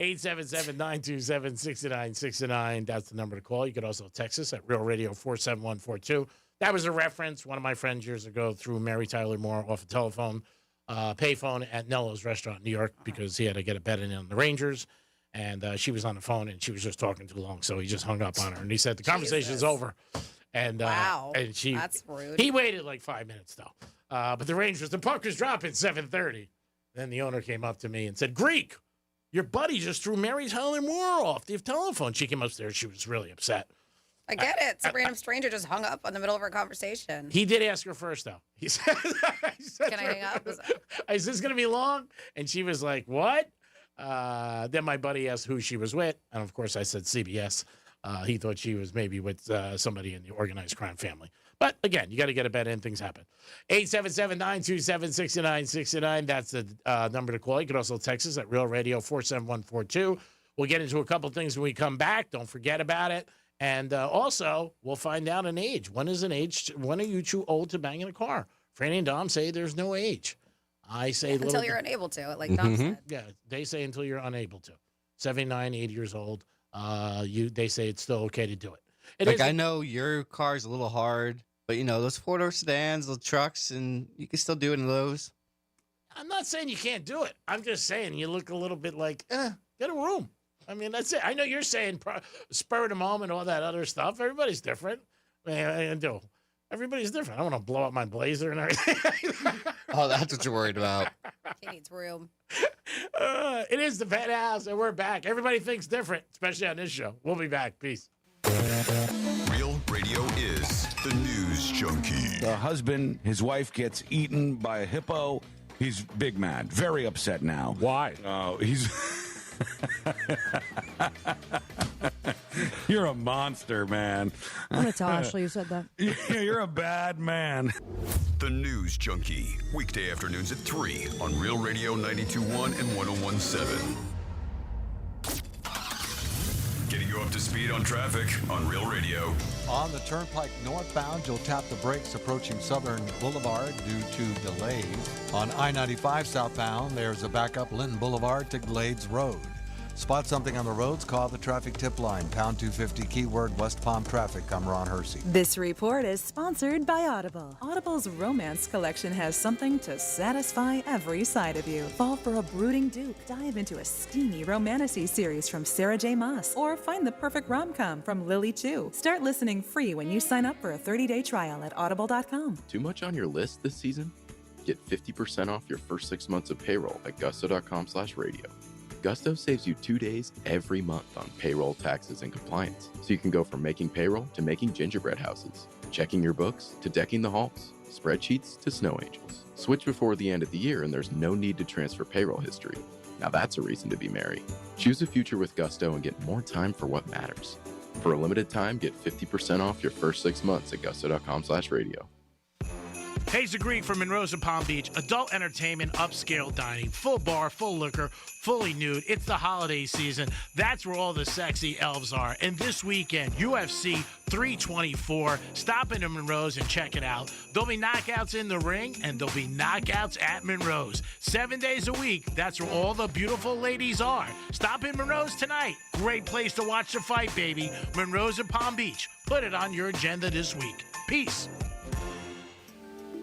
877-927-6969. That's the number to call. You could also text us at Real Radio 47142. That was a reference. One of my friends years ago threw Mary Tyler Moore off a telephone payphone at Nello's restaurant in New York because he had to get a bet in on the Rangers. And she was on the phone, and she was just talking too long, so he just hung up on her. And he said, the conversation's over. And, wow, and that's rude. He waited like 5 minutes, though. But the Rangers, the puck was dropping 7:30. Then the owner came up to me and said, Greek, your buddy just threw Mary Tyler Moore off the telephone. She came upstairs. She was really upset. I get it. Some random stranger just hung up in the middle of our conversation. He did ask her first, though. He said, Can I hang up? Is this going to be long? And she was like, what? Then my buddy asked who she was with. And, of course, I said CBS. He thought she was maybe with somebody in the organized crime family. But, again, you got to get a bet in. Things happen. 877-927-6969. That's the number to call. You can also text us at Real Radio 47142. We'll get into a couple things when we come back. Don't forget about it. And also, we'll find out an age. When are you too old to bang in a car? Franny and Dom say there's no age. I say until you're unable to, like Dom said. Yeah, they say until you're unable to. 79, 80 years old. They say it's still okay to do it. I know your car's a little hard, but those 4-door sedans, those trucks, and you can still do it in those. I'm not saying you can't do it. I'm just saying you look a little bit like, get a room. I mean, that's it. I know you're saying spur of the moment, all that other stuff. Everybody's different. Everybody's different. I don't want to blow up my Blazer and everything. Oh, that's what you're worried about. He needs room. It is the Penthouse, and we're back. Everybody thinks different, especially on this show. We'll be back. Peace. Real Radio is the news junkie. The husband, his wife gets eaten by a hippo. He's big mad, very upset now. Why? He's... You're a monster, man. I'm going to tell Ashley you said that. Yeah, you're a bad man. The News Junkie, weekday afternoons at 3 on Real Radio 92.1 and 101.7. Getting you up to speed on traffic on Real Radio. On the Turnpike northbound, you'll tap the brakes approaching Southern Boulevard due to delays. On I-95 southbound, there's a backup Linton Boulevard to Glades Road. Spot something on the roads, call the traffic tip line, pound 250, keyword West Palm traffic. I'm Ron Hersey. This report is sponsored by Audible. Audible's romance collection has something to satisfy every side of you. Fall for a brooding dupe, dive into a steamy romantasy series from Sarah J. Maas, or find the perfect rom-com from Lily Chu. Start listening free when you sign up for a 30-day trial at audible.com. Too much on your list this season? Get 50% off your first 6 months of payroll at gusto.com/radio. Gusto saves you 2 days every month on payroll, taxes, and compliance. So you can go from making payroll to making gingerbread houses, checking your books to decking the halls, spreadsheets to snow angels. Switch before the end of the year and there's no need to transfer payroll history. Now that's a reason to be merry. Choose a future with Gusto and get more time for what matters. For a limited time, get 50% off your first 6 months at gusto.com/radio. Hayes the Greek from Monroe's and Palm Beach. Adult entertainment, upscale dining, full bar, full liquor, fully nude. It's the holiday season. That's where all the sexy elves are. And this weekend, UFC 324. Stop into Monroe's and check it out. There'll be knockouts in the ring, and there'll be knockouts at Monroe's. 7 days a week. That's where all the beautiful ladies are. Stop in Monroe's tonight. Great place to watch the fight, baby. Monroe's and Palm Beach. Put it on your agenda this week. Peace.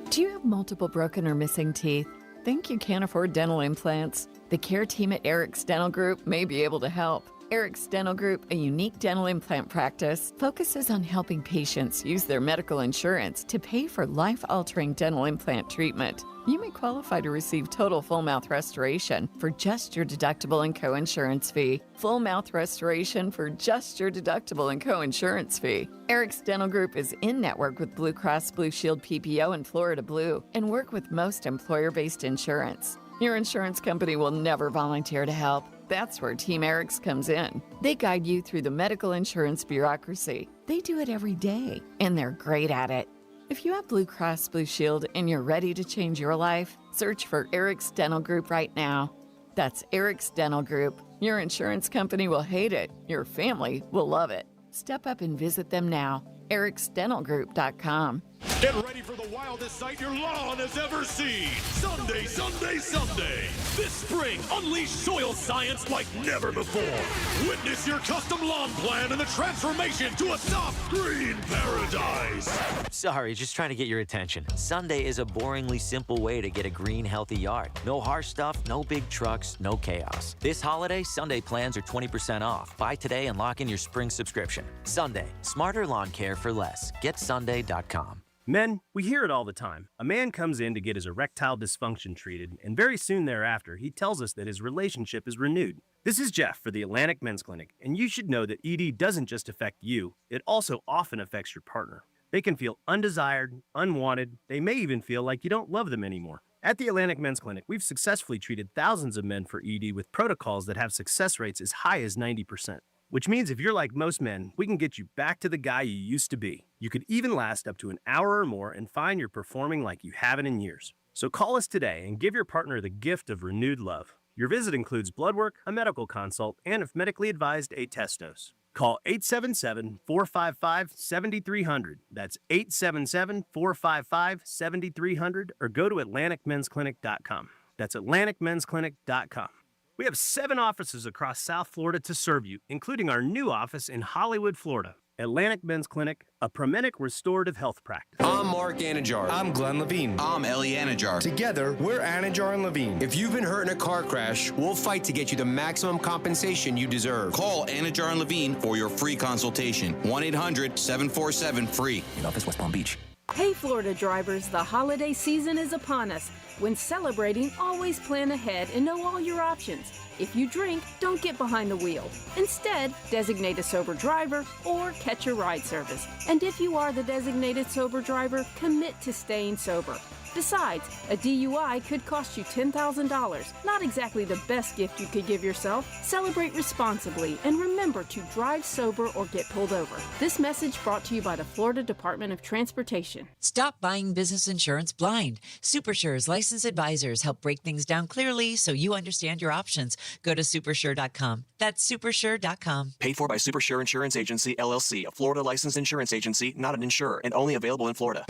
Do you have multiple broken or missing teeth? Think you can't afford dental implants? The care team at Eric's Dental Group may be able to help. Eric's Dental Group, a unique dental implant practice, focuses on helping patients use their medical insurance to pay for life-altering dental implant treatment. You may qualify to receive total full mouth restoration for just your deductible and co-insurance fee. Full mouth restoration for just your deductible and co-insurance fee. Eric's Dental Group is in network with Blue Cross Blue Shield PPO and Florida Blue and work with most employer-based insurance. Your insurance company will never volunteer to help. That's where Team Eric's comes in. They guide you through the medical insurance bureaucracy. They do it every day, and they're great at it. If you have Blue Cross Blue Shield and you're ready to change your life, search for Eric's Dental Group right now. That's Eric's Dental Group. Your insurance company will hate it. Your family will love it. Step up and visit them now. ericsdentalgroup.com. Get ready for the wild wildest sight your lawn has ever seen. Sunday, Sunday, Sunday. This spring, unleash soil science like never before. Witness your custom lawn plan and the transformation to a soft green paradise. Sorry, just trying to get your attention. Sunday is a boringly simple way to get a green, healthy yard. No harsh stuff, no big trucks, no chaos. This holiday, Sunday plans are 20% off. Buy today and lock in your spring subscription. Sunday, smarter lawn care for less. GetSunday.com. Men, we hear it all the time. A man comes in to get his erectile dysfunction treated, and very soon thereafter, he tells us that his relationship is renewed. This is Jeff for the Atlantic Men's Clinic, and you should know that ED doesn't just affect you, it also often affects your partner. They can feel undesired, unwanted, they may even feel like you don't love them anymore. At the Atlantic Men's Clinic, we've successfully treated thousands of men for ED with protocols that have success rates as high as 90%. Which means if you're like most men, we can get you back to the guy you used to be. You could even last up to an hour or more and find you're performing like you haven't in years. So call us today and give your partner the gift of renewed love. Your visit includes blood work, a medical consult, and if medically advised, a test dose. Call 877-455-7300. That's 877-455-7300 or go to AtlanticMen'sClinic.com. That's AtlanticMen'sClinic.com. We have 7 offices across South Florida to serve you, including our new office in Hollywood, Florida. Atlantic Men's Clinic, a Promenic restorative health practice. I'm Mark Anajar. I'm Glenn Levine. I'm Ellie Anajar. Together, we're Anajar and Levine. If you've been hurt in a car crash, we'll fight to get you the maximum compensation you deserve. Call Anajar and Levine for your free consultation. 1-800-747-FREE. In office, West Palm Beach. Hey, Florida drivers, the holiday season is upon us. When celebrating, always plan ahead and know all your options. If you drink, don't get behind the wheel. Instead, designate a sober driver or catch a ride service. And if you are the designated sober driver, commit to staying sober. Besides, a DUI could cost you $10,000. Not exactly the best gift you could give yourself. Celebrate responsibly and remember to drive sober or get pulled over. This message brought to you by the Florida Department of Transportation. Stop buying business insurance blind. SuperSure's licensed advisors help break things down clearly so you understand your options. Go to supersure.com. That's supersure.com. Paid for by SuperSure Insurance Agency, LLC, a Florida licensed insurance agency, not an insurer, and only available in Florida.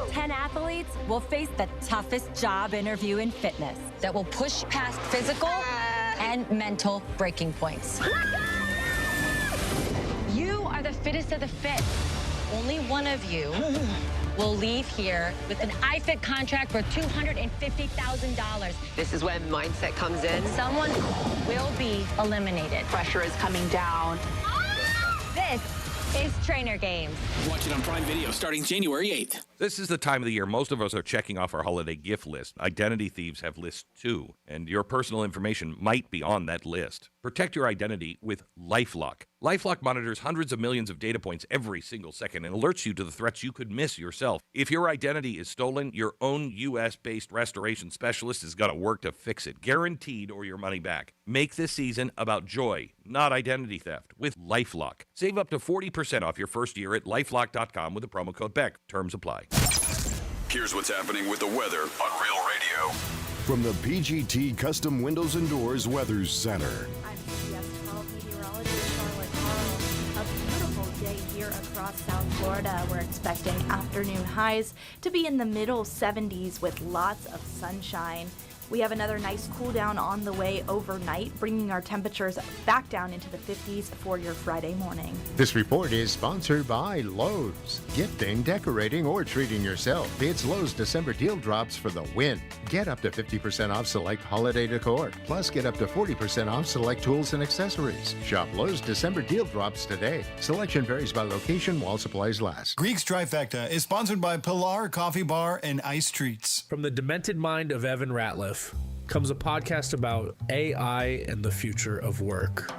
10 athletes will face the toughest job interview in fitness that will push past physical and mental breaking points. You are the fittest of the fit. Only one of you will leave here with an iFit contract for $250,000. This is when mindset comes in. Someone will be eliminated. Pressure is coming down. This is Trainer Games. Watch it on Prime Video starting January 8th. This is the time of the year most of us are checking off our holiday gift list. Identity thieves have lists too, and your personal information might be on that list. Protect your identity with LifeLock. LifeLock monitors hundreds of millions of data points every single second and alerts you to the threats you could miss yourself. If your identity is stolen, your own U.S.-based restoration specialist is going to work to fix it, guaranteed, or your money back. Make this season about joy, not identity theft, with LifeLock. Save up to 40% off your first year at LifeLock.com with the promo code BECK. Terms apply. Here's what's happening with the weather on Real Radio. From the PGT Custom Windows and Doors Weather Center. I'm CBS 12 meteorologist Charlotte Carl. A beautiful day here across South Florida. We're expecting afternoon highs to be in the middle 70s with lots of sunshine. We have another nice cool down on the way overnight, bringing our temperatures back down into the 50s for your Friday morning. This report is sponsored by Lowe's. Gifting, decorating, or treating yourself. It's Lowe's December deal drops for the win. Get up to 50% off select holiday decor. Plus, get up to 40% off select tools and accessories. Shop Lowe's December deal drops today. Selection varies by location while supplies last. Greek's Trifecta is sponsored by Pilar Coffee Bar and Ice Treats. From the demented mind of Evan Ratliff comes a podcast about AI and the future of work.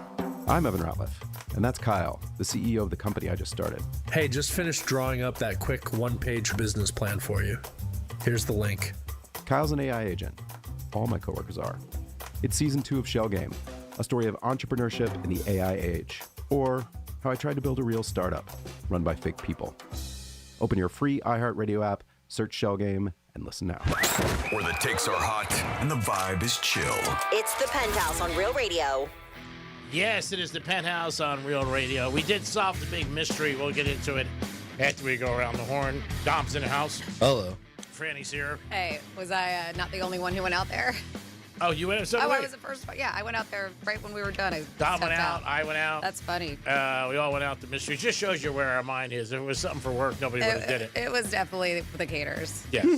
I'm Evan Ratliff, and that's Kyle, the CEO of the company I just started. Hey, just finished drawing up that quick one-page business plan for you. Here's the link. Kyle's an AI agent. All my coworkers are. It's season 2 of Shell Game, a story of entrepreneurship in the AI age, or how I tried to build a real startup run by fake people. Open your free iHeartRadio app, search Shell Game, and listen now. Where the takes are hot and the vibe is chill. It's the Penthouse on Real Radio. Yes, it is the Penthouse on Real Radio. We did solve the big mystery. We'll get into it after we go around the horn. Dom's in the house. Hello. Franny's here. Hey, was I not the only one who went out there? Oh, you went out? I was the first one. Yeah, I went out there right when we were done. Dom went out. I went out. That's funny. We all went out to Mystery. Just shows you where our mind is. If it was something for work, nobody would have did it. It was definitely the caterers. Yeah, so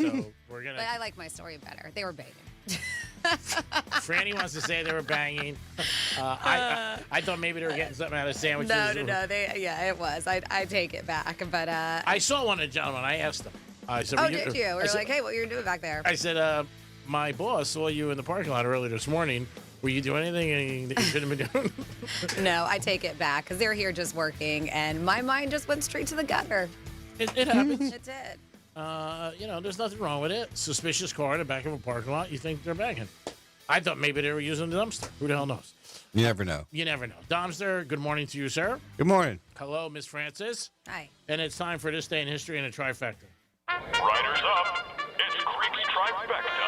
we're going to... But I like my story better. They were banging. Franny wants to say they were banging. I thought maybe they were getting something out of sandwiches. No. It was. I take it back. But I saw one of the gentlemen. I asked them. I said, did you? We were like, hey, what are you doing back there? I said, my boss saw you in the parking lot earlier this morning. Were you doing anything that you shouldn't have been doing? No, I take it back because they're here just working, and my mind just went straight to the gutter. It happens. It did. There's nothing wrong with it. Suspicious car in the back of a parking lot. You think they're banging. I thought maybe they were using the dumpster. Who the hell knows? You never know. You never know. Domster, good morning to you, sir. Good morning. Hello, Miss Francis. Hi. And it's time for This Day in History and a Trifecta. Riders up. It's Creek's Trifecta.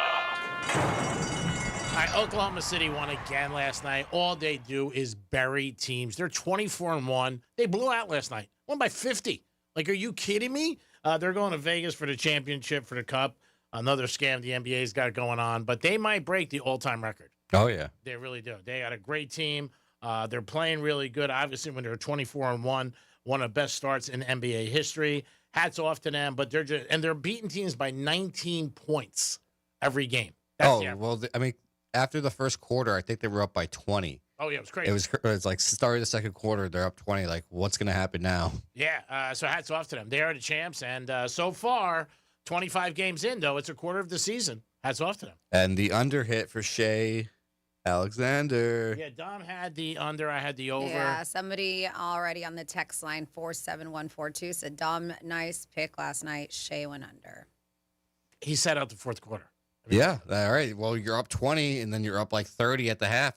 All right, Oklahoma City won again last night. All they do is bury teams. They're 24-1. They blew out last night. Won by 50. Like, are you kidding me? They're going to Vegas for the championship for the Cup. Another scam the NBA's got going on. But they might break the all-time record. Oh, yeah. They really do. They got a great team. They're playing really good. Obviously, when they're 24-1, one of the best starts in NBA history. Hats off to them. But they're beating teams by 19 points every game. After the first quarter, I think they were up by 20. Oh, yeah, it was crazy. It was like start of the second quarter, they're up 20. Like, what's going to happen now? Yeah, so hats off to them. They are the champs, and so far, 25 games in, though, it's a quarter of the season. Hats off to them. And the under hit for Shea Alexander. Yeah, Dom had the under, I had the over. Yeah, somebody already on the text line, 47142, said, Dom, nice pick last night. Shea went under. He sat out the fourth quarter. Yeah, all right. Well, you're up 20, and then you're up like 30 at the half.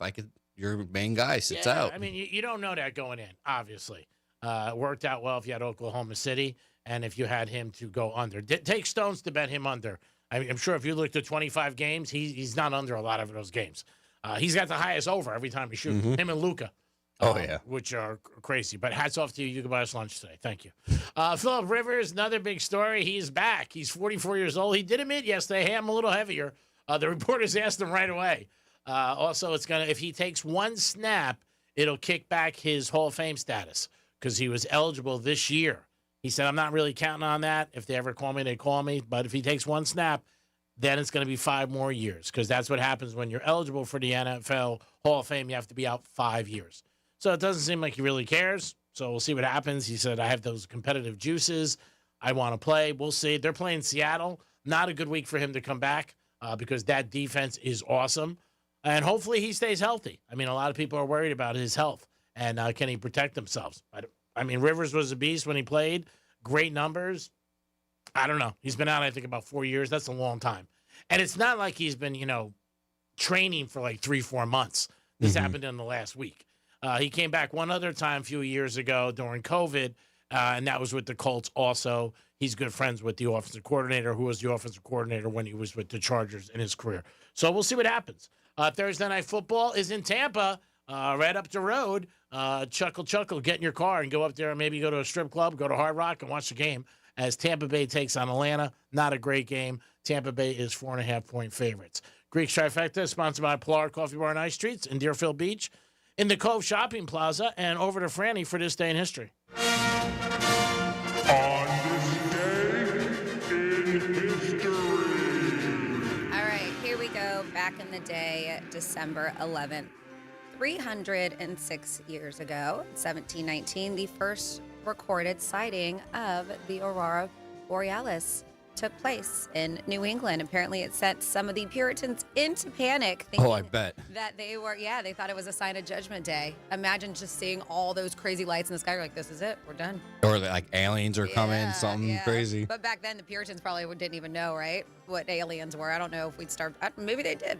Your main guy sits out. I mean, you don't know that going in, obviously. It worked out well if you had Oklahoma City and if you had him to go under. Take Stones to bet him under. I'm sure if you looked at 25 games, he's not under a lot of those games. He's got the highest over every time he shoots. Mm-hmm. Him and Luka. Which are crazy. But hats off to you. You can buy us lunch today. Thank you. Phillip Rivers, another big story. He's back. He's 44 years old. He did admit yesterday, hey, I'm a little heavier. The reporters asked him right away. Also, if he takes one snap, it'll kick back his Hall of Fame status because he was eligible this year. He said, I'm not really counting on that. If they ever call me, they call me. But if he takes one snap, then it's going to be 5 more years because that's what happens when you're eligible for the NFL Hall of Fame. You have to be out 5 years. So it doesn't seem like he really cares. So we'll see what happens. He said, I have those competitive juices. I want to play. We'll see. They're playing Seattle. Not a good week for him to come back because that defense is awesome. And hopefully he stays healthy. I mean, a lot of people are worried about his health and can he protect themselves. I mean, Rivers was a beast when he played. Great numbers. I don't know. He's been out, I think, about 4 years. That's a long time. And it's not like he's been, training for like 3-4 months. This happened in the last week. He came back one other time a few years ago during COVID, and that was with the Colts also. He's good friends with the offensive coordinator, who was the offensive coordinator when he was with the Chargers in his career. So we'll see what happens. Thursday Night Football is in Tampa, right up the road. Chuckle, get in your car and go up there and maybe go to a strip club, go to Hard Rock and watch the game as Tampa Bay takes on Atlanta. Not a great game. Tampa Bay is 4.5-point favorites. Greek Trifecta, sponsored by Pilar Coffee Bar and Ice Treats in Deerfield Beach, in the Cove Shopping Plaza, and over to Franny for This Day in History. On this day in history. All right, here we go. Back in the day, December 11th, 306 years ago, 1719, the first recorded sighting of the Aurora Borealis took place in New England. Apparently, it sent some of the Puritans into panic. Oh, I bet. That they thought it was a sign of Judgment Day. Imagine just seeing all those crazy lights in the sky. You're like, this is it. We're done. Or like aliens are coming, something crazy. But back then, the Puritans probably didn't even know, right, what aliens were. I don't know if we'd start. Maybe they did.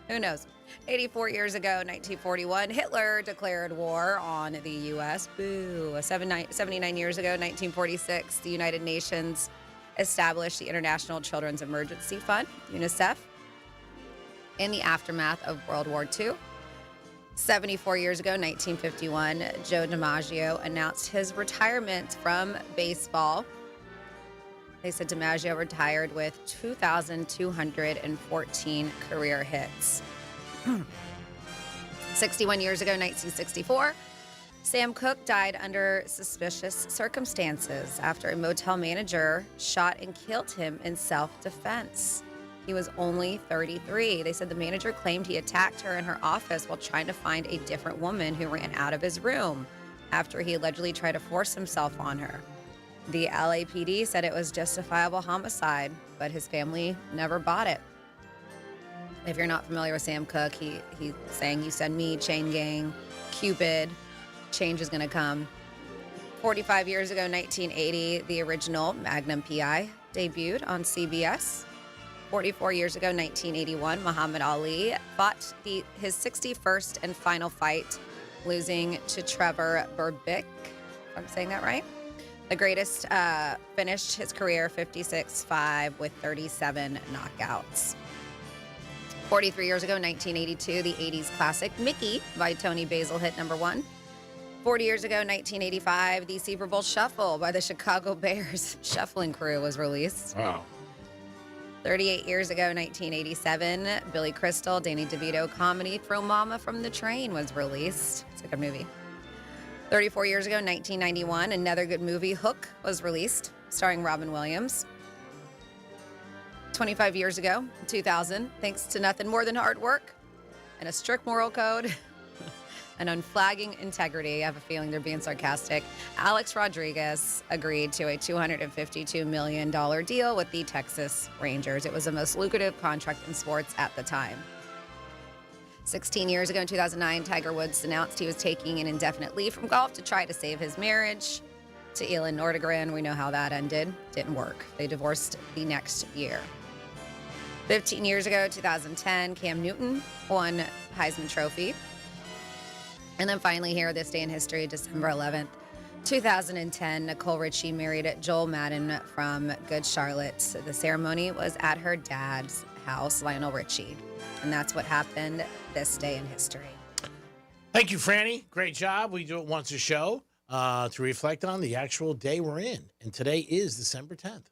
Who knows? 84 years ago, 1941, Hitler declared war on the U.S. Boo. 79 years ago, 1946, the United Nations established the International Children's Emergency Fund, UNICEF, in the aftermath of World War II. 74 years ago, 1951, Joe DiMaggio announced his retirement from baseball. They said DiMaggio retired with 2,214 career hits. 61 years ago, 1964, Sam Cooke died under suspicious circumstances after a motel manager shot and killed him in self-defense. He was only 33. They said the manager claimed he attacked her in her office while trying to find a different woman who ran out of his room after he allegedly tried to force himself on her. The LAPD said it was justifiable homicide, but his family never bought it. If you're not familiar with Sam Cooke, he sang You Send Me, Chain Gang, Cupid, Change is Gonna Come. 45 years ago, 1980, the original Magnum PI debuted on CBS. 44 years ago, 1981, Muhammad Ali fought his 61st and final fight, losing to Trevor Berbick, if I'm saying that right. The greatest finished his career 56-5 with 37 knockouts. 43 years ago, 1982, the 80s classic Mickey by Tony Basil hit number 1. 40 years ago, 1985, the Super Bowl Shuffle by the Chicago Bears Shuffling Crew was released. Wow. 38 years ago, 1987, Billy Crystal, Danny DeVito comedy Throw Mama from the Train was released. It's a good movie. 34 years ago, 1991, another good movie, Hook, was released, starring Robin Williams. 25 years ago, 2000, thanks to nothing more than hard work and a strict moral code and unflagging integrity, I have a feeling they're being sarcastic, Alex Rodriguez agreed to a $252 million deal with the Texas Rangers. It was the most lucrative contract in sports at the time. 16 years ago in 2009, Tiger Woods announced he was taking an indefinite leave from golf to try to save his marriage to Elin Nordegren. We know how that ended. Didn't work. They divorced the next year. 15 years ago, 2010, Cam Newton won Heisman Trophy. And then finally here, this day in history, December 11th, 2010, Nicole Richie married Joel Madden from Good Charlotte. The ceremony was at her dad's house, Lionel Richie. And that's what happened this day in history. Thank you, Franny. Great job. We do it once a show to reflect on the actual day we're in. And today is December 10th.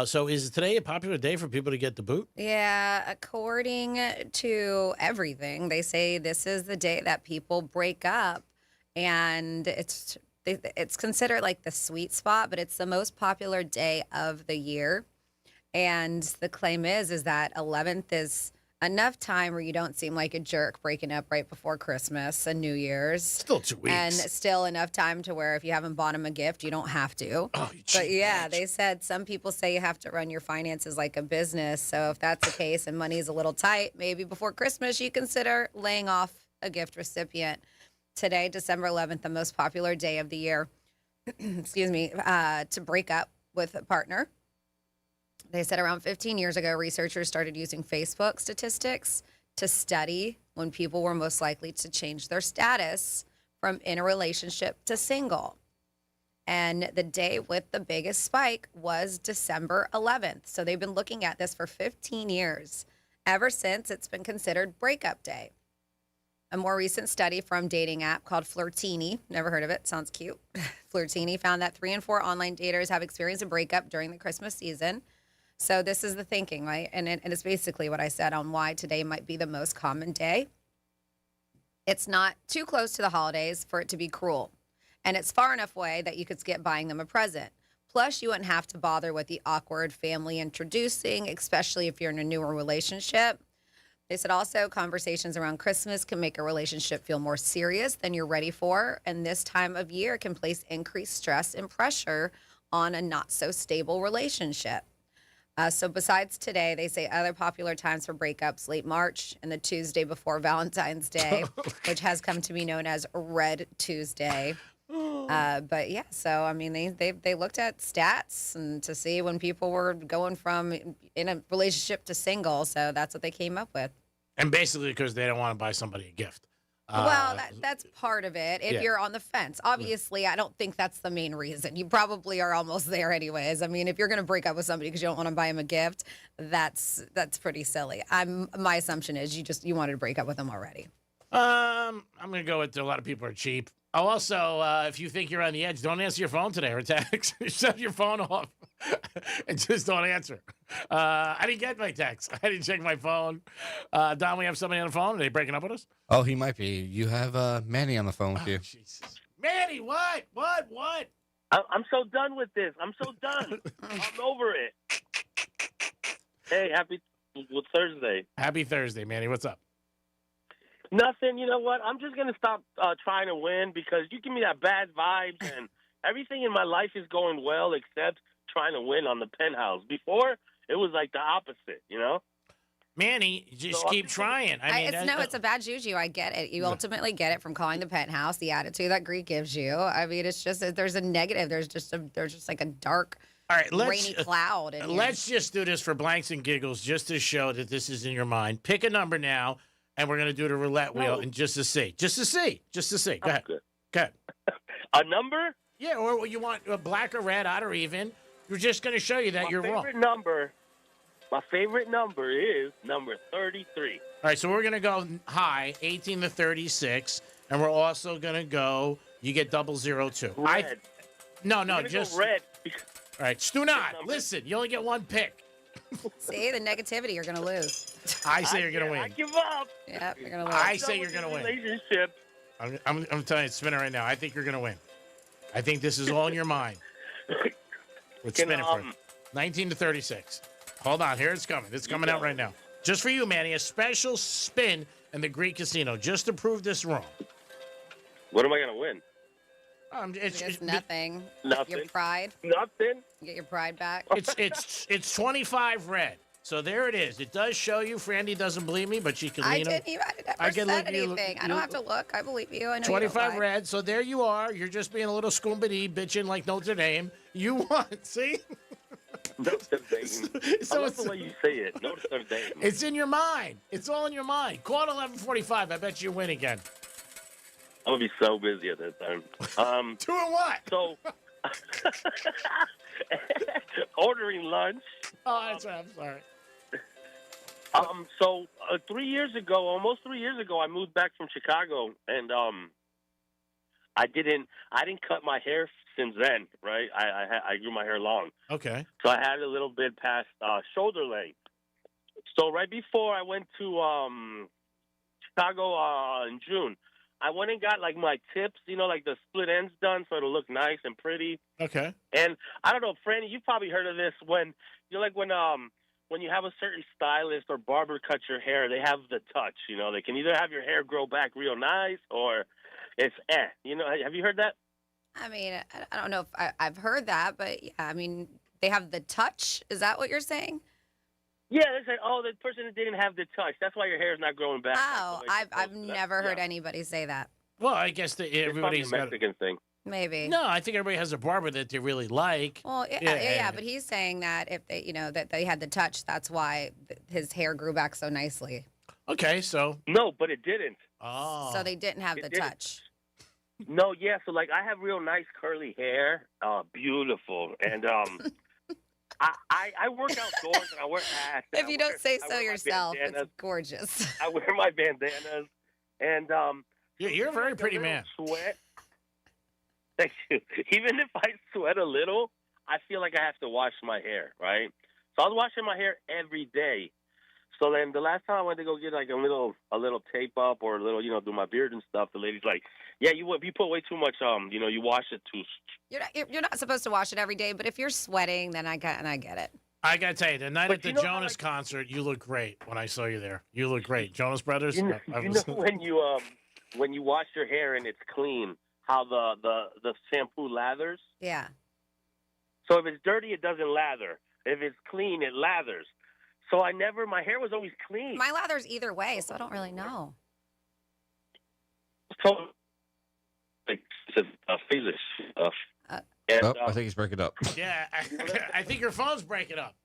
So is today a popular day for people to get the boot? Yeah, according to everything, they say this is the day that people break up. And it's considered like the sweet spot, but it's the most popular day of the year. And the claim is that 11th is enough time where you don't seem like a jerk breaking up right before Christmas and New Year's. Still 2 weeks. And still enough time to where if you haven't bought him a gift, you don't have to. Oh, you But yeah, they said some people say you have to run your finances like a business. So if that's the case and money's a little tight, maybe before Christmas you consider laying off a gift recipient. Today, December 11th, the most popular day of the year, excuse me, to break up with a partner. They said around 15 years ago, researchers started using Facebook statistics to study when people were most likely to change their status from in a relationship to single. And the day with the biggest spike was December 11th. So they've been looking at this for 15 years. Ever since, it's been considered breakup day. A more recent study from dating app called Flirtini, never heard of it, sounds cute. Flirtini found that 3 in 4 online daters have experienced a breakup during the Christmas season. So this is the thinking, right? And it's basically what I said on why today might be the most common day. It's not too close to the holidays for it to be cruel. And it's far enough away that you could skip buying them a present. Plus, you wouldn't have to bother with the awkward family introducing, especially if you're in a newer relationship. They said also conversations around Christmas can make a relationship feel more serious than you're ready for. And this time of year can place increased stress and pressure on a not so stable relationship. So besides today, they say other popular times for breakups, late March and the Tuesday before Valentine's Day, which has come to be known as Red Tuesday. But yeah, so I mean, they looked at stats and to see when people were going from in a relationship to single. So that's what they came up with. And basically because they don't want to buy somebody a gift. Well, that's part of it. If yeah. you're on the fence, obviously, I don't think that's the main reason. You probably are almost there anyways. I mean, if you're going to break up with somebody because you don't want to buy him a gift, that's pretty silly. My assumption is you wanted to break up with them already. I'm going to go with a lot of people are cheap. Oh, also, if you think you're on the edge, don't answer your phone today or text. Shut your phone off. and just don't answer. I didn't get my text. I didn't check my phone. Don, we have somebody on the phone. Are they breaking up with us? Oh, he might be. You have Manny on the phone with you. Jesus. Manny, what? I'm so done with this. I'm so done. I'm over it. Hey, happy Thursday. Happy Thursday, Manny. What's up? Nothing. You know what? I'm just going to stop trying to win because you give me that bad vibes and everything in my life is going well except trying to win on the Penthouse. Before, it was like the opposite, you know? Manny, just keep trying. It's a bad juju. I get it. You ultimately get it from calling the Penthouse, the attitude that Greek gives you. I mean, it's just there's a negative. There's just like a dark, rainy cloud. Let's just do this for blanks and giggles, just to show that this is in your mind. Pick a number now, and we're going to do the roulette wheel, and just to see. Go ahead. Go ahead. A number? Yeah, or you want black or red, odd or even. We're just going to show you that you're wrong. My favorite number is number 33. All right, so we're going to go high, 18 to 36, and we're also going to go, you get 002. Red. Just go red. All right, Stu Not, listen, you only get one pick. See, the negativity, you're going to lose. I say you're going to win. I give up. Yep, you're going to lose. I say you're going to win. Relationship. I'm telling you, it's spinning right now. I think you're going to win. I think this is all in your mind. It's spinning for you. 19 to 36. Hold on, here it's coming. It's coming out right now. Just for you, Manny, a special spin in the Greek Casino, just to prove this wrong. What am I going to win? It's nothing. Nothing. Your pride. Nothing. You get your pride back. It's 25 red. So there it is. It does show you. Frandy doesn't believe me, but she can lean him. I never said anything. I don't have to look. I believe you. I know 25 red. So there you are. You're just being a little scumbity, bitching like Notre Dame. You won. See? Notre Dame. I love the way you say it. Notre Dame. It's in your mind. It's all in your mind. Call at 11:45. I bet you win again. I'm going to be so busy at that time. Doing what? So, ordering lunch. Oh, that's right. I'm sorry. So 3 years ago, almost 3 years ago, I moved back from Chicago, and I didn't cut my hair since then. Right, I grew my hair long. Okay. So I had a little bit past shoulder length. So right before I went to Chicago in June, I went and got like my tips, like the split ends done, so it'll look nice and pretty. Okay. And I don't know, Franny, you've probably heard of this when when you have a certain stylist or barber cut your hair, they have the touch. They can either have your hair grow back real nice or it's have you heard that? I mean, I don't know if I've heard that, but yeah, I mean, they have the touch. Is that what you're saying? Yeah, they say, the person didn't have the touch. That's why your hair is not growing back. Oh, I've never heard anybody say that. Well, I guess everybody's got a Mexican thing. Maybe. No, I think everybody has a barber that they really like. Well, yeah, but he's saying that if they, that they had the touch, that's why his hair grew back so nicely. Okay, so. No, but it didn't. Oh. So they didn't have the touch. No, yeah, so like I have real nice curly hair, beautiful, and I work outdoors and I wear hats. If you don't say so yourself, it's gorgeous. I wear my bandanas, and you're a very pretty man. Sweat. Thank you. Even if I sweat a little, I feel like I have to wash my hair, right? So I was washing my hair every day. So then the last time I went to go get like a little tape up or a little, do my beard and stuff, the lady's like, yeah, you put way too much, you wash it too. You're not supposed to wash it every day, but if you're sweating, then I get it. I got to tell you, the night at the Jonas concert, you look great when I saw you there. You look great. Jonas Brothers? You know when you wash your hair and it's clean, how the shampoo lathers? Yeah. So if it's dirty, it doesn't lather. If it's clean, it lathers. So my hair was always clean. My lather's either way, so I don't really know. So, like, phases stuff. I think he's breaking up. Yeah, I think your phone's breaking up.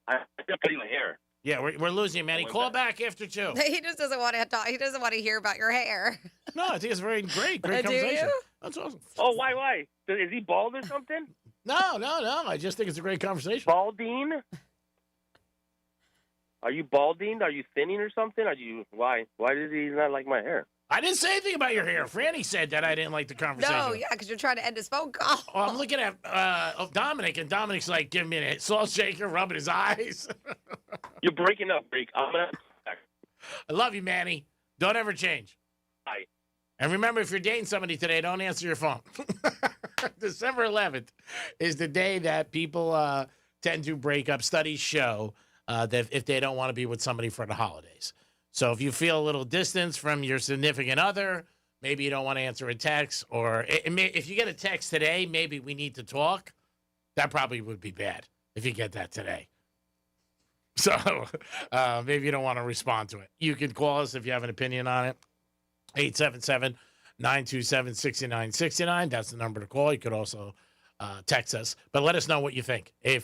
I got to my hair. Yeah, we're losing you, Manny. Call back after 2. He just doesn't want to talk. He doesn't want to hear about your hair. No, I think it's very great conversation. Do you? That's awesome. Oh, why? Is he bald or something? No. I just think it's a great conversation. Balding? Are you balding? Are you thinning or something? Why does he not like my hair? I didn't say anything about your hair. Franny said that I didn't like the conversation. No, yeah, because you're trying to end his phone call. Oh, I'm looking at Dominic, and Dominic's like giving me a salt shaker, rubbing his eyes. You're breaking up, Freak. I'm gonna. I love you, Manny. Don't ever change. Bye. And remember, if you're dating somebody today, don't answer your phone. December 11th is the day that people tend to break up. Studies show that if they don't want to be with somebody for the holidays. So if you feel a little distance from your significant other, maybe you don't want to answer a text, or if you get a text today, maybe we need to talk. That probably would be bad if you get that today. So maybe you don't want to respond to it. You can call us if you have an opinion on it. 877-927-6969. That's the number to call. You could also text us, but let us know what you think. And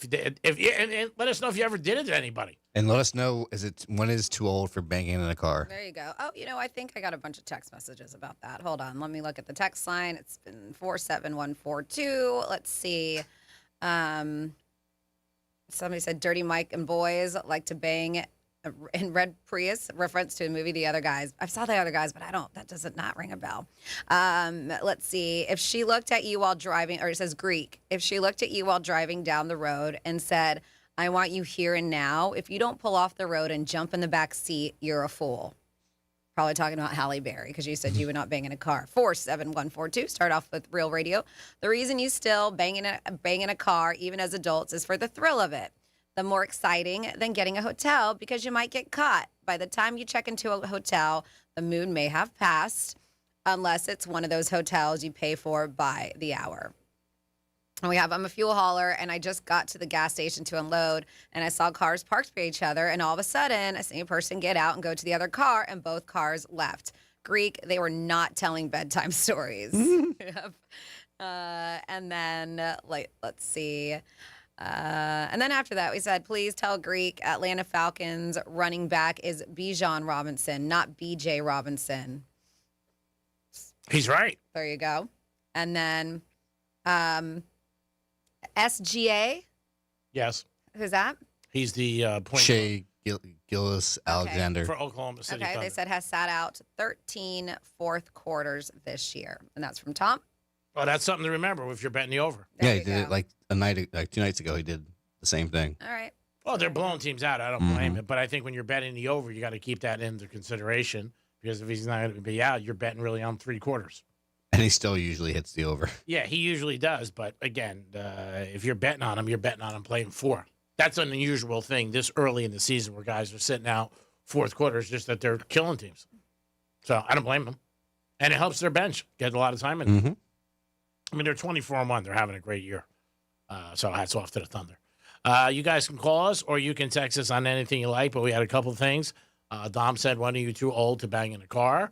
let us know if you ever did it to anybody. And let us know when is too old for banging in a car. There you go. Oh, I think I got a bunch of text messages about that. Hold on. Let me look at the text line. It's been 47142. Let's see. Somebody said Dirty Mike and boys like to bang in red Prius, reference to a movie, The Other Guys. I saw The Other Guys, but that does not ring a bell. Let's see. If she looked at you while driving, or it says Greek, if she looked at you while driving down the road and said, I want you here and now, if you don't pull off the road and jump in the back seat, you're a fool. Probably talking about Halle Berry, because you said you would not bang in a car. 47142. Start off with Real Radio. The reason you still bang in a car, even as adults, is for the thrill of it. The more exciting than getting a hotel, because you might get caught. By the time you check into a hotel, the mood may have passed, unless it's one of those hotels you pay for by the hour. And I'm a fuel hauler, and I just got to the gas station to unload, and I saw cars parked by each other, and all of a sudden, I see a person get out and go to the other car, and both cars left. Greek, they were not telling bedtime stories. Yep. And then, let's see. And then after that, we said, please tell Greek Atlanta Falcons running back is Bijan Robinson, not BJ Robinson. He's right. There you go. And then SGA. Yes. Who's that? He's the point. Shea Gillis Alexander. For Oklahoma City Okay, Thunder. they said has sat out 13 fourth quarters this year. And that's from Tom. Oh, that's something to remember if you're betting the over. Yeah, he did it like 2 nights ago. He did the same thing. All right. Oh, they're blowing teams out. I don't blame it. But I think when you're betting the over, you got to keep that into consideration, because if he's not going to be out, you're betting really on 3 quarters. And he still usually hits the over. Yeah, he usually does. But again, if you're betting on him, you're betting on him playing 4. That's an unusual thing this early in the season where guys are sitting out fourth quarters, just that they're killing teams. So I don't blame them. And it helps their bench get a lot of time in. Mm-hmm. I mean, they're 24-1. They're having a great year. So hats off to the Thunder. You guys can call us or you can text us on anything you like, but we had a couple of things. Dom said, when are you too old to bang in a car?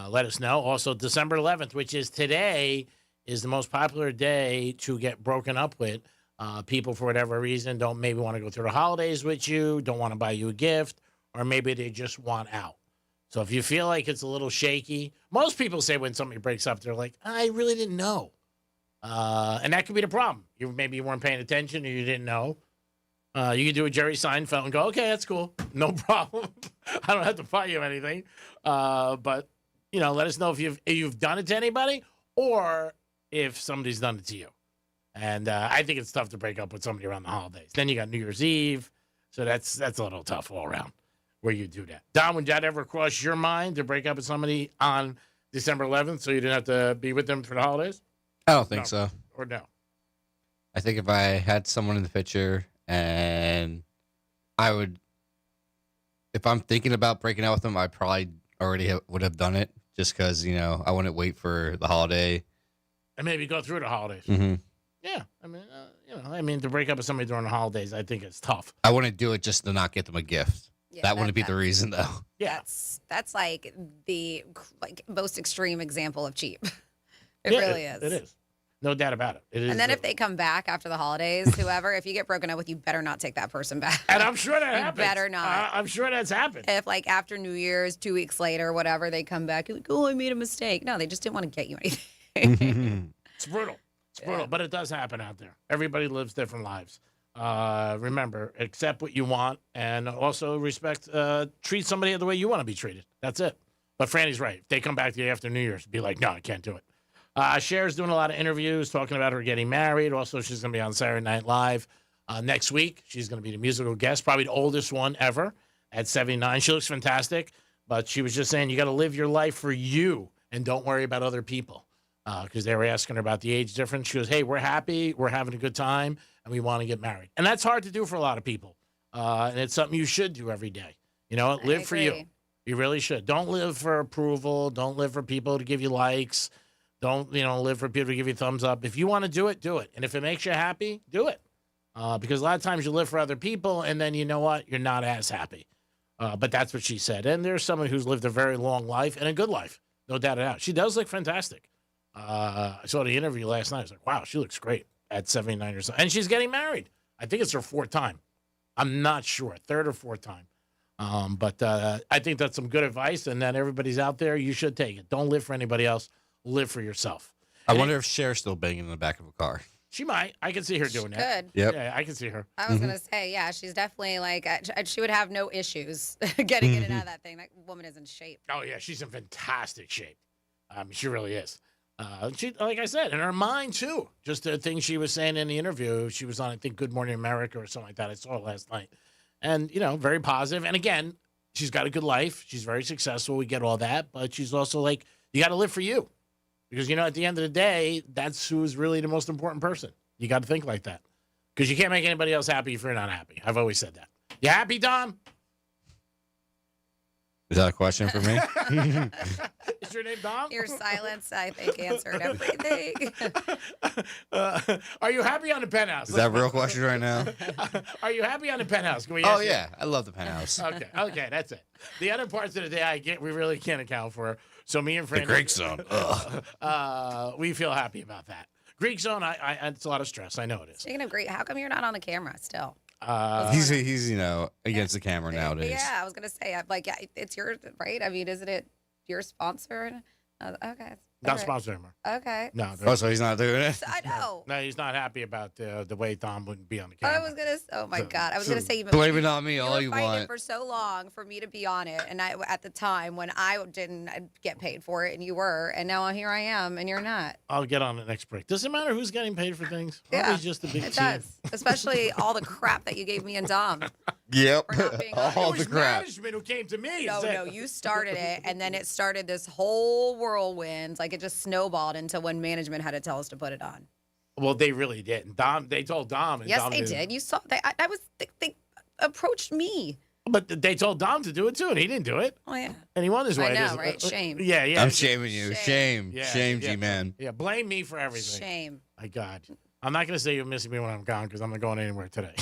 Let us know. Also, December 11th, which is today, is the most popular day to get broken up with. People, for whatever reason, don't maybe want to go through the holidays with you, don't want to buy you a gift, or maybe they just want out. So if you feel like it's a little shaky, most people say when somebody breaks up, they're like, I really didn't know. And that could be the problem. Maybe you weren't paying attention or you didn't know. You can do a Jerry Seinfeld and go, okay, that's cool. No problem. I don't have to fight you anything. But, let us know if you've done it to anybody or if somebody's done it to you. And I think it's tough to break up with somebody around the holidays. Then you got New Year's Eve. So that's a little tough all around where you do that. Don, would that ever cross your mind to break up with somebody on December 11th so you didn't have to be with them for the holidays? I don't think so. Or no? I think if I had someone in the picture and if I'm thinking about breaking out with them, I probably already would have done it just because, I wouldn't wait for the holiday. And maybe go through the holidays. Mm-hmm. Yeah. I mean, to break up with somebody during the holidays, I think it's tough. I wouldn't do it just to not get them a gift. Yeah, that wouldn't be the reason, though. Yeah. That's like the most extreme example of cheap. It really is. It is. No doubt about it. It is. And then if they come back after the holidays, whoever, if you get broken up with, you better not take that person back. And I'm sure that happens. You better not. I'm sure that's happened. If after New Year's, 2 weeks later, whatever, they come back, like, oh, I made a mistake. No, they just didn't want to get you anything. It's brutal. It's brutal, but it does happen out there. Everybody lives different lives. Remember, accept what you want and also treat somebody the way you want to be treated. That's it. But Franny's right. If they come back to you after New Year's, be like, no, I can't do it. Cher's doing a lot of interviews, talking about her getting married. Also, she's going to be on Saturday Night Live next week. She's going to be the musical guest, probably the oldest one ever at 79. She looks fantastic, but she was just saying you got to live your life for you and don't worry about other people. Because they were asking her about the age difference. She goes, hey, we're happy, we're having a good time, and we want to get married. And that's hard to do for a lot of people. And it's something you should do every day. You know, live for you. You really should. Don't live for approval. Don't live for people to give you likes. Don't, live for people to give you thumbs up. If you want to do it, do it. And if it makes you happy, do it. Because a lot of times you live for other people, and then you know what? You're not as happy. But that's what she said. And there's someone who's lived a very long life and a good life. No doubt about it. She does look fantastic. I saw the interview last night. I was like, wow, she looks great at 79 or so. And she's getting married. I think it's her fourth time. I'm not sure. Third or fourth time. But I think that's some good advice, and then everybody's out there, you should take it. Don't live for anybody else. Live for yourself. I wonder if Cher's still banging in the back of a car. She might. I can see her doing that. Could. Yep. Yeah, I can see her. I was going to say, yeah, she's definitely she would have no issues getting in and out of that thing. That woman is in shape. Oh, yeah, she's in fantastic shape. She really is. She, like I said, in her mind, too. Just the thing she was saying in the interview. She was on, I think, Good Morning America or something like that. I saw it last night. And, very positive. And, again, she's got a good life. She's very successful. We get all that. But she's also like, you got to live for you. Because, at the end of the day, that's who's really the most important person. You got to think like that. Because you can't make anybody else happy if you're not happy. I've always said that. You happy, Dom? Is that a question for me? Is your name Dom? Your silence, I think, answered everything. Are you happy on the Penthouse? Is that a real question right now? Are you happy on the Penthouse? Can we Oh, ask you? yeah. I love the Penthouse. Okay, that's it. The other parts of the day, we really can't account for. So me and Fran, The Greek Zone. we feel happy about that. Greek Zone, it's a lot of stress. I know it is. Speaking of great, how come you're not on the camera still? He's against the camera nowadays. Yeah, I was gonna say, it's your right. I mean, isn't it your sponsor? Okay. Not sponsored anymore. Okay. No. So he's not doing it? I know. No, he's not happy about the way Tom wouldn't be on the camera. Oh my God. I was going to say, blame it on me all you fighting want. for so long for me to be on it. And at the time when I didn't get paid for it and you were, and now here I am and you're not. I'll get on the next break. Does it matter who's getting paid for things? Yeah. Always just a big It team. does. Especially all the crap that you gave me and Dom. Yep. All the crap. Management who came to me. No, you started it, and then it started this whole whirlwind. Like it just snowballed until when management had to tell us to put it on. Well, they really did. They told Dom. And Yes, Dom they did. You saw they approached me. But they told Dom to do it too, and he didn't do it. Oh yeah. And he won his way. I know, right? Shame. Yeah. I'm shaming you. Shame, Yeah. G-Man. Yeah, blame me for everything. Shame. My God. I'm not going to say you're missing me when I'm gone because I'm not going anywhere today.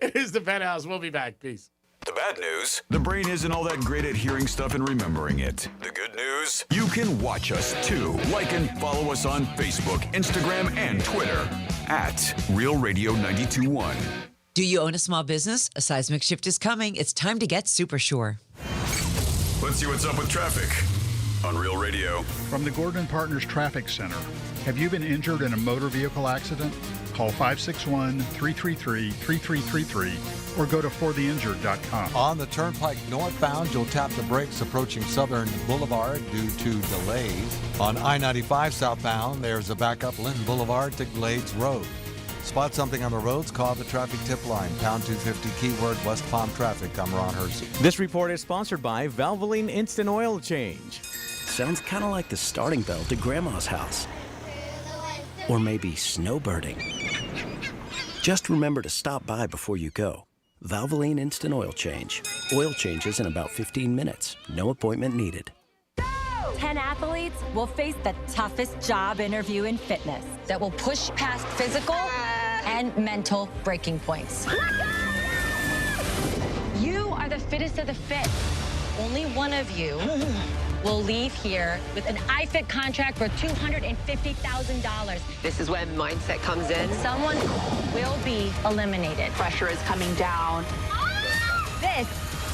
It is the Penthouse. We'll be back. Peace. The bad news, the brain isn't all that great at hearing stuff and remembering it. The good news, you can watch us too. Like and follow us on Facebook, Instagram, and Twitter at Real Radio 92.1. Do you own a small business? A seismic shift is coming. It's time to get super sure. Let's see what's up with traffic on Real Radio. From the Gordon Partners Traffic Center. Have you been injured in a motor vehicle accident? Call 561-333-3333 or go to fortheinjured.com. On the Turnpike northbound, you'll tap the brakes approaching Southern Boulevard due to delays. On I-95 southbound, there's a backup Linton Boulevard to Glades Road. Spot something on the roads, call the traffic tip line, pound 250 keyword West Palm Traffic. I'm Ron Hersey. This report is sponsored by Valvoline Instant Oil Change. Sounds kind of like the starting bell to Grandma's house. Or maybe snowbirding. Just remember to stop by before you go. Valvoline Instant Oil Change. Oil changes in about 15 minutes. No appointment needed. 10 athletes will face the toughest job interview in fitness that will push past physical and mental breaking points. You are the fittest of the fit. Only one of you will leave here with an iFit contract for $250,000. This is when mindset comes in. Someone will be eliminated. Pressure is coming down. This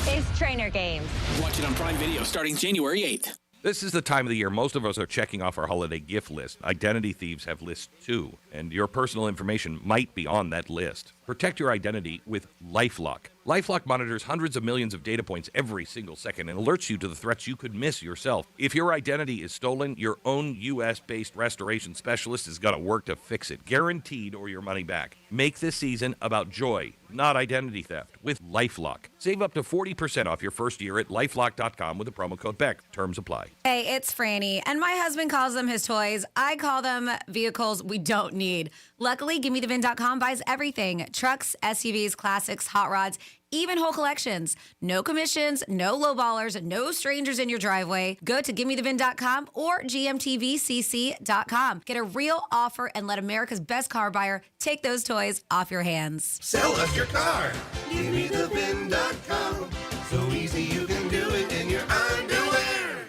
is Trainer Games. Watch it on Prime Video starting January 8th. This is the time of the year most of us are checking off our holiday gift list. Identity thieves have lists too, and your personal information might be on that list. Protect your identity with LifeLock. LifeLock monitors hundreds of millions of data points every single second and alerts you to the threats you could miss yourself. If your identity is stolen, your own U.S.-based restoration specialist is going to work to fix it, guaranteed, or your money back. Make this season about joy, not identity theft, with LifeLock. Save up to 40% off your first year at LifeLock.com with the promo code BECK. Terms apply. Hey, it's Franny, and my husband calls them his toys. I call them vehicles we don't need. Luckily, GimmeTheVin.com buys everything. Trucks, SUVs, classics, hot rods, even whole collections. No commissions, no lowballers, no strangers in your driveway. Go to GimmeTheVin.com or GMTVCC.com. Get a real offer and let America's best car buyer take those toys off your hands. Sell us your car. GimmeTheVin.com. So easy you can do it in your underwear.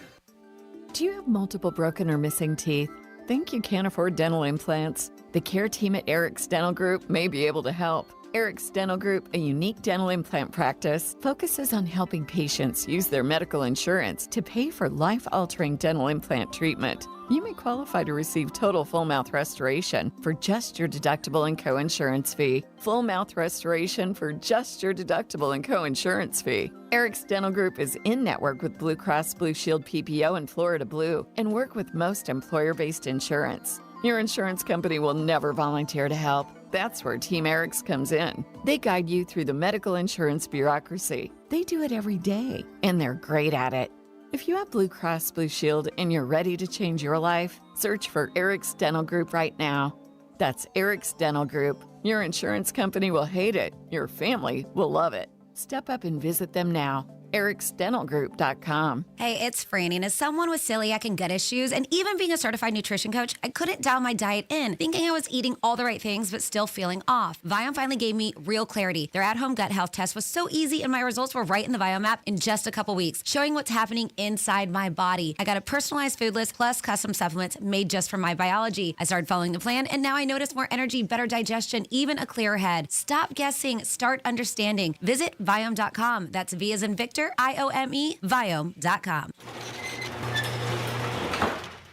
Do you have multiple broken or missing teeth? Think you can't afford dental implants? The care team at Eric's Dental Group may be able to help. Eric's Dental Group, a unique dental implant practice, focuses on helping patients use their medical insurance to pay for life-altering dental implant treatment. You may qualify to receive total full mouth restoration for just your deductible and co-insurance fee. Full mouth restoration for just your deductible and co-insurance fee. Eric's Dental Group is in-network with Blue Cross Blue Shield PPO and Florida Blue and work with most employer-based insurance. Your insurance company will never volunteer to help. That's where Team Eric's comes in. They guide you through the medical insurance bureaucracy. They do it every day, and they're great at it. If you have Blue Cross Blue Shield and you're ready to change your life, search for Eric's Dental Group right now. That's Eric's Dental Group. Your insurance company will hate it. Your family will love it. Step up and visit them now. Eric'sDentalGroup.com. Hey, it's Franny, and as someone with celiac and gut issues, and even being a certified nutrition coach, I couldn't dial my diet in, thinking I was eating all the right things, but still feeling off. Viome finally gave me real clarity. Their at-home gut health test was so easy, and my results were right in the Viome app in just a couple weeks, showing what's happening inside my body. I got a personalized food list plus custom supplements made just for my biology. I started following the plan, and now I notice more energy, better digestion, even a clearer head. Stop guessing, start understanding. Visit Viome.com. That's V as in Victor, IOME, Viome.com.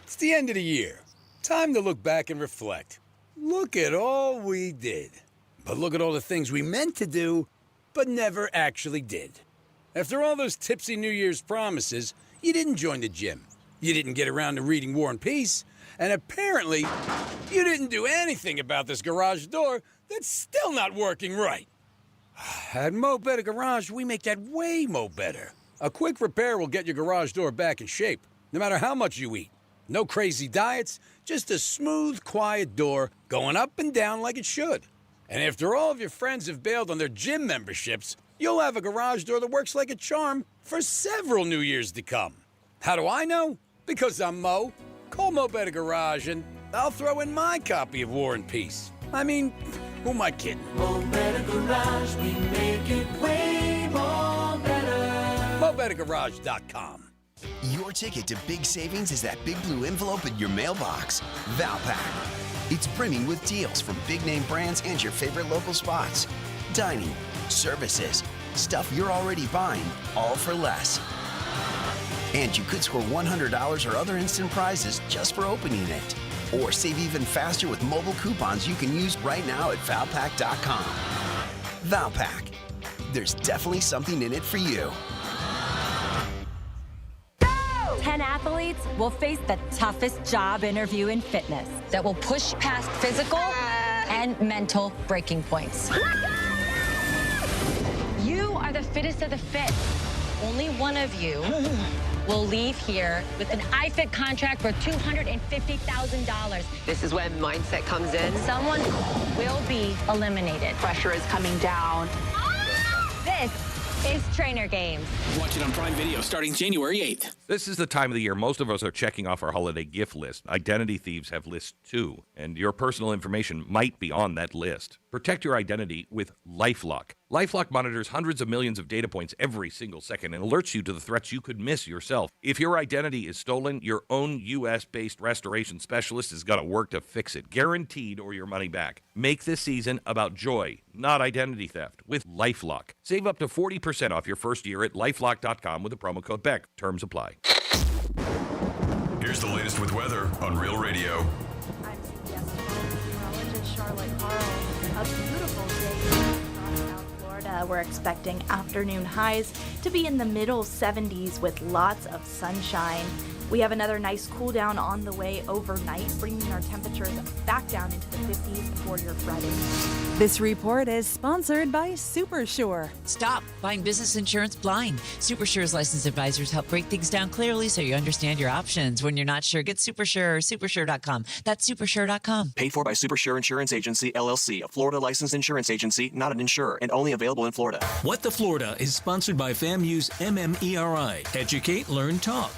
It's the end of the year. Time to look back and reflect. Look at all we did. But look at all the things we meant to do, but never actually did. After all those tipsy New Year's promises, you didn't join the gym. You didn't get around to reading War and Peace. And apparently, you didn't do anything about this garage door that's still not working right. At Mo Better Garage, we make that way mo better. A quick repair will get your garage door back in shape, no matter how much you eat. No crazy diets, just a smooth, quiet door going up and down like it should. And after all of your friends have bailed on their gym memberships, you'll have a garage door that works like a charm for several New Years to come. How do I know? Because I'm Mo. Call Mo Better Garage and I'll throw in my copy of War and Peace. I mean, who am I kidding? Mo Better Garage, we make it way more better. MoBetterGarage.com. Your ticket to big savings is that big blue envelope in your mailbox. Valpak. It's brimming with deals from big name brands and your favorite local spots. Dining, services, stuff you're already buying, all for less. And you could score $100 or other instant prizes just for opening it. Or save even faster with mobile coupons you can use right now at Valpak.com. Valpak. There's definitely something in it for you. 10 athletes will face the toughest job interview in fitness that will push past physical and mental breaking points. You are the fittest of the fit. Only one of you will leave here with an iFit contract for $250,000. This is when mindset comes in. Someone will be eliminated. Pressure is coming down. This is Trainer Games. Watch it on Prime Video starting January 8th. This is the time of the year most of us are checking off our holiday gift list. Identity thieves have lists too, and your personal information might be on that list. Protect your identity with LifeLock. LifeLock monitors hundreds of millions of data points every single second and alerts you to the threats you could miss yourself. If your identity is stolen, your own U.S.-based restoration specialist is going to work to fix it, guaranteed, or your money back. Make this season about joy, not identity theft, with LifeLock. Save up to 40% off your first year at LifeLock.com with the promo code BECK. Terms apply. Here's the latest with weather on Real Radio. I'm meteorologist Charlotte Carl. a beautiful day across South Florida. We're expecting afternoon highs to be in the middle 70s with lots of sunshine. We have another nice cool down on the way overnight, bringing our temperatures back down into the 50s for your Friday. This report is sponsored by SuperSure. Stop buying business insurance blind. SuperSure's licensed advisors help break things down clearly so you understand your options. When you're not sure, get SuperSure, supersure.com. That's supersure.com. Paid for by SuperSure Insurance Agency, LLC, a Florida licensed insurance agency, not an insurer, and only available in Florida. What the Florida is sponsored by FAMU's MMERI. Educate, Learn, Talk.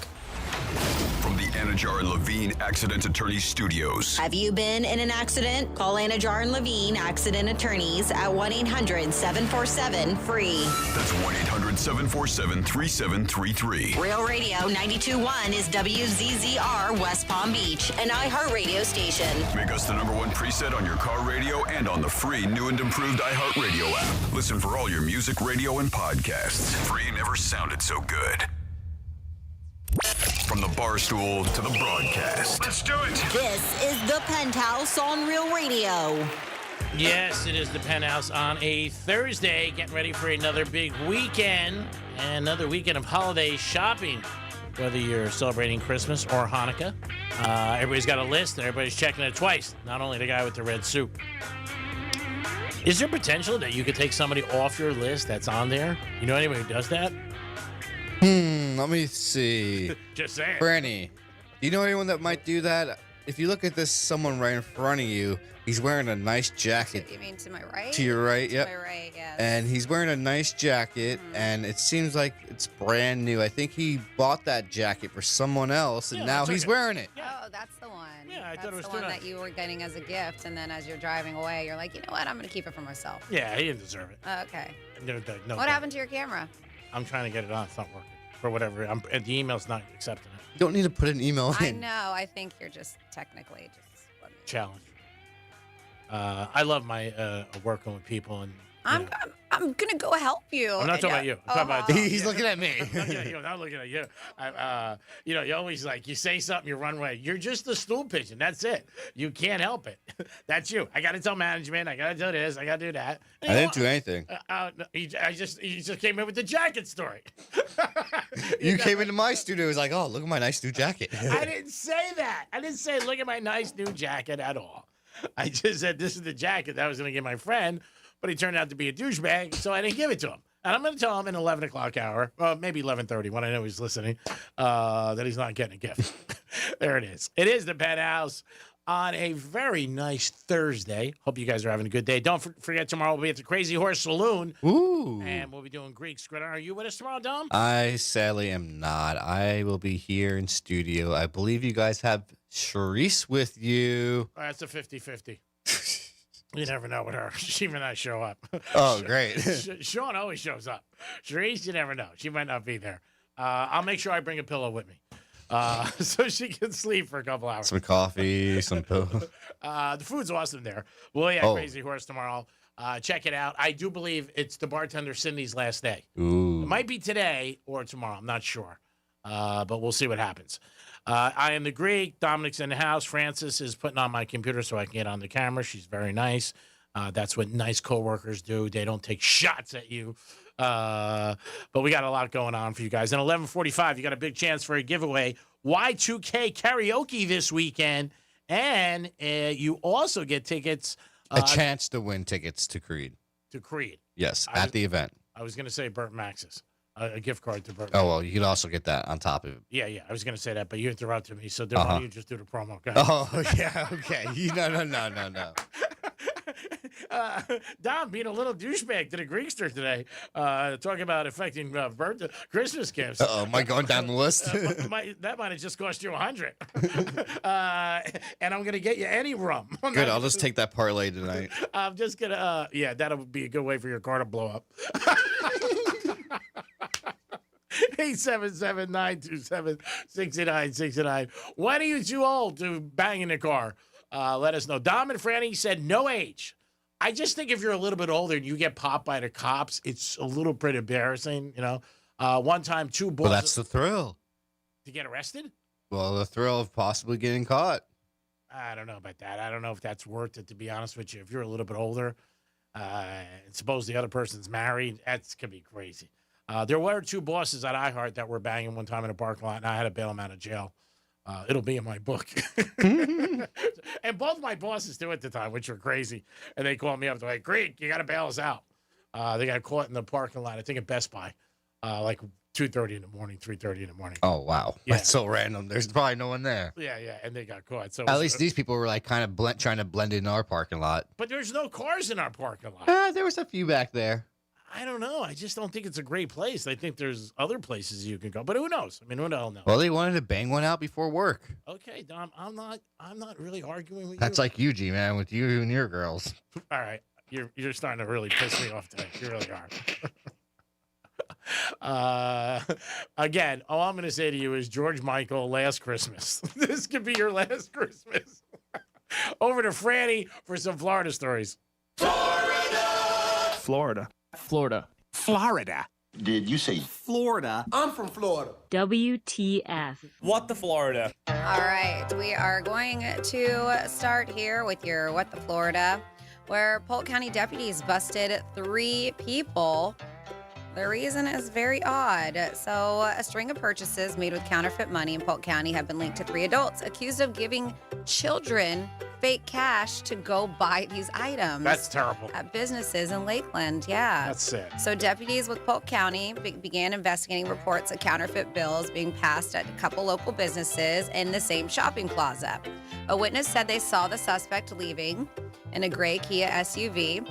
From the Anajar and Levine Accident Attorneys Studios. Have you been in an accident? Call Anajar and Levine Accident Attorneys at 1-800-747-FREE. That's 1-800-747-3733. Real Radio 92.1 is WZZR West Palm Beach, an iHeartRadio station. Make us the #1 preset on your car radio and on the free new and improved iHeartRadio app. Listen for all your music, radio, and podcasts. Free never sounded so good. From the bar stool to the broadcast. Let's do it. This is the Penthouse on Real Radio. Yes, it is the Penthouse on a Thursday, getting ready for another big weekend and another weekend of holiday shopping. Whether you're celebrating Christmas or Hanukkah, everybody's got a list and everybody's checking it twice. Not only the guy with the red suit. Is there potential that you could take somebody off your list that's on there? You know anybody who does that? Let me see. Just saying. Franny, do you know anyone that might do that? If you look at this, someone right in front of you, he's wearing a nice jacket. You mean to my right? To your right, yep. To my right, yes. And he's wearing a nice jacket, and it seems like it's brand new. I think he bought that jacket for someone else, and now he's wearing it. Oh, that's the one. Yeah, I that's thought it was the one too that you were getting as a gift, and then as you're driving away, you're like, you know what? I'm going to keep it for myself. Yeah, he didn't deserve it. Okay. No, What happened to your camera? I'm trying to get it on. It's not working. For whatever. And the email's not accepting it. You don't need to put an email in. I know. I think you're just technically just. Challenge. I love my working with people and. I'm gonna go help you. I'm not talking about you. I'm talking about He's looking at me. I'm not looking at you. You always you say something, you run away. You're just the stool pigeon. That's it. You can't help it. That's you. I got to tell management. I got to do this. I got to do that. I didn't do anything. You just came in with the jacket story. You came into my studio. It was like, oh, look at my nice new jacket. I didn't say that. I didn't say look at my nice new jacket at all. I just said this is the jacket that I was going to give my friend. But he turned out to be a douchebag, so I didn't give it to him. And I'm going to tell him in 11 o'clock hour, well, maybe 11:30 when I know he's listening, that he's not getting a gift. There it is. It is the Penthouse on a very nice Thursday. Hope you guys are having a good day. Don't forget, tomorrow we'll be at the Crazy Horse Saloon. Ooh. And we'll be doing Greek Squid. Are you with us tomorrow, Dom? I sadly am not. I will be here in studio. I believe you guys have Charisse with you. Oh, that's a 50-50. You never know with her. She may not show up. Oh, great. Sean always shows up. Charisse, you never know. She might not be there. I'll make sure I bring a pillow with me so she can sleep for a couple hours. Some coffee, some pillow. The food's awesome there. We'll be at Crazy Horse tomorrow. Check it out. I do believe it's the bartender Cindy's last day. Ooh. It might be today or tomorrow. I'm not sure. But we'll see what happens. I am the Greek. Dominic's in the house. Francis is putting on my computer so I can get on the camera. She's very nice. That's what nice coworkers do. They don't take shots at you. But we got a lot going on for you guys. And 11:45, you got a big chance for a giveaway. Y2K karaoke this weekend. And you also get tickets. A chance to win tickets to Creed. To Creed. Yes, at the event. I was going to say Burt Max's. A gift card to Burt. Oh, well, you could also get that on top of it. Yeah. I was going to say that, but you interrupted me, so why don't you just do the promo? Okay? Oh, yeah, okay. No. Dom being a little douchebag to the Greekster today, talking about affecting Christmas gifts. Uh-oh, am I going down the list? That might have just cost you $100. And I'm going to get you any rum. Good, I'll just take that parlay tonight. I'm just going to, that'll be a good way for your car to blow up. 877-927-6969. When are you too old to bang in the car? Let us know. Dom and Franny said no age. I just think if you're a little bit older and you get popped by the cops, it's a little bit embarrassing, you know. One time, two boys. Well, that's the thrill. To get arrested? Well, the thrill of possibly getting caught. I don't know about that. I don't know if that's worth it, to be honest with you. If you're a little bit older, and suppose the other person's married, that's could be crazy. There were 2 bosses at iHeart that were banging one time in a parking lot, and I had to bail them out of jail. It'll be in my book. And both my bosses do at the time, which were crazy. And they called me up. They're like, Greek, you got to bail us out. They got caught in the parking lot, I think at Best Buy, like 2:30 in the morning, 3:30 in the morning. Oh, wow. Yeah. That's so random. There's probably no one there. Yeah, and they got caught. So At least these people were like kind of trying to blend in our parking lot. But there's no cars in our parking lot. There was a few back there. I don't know. I just don't think it's a great place. I think there's other places you can go, but who knows? I mean, who the hell knows? Well, they wanted to bang one out before work. Okay, Dom, I'm not really arguing with you. That's like you, G, man, with you and your girls. All right. You're starting to really piss me off today. You really are. Again, all I'm going to say to you is George Michael, Last Christmas. This could be your last Christmas. Over to Franny for some Florida stories. Florida. Florida. Did you say Florida? I'm from Florida. WTF. What the Florida? All right, we are going to start here with your What the Florida, where Polk County deputies busted 3 people. The reason is very odd. So, a string of purchases made with counterfeit money in Polk County have been linked to 3 adults accused of giving children fake cash to go buy these items. That's terrible. At businesses in Lakeland, yeah. That's sad. So deputies with Polk County began investigating reports of counterfeit bills being passed at a couple local businesses in the same shopping plaza. A witness said they saw the suspect leaving in a gray Kia SUV.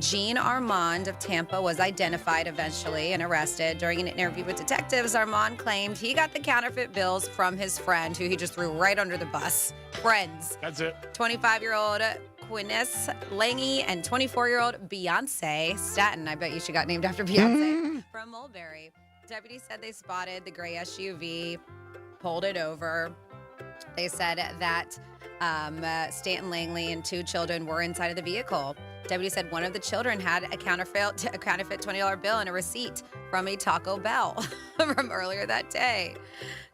Gene Armand of Tampa was identified eventually and arrested. During an interview with detectives, Armand claimed he got the counterfeit bills from his friend, who he just threw right under the bus. Friends. That's it. 25-year-old Quinnes Lange and 24-year-old Beyonce Staten. I bet you she got named after Beyonce. From Mulberry. Deputies said they spotted the gray SUV, pulled it over. They said that Stanton Langley and 2 children were inside of the vehicle. Deputy said one of the children had a counterfeit $20 bill and a receipt from a Taco Bell from earlier that day.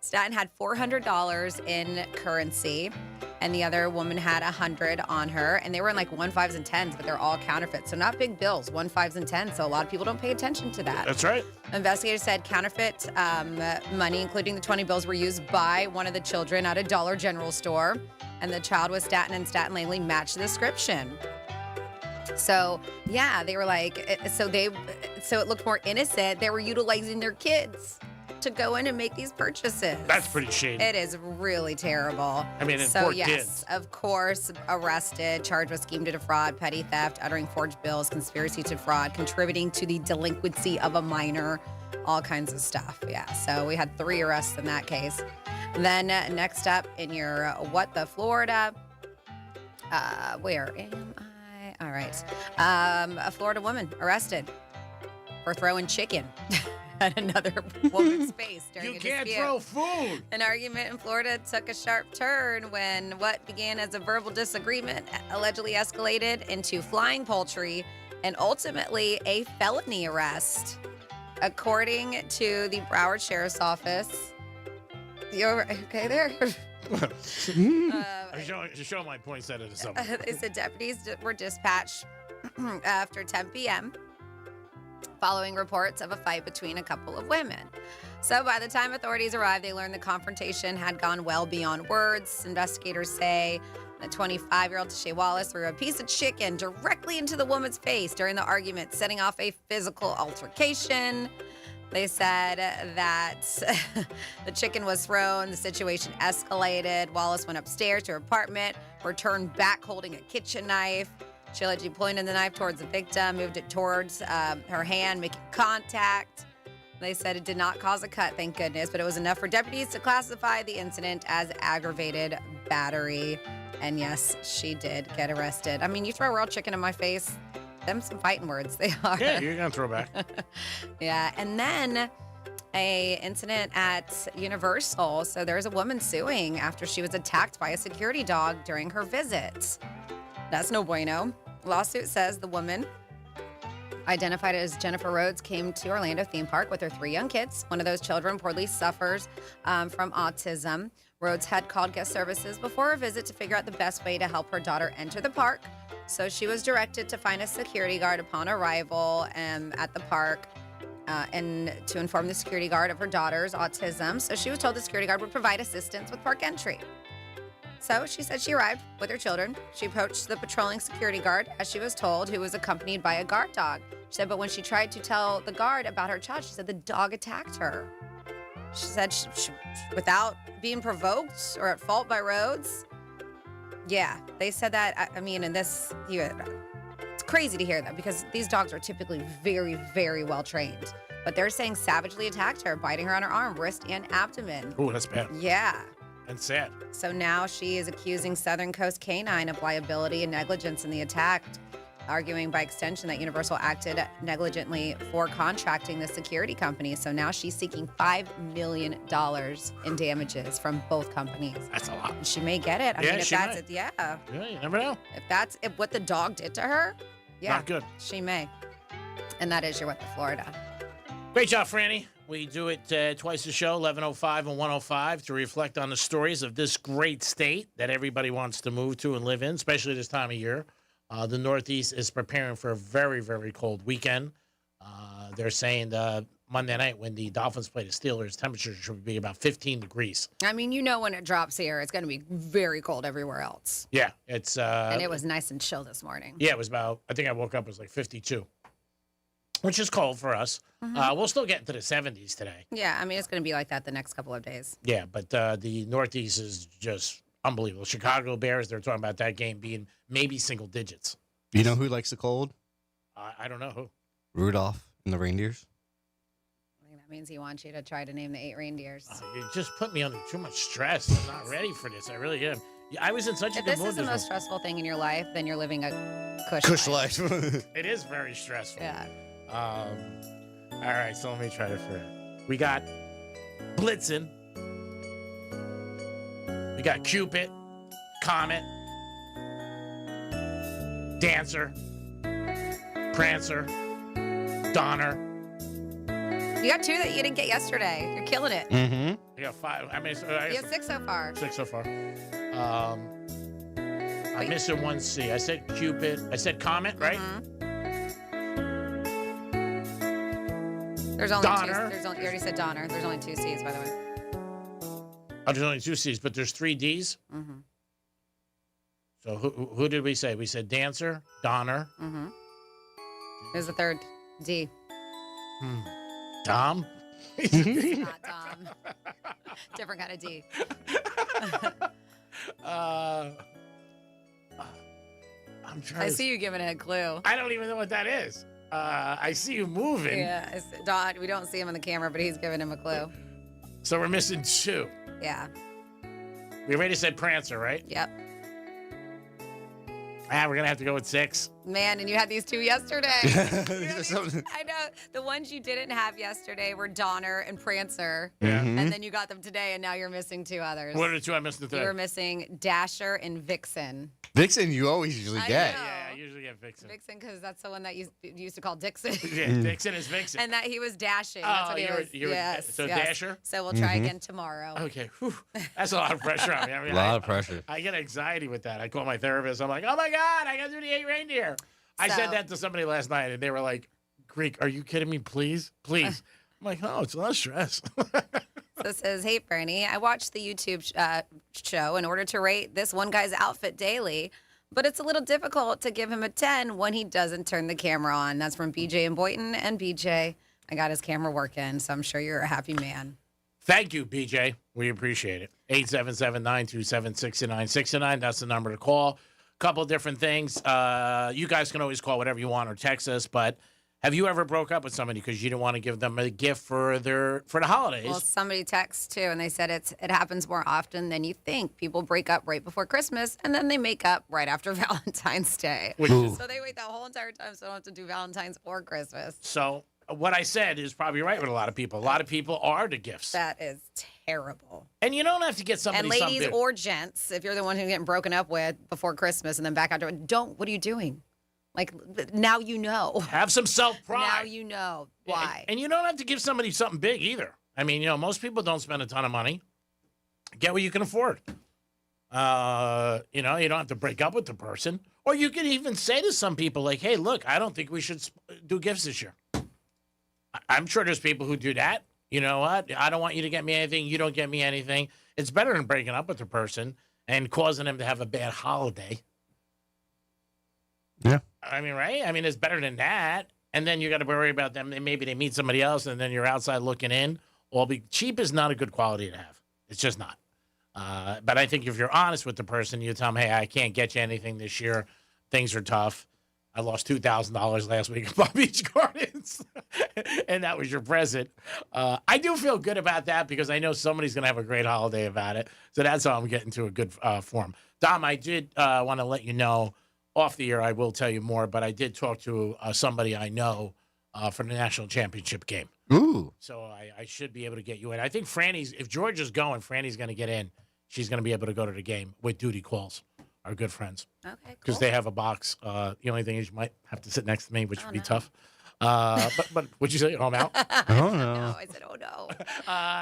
Staten had $400 in currency, and the other woman had $100 on her, and they were in like 1 5s and 10s, but they're all counterfeit, so not big bills, 1 5s and 10s. So a lot of people don't pay attention to that. That's right. Investigators said counterfeit money, including the 20 bills, were used by one of the children at a Dollar General store, and the child was Staten, and Staten Langley matched the description. So, yeah, they were like, so it looked more innocent. They were utilizing their kids to go in and make these purchases. That's pretty shady. It is really terrible. I mean, so poor yes, kids. of course, arrested, charged with scheme to defraud, petty theft, uttering forged bills, conspiracy to fraud, contributing to the delinquency of a minor, all kinds of stuff. Yeah, so we had 3 arrests in that case. Then next up in your What the Florida, where am I? All right. A Florida woman arrested for throwing chicken at another woman's face during You a can't dispute. throw food. An argument in Florida took a sharp turn when what began as a verbal disagreement allegedly escalated into flying poultry and ultimately a felony arrest. According to the Broward Sheriff's Office. You okay there? Show my poinsettia to someone. They said deputies were dispatched after 10 p.m. following reports of a fight between a couple of women. So by the time authorities arrived, they learned the confrontation had gone well beyond words. Investigators say the 25-year-old Tashay Wallace threw a piece of chicken directly into the woman's face during the argument, setting off a physical altercation. They said that the chicken was thrown, the situation escalated. Wallace went upstairs to her apartment, returned back holding a kitchen knife. She allegedly pointed the knife towards the victim, moved it towards her hand, making contact. They said it did not cause a cut, thank goodness, but it was enough for deputies to classify the incident as aggravated battery. And yes, she did get arrested. I mean, you throw raw chicken in my face, them some fighting words, they are. Yeah, you're going to throw back. Yeah, and then a incident at Universal. So there's a woman suing after she was attacked by a security dog during her visit. That's no bueno. Lawsuit says the woman, identified as Jennifer Rhodes, came to Orlando theme park with her 3 young kids. One of those children reportedly suffers from autism. Rhodes had called guest services before her visit to figure out the best way to help her daughter enter the park. So she was directed to find a security guard upon arrival at the park and to inform the security guard of her daughter's autism. So she was told the security guard would provide assistance with park entry. So she said she arrived with her children. She approached the patrolling security guard, as she was told, who was accompanied by a guard dog. She said, but when she tried to tell the guard about her child, she said the dog attacked her. She said, without being provoked or at fault by Rhodes. Yeah, they said that. I mean, it's crazy to hear that because these dogs are typically very, very well trained. But they're saying savagely attacked her, biting her on her arm, wrist, and abdomen. Oh, that's bad. Yeah. And sad. So now she is accusing Southern Coast Canine of liability and negligence in the attack, arguing by extension that Universal acted negligently for contracting the security company. So now she's seeking $5 million in damages from both companies. That's a lot. And she may get it. I mean, if that's it, yeah. Yeah, you never know. If what the dog did to her, yeah. Not good. She may. And that is your What the Florida. Great job, Franny. We do it twice a show, 11:05 and 1:05, to reflect on the stories of this great state that everybody wants to move to and live in, especially this time of year. The Northeast is preparing for a very, very cold weekend. They're saying Monday night when the Dolphins play the Steelers, temperatures should be about 15 degrees. I mean, you know when it drops here, it's going to be very cold everywhere else. Yeah, it's... and it was nice and chill this morning. Yeah, it was about, I think I woke up, it was like 52, which is cold for us. Mm-hmm. We'll still get into the 70s today. Yeah, I mean, it's going to be like that the next couple of days. Yeah, but the Northeast is just unbelievable. Chicago Bears, they're talking about that game being maybe single digits. You know who likes the cold? I don't know who. Rudolph and the reindeers. I think that means he wants you to try to name the 8 reindeers. You just put me under too much stress. I'm not ready for this. I really am. I was in such a If good this mood is the most stressful thing in your life, then you're living a cush life. It is very stressful. Yeah. All right, so let me try to figure. We got Blitzen. We got Cupid, Comet, Dancer, Prancer, Donner. You got 2 that you didn't get yesterday. You're killing it. Mm-hmm. We got 5. I mean, You have 6 so far. 6 so far. I'm missing one C. I said Cupid. I said Comet, right? There's only Donner. 2. You already said Donner. There's only 2 C's, by the way. Oh, there's only 2 C's, but there's 3 D's. Mm-hmm. So who did we say? We said Dancer, Donner. Mm-hmm. There's the 3rd D. Tom? Not Tom. Different kind of D. I'm trying. I see you giving it a clue. I don't even know what that is. I see you moving. Yeah, Don. We don't see him on the camera, but he's giving him a clue. So we're missing 2. Yeah. We already said Prancer, right? Yep. We're gonna have to go with 6. Man, and you had these 2 yesterday. Something- I know. The ones you didn't have yesterday were Donner and Prancer. Yeah. And then you got them today, and now you're missing 2 others. What are the 2 I missed You today? were missing Dasher and Vixen. Vixen, you always usually I get. know. Yeah, I usually get Vixen. Vixen, because that's the one that you used to call Dixon. Yeah, Vixen is Vixen. And that he was dashing. That's Oh, what he you were- was. you were- Yes. so yes. Dasher? So we'll try again tomorrow. Okay, whew. That's a lot of pressure on me. I mean, A lot of pressure. I get anxiety with that. I call my therapist. I'm like, oh my God, I got to do the 8 reindeer. I said So- that to somebody last night, and they were like, Greek, are you kidding me? Please, please. I'm like, no, it's not stress. So it says, hey, Bernie, I watched the YouTube show in order to rate this one guy's outfit daily, but it's a little difficult to give him a 10 when he doesn't turn the camera on. That's from BJ and Boynton. And BJ, I got his camera working, so I'm sure you're a happy man. Thank you, BJ. We appreciate it. 877-927-6969. That's the number to call. Couple different things. You guys can always call whatever you want or text us, but have you ever broke up with somebody because you didn't want to give them a gift for the holidays? Well, somebody texted too, and they said it happens more often than you think. People break up right before Christmas, and then they make up right after Valentine's Day. So they wait that whole entire time, so they don't have to do Valentine's or Christmas. So what I said is probably right with a lot of people. A lot of people are the gifts. That is terrible. And you don't have to get somebody And ladies something. or gents, if you're the one who's getting broken up with before Christmas and then back out, what are you doing? Like, now you know. Have some self-pride. Now you know why. And you don't have to give somebody something big either. I mean, most people don't spend a ton of money. Get what you can afford. You don't have to break up with the person. Or you can even say to some people, like, hey, look, I don't think we should do gifts this year. I'm sure there's people who do that. You know what? I don't want you to get me anything. You don't get me anything. It's better than breaking up with the person and causing them to have a bad holiday. Yeah. I mean, right? I mean, it's better than that. And then you got to worry about them. Maybe they meet somebody else, and then you're outside looking in. Cheap is not a good quality to have. It's just not. But I think if you're honest with the person, you tell them, hey, I can't get you anything this year. Things are tough. I lost $2,000 last week at Palm Beach Gardens, and that was your present. I do feel good about that because I know somebody's going to have a great holiday about it. So that's how I'm getting to a good form. Dom, I did want to let you know, off the air, I will tell you more, but I did talk to somebody I know for the national championship game. Ooh. So I should be able to get you in. I think if Georgia's going, Franny's going to get in. She's going to be able to go to the game with duty calls. Our good friends. Okay, cool. Because they have a box. The only thing is you might have to sit next to me, which would be tough. But would you say, oh, I'm out? Oh, no. No, I said, oh, no.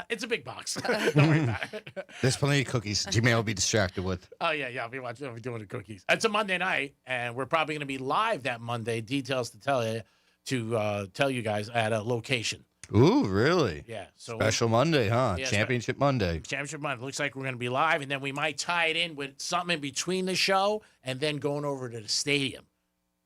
It's a big box. Don't worry about it. There's plenty of cookies G-Man will be distracted with. Oh, yeah. I'll be doing the cookies. It's a Monday night, and we're probably going to be live that Monday. Details to tell you guys at a location. Ooh, really? Yeah. So Special Monday, huh? Yeah, Championship Monday. Championship Monday. Looks like we're going to be live, and then we might tie it in with something in between the show and then going over to the stadium.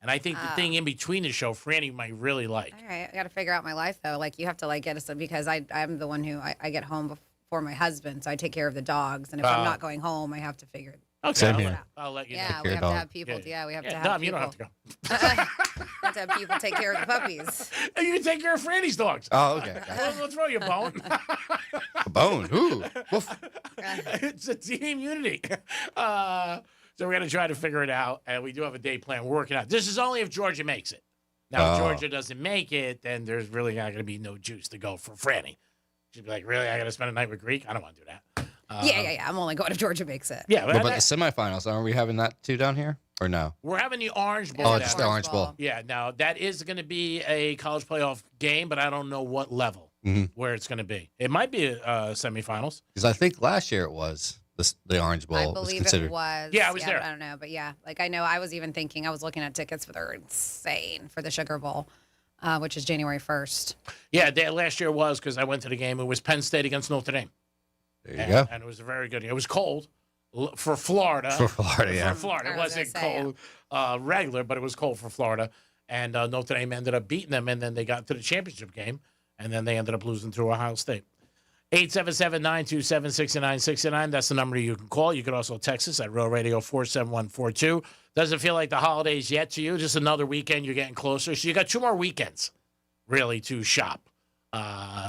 And I think the thing in between the show, Franny might really like. All right. I got to figure out my life, though. Like, you have to, get us, because I'm the one who I get home before my husband, so I take care of the dogs. And if I'm not going home, I have to figure it Okay, Same here. I'll let you know. Yeah, we have to have people. Yeah, we have to have Dom, people. you don't have to go. We have to have people take care of the puppies. You can take care of Franny's dogs. Oh, okay. We'll throw you a bone. A bone? Ooh. Woof. It's a team unity. So we're going to try to figure it out, and we do have a day plan. We're working out. This is only if Georgia makes it. Now, if Georgia doesn't make it, then there's really not going to be no juice to go for Franny. She'd be like, really? I got to spend a night with Greek? I don't want to do that. Yeah. I'm only going if Georgia makes it. Yeah. What about the semifinals? Are we having that too down here? Or no? We're having the Orange Bowl. Oh, it's the Orange Bowl. Yeah, now that is going to be a college playoff game, but I don't know what level where it's going to be. It might be semifinals. Because I think last year it was the Orange Bowl. I was believe considered. it was. Yeah, I was there. I don't know, but yeah. I know I was even thinking, I was looking at tickets for they're insane for the Sugar Bowl, which is January 1st. Yeah, last year was because I went to the game. It was Penn State against Notre Dame. There you go. And it was a very good. It was cold for Florida. For Florida, yeah. For Florida. It wasn't cold regular, but it was cold for Florida. And Notre Dame ended up beating them, and then they got to the championship game, and then they ended up losing to Ohio State. 877-927-6969. That's the number you can call. You can also text us at Real Radio 47142. Doesn't feel like the holidays yet to you. Just another weekend. You're getting closer. So you got 2 more weekends, really, to shop.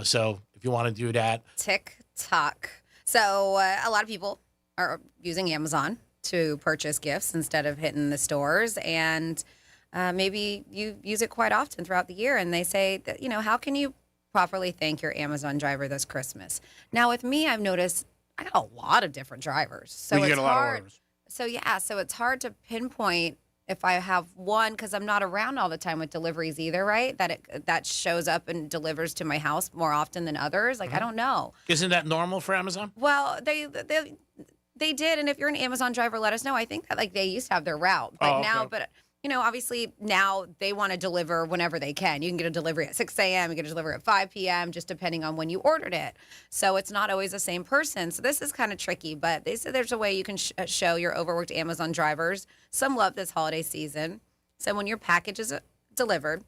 So if you want to do that. TikTok. So a lot of people are using Amazon to purchase gifts instead of hitting the stores. And maybe you use it quite often throughout the year. And they say that, how can you properly thank your Amazon driver this Christmas? Now, with me, I've noticed I got a lot of different drivers. So you it's get a lot hard. of orders. So, yeah, so it's hard to pinpoint if I have one, because I'm not around all the time with deliveries either, right? That shows up and delivers to my house more often than others. I don't know. Isn't that normal for Amazon? Well, they did, and if you're an Amazon driver, let us know. I think that they used to have their route, but now, obviously now they want to deliver whenever they can. You can get a delivery at 6 a.m., you get a delivery at 5 p.m., just depending on when you ordered it. So it's not always the same person. So this is kind of tricky, but they said there's a way you can show your overworked Amazon drivers some love this holiday season. So when your package is delivered,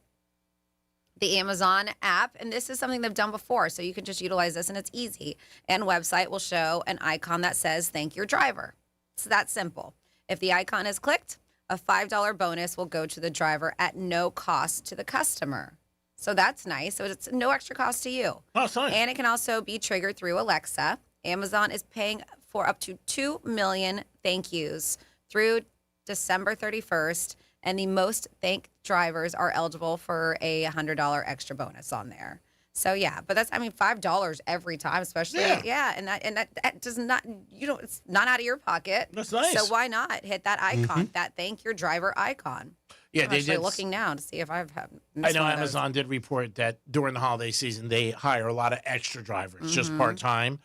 the Amazon app, and this is something they've done before, so you can just utilize this, and it's easy, and website will show an icon that says thank your driver. It's that simple. If the icon is clicked, a $5 bonus will go to the driver at no cost to the customer. So that's nice. So it's no extra cost to you. Oh, that's nice. And it can also be triggered through Alexa. Amazon is paying for up to 2 million thank yous through December 31st. And the most thanked drivers are eligible for a $100 extra bonus on there. So yeah, but that's $5 every time, especially and that does not it's not out of your pocket. That's nice. So why not hit that icon, that thank your driver icon? Yeah, I'm actually looking now to see if I've had. I know Amazon did report that during the holiday season they hire a lot of extra drivers, just part time.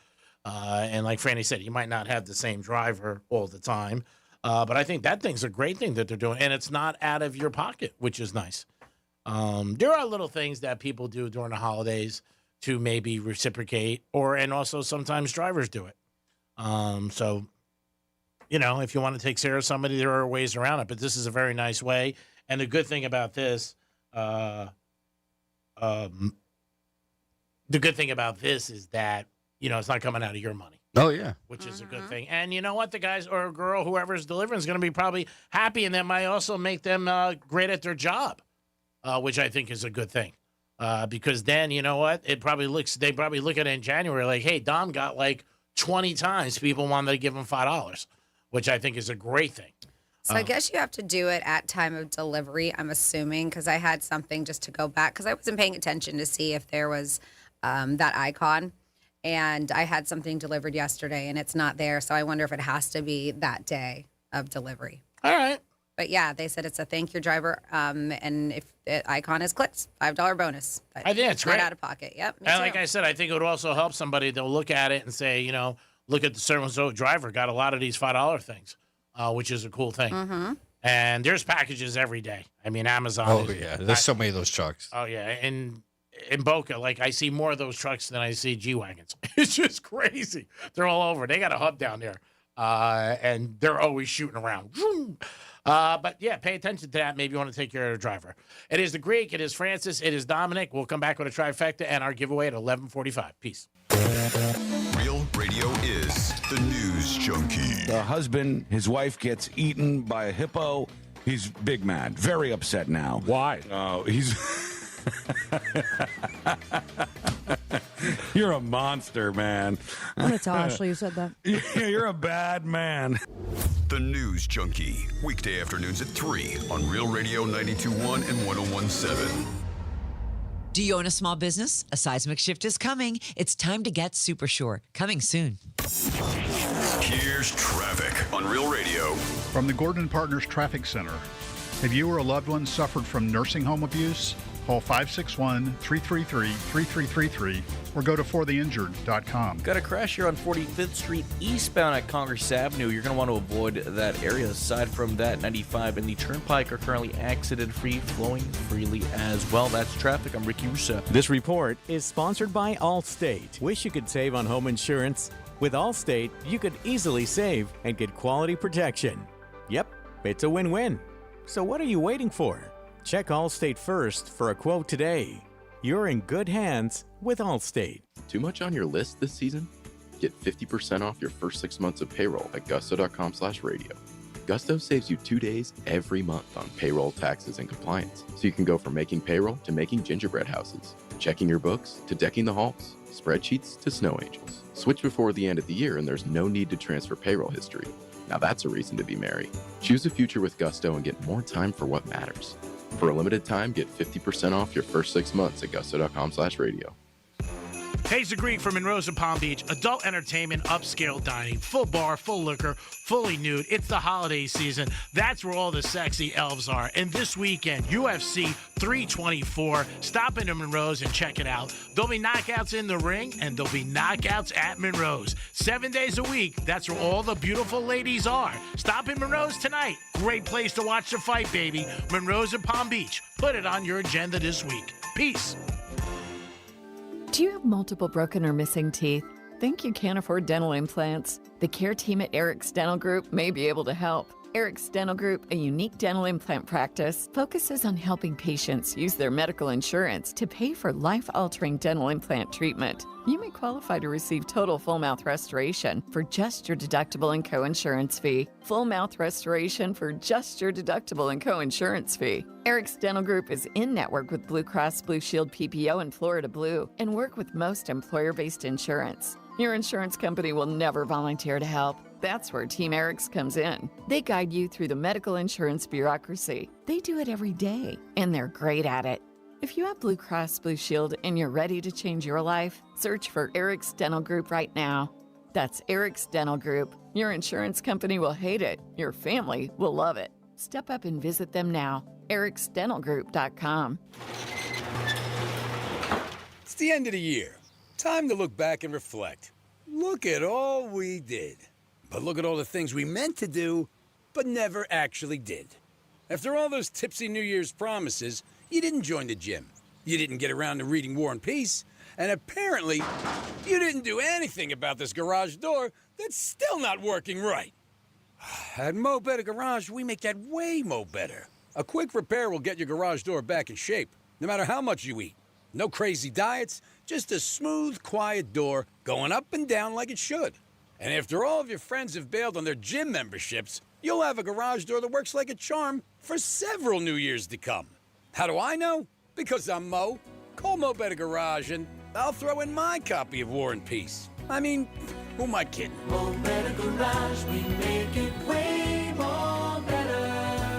And like Franny said, you might not have the same driver all the time. But I think that thing's a great thing that they're doing. And it's not out of your pocket, which is nice. There are little things that people do during the holidays to maybe reciprocate, and also sometimes drivers do it. So, if you want to take care of somebody, there are ways around it. But this is a very nice way. And the good thing about this, is that, it's not coming out of your money. Oh, yeah. Which is a good thing. And you know what? The guys or girl, whoever's delivering, is going to be probably happy, and that might also make them great at their job, which I think is a good thing. Because then, you know what? They probably look at it in January like, hey, Dom got like 20 times people wanted to give him $5, which I think is a great thing. So I guess you have to do it at time of delivery, I'm assuming, because I had something just to go back, because I wasn't paying attention to see if there was that icon. And I had something delivered yesterday, and it's not there. So I wonder if it has to be that day of delivery. All right. But, yeah, they said it's a thank your driver. And if the icon is clicked, $5 bonus. But I think it's great. Not out of pocket. Yep. And like I said, I think it would also help somebody to look at it and say, look at the so-and-so driver got a lot of these $5 things, which is a cool thing. Mm-hmm. And there's packages every day. I mean, Amazon. Oh, yeah. There's so many of those trucks. Oh, yeah. And in Boca, I see more of those trucks than I see G-Wagons. It's just crazy. They're all over. They got a hub down there, and they're always shooting around. But, yeah, pay attention to that. Maybe you want to take care of the driver. It is the Greek. It is Francis. It is Dominic. We'll come back with a trifecta and our giveaway at 11:45. Peace. Real Radio is the news junkie. The husband, his wife gets eaten by a hippo. He's big mad, very upset now. Why? He's... You're a monster, man. It's Ashley who said that. You're a bad man. The News Junkie, weekday afternoons at 3 on Real Radio 92.1 and 101.7. Do you own a small business? A seismic shift is coming. It's time to get Super Sure. Coming soon. Here's traffic on Real Radio. From the Gordon Partners Traffic Center. Have you or a loved one suffered from nursing home abuse? Call 561-333-3333 or go to fortheinjured.com. Got a crash here on 45th Street eastbound at Congress Avenue. You're going to want to avoid that area. Aside from that, 95 and the Turnpike are currently accident-free, flowing freely as well. That's traffic. I'm Ricky Russo. This report is sponsored by Allstate. Wish you could save on home insurance? With Allstate, you could easily save and get quality protection. Yep, it's a win-win. So what are you waiting for? Check Allstate first for a quote today. You're in good hands with Allstate. Too much on your list this season? Get 50% off your first 6 months of payroll at gusto.com/radio. Gusto saves you 2 days every month on payroll, taxes, and compliance. So you can go from making payroll to making gingerbread houses, checking your books to decking the halls, spreadsheets to snow angels. Switch before the end of the year and there's no need to transfer payroll history. Now that's a reason to be merry. Choose a future with Gusto and get more time for what matters. For a limited time, get 50% off your first 6 months at gusto.com/radio. Taste the Greek from Monroe's and Palm Beach. Adult entertainment, upscale dining, full bar, full liquor, fully nude. It's the holiday season. That's where all the sexy elves are. And this weekend, UFC 324. Stop into Monroe's and check it out. There'll be knockouts in the ring, and there'll be knockouts at Monroe's. 7 days a week. That's where all the beautiful ladies are. Stop in Monroe's tonight. Great place to watch the fight, baby. Monroe's and Palm Beach. Put it on your agenda this week. Peace. Do you have multiple broken or missing teeth? Think you can't afford dental implants? The care team at Eric's Dental Group may be able to help. Eric's Dental Group, a unique dental implant practice, focuses on helping patients use their medical insurance to pay for life-altering dental implant treatment. You may qualify to receive total full mouth restoration for just your deductible and co-insurance fee. Full mouth restoration for just your deductible and co-insurance fee. Eric's Dental Group is in network with Blue Cross Blue Shield PPO and Florida Blue and work with most employer-based insurance. Your insurance company will never volunteer to help. That's where Team Eric's comes in. They guide you through the medical insurance bureaucracy. They do it every day, and they're great at it. If you have Blue Cross Blue Shield and you're ready to change your life, search for Eric's Dental Group right now. That's Eric's Dental Group. Your insurance company will hate it. Your family will love it. Step up and visit them now. ericsdentalgroup.com. It's the end of the year. Time to look back and reflect. Look at all we did. But look at all the things we meant to do, but never actually did. After all those tipsy New Year's promises, you didn't join the gym. You didn't get around to reading War and Peace. And apparently, you didn't do anything about this garage door that's still not working right. At Mo Better Garage, we make that way mo better. A quick repair will get your garage door back in shape, no matter how much you eat. No crazy diets, just a smooth, quiet door going up and down like it should. And after all of your friends have bailed on their gym memberships, you'll have a garage door that works like a charm for several New Years to come. How do I know? Because I'm Mo. Call Mo Better Garage and I'll throw in my copy of War and Peace. I mean, who am I kidding? Mo Better Garage, we make it way more better.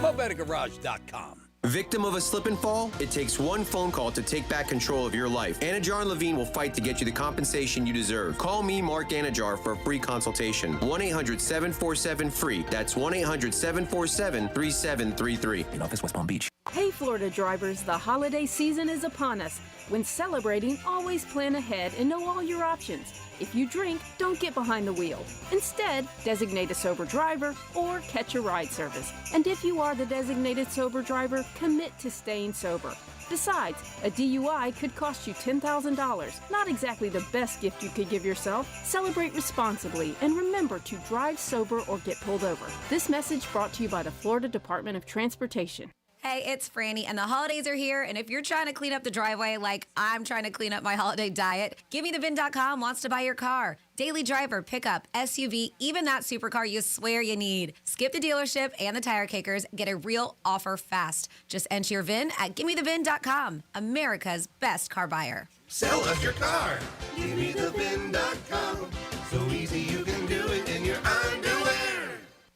MoBetterGarage.com. Victim of a slip and fall? It takes one phone call to take back control of your life. Anajar and Levine will fight to get you the compensation you deserve. Call me, Mark Anajar, for a free consultation. 1-800-747-FREE. That's 1-800-747-3733. In office, West Palm Beach. Hey, Florida drivers, the holiday season is upon us. When celebrating, always plan ahead and know all your options. If you drink, don't get behind the wheel. Instead, designate a sober driver or catch a ride service. And if you are the designated sober driver, commit to staying sober. Besides, a DUI could cost you $10,000. Not exactly the best gift you could give yourself. Celebrate responsibly and remember to drive sober or get pulled over. This message brought to you by the Florida Department of Transportation. Hey, it's Franny, and the holidays are here, and if you're trying to clean up the driveway like I'm trying to clean up my holiday diet, GimmeTheVin.com wants to buy your car. Daily driver, pickup, SUV, even that supercar you swear you need. Skip the dealership and the tire kickers. Get a real offer fast. Just enter your VIN at GimmeTheVin.com, America's best car buyer. Sell us your car. GimmeTheVin.com. So easy you can do it in your underwear.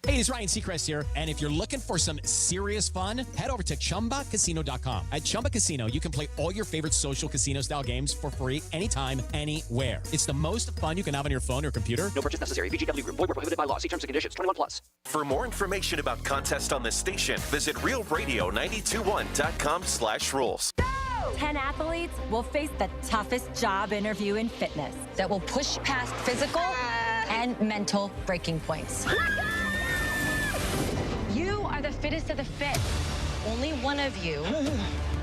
Hey, it's Ryan Seacrest here, and if you're looking for some serious fun, head over to ChumbaCasino.com. At Chumba Casino, you can play all your favorite social casino-style games for free anytime, anywhere. It's the most fun you can have on your phone or computer. No purchase necessary. VGW Group. Void where prohibited by law. See terms and conditions. 21+. For more information about contests on this station, visit realradio921.com/rules. 10 athletes will face the toughest job interview in fitness that will push past physical and mental breaking points. You are the fittest of the fit. Only one of you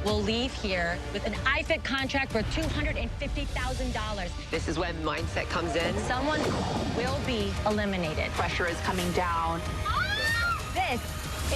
will leave here with an iFit contract for $250,000. This is when mindset comes in. Someone will be eliminated. Pressure is coming down. This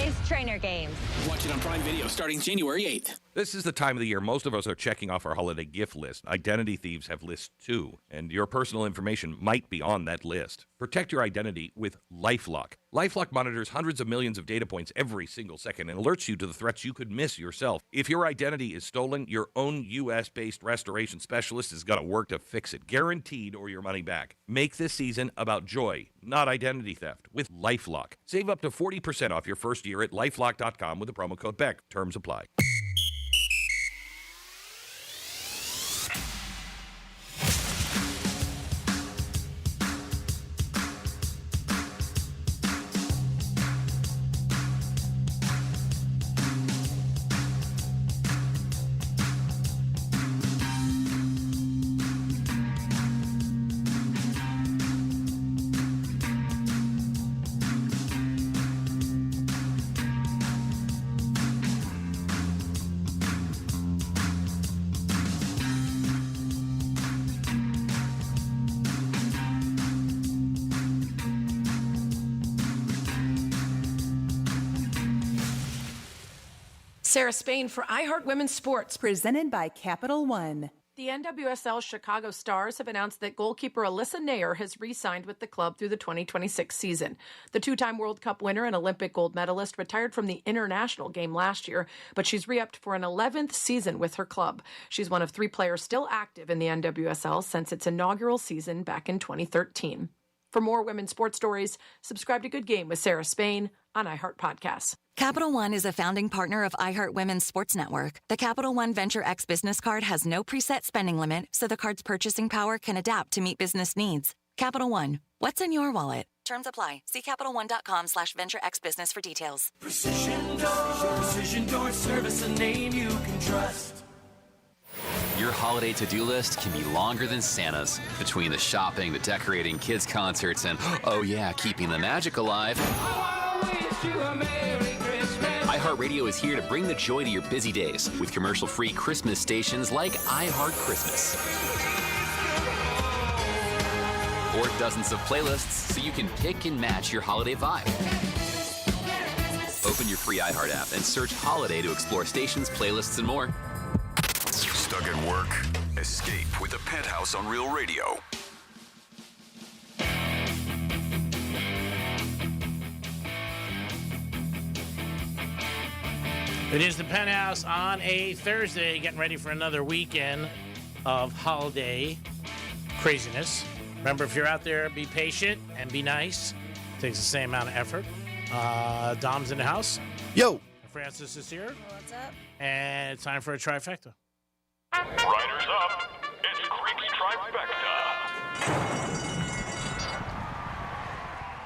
is Trainer Games. Watch it on Prime Video starting January 8th. This is the time of the year most of us are checking off our holiday gift list. Identity thieves have lists too, and your personal information might be on that list. Protect your identity with LifeLock. LifeLock monitors hundreds of millions of data points every single second and alerts you to the threats you could miss yourself. If your identity is stolen, your own U.S.-based restoration specialist is going to work to fix it, guaranteed, or your money back. Make this season about joy, not identity theft, with LifeLock. Save up to 40% off your first year at LifeLock.com with the promo code BECK. Terms apply. Sarah Spain for iHeart Women's Sports. Presented by Capital One. The NWSL Chicago Stars have announced that goalkeeper Alyssa Nair has re-signed with the club through the 2026 season. The two-time World Cup winner and Olympic gold medalist retired from the international game last year, but she's re-upped for an 11th season with her club. She's one of 3 players still active in the NWSL since its inaugural season back in 2013. For more women's sports stories, subscribe to Good Game with Sarah Spain on iHeart Podcasts. Capital One is a founding partner of iHeart Women's Sports Network. The Capital One Venture X business card has no preset spending limit, so the card's purchasing power can adapt to meet business needs. Capital One, what's in your wallet? Terms apply. See CapitalOne.com/VentureXBusiness for details. Precision Door Service, a name you can trust. Your holiday to-do list can be longer than Santa's. Between the shopping, the decorating, kids' concerts, and, oh yeah, keeping the magic alive. iHeartRadio is here to bring the joy to your busy days with commercial-free Christmas stations like iHeart Christmas. Or dozens of playlists so you can pick and match your holiday vibe. Open your free iHeart app and search Holiday to explore stations, playlists, and more. Stuck at work? Escape with the Penthouse on Real Radio. It is the Penthouse on a Thursday, getting ready for another weekend of holiday craziness. Remember, if you're out there, be patient and be nice. It takes the same amount of effort. Dom's in the house. Yo. Francis is here. What's up? And it's time for a trifecta. Riders up. It's Creek's Trifecta.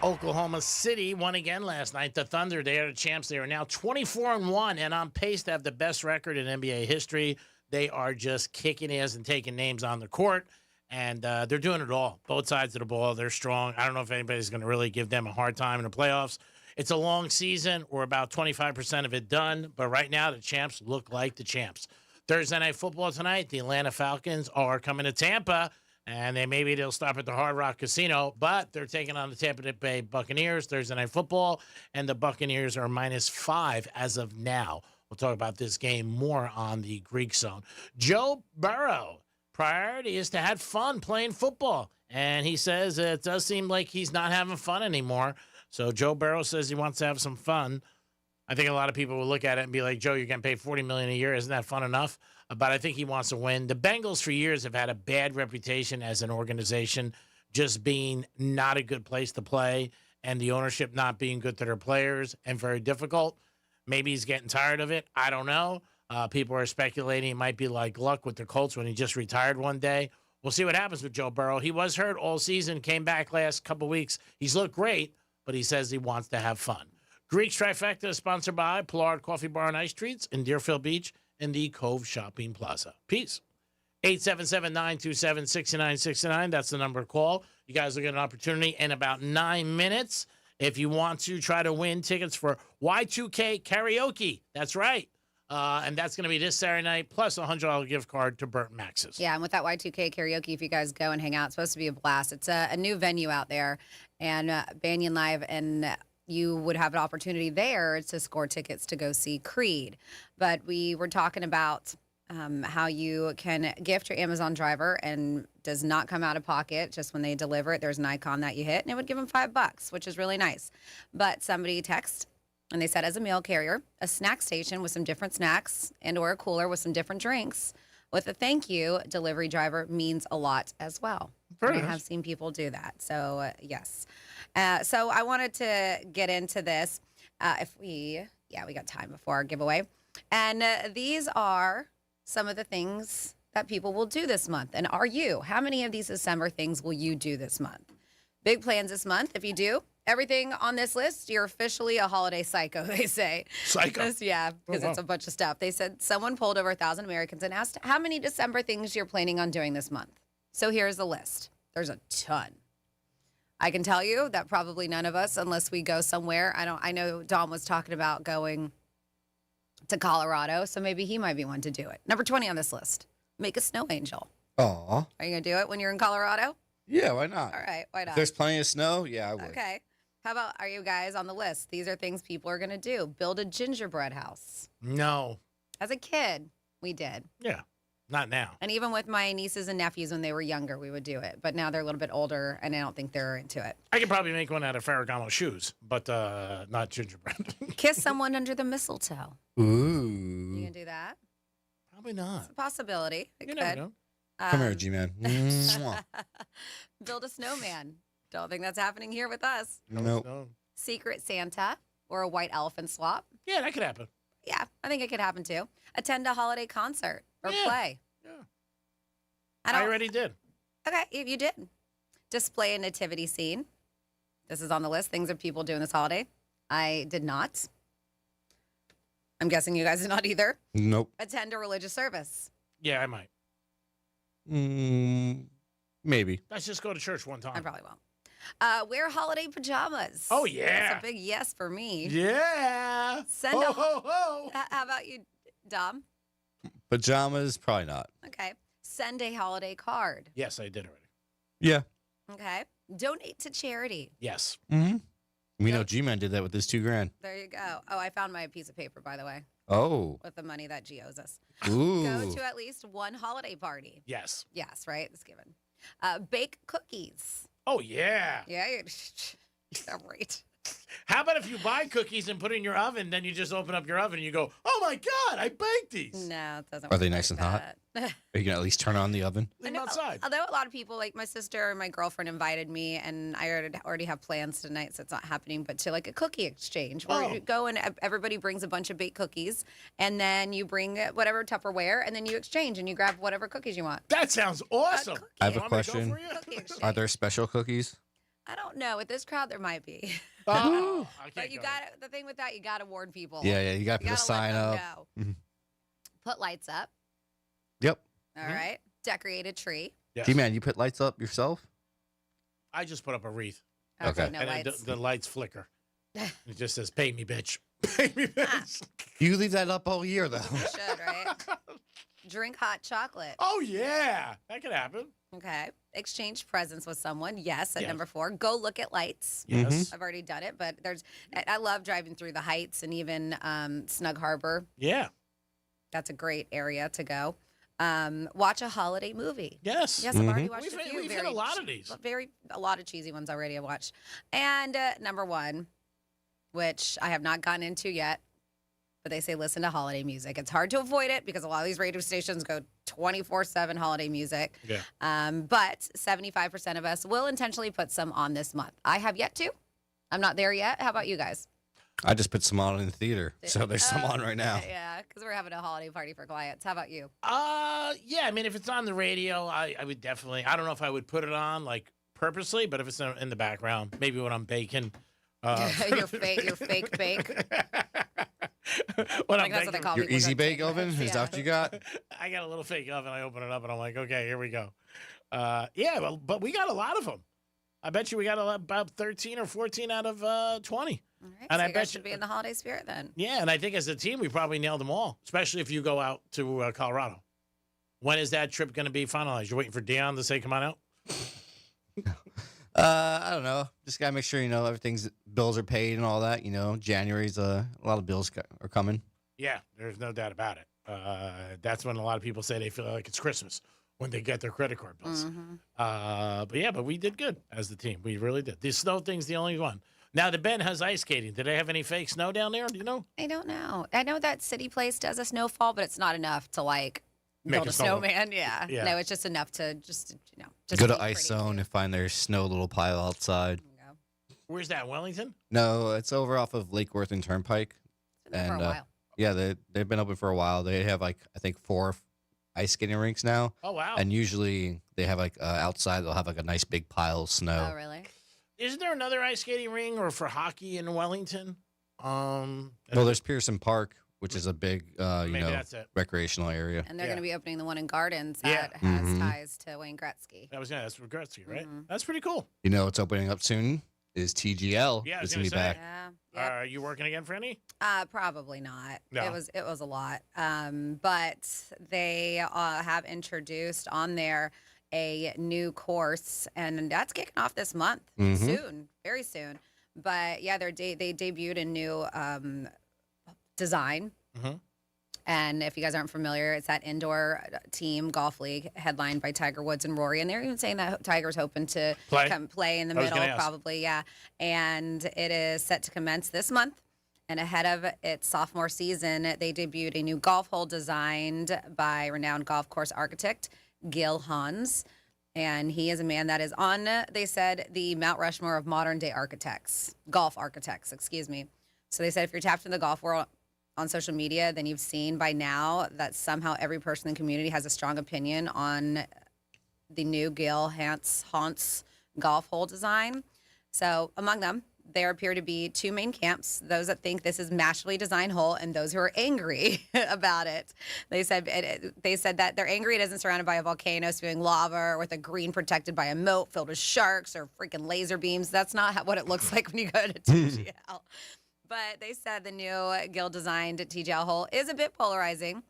Oklahoma City won again last night. The Thunder, they are the champs. They are now 24-1 and on pace to have the best record in NBA history. They are just kicking ass and taking names on the court. And they're doing it all. Both sides of the ball, they're strong. I don't know if anybody's going to really give them a hard time in the playoffs. It's a long season. We're about 25% of it done. But right now, the champs look like the champs. Thursday Night Football tonight, the Atlanta Falcons are coming to Tampa. And maybe they'll stop at the Hard Rock Casino. But they're taking on the Tampa Bay Buccaneers Thursday Night Football. And the Buccaneers are -5 as of now. We'll talk about this game more on the Greek Zone. Joe Burrow. Priority is to have fun playing football. And he says it does seem like he's not having fun anymore. So Joe Burrow says he wants to have some fun. I think a lot of people will look at it and be like, Joe, you're getting paid $40 million a year. Isn't that fun enough? But I think he wants to win. The Bengals for years have had a bad reputation as an organization, just being not a good place to play and the ownership not being good to their players and very difficult. Maybe he's getting tired of it. I don't know. People are speculating it might be like Luck with the Colts when he just retired one day. We'll see what happens with Joe Burrow. He was hurt all season, came back last couple weeks. He's looked great, but he says he wants to have fun. Greek's Trifecta is sponsored by Pollard Coffee Bar and Ice Treats in Deerfield Beach and the Cove Shopping Plaza. Peace. 877-927-6969. That's the number to call. You guys will get an opportunity in about 9 minutes if you want to try to win tickets for Y2K Karaoke. That's right. And that's going to be this Saturday night, plus a $100 gift card to Burnt Max's. Yeah, and with that Y2K karaoke, if you guys go and hang out, it's supposed to be a blast. It's a new venue out there, and Banyan Live, and you would have an opportunity there to score tickets to go see Creed. But we were talking about how you can gift your Amazon driver and does not come out of pocket. Just when they deliver it, there's an icon that you hit, and it would give them $5, which is really nice. But somebody texted, and they said, as a mail carrier, a snack station with some different snacks and or a cooler with some different drinks with a thank you delivery driver means a lot as well. Very I nice. have seen people do that. So, yes. So I wanted to get into this. We got time before our giveaway. And these are some of the things that people will do this month. And are you? How many of these December things will you do this month? Big plans this month. If you do everything on this list, you're officially a holiday psycho, they say. Psycho? Because it's a bunch of stuff. They said someone polled over 1,000 Americans and asked how many December things you're planning on doing this month. So here's the list. There's a ton. I can tell you that probably none of us, unless we go somewhere. I know Dom was talking about going to Colorado, so maybe he might be one to do it. Number 20 on this list, make a snow angel. Aw. Are you going to do it when you're in Colorado? Yeah, why not? All right, why If not? there's plenty of snow, yeah, I would. Okay. How about, are you guys on the list? These are things people are going to do. Build a gingerbread house. No. As a kid, we did. Yeah. Not now. And even with my nieces and nephews when they were younger, we would do it. But now they're a little bit older, and I don't think they're into it. I could probably make one out of Ferragamo shoes, but not gingerbread. Kiss someone under the mistletoe. Ooh. You going to do that? Probably not. It's a possibility. It You could. never know. Come here, G-Man. Mwah. Build a snowman. Don't think that's happening here with us. Nope. No. Secret Santa or a white elephant swap. Yeah, that could happen. Yeah, I think it could happen too. Attend a holiday concert or play. Yeah. I already did. Okay, if you did. Display a nativity scene. This is on the list. Things that people do in this holiday. I did not. I'm guessing you guys did not either. Nope. Attend a religious service. Yeah, I might. Maybe. Let's just go to church one time. I probably won't. Wear holiday pajamas. Oh, yeah. That's a big yes for me. Yeah. Send ho, ho, ho. How about you, Dom? Pajamas, probably not. Okay. Send a holiday card. Yes, I did already. Yeah. Okay. Donate to charity. Yes. Mm-hmm. We know G-Man did that with his $2,000. There you go. Oh, I found my piece of paper, by the way, Oh. with the money that G owes us. Ooh. Go to at least one holiday party. Yes. Yes, right? It's given. Bake cookies. Oh, yeah. Yeah, right. How about if you buy cookies and put in your oven, then you just open up your oven and you go, oh, my God, I baked these. No, it doesn't Are work they nice like and hot? that. Are you going to at least turn on the oven? Leave them outside. Although a lot of people, like my sister and my girlfriend invited me, and I already have plans tonight, so it's not happening, but to like a cookie exchange where you go and everybody brings a bunch of baked cookies, and then you bring whatever Tupperware, and then you exchange and you grab whatever cookies you want. That sounds awesome. I have a question. Cookie exchange. Are there special cookies? I don't know. With this crowd, there might be. Oh, But you got the thing with that, you got to warn people. Yeah, you got to put a gotta sign let them up. know. Mhm. Put lights up. Yep. All right. Decorate a tree. Yes. G-Man, you put lights up yourself? I just put up a wreath. Okay, Okay. no And then lights. the lights flicker. It just says, pay me, bitch. Pay me, bitch. You leave that up all year, though. You should, right? Drink hot chocolate. Oh, yeah. That could happen. Okay. Exchange presents with someone. Yes. At Yes. number 4, go look at lights. Yes. I've already done it, but I love driving through the Heights and even Snug Harbor. Yeah. That's a great area to go. Watch a holiday movie. Yes. Yes, I've already watched We've a few. hit a lot of these. A lot of cheesy ones already I've watched. And number 1, which I have not gotten into yet, but they say listen to holiday music. It's hard to avoid it because a lot of these radio stations go 24/7 holiday music. Yeah. But 75% of us will intentionally put some on this month. I have yet to. I'm not there yet. How about you guys? I just put some on in the theater, so there's some on right now. Yeah, because we're having a holiday party for clients. How about you? Yeah, I mean, if it's on the radio, I would definitely, I don't know if I would put it on, like, purposely, but if it's in the background, maybe when I'm baking. Your fake bake. When I think that's what they call Your people easy that bake bake. oven? Is that what you got? I got a little fake oven. I open it up, and I'm like, okay, here we go. Yeah, well, but we got a lot of them. I bet you we got about 13 or 14 out of 20. All right, And so I you guys bet should you- be in the holiday spirit then. Yeah, and I think as a team, we probably nailed them all, especially if you go out to Colorado. When is that trip going to be finalized? You're waiting for Dion to say, come on out? I don't know. Just gotta make sure everything's bills are paid and all that. January's a lot of bills are coming. Yeah, there's no doubt about it. That's when a lot of people say they feel like it's Christmas when they get their credit card bills. But we did good as the team. We really did. The snow thing's the only one. Now, the Bend has ice skating. Did they have any fake snow down there? Do you know? I don't know. I know that City Place does a snowfall, but it's not enough to like Make build a a snowman. snowman. Yeah. Yeah. No, it's just enough to just Go to be Ice pretty. Zone and find their snow little pile outside. Where's that, Wellington? No, it's over off of Lake Worth and Turnpike. Been there for a while. Yeah, they've been open for a while. They have I think 4 ice skating rinks now. Oh, wow. And usually they have outside they'll have a nice big pile of snow. Oh, really? Isn't there another ice skating ring or for hockey in Wellington? Well, there's Pearson Park, which is a big Maybe that's it. recreational area. And they're going to be opening the one in Gardens Yeah. that has Mhm. ties to Wayne Gretzky. That's for Gretzky, right? That's pretty cool. It's opening up soon. Is TGL? Yeah, I was It's gonna be gonna say. back. Yeah. Are you working again for any? Probably not. No. It was a lot. But they have introduced on there a new course, and that's kicking off this month soon, very soon. But yeah, they debuted a new design. And if you guys aren't familiar, it's that indoor team golf league headlined by Tiger Woods and Rory. And they're even saying that Tiger's hoping to come play in the I was middle, gonna ask. probably, yeah. And it is set to commence this month. And ahead of its sophomore season, they debuted a new golf hole designed by renowned golf course architect Gil Hans. And he is a man that is on, they said, the Mount Rushmore of modern day golf architects, excuse me. So they said if you're tapped in the golf world on social media, then you've seen by now that somehow every person in the community has a strong opinion on the new Gil Hans golf hole design. So among them, there appear to be two main camps, those that think this is masterfully designed hole and those who are angry about it. They said that they're angry it isn't surrounded by a volcano spewing lava or with a green protected by a moat filled with sharks or freaking laser beams. That's not what it looks like when you go to TGL. But they said the new Gill-designed TGL hole is a bit polarizing,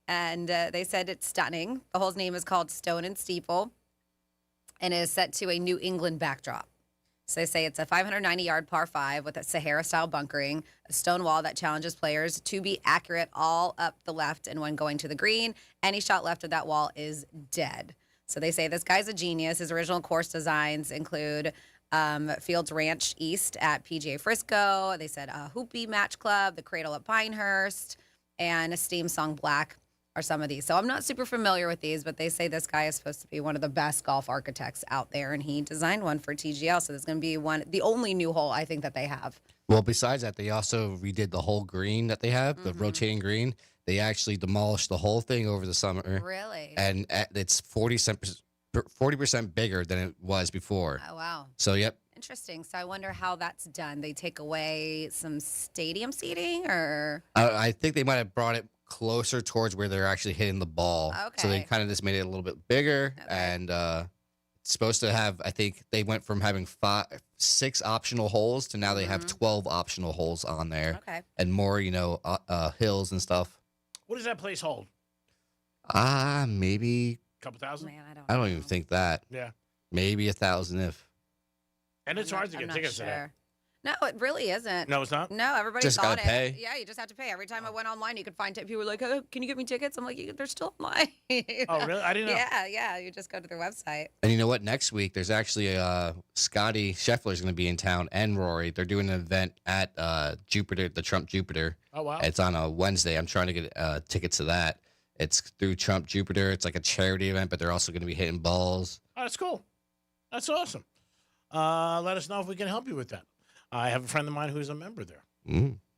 and they said it's stunning. The hole's name is called Stone and Steeple, and it is set to a New England backdrop. So they say it's a 590-yard par 5 with a Sahara-style bunkering, a stone wall that challenges players to be accurate all up the left, and when going to the green, any shot left of that wall is dead. So they say this guy's a genius. His original course designs include Fields Ranch East at PGA Frisco. They said Hoopie Match Club, the Cradle at Pinehurst, and a Steam Song Black are some of these. So I'm not super familiar with these, but they say this guy is supposed to be one of the best golf architects out there, and he designed one for TGL. So there's going to be the only new hole I think that they have. Well, besides that, they also redid the whole green that they have, the rotating green. They actually demolished the whole thing over the summer. Really? And it's 40% bigger than it was before. Oh, wow. So, yep. Interesting. So I wonder how that's done. They take away some stadium seating, or? I think they might have brought it closer towards where they're actually hitting the ball. Okay. So they kind of just made it a little bit bigger. Okay. And it's supposed to have, I think they went from having 6 optional holes to now they have 12 optional holes on there. Okay. And more, hills and stuff. What does that place hold? Maybe. A couple thousand? Man, I don't even think that. Yeah. Maybe 1,000 if. And it's hard to get tickets to that. No, it really isn't. No, it's not? No, everybody Just thought gotta it. pay. Yeah, you just have to pay. Every time I went online, you could find people were like, "Oh, can you get me tickets?" I'm like, "They're still online." Oh, really? I didn't know. Yeah. You just go to their website. And you know what? Next week, there's actually Scotty Scheffler's going to be in town, and Rory. They're doing an event at Jupiter, the Trump Jupiter. Oh, wow. It's on a Wednesday. I'm trying to get tickets to that. It's through Trump Jupiter. It's like a charity event, but they're also going to be hitting balls. Oh, that's cool. That's awesome. Let us know if we can help you with that. I have a friend of mine who's a member there.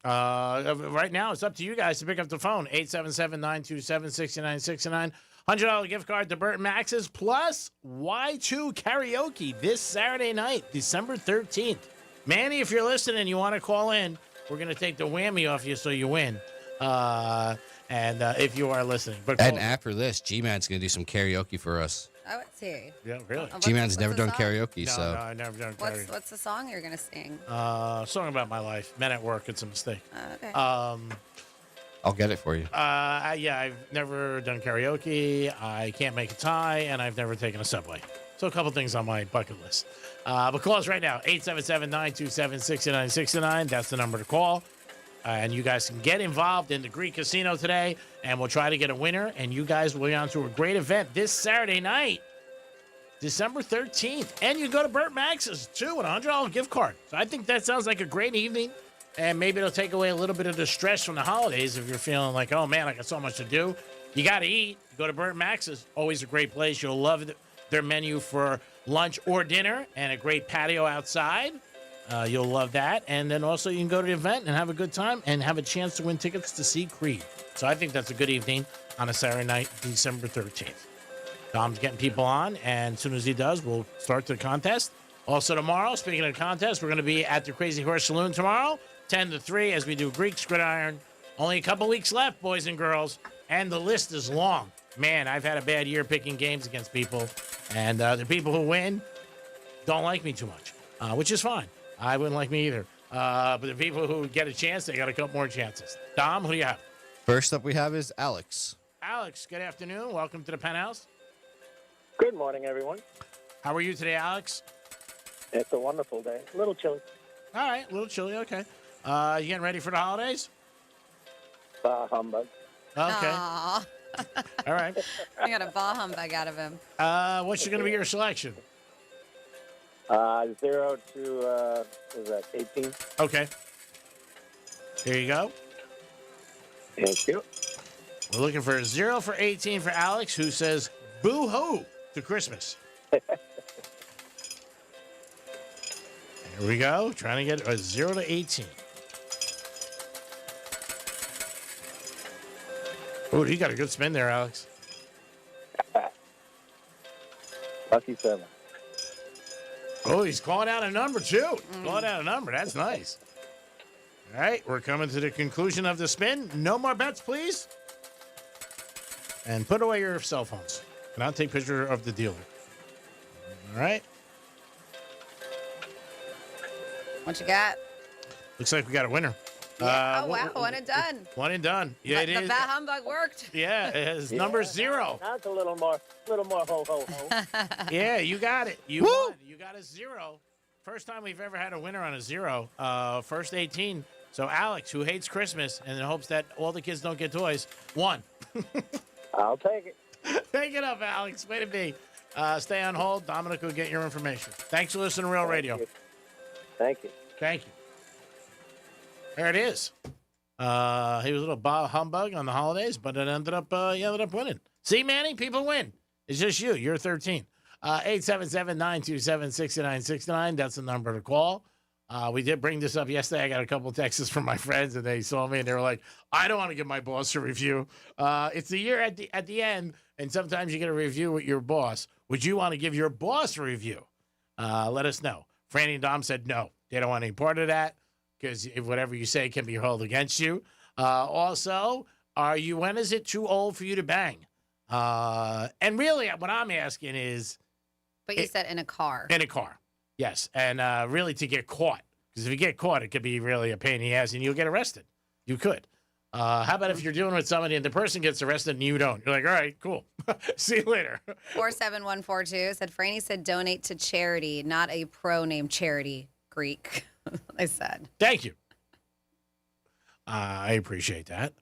Right now, it's up to you guys to pick up the phone. 877-927-6969. $100 gift card to Burt Max's plus Y2 karaoke this Saturday night, December 13th. Manny, if you're listening and you want to call in, we're going to take the whammy off you so you win. And if you are listening. And after this, G-Man's going to do some karaoke for us. Oh, let's see. Yeah, really. G-Man's never done song? karaoke, No, so. no, I've never done karaoke. What's the song you're gonna sing? Song about my life. Men at Work. It's a mistake. Okay. I'll get it for you. I've never done karaoke. I can't make a tie, and I've never taken a subway. So a couple things on my bucket list. But call us right now, 877-927-6969. That's the number to call. And you guys can get involved in the Greek Casino today, and we'll try to get a winner. And you guys will be on to a great event this Saturday night, December 13th. And you go to Burt Max's, too, with a $100 gift card. So I think that sounds like a great evening. And maybe it'll take away a little bit of the stress from the holidays if you're feeling like, oh, man, I got so much to do. You got to eat. You go to Burt Max's, always a great place. You'll love their menu for lunch or dinner and a great patio outside. You'll love that. And then also you can go to the event and have a good time and have a chance to win tickets to see Creed. So I think that's a good evening on a Saturday night, December 13th. Dom's getting people on, and as soon as he does, we'll start the contest. Also tomorrow, speaking of contest, we're going to be at the Crazy Horse Saloon tomorrow, 10 to 3, as we do Greek Gridiron. Only a couple weeks left, boys and girls, and the list is long. Man, I've had a bad year picking games against people, and the people who win don't like me too much, which is fine. I wouldn't like me either. But the people who get a chance, they got a couple more chances. Dom, who do you have? First up we have is Alex. Alex, good afternoon. Welcome to the Penthouse. Good morning, everyone. How are you today, Alex? It's a wonderful day. A little chilly. All right, a little chilly, okay. You getting ready for the holidays? Humbug. Okay. Aww. All right. I got a bah humbug out of him. What's going to be your selection? 0 to, 18. Okay. Here you go. Thank you. We're looking for a 0 for 18 for Alex, who says boo-hoo to Christmas. Here we go. Trying to get a 0 to 18. Oh, you got a good spin there, Alex. Lucky 7. Oh, he's calling out a number, too. Calling out a number. That's nice. All right, we're coming to the conclusion of the spin. No more bets, please. And put away your cell phones. And I'll take a picture of the dealer. All right. What you got? Looks like we got a winner. Yeah. Wow, one and done. One and done. Yeah, The bah humbug worked. Yeah, it's number 0. That's a little more ho ho ho. Yeah, you got it. You won. You got a 0. First time we've ever had a winner on a 0. First 18. So Alex, who hates Christmas and hopes that all the kids don't get toys, won. I'll take it. Take it up, Alex. Way to be. Stay on hold. Dominic will get your information. Thanks for listening to Real Radio. Thank you. Thank you. There it is. He was a little bah humbug on the holidays, but it ended up winning. See, Manny, people win. It's just you. You're 13. 877-927-6969. That's the number to call. We did bring this up yesterday. I got a couple of texts from my friends, and they saw me, and they were like, I don't want to give my boss a review. It's the year at the end, and sometimes you get a review with your boss. Would you want to give your boss a review? Let us know. Franny and Dom said no. They don't want any part of that because whatever you say can be hurled against you. Also, when is it too old for you to bang? And really, what I'm asking is... But you said in a car. In a car. Yes, and really to get caught. Because if you get caught, it could be really a pain in the ass, and you'll get arrested. You could. How about if you're doing it with somebody and the person gets arrested and you don't? You're like, all right, cool. See you later. 47142 said, Franny said donate to charity, not a pro named Charity Greek. I said. Thank you. I appreciate that.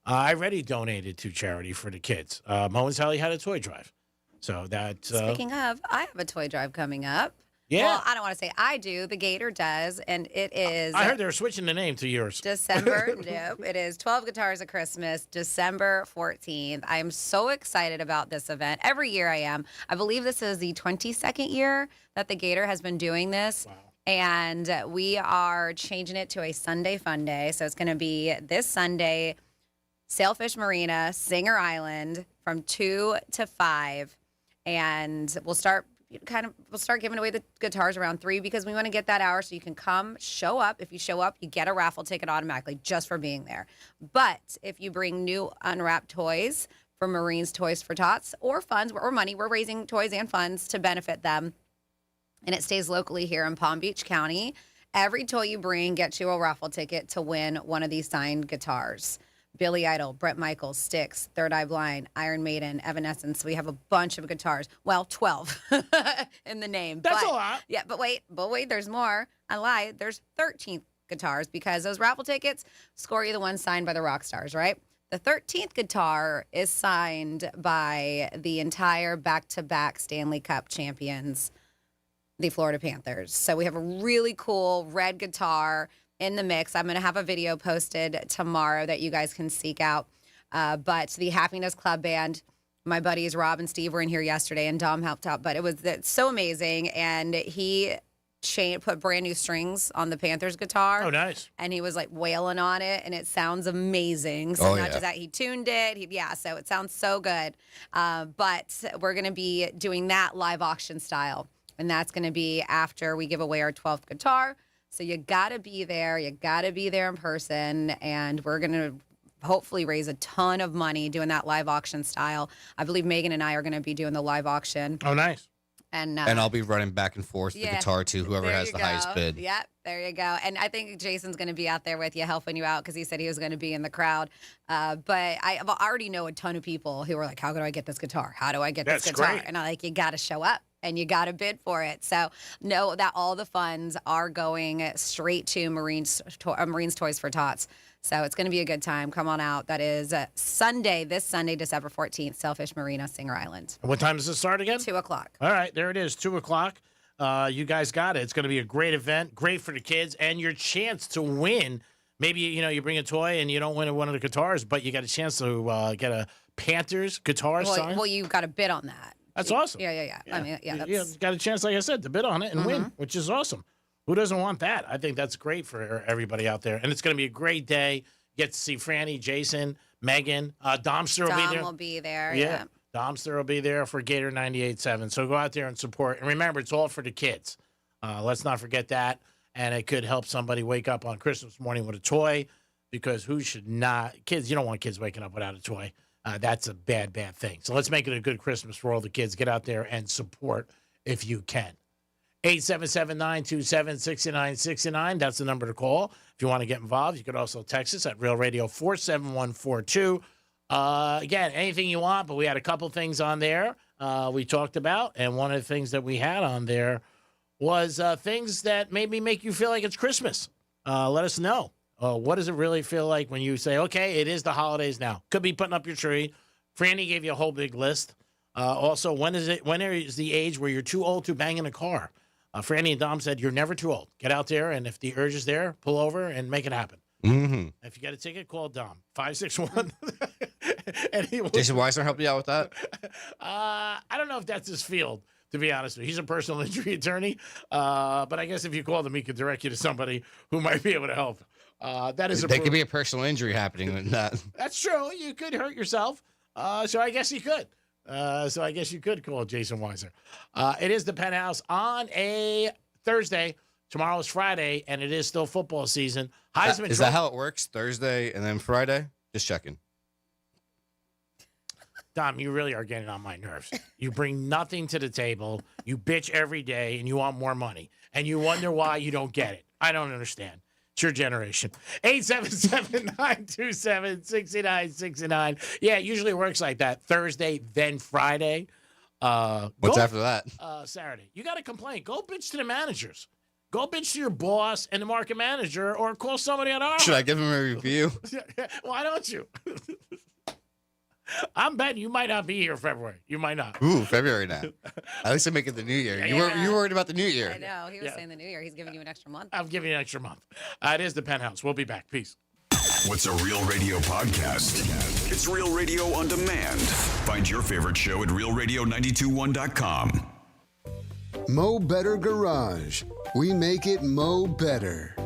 I already donated to charity for the kids. Mo and Sally had a toy drive. So that. Speaking of, I have a toy drive coming up. Yeah. Well, I don't want to say I do. The Gator does, and it is. I heard they were switching the name to yours. December. Nope. It is 12 Guitars at Christmas, December 14th. I am so excited about this event. Every year I am. I believe this is the 22nd year that the Gator has been doing this. Wow. And we are changing it to a Sunday Fun Day. So it's going to be this Sunday, Sailfish Marina, Singer Island, from 2 to 5. And we'll start giving away the guitars around 3 because we want to get that hour so you can come, show up. If you show up, you get a raffle ticket automatically just for being there. But if you bring new unwrapped toys from Marines Toys for Tots or funds or money, we're raising toys and funds to benefit them. And it stays locally here in Palm Beach County. Every toy you bring gets you a raffle ticket to win one of these signed guitars. Billy Idol, Bret Michaels, Styx, Third Eye Blind, Iron Maiden, Evanescence. We have a bunch of guitars. Well, 12 in the name. That's a lot. Yeah, but wait, there's more. I lied. There's 13 guitars because those raffle tickets score you the one signed by the rock stars, right? The 13th guitar is signed by the entire back-to-back Stanley Cup champions, the Florida Panthers. So we have a really cool red guitar in the mix. I'm going to have a video posted tomorrow that you guys can seek out. But the Happiness Club Band, my buddies Rob and Steve were in here yesterday, and Dom helped out. But it's so amazing. And he put brand new strings on the Panthers guitar. Oh, nice. And he was like wailing on it, and it sounds amazing. So not just that, he tuned it. So it sounds so good. But we're going to be doing that live auction style. And that's going to be after we give away our 12th guitar. So you got to be there. You got to be there in person. And we're going to hopefully raise a ton of money doing that live auction style. I believe Megan and I are going to be doing the live auction. Oh, nice. And I'll be running back and forth the guitar to whoever has the highest bid. Yep, there you go. And I think Jason's going to be out there with you, helping you out because he said he was going to be in the crowd. But I already know a ton of people who are like, how do I get this guitar? How do I get this guitar? Great. And I'm like, you got to show up. And you got to bid for it. So know that all the funds are going straight to Marines Toys for Tots. So it's going to be a good time. Come on out. That is this Sunday, December 14th, Sailfish Marina, Singer Island. What time does it start again? 2 o'clock. All right, there it is, 2 o'clock. You guys got it. It's going to be a great event, great for the kids, and your chance to win. Maybe, you bring a toy and you don't win one of the guitars, but you got a chance to get a Panthers guitar signed. Well, you've got to bid on that. That's awesome. Yeah. I mean, you got a chance, like I said, to bid on it and win, which is awesome. Who doesn't want that? I think that's great for everybody out there. And it's going to be a great day. Get to see Franny, Jason, Megan. Domster will be there. Dom will be there, yeah. Domster will be there for Gator 98.7. So go out there and support. And remember, it's all for the kids. Let's not forget that. And it could help somebody wake up on Christmas morning with a toy, because who should not? Kids, you don't want kids waking up without a toy. That's a bad, bad thing. So let's make it a good Christmas for all the kids. Get out there and support if you can. 877-927-6969. That's the number to call if you want to get involved. You could also text us at Real Radio 47142. Again, anything you want, but we had a couple things on there we talked about, and one of the things that we had on there was things that maybe make you feel like it's Christmas. Let us know. What does it really feel like when you say, okay, it is the holidays now? Could be putting up your tree. Franny gave you a whole big list. Also, when is the age where you're too old to bang in a car? Franny and Dom said, you're never too old. Get out there, and if the urge is there, pull over and make it happen. Mm-hmm. If you got a ticket, call Dom. 561. Jason Weiser help you out with that? I don't know if that's his field, to be honest with you. He's a personal injury attorney. But I guess if you call him, he could direct you to somebody who might be able to help. That is There could be a personal injury happening in that. That's true. You could hurt yourself. So I guess you could. So I guess you could call Jason Weiser. It is the Penthouse on a Thursday. Tomorrow is Friday, and it is still football season. Heisman Is that how it works? Thursday and then Friday? Just checking. Dom, you really are getting on my nerves. You bring nothing to the table. You bitch every day, and you want more money. And you wonder why you don't get it. I don't understand. It's your generation. 877-927-6969. Yeah, it usually works like that. Thursday, then Friday. What's after that? Saturday. You got to complain. Go bitch to the managers. Go bitch to your boss and the market manager, or call somebody on our. Should I give him a review? Why don't you? I'm betting you might not be here February. You might not. Ooh, February now. At least I'm making the new year. Yeah. You were worried about the new year. I know. He was saying the new year. He's giving you an extra month. I'm giving you an extra month. It is the Penthouse. We'll be back. Peace. What's a Real Radio podcast? It's Real Radio on demand. Find your favorite show at realradio921.com. Mo Better Garage. We make it Mo Better.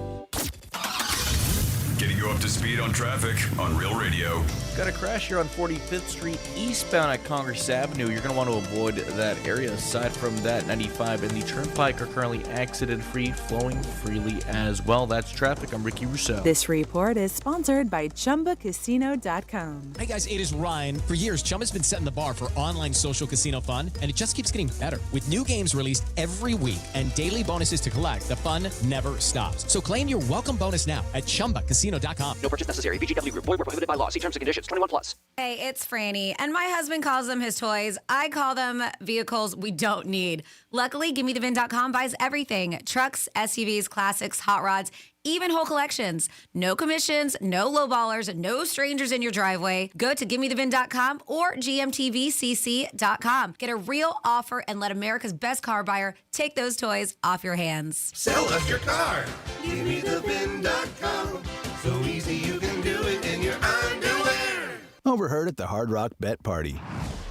Getting you up to speed on traffic on Real Radio. Got a crash here on 45th Street eastbound at Congress Avenue. You're going to want to avoid that area. Aside from that, 95 and the Turnpike are currently accident-free, flowing freely as well. That's traffic. I'm Ricky Rousseau. This report is sponsored by ChumbaCasino.com. Hey guys, it is Ryan. For years, Chumba's been setting the bar for online social casino fun, and it just keeps getting better. With new games released every week and daily bonuses to collect, the fun never stops. So claim your welcome bonus now at ChumbaCasino.com. No purchase necessary. VGW Group. Void where prohibited by law. See terms and conditions. 21 plus. Hey, it's Franny, and my husband calls them his toys. I call them vehicles we don't need. Luckily, GimmeTheVin.com buys everything. Trucks, SUVs, classics, hot rods, even whole collections. No commissions, no lowballers, no strangers in your driveway. Go to GimmeTheVin.com or GMTVCC.com. Get a real offer and let America's best car buyer take those toys off your hands. Sell us your car. GimmeTheVin.com. So easy you can do it in your underwear. Overheard at the Hard Rock Bet Party.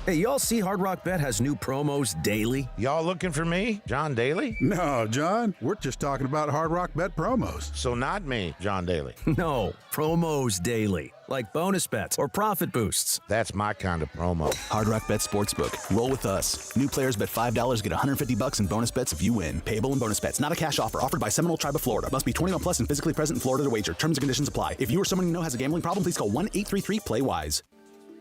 Hey, y'all see Hard Rock Bet has new promos daily? Y'all looking for me, John Daly? No, John. We're just talking about Hard Rock Bet promos. So not me, John Daly. No, promos daily. Like bonus bets or profit boosts. That's my kind of promo. Hard Rock Bet Sportsbook. Roll with us. New players bet $5, get $150 in bonus bets if you win. Payable in bonus bets. Not a cash offer. Offered by Seminole Tribe of Florida. Must be 21 plus and physically present in Florida to wager. Terms and conditions apply. If you or someone you know has a gambling problem, please call 1-833-PLAY-WISE.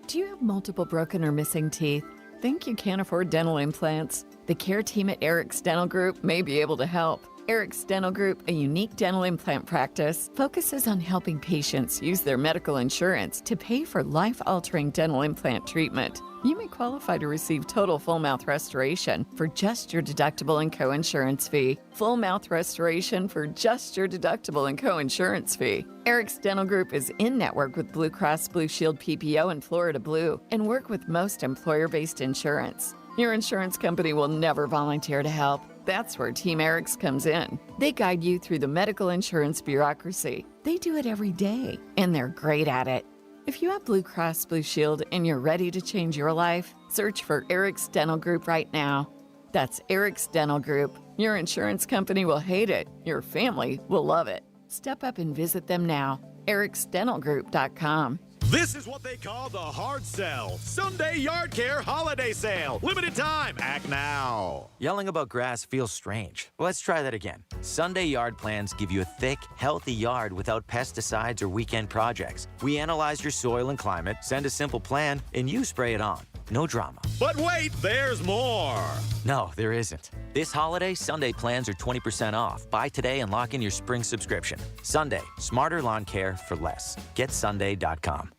Do you have multiple broken or missing teeth? Think you can't afford dental implants? The care team at Eric's Dental Group may be able to help. Eric's Dental Group, a unique dental implant practice, focuses on helping patients use their medical insurance to pay for life-altering dental implant treatment. You may qualify to receive total full mouth restoration for just your deductible and co-insurance fee. Full mouth restoration for just your deductible and co-insurance fee. Eric's Dental Group is in network with Blue Cross Blue Shield PPO and Florida Blue and work with most employer-based insurance. Your insurance company will never volunteer to help. That's where Team Eric's comes in. They guide you through the medical insurance bureaucracy. They do it every day, and they're great at it. If you have Blue Cross Blue Shield and you're ready to change your life, search for Eric's Dental Group right now. That's Eric's Dental Group. Your insurance company will hate it. Your family will love it. Step up and visit them now. ericsdentalgroup.com. This is what they call the hard sell. Sunday Yard Care Holiday Sale. Limited time. Act now. Yelling about grass feels strange. Let's try that again. Sunday Yard Plans give you a thick, healthy yard without pesticides or weekend projects. We analyze your soil and climate, send a simple plan, and you spray it on. No drama. But wait, there's more. No, there isn't. This holiday, Sunday plans are 20% off. Buy today and lock in your spring subscription. Sunday, smarter lawn care for less. GetSunday.com.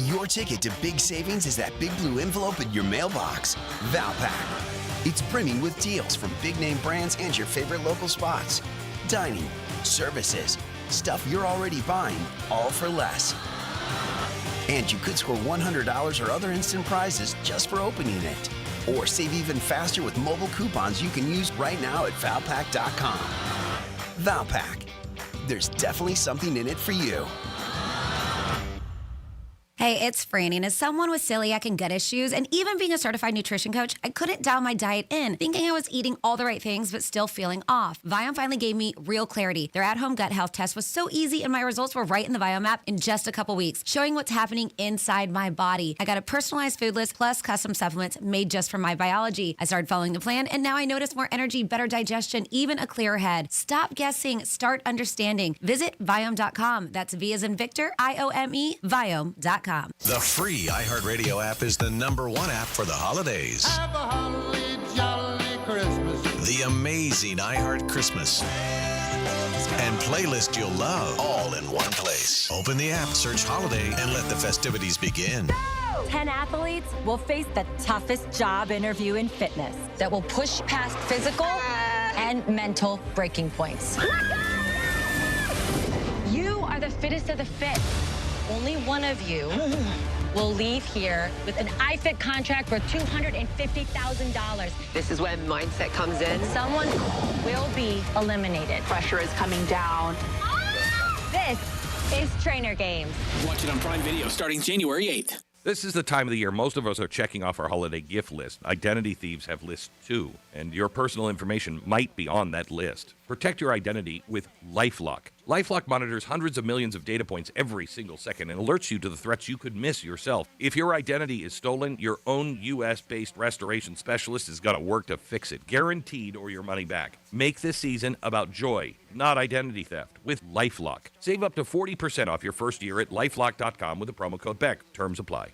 Your ticket to big savings is that big blue envelope in your mailbox. Valpak. It's brimming with deals from big name brands and your favorite local spots. Dining, services, stuff you're already buying, all for less. And you could score $100 or other instant prizes just for opening it. Or save even faster with mobile coupons you can use right now at Valpak.com. Valpak. There's definitely something in it for you. Hey, it's Franny, and as someone with celiac and gut issues, and even being a certified nutrition coach, I couldn't dial my diet in, thinking I was eating all the right things, but still feeling off. Viome finally gave me real clarity. Their at-home gut health test was so easy, and my results were right in the Viome app in just a couple weeks, showing what's happening inside my body. I got a personalized food list plus custom supplements made just for my biology. I started following the plan, and now I notice more energy, better digestion, even a clearer head. Stop guessing, start understanding. Visit Viome.com. That's V as in Victor, I-O-M-E, Viome.com. The free iHeartRadio app is the #1 app for the holidays. Have a holly jolly Christmas. The amazing iHeart Christmas and playlist you'll love all in one place. Open the app, search holiday, and let the festivities begin. 10 athletes will face the toughest job interview in fitness that will push past physical and mental breaking points. You are the fittest of the fit. Only one of you will leave here with an iFit contract for $250,000. This is when mindset comes in. Someone will be eliminated. Pressure is coming down. This is Trainer Games. Watch it on Prime Video starting January 8th. This is the time of the year most of us are checking off our holiday gift list. Identity thieves have lists too, and your personal information might be on that list. Protect your identity with LifeLock. LifeLock monitors hundreds of millions of data points every single second and alerts you to the threats you could miss yourself. If your identity is stolen, your own U.S.-based restoration specialist is going to work to fix it, guaranteed, or your money back. Make this season about joy, not identity theft, with LifeLock. Save up to 40% off your first year at LifeLock.com with the promo code BECK. Terms apply.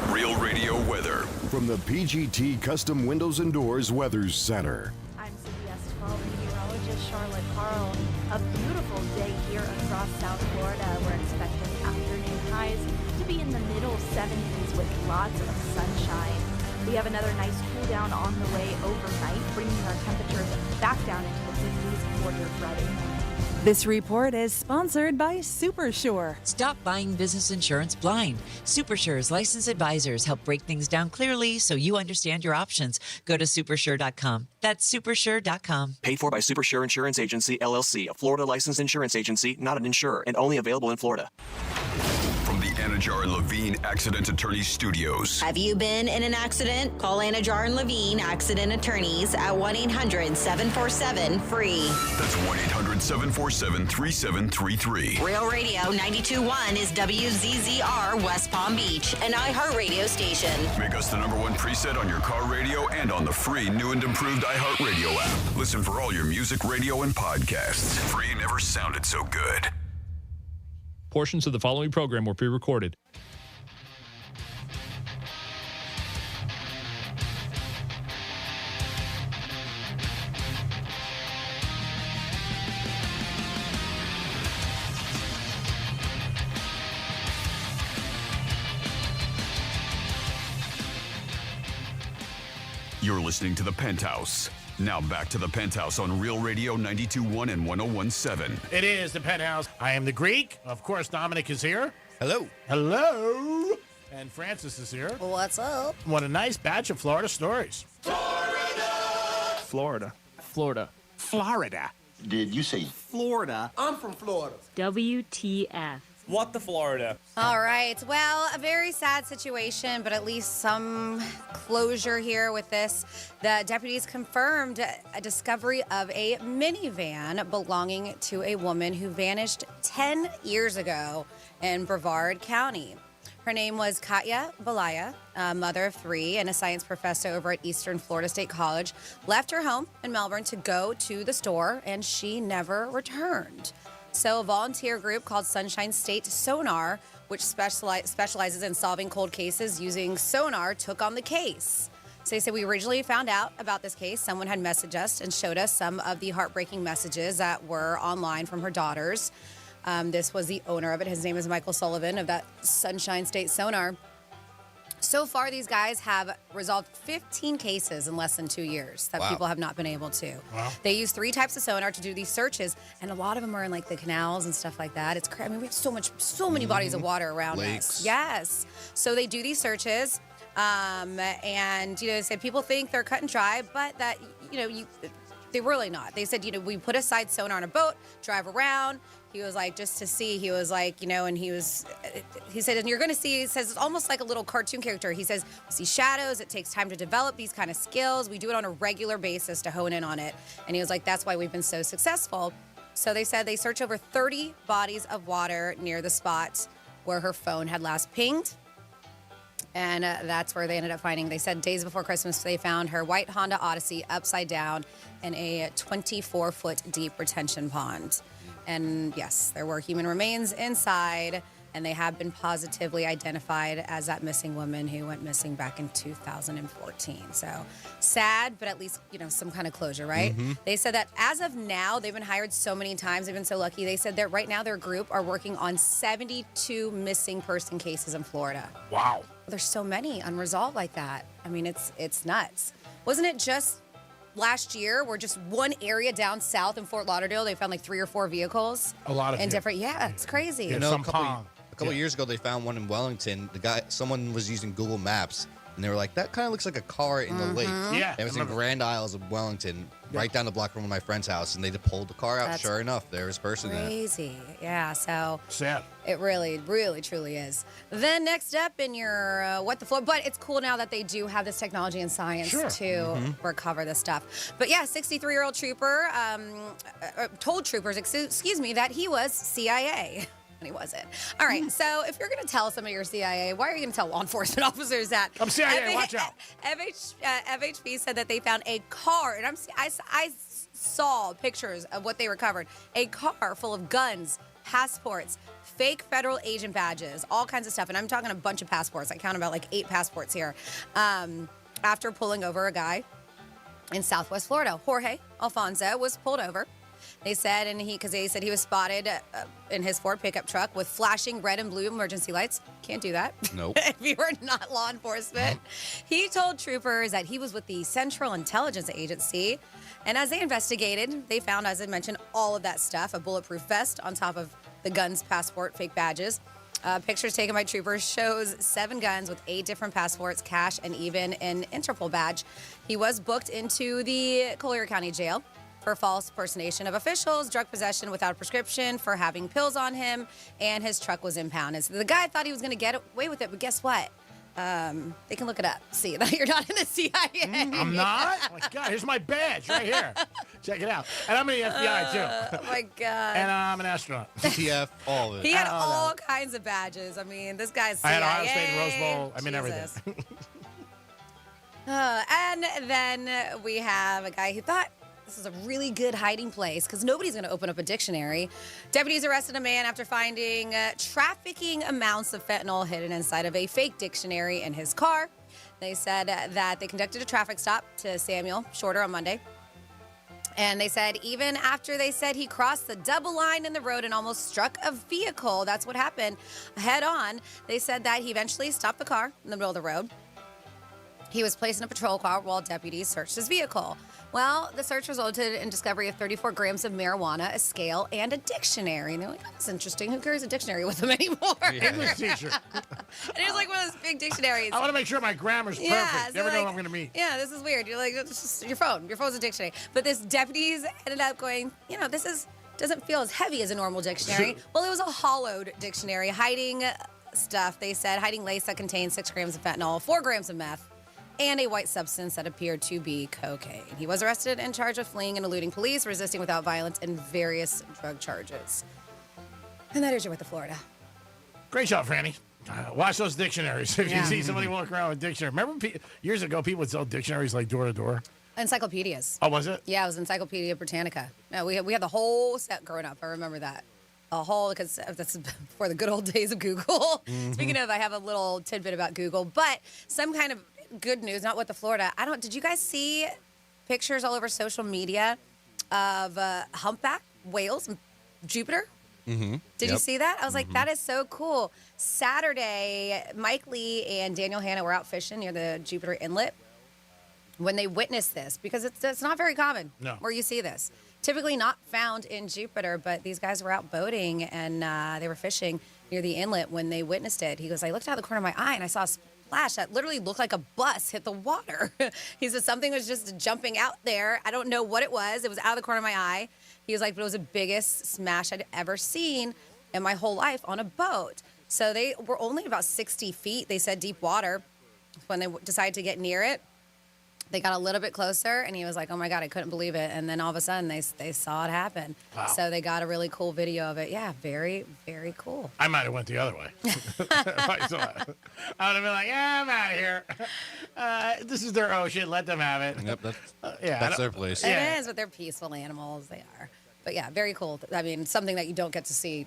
Real Radio weather. From the PGT Custom Windows and Doors Weather Center. I'm CBS 12 meteorologist Charlotte Carl. A beautiful day here across South Florida. We're expecting afternoon highs to be in the middle 70s with lots of sunshine. We have another nice cool down on the way overnight, bringing our temperatures back down into the 50s for your Friday morning. This report is sponsored by SuperSure. Stop buying business insurance blind. SuperSure's licensed advisors help break things down clearly so you understand your options. Go to supersure.com. That's supersure.com. Paid for by SuperSure Insurance Agency, LLC, a Florida licensed insurance agency, not an insurer, and only available in Florida. From the Anajar and Levine Accident Attorneys Studios. Have you been in an accident? Call Anajar and Levine Accident Attorneys at 1-800-747-FREE. That's 1-800-747-3733. Real Radio 92.1 is WZZR West Palm Beach, an iHeartRadio station. Make us the #1 preset on your car radio and on the free new and improved iHeartRadio app. Listen for all your music, radio, and podcasts. Free never sounded so good. Portions of the following program were pre-recorded. You're listening to The Penthouse. Now back to The Penthouse on Real Radio 92.1 and 101.7. It is The Penthouse. I am the Greek. Of course, Dominic is here. Hello. Hello. And Francis is here. What's up? What a nice batch of Florida stories. Florida. Florida. Florida. Did you say Florida? I'm from Florida. WTF. What the Florida? All right. Well, a very sad situation, but at least some closure here with this. The deputies confirmed a discovery of a minivan belonging to a woman who vanished 10 years ago in Brevard County. Her name was Katya Balaya, a mother of 3 and a science professor over at Eastern Florida State College, left her home in Melbourne to go to the store, and she never returned. So a volunteer group called Sunshine State Sonar, which specializes in solving cold cases using sonar, took on the case. So they said, we originally found out about this case. Someone had messaged us and showed us some of the heartbreaking messages that were online from her daughters. This was the owner of it. His name is Michael Sullivan of that Sunshine State Sonar. So far, these guys have resolved 15 cases in less than 2 years that people have not been able to. Wow. They use 3 types of sonar to do these searches, and a lot of them are in like the canals and stuff like that. It's crazy. I mean, we have so many bodies of water around us. Yes. So they do these searches, and they said people think they're cut and dry, but that they're really not. They said we put aside sonar on a boat, drive around. He was like, just to see, he was like, and he said, and you're going to see, he says, it's almost like a little cartoon character. He says, see shadows. It takes time to develop these kind of skills. We do it on a regular basis to hone in on it. And he was like, that's why we've been so successful. So they said they searched over 30 bodies of water near the spot where her phone had last pinged. And that's where they ended up finding. They said days before Christmas, they found her white Honda Odyssey upside down in a 24-foot deep retention pond. And yes, there were human remains inside, and they have been positively identified as that missing woman who went missing back in 2014. So sad, but at least, some kind of closure, right? Mm-hmm. They said that as of now, they've been hired so many times. They've been so lucky. They said that right now their group are working on 72 missing person cases in Florida. Wow. There's so many unresolved like that. I mean, it's nuts. Wasn't it just last year where just one area down south in Fort Lauderdale, they found like 3 or 4 vehicles? A lot of in different, it's crazy. A couple of years ago, they found one in Wellington. Someone was using Google Maps, and they were like, that kind of looks like a car in the lake. Yeah. It was in Grand Isles of Wellington, right down the block from my friend's house, and they pulled the car out. That's sure enough, there was a person in it. Crazy. Yeah, so sad. It really, really, truly is. Then next up in your What the Floor, but it's cool now that they do have this technology and science to recover this stuff. But yeah, 63-year-old trooper told troopers, excuse me, that he was CIA. And he wasn't. All right, so if you're going to tell somebody you're CIA, why are you going to tell law enforcement officers that? I'm CIA, watch out. FHP said that they found a car, and I saw pictures of what they recovered. A car full of guns, passports, fake federal agent badges, all kinds of stuff. And I'm talking a bunch of passports. I count about like 8 passports here. After pulling over a guy in Southwest Florida, Jorge Alfonso was pulled over. They said, because they said he was spotted in his Ford pickup truck with flashing red and blue emergency lights. Can't do that. Nope. If you are not law enforcement. He told troopers that he was with the Central Intelligence Agency. And as they investigated, they found, as I mentioned, all of that stuff, a bulletproof vest on top of the guns, passport, fake badges. Pictures taken by troopers shows 7 guns with 8 different passports, cash, and even an Interpol badge. He was booked into the Collier County Jail for false impersonation of officials, drug possession without a prescription, for having pills on him, and his truck was impounded. So the guy thought he was going to get away with it, but guess what? They can look it up, see that you're not in the CIA. I'm not? Oh, my God, here's my badge right here. Check it out. And I'm in the FBI, too. Oh, my God. And I'm an astronaut. TF, all of it. He had all kinds of badges. I mean, this guy's CIA. I had Ohio State and Rose Bowl. I'm in everything. And then we have a guy who thought this is a really good hiding place because nobody's going to open up a dictionary. Deputies arrested a man after finding trafficking amounts of fentanyl hidden inside of a fake dictionary in his car. They said that they conducted a traffic stop to Samuel Shorter on Monday. And they said even after they said he crossed the double line in the road and almost struck a vehicle, that's what happened, head on, they said that he eventually stopped the car in the middle of the road. He was placed in a patrol car while deputies searched his vehicle. Well, the search resulted in discovery of 34 grams of marijuana, a scale, and a dictionary. And they're like, oh, that's interesting. Who carries a dictionary with them anymore? Yeah. English teacher. And it was like one of those big dictionaries. I want to make sure my grammar's perfect. So Never know who I'm going to meet. Yeah, this is weird. You're like, it's just your phone. Your phone's a dictionary. But this deputies ended up going, this doesn't feel as heavy as a normal dictionary. Well, it was a hollowed dictionary, hiding stuff. They said hiding lace that contained 6 grams of fentanyl, 4 grams of meth, and a white substance that appeared to be cocaine. He was arrested and charged with fleeing and eluding police, resisting without violence, and various drug charges. And that is your With the Florida. Great job, Franny. Watch those dictionaries. If you see somebody walking around with a dictionary. Remember years ago, people would sell dictionaries like door to door? Encyclopedias. Oh, was it? Yeah, it was Encyclopedia Britannica. Yeah, we had the whole set growing up. I remember that. A whole, because that's before the good old days of Google. Mm-hmm. Speaking of, I have a little tidbit about Google, but some kind of good news, not With the Florida. Did you guys see pictures all over social media of humpback whales in Jupiter? Mm-hmm. Did you see that? I was like, that is so cool. Saturday, Mike Lee and Daniel Hanna were out fishing near the Jupiter Inlet when they witnessed this, because it's not very common where you see this. Typically not found in Jupiter, but these guys were out boating and they were fishing near the inlet when they witnessed it. He goes, I looked out the corner of my eye and I saw a splash that literally looked like a bus hit the water. He said something was just jumping out there. I don't know what it was. It was out of the corner of my eye. He was like, but it was the biggest smash I'd ever seen in my whole life on a boat. So they were only about 60 feet, they said, deep water. When they decided to get near it, they got a little bit closer, and he was like, oh, my God, I couldn't believe it. And then all of a sudden, they saw it happen. Wow. So they got a really cool video of it. Yeah, very, very cool. I might have went the other way. I saw it. I would have been like, I'm out of here. This is their ocean. Let them have it. Yep, Yeah, that's their place. It is, but they're peaceful animals. They are. But, yeah, very cool. I mean, something that you don't get to see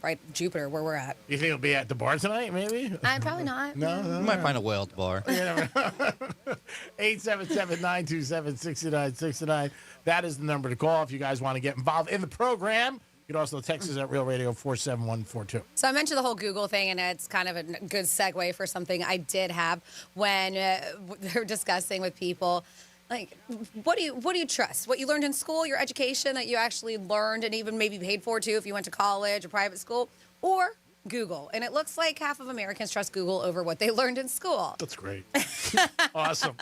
right Jupiter, where we're at. You think it'll be at the bar tonight, maybe? Probably not. No. You might find a whale at the bar. 877-927-6969. That is the number to call if you guys want to get involved in the program. You can also text us at Real Radio 47142. So I mentioned the whole Google thing, and it's kind of a good segue for something I did have when they're discussing with people. Like, what do you trust? What you learned in school, your education that you actually learned and even maybe paid for too if you went to college or private school, or Google? And it looks like half of Americans trust Google over what they learned in school. That's great. Awesome.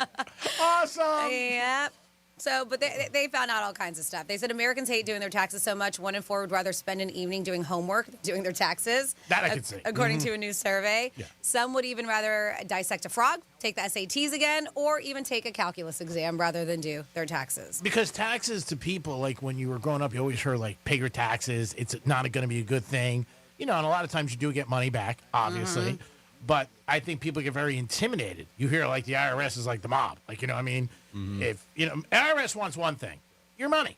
Awesome. Yep. So, but they found out all kinds of stuff. They said Americans hate doing their taxes so much, 1 in 4 would rather spend an evening doing homework than doing their taxes. That I can see. According to a new survey. Yeah. Some would even rather dissect a frog, take the SATs again, or even take a calculus exam rather than do their taxes. Because taxes to people, like when you were growing up, you always heard like pay your taxes. It's not going to be a good thing. You know, and a lot of times you do get money back, obviously. Mm-hmm. But I think people get very intimidated. You hear like the IRS is like the mob. Like, you know, I mean, if, you know, IRS wants one thing, your money.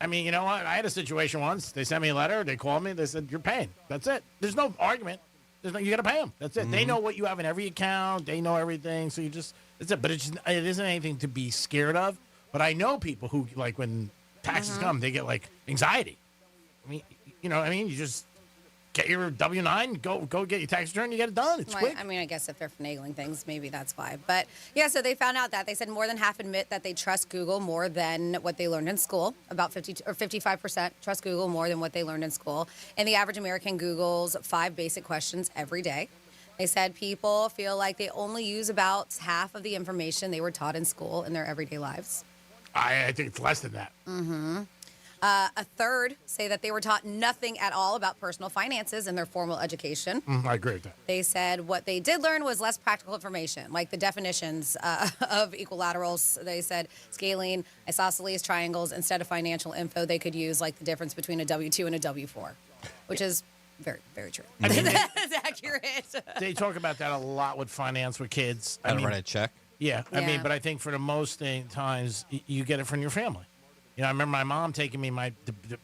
I mean, you know what? I had a situation once. They sent me a letter. They called me. They said, you're paying. That's it. There's no argument. You got to pay them. That's it. They know what you have in every account. They know everything. So that's it. But it isn't anything to be scared of. But I know people who, like, when taxes come, they get, like, anxiety. I mean, you know what I mean? You just get your W-9, go get your tax return, you get it done. It's quick. I mean, I guess if they're finagling things, maybe that's why. But, yeah, so they found out that. They said more than half admit that they trust Google more than what they learned in school. About 55% trust Google more than what they learned in school. And the average American Googles 5 basic questions every day. They said people feel like they only use about half of the information they were taught in school in their everyday lives. I think it's less than that. Mm-hmm. A third say that they were taught nothing at all about personal finances in their formal education. I agree with that. They said what they did learn was less practical information, like the definitions of equilaterals. They said scaling, isosceles, triangles, instead of financial info, they could use like the difference between a W-2 and a W-4, which is very, very true. I mean, that's accurate. They talk about that a lot with finance with kids. How to write a check. Yeah, I mean, but I think for the most times, you get it from your family. You know, I remember my mom taking me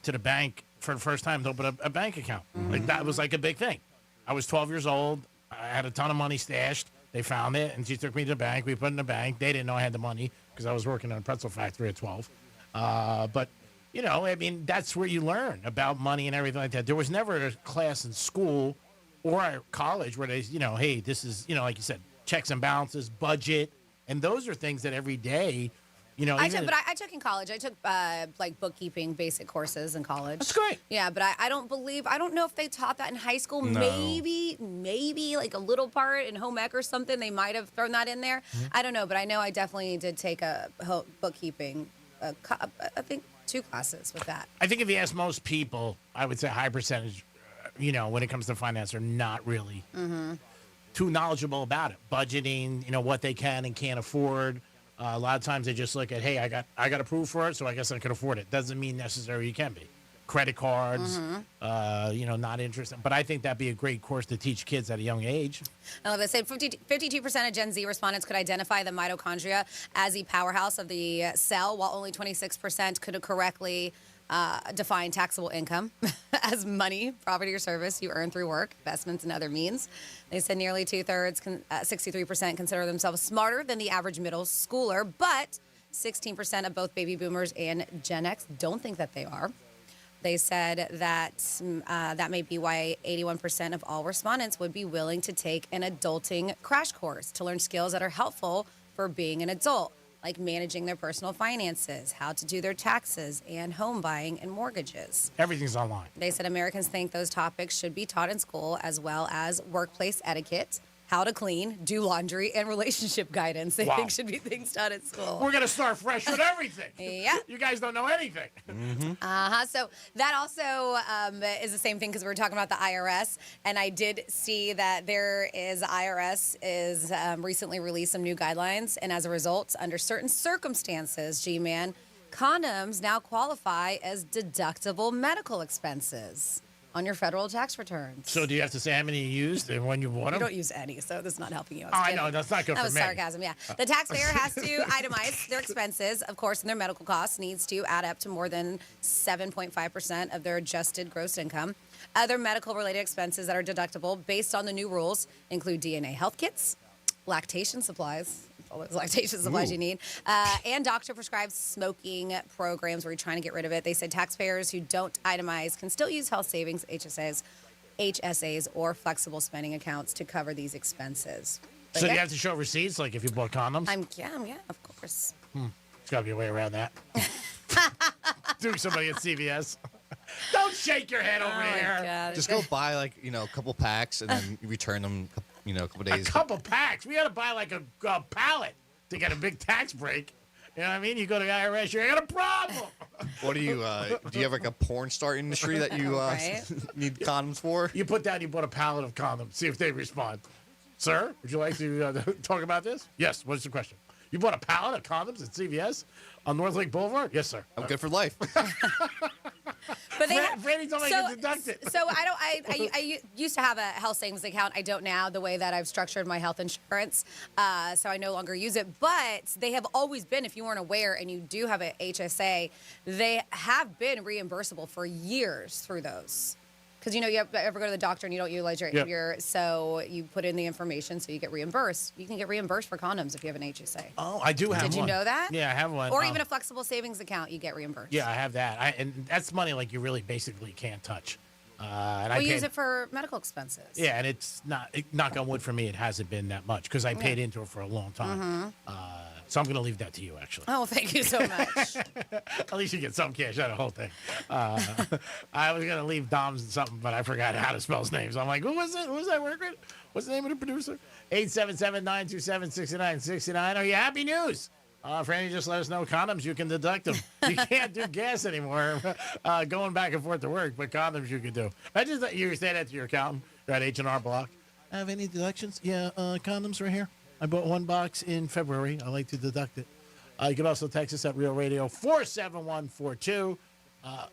to the bank for the first time to open a bank account. Like, that was like a big thing. I was 12 years old. I had a ton of money stashed. They found it, and she took me to the bank. We put it in the bank. They didn't know I had the money because I was working in a pretzel factory at 12. But, you know, I mean, that's where you learn about money and everything like that. There was never a class in school or college where they, you know, hey, this is, you know, like you said, checks and balances, budget. And those are things that every day, you know, I took in college. I took like bookkeeping basic courses in college. That's great. Yeah, but I don't know if they taught that in high school. No. Maybe like a little part in home ec or something. They might have thrown that in there. I don't know, but I know I definitely did take a bookkeeping. I think 2 classes with that. I think if you ask most people, I would say a high percentage, when it comes to finance, are not really too knowledgeable about it. Budgeting, what they can and can't afford. A lot of times they just look at, hey, I got approved for it, so I guess I can afford it. Doesn't mean necessarily you can be. Credit cards, not interested. But I think that'd be a great course to teach kids at a young age. I love that. Say 52% of Gen Z respondents could identify the mitochondria as the powerhouse of the cell, while only 26% could correctly define taxable income as money, property, or service you earn through work, investments, and other means. They said nearly 2/3, 63%, consider themselves smarter than the average middle schooler, but 16% of both baby boomers and Gen X don't think that they are. They said that that may be why 81% of all respondents would be willing to take an adulting crash course to learn skills that are helpful for being an adult, like managing their personal finances, how to do their taxes, and home buying and mortgages. Everything's online. They said Americans think those topics should be taught in school, as well as workplace etiquette, how to clean, do laundry, and relationship guidance. They think should be things taught at school. We're going to start fresh with everything. Yeah. You guys don't know anything. So that also is the same thing because we were talking about the IRS, and I did see that IRS is recently released some new guidelines, and as a result, under certain circumstances, G-Man, condoms now qualify as deductible medical expenses on your federal tax returns. So do you have to say how many you used and when you bought them? You don't use any, so this is not helping you. I know, that's not good for me. That was sarcasm, yeah. The taxpayer has to itemize their expenses, of course, and their medical costs needs to add up to more than 7.5% of their adjusted gross income. Other medical-related expenses that are deductible based on the new rules include DNA health kits, lactation supplies, all those lactation supplies you need, and doctor-prescribed smoking programs where you're trying to get rid of it. They said taxpayers who don't itemize can still use health savings, HSAs, or flexible spending accounts to cover these expenses. But so you have to show receipts, like if you bought condoms? Yeah, of course. There's got to be a way around that. Doing somebody at CVS. Don't shake your head over here. God. Just go buy a couple packs and then you return them. A couple days. A couple packs. We got to buy like a pallet to get a big tax break. You know what I mean? You go to the IRS, you got a problem. What do you have like a porn star industry that you need condoms for? You put down, you bought a pallet of condoms. See if they respond. Sir, would you like to talk about this? Yes. What's the question? You bought a pallet of condoms at CVS on North Lake Boulevard? Yes, sir. I'm good for life. But they Brandy told me I could deduct it. So I used to have a health savings account. I don't now, the way that I've structured my health insurance. So I no longer use it. But they have always been, if you weren't aware and you do have an HSA, they have been reimbursable for years through those. Because, you ever go to the doctor and you don't utilize so you put in the information so you get reimbursed. You can get reimbursed for condoms if you have an HSA. Oh, I do have one. Did you know that? Yeah, I have one. Or even a flexible savings account, you get reimbursed. Yeah, I have that. And that's money like you really basically can't touch. And use it for medical expenses. Yeah, and it's not, knock on wood for me, it hasn't been that much because I paid into it for a long time. So I'm going to leave that to you, actually. Oh, thank you so much. At least you get some cash out of the whole thing. I was going to leave Dom's something, but I forgot how to spell his name. So I'm like, who was it? Who was I working with? What's the name of the producer? 877-927-6969. Are you happy news? Franny just let us know condoms, you can deduct them. You can't do gas anymore going back and forth to work, but condoms you can do. I just thought you say that to your accountant. You're at H&R Block. Have any deductions? Yeah, condoms right here. I bought one box in February. I like to deduct it. You can also text us at Real Radio 47142.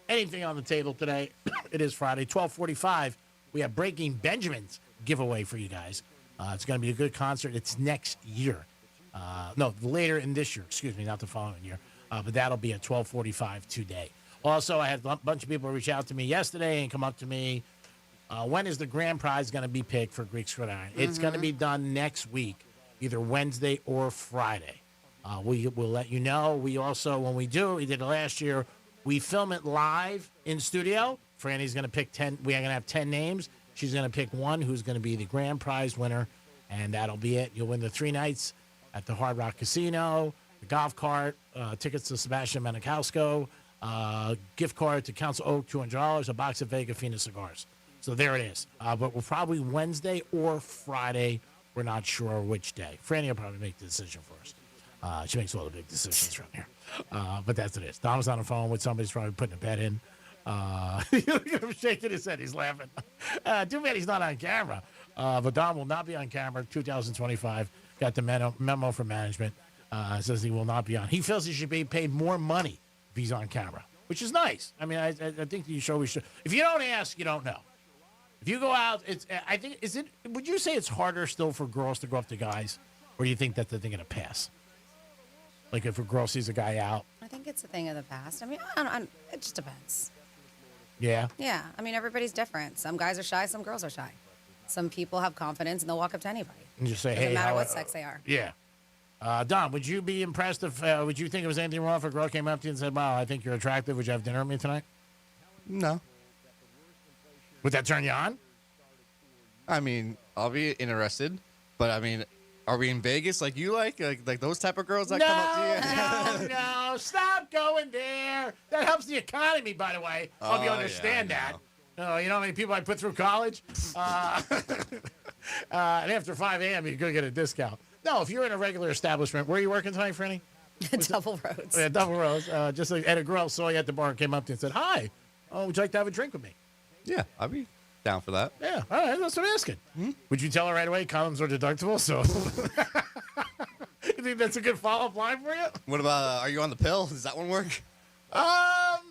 Anything on the table today? It is Friday, 1245. We have Breaking Benjamin's giveaway for you guys. It's going to be a good concert. It's next year. Later in this year. Excuse me, not the following year. But that'll be at 1245 today. Also, I had a bunch of people reach out to me yesterday and come up to me. When is the grand prize going to be picked for Greek Squid Iron? It's going to be done next week, either Wednesday or Friday. We'll let you know. We also, when we do, we did it last year, we film it live in studio. Franny's going to pick 10. We're going to have 10 names. She's going to pick one who's going to be the grand prize winner, and that'll be it. You'll win the 3 nights at the Hard Rock Casino, the golf cart, tickets to Sebastian Maniscalco, gift card to Council Oak, $200, a box of Vega Fina cigars. So there it is. But we're probably Wednesday or Friday. We're not sure which day. Franny will probably make the decision for us. She makes all the big decisions around here. But that's what it is. Dom's on the phone with somebody who's probably putting a bet in. Look at him shaking his head. He's laughing. Too bad he's not on camera. But Dom will not be on camera 2025. Got the memo from management. Says he will not be on. He feels he should be paid more money if he's on camera, which is nice. I mean, I think you should. If you don't ask, you don't know. If you go out, I think, would you say it's harder still for girls to go up to guys? Or do you think that they're going to pass? Like if a girl sees a guy out? I think it's a thing of the past. I mean, it just depends. Yeah? Yeah. I mean, everybody's different. Some guys are shy, some girls are shy. Some people have confidence and they'll walk up to anybody. And just say, Doesn't hey, matter what sex they are. Yeah. Dom, would you be impressed if, would you think there was anything wrong if a girl came up to you and said, wow, I think you're attractive. Would you have dinner with me tonight? No. Would that turn you on? I mean, I'll be interested, but I mean, are we in Vegas like you like those type of girls that come up to you? No, stop going there. That helps the economy, by the way. I hope you understand that. No, you know how many people I put through college? And after 5 a.m., you could get a discount. No, if you're in a regular establishment, where are you working tonight, Franny? Double Roads. Yeah, Double Roads. Just like, and a girl saw you at the bar and came up to you and said, hi, would you like to have a drink with me? Yeah, I'd be down for that. Yeah, all right, that's what I'm asking. Would you tell her right away condoms are deductible? So, you think that's a good follow-up line for you? What about, are you on the pill? Does that one work? I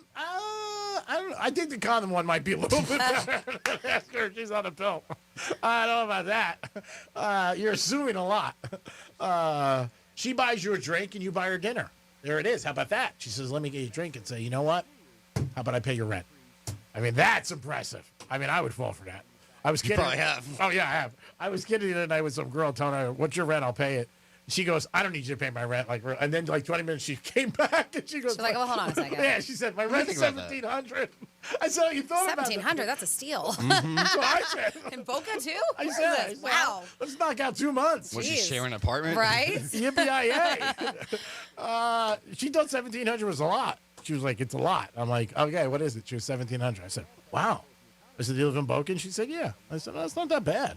don't know. I think the condom one might be a little bit better. Ask her if she's on the pill. I don't know about that. You're assuming a lot. She buys you a drink and you buy her dinner. There it is. How about that? She says, let me get you a drink and say, you know what? How about I pay your rent? I mean, that's impressive. I mean, I would fall for that. I was kidding. You probably have. Oh, yeah, I have. I was kidding the other night with some girl telling her, what's your rent? I'll pay it. She goes, I don't need you to pay my rent. And then 20 minutes, she came back and she goes, she's like, oh, hold on a second. Yeah, she said, my rent's $1,700. I said, you thought about it. $1,700, that's a steal. That's what I said. In Boca, too? I What said, is this? Wow. Let's knock out 2 months. Was she sharing an apartment? Right? Yippee-yi-yay. She thought $1,700 was a lot. She was like, it's a lot. I'm like, okay, what is it? She was $1,700. I said, wow. I said, do you live in Boca? And she said, yeah. I said, no, it's not that bad.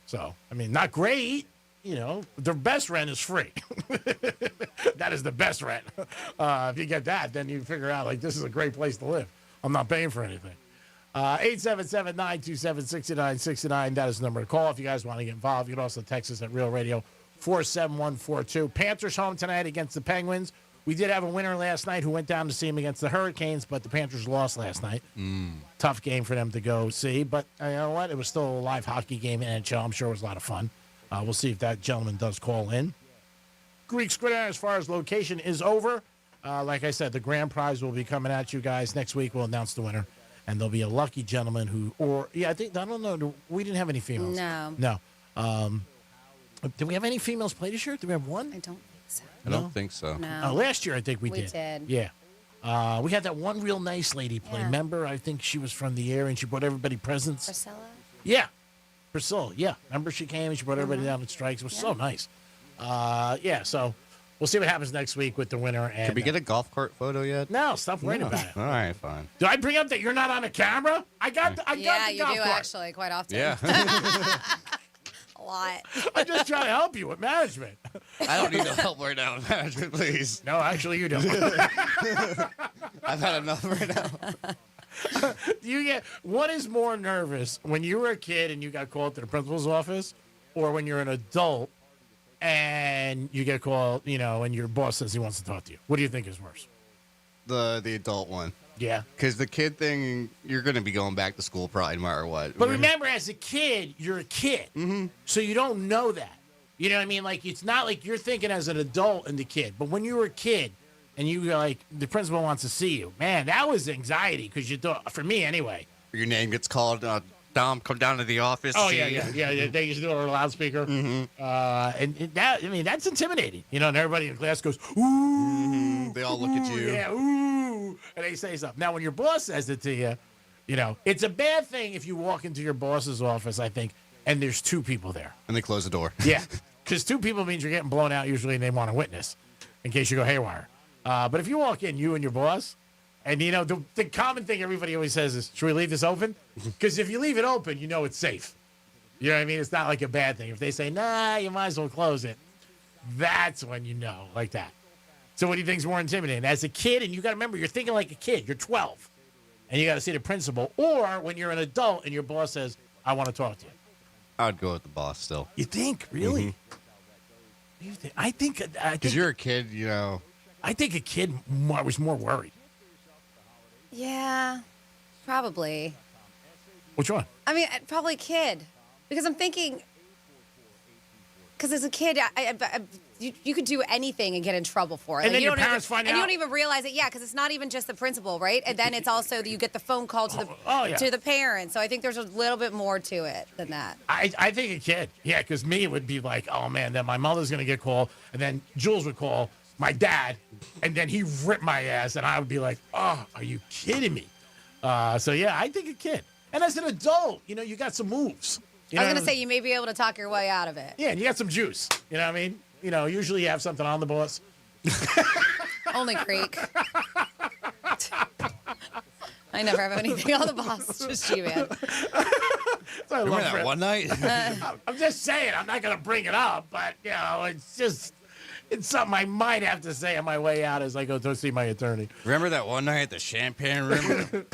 So, I mean, not great. You know, their best rent is free. That is the best rent. If you get that, then you figure out, like, this is a great place to live. I'm not paying for anything. 877-927-6969. That is the number to call if you guys want to get involved. You can also text us at Real Radio 47142. Panthers home tonight against the Penguins. We did have a winner last night who went down to see him against the Hurricanes, but the Panthers lost last night. Tough game for them to go see, but you know what? It was still a live hockey game in NHL. I'm sure it was a lot of fun. We'll see if that gentleman does call in. Greek Gridiron, as far as location, is over. Like I said, the grand prize will be coming at you guys. Next week, we'll announce the winner, and there'll be a lucky gentleman who, I don't know. We didn't have any females. No. Did we have any females play this year? Did we have one? I don't think so. I don't think so. No. Last year, I think we We did. did. Yeah. We had that one real nice lady play. Yeah. Remember? I think she was from the area, and she brought everybody presents. Priscilla? Yeah. Priscilla, yeah. Remember she came and she brought everybody down at strikes. It was so nice. So we'll see what happens next week with the winner. And, Can we get a golf cart photo yet? No, stop worrying about it. All right, fine. Did I bring up that you're not on a camera? I got the you golf do cart. actually quite often. Yeah. A lot. I'm just trying to help you with management. I don't need no help right now, management, please. No, actually, you don't. I've had enough right now. What is more nervous, when you were a kid and you got called to the principal's office, or when you're an adult and you get called, and your boss says he wants to talk to you? What do you think is worse? The adult one. Yeah. Because the kid thing, you're going to be going back to school probably no matter what. But remember, as a kid, you're a kid. Mm-hmm. So you don't know that. You know what I mean? Like, it's not like you're thinking as an adult and the kid. But when you were a kid and you were like, the principal wants to see you, man, that was anxiety because you thought, for me anyway. Your name gets called, Dom, come down to the office. Oh, yeah. They used to do it over a loudspeaker. Mm-hmm. That's intimidating. And everybody in class goes, ooh. Mm-hmm. They all look at you. Yeah, ooh. And they say something. Now, when your boss says it to you, it's a bad thing if you walk into your boss's office, I think, and there's two people there. And they close the door. Yeah, because two people means you're getting blown out usually, and they want a witness in case you go haywire. But if you walk in, you and your boss, and the common thing everybody always says is, should we leave this open? Because if you leave it open, it's safe. You know what I mean? It's not like a bad thing. If they say, nah, you might as well close it. That's when you know, like that. So what do you think is more intimidating? As a kid, and you got to remember, you're thinking like a kid. You're 12, and you got to see the principal. Or when you're an adult and your boss says, I want to talk to you. I would go with the boss still. You think? Really? What do you think? I think... Because you're a kid, you know. I think a kid was more worried. Yeah, probably. Which one? I mean, probably a kid. Because I'm thinking... Because as a kid, you could do anything and get in trouble for it. And like, then your parents find out. And you don't even realize it, because it's not even just the principal, right? And then it's also you get the phone call to the parents. So I think there's a little bit more to it than that. I think a kid. Yeah, because me, it would be like, oh, man, then my mother's going to get called. And then Jules would call my dad. And then he ripped my ass. And I would be like, oh, are you kidding me? So, yeah, I think a kid. And as an adult, you got some moves. I was going to say, you may be able to talk your way out of it. Yeah, and you got some juice. You know what I mean? Usually you have something on the boss. Only Creek. I never have anything on the boss. It's just you, man. Remember that one night? I'm just saying. I'm not going to bring it up, but, it's something I might have to say on my way out as I go to see my attorney. Remember that one night at the champagne room?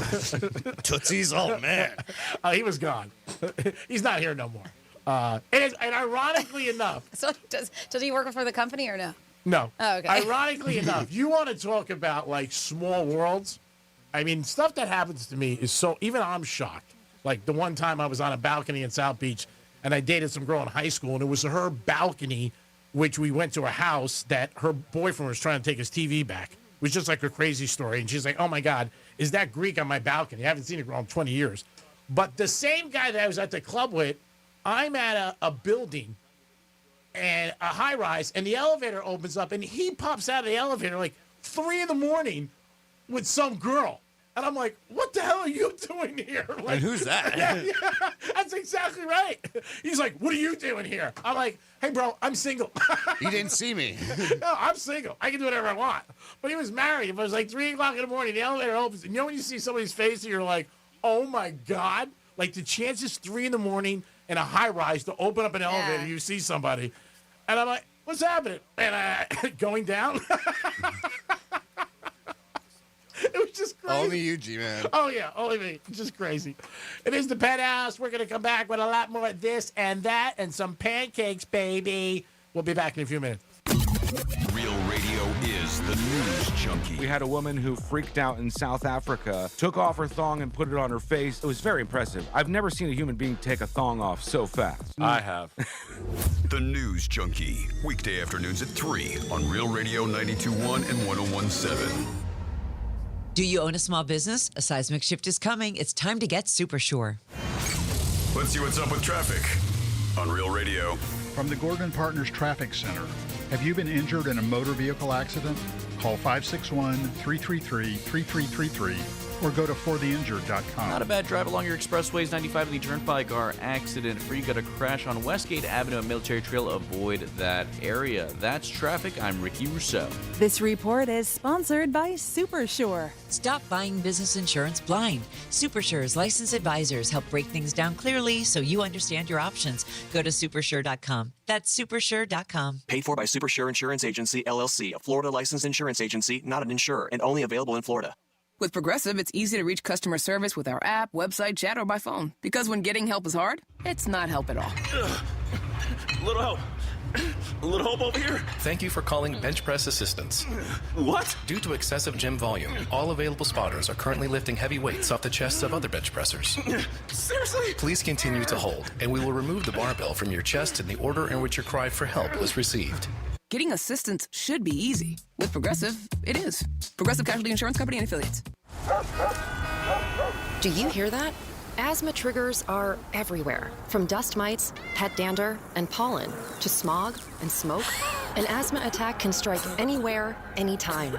Tootsie's, oh, man. He was gone. He's not here no more. And ironically enough... So does he work for the company or no? No. Oh, okay. Ironically enough, you want to talk about, small worlds? I mean, stuff that happens to me is so... Even I'm shocked. Like, the one time I was on a balcony in South Beach, and I dated some girl in high school, and it was her balcony... which we went to a house that her boyfriend was trying to take his TV back. It was just like a crazy story. And she's like, oh, my God, is that Greek on my balcony? I haven't seen it in 20 years. But the same guy that I was at the club with, I'm at a building, and a high-rise, and the elevator opens up, and he pops out of the elevator like 3 in the morning with some girl. And I'm like, what the hell are you doing here? Like, and who's that? Yeah, that's exactly right. He's like, what are you doing here? I'm like, hey, bro, I'm single. You didn't see me. No, I'm single. I can do whatever I want. But he was married. It was like 3 o'clock in the morning. The elevator opens. And when you see somebody's face and you're like, oh, my God. Like, the chances 3 in the morning in a high-rise to open up an elevator, you see somebody. And I'm like, what's happening? And going down? It was just crazy. Only you, G-Man. Oh, yeah, only me. Just crazy. It is the Penthouse. We're going to come back with a lot more of this and that and some pancakes, baby. We'll be back in a few minutes. Real radio is the news junkie. We had a woman who freaked out in South Africa, took off her thong and put it on her face. It was very impressive. I've never seen a human being take a thong off so fast. I have. The News Junkie. Weekday afternoons at 3 on Real Radio 92.1 and 101.7. Do you own a small business? A seismic shift is coming. It's time to get super sure. Let's see what's up with traffic on Real Radio. From the Gordon Partners Traffic Center. Have you been injured in a motor vehicle accident? Call 561-333-3333 or go to fortheinjured.com. Not a bad drive along your expressways 95 and the Turnpike are accident-free. You got a crash on Westgate Avenue and Military Trail. Avoid that area. That's traffic. I'm Ricky Rousseau. This report is sponsored by SuperSure. Stop buying business insurance blind. SuperSure's licensed advisors help break things down clearly so you understand your options. Go to supersure.com. That's supersure.com. Paid for by SuperSure Insurance Agency, LLC, a Florida licensed insurance agency, not an insurer, and only available in Florida. With Progressive, it's easy to reach customer service with our app, website, chat, or by phone. Because when getting help is hard, it's not help at all. Little help. A little help over here. Thank you for calling Bench Press Assistance. What? Due to excessive gym volume, all available spotters are currently lifting heavy weights off the chests of other bench pressers. Seriously? Please continue to hold, and we will remove the barbell from your chest in the order in which your cry for help was received. Getting assistance should be easy. With Progressive, it is. Progressive Casualty Insurance Company and Affiliates. Do you hear that? Asthma triggers are everywhere, from dust mites, pet dander, and pollen, to smog and smoke. An asthma attack can strike anywhere, anytime.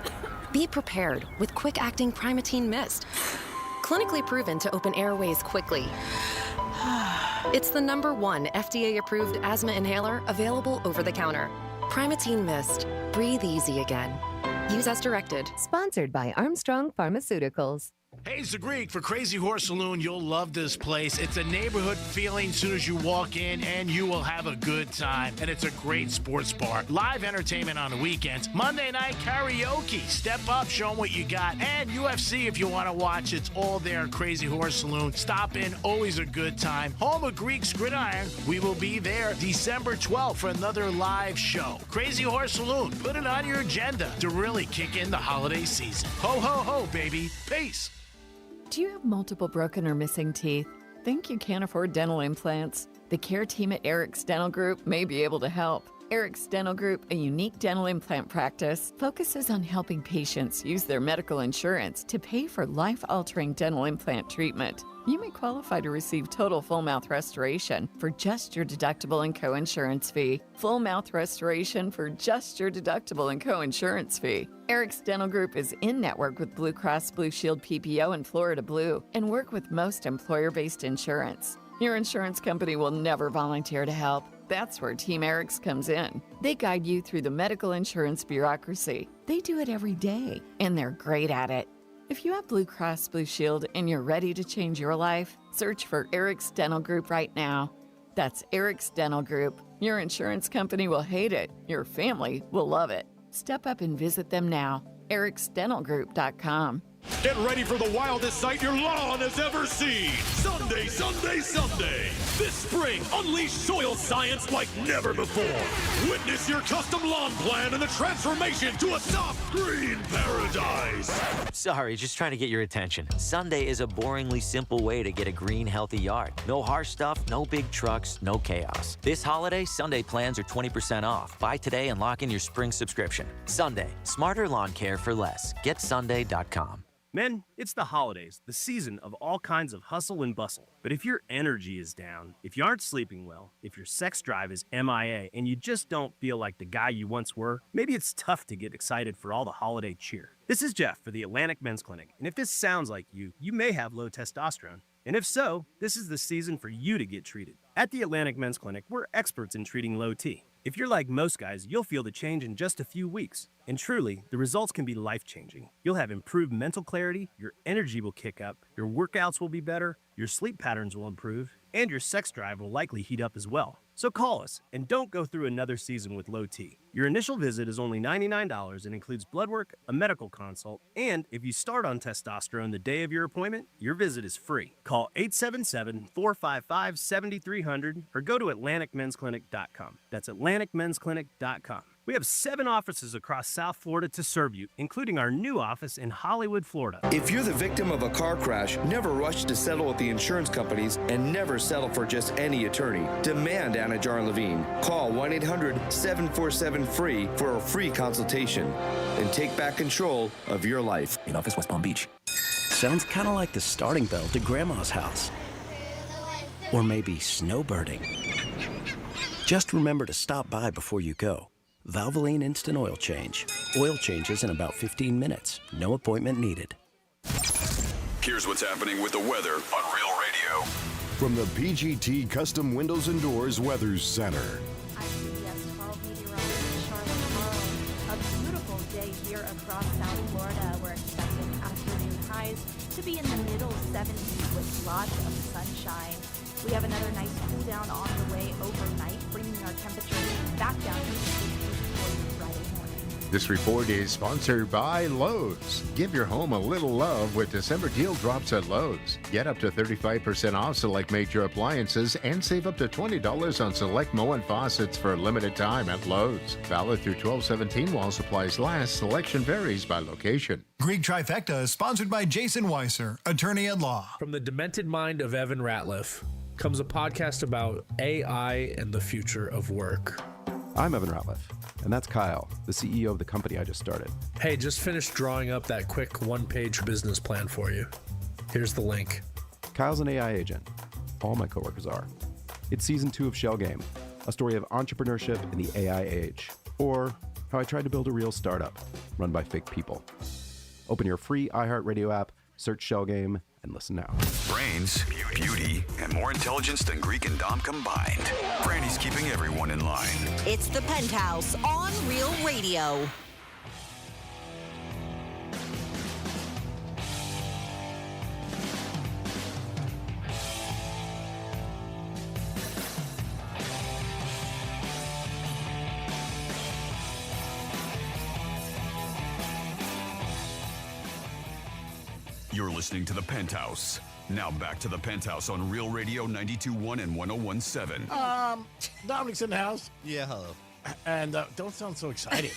Be prepared with quick-acting Primatene Mist. Clinically proven to open airways quickly. It's the #1 FDA-approved asthma inhaler available over the counter. Primatene Mist. Breathe easy again. Use as directed. Sponsored by Armstrong Pharmaceuticals. Hey, it's the Greek for Crazy Horse Saloon. You'll love this place. It's a neighborhood feeling as soon as you walk in, and you will have a good time. And it's a great sports bar. Live entertainment on the weekends. Monday night karaoke. Step up, show them what you got. And UFC if you want to watch. It's all there. Crazy Horse Saloon. Stop in. Always a good time. Home of Greek's Gridiron. We will be there December 12th for another live show. Crazy Horse Saloon. Put it on your agenda to really kick in the holiday season. Ho, ho, ho, baby. Peace. Do you have multiple broken or missing teeth? Think you can't afford dental implants? The care team at Eric's Dental Group may be able to help. Eric's Dental Group, a unique dental implant practice, focuses on helping patients use their medical insurance to pay for life-altering dental implant treatment. You may qualify to receive total full mouth restoration for just your deductible and co-insurance fee. Full mouth restoration for just your deductible and co-insurance fee. Eric's Dental Group is in network with Blue Cross Blue Shield PPO and Florida Blue and work with most employer-based insurance. Your insurance company will never volunteer to help. That's where Team Eric's comes in. They guide you through the medical insurance bureaucracy. They do it every day, and they're great at it. If you have Blue Cross Blue Shield and you're ready to change your life, search for Eric's Dental Group right now. That's Eric's Dental Group. Your insurance company will hate it. Your family will love it. Step up and visit them now. ericsdentalgroup.com. Get ready for the wildest sight your lawn has ever seen. Sunday, Sunday, Sunday. This spring, unleash soil science like never before. Witness your custom lawn plan and the transformation to a soft green paradise. Sorry, just trying to get your attention. Sunday is a boringly simple way to get a green, healthy yard. No harsh stuff, no big trucks, no chaos. This holiday, Sunday plans are 20% off. Buy today and lock in your spring subscription. Sunday, smarter lawn care for less. GetSunday.com. Men, it's the holidays, the season of all kinds of hustle and bustle. But if your energy is down, if you aren't sleeping well, if your sex drive is MIA, and you just don't feel like the guy you once were, maybe it's tough to get excited for all the holiday cheer. This is Jeff for the Atlantic Men's Clinic, and if this sounds like you may have low testosterone. And if so, this is the season for you to get treated. At the Atlantic Men's Clinic, we're experts in treating low T. If you're like most guys, you'll feel the change in just a few weeks. And truly, the results can be life-changing. You'll have improved mental clarity, your energy will kick up, your workouts will be better, your sleep patterns will improve, and your sex drive will likely heat up as well. So call us, and don't go through another season with low T. Your initial visit is only $99 and includes blood work, a medical consult, and if you start on testosterone the day of your appointment, your visit is free. Call 877-455-7300 or go to AtlanticMen'sClinic.com. That's AtlanticMen'sClinic.com. We have 7 offices across South Florida to serve you, including our new office in Hollywood, Florida. If you're the victim of a car crash, never rush to settle with the insurance companies and never settle for just any attorney. Demand Anna Jar Levine. Call 1-800-747-FREE for a free consultation and take back control of your life. In office, West Palm Beach. Sounds kind of like the starting bell to Grandma's house. Or maybe snowbirding. Just remember to stop by before you go. Valvoline Instant Oil Change. Oil changes in about 15 minutes. No appointment needed. Here's what's happening with the weather on Real Radio. From the PGT Custom Windows and Doors Weather Center. ICBS 12 meteorologist Charlotte Carl. A beautiful day here across South Florida. We're expecting afternoon highs to be in the middle 70s with lots of sunshine. We have another nice cool down on the way overnight, bringing our temperatures back down to the 60s for Friday morning. This report is sponsored by Lowe's. Give your home a little love with December deal drops at Lowe's. Get up to 35% off select major appliances and save up to $20 on select Moen faucets for a limited time at Lowe's. Valid through 12/17 while supplies last. Selection varies by location. Greek Trifecta is sponsored by Jason Weiser, attorney at law. From the demented mind of Evan Ratliff comes a podcast about AI and the future of work. I'm Evan Ratliff, and that's Kyle, the CEO of the company I just started. Hey, just finished drawing up that quick one-page business plan for you. Here's the link. Kyle's an AI agent. All my coworkers are. It's season 2 of Shell Game, a story of entrepreneurship in the AI age, or how I tried to build a real startup run by fake people. Open your free iHeartRadio app, search Shell Game, and listen now. Brains, beauty, and more intelligence than Greek and Dom combined. Brandy's keeping everyone in line. It's the Penthouse on Real Radio. You're listening to The Penthouse. Now back to The Penthouse on Real Radio 92.1 and 101.7. Dominic's in the house. Yeah, hello. And don't sound so excited.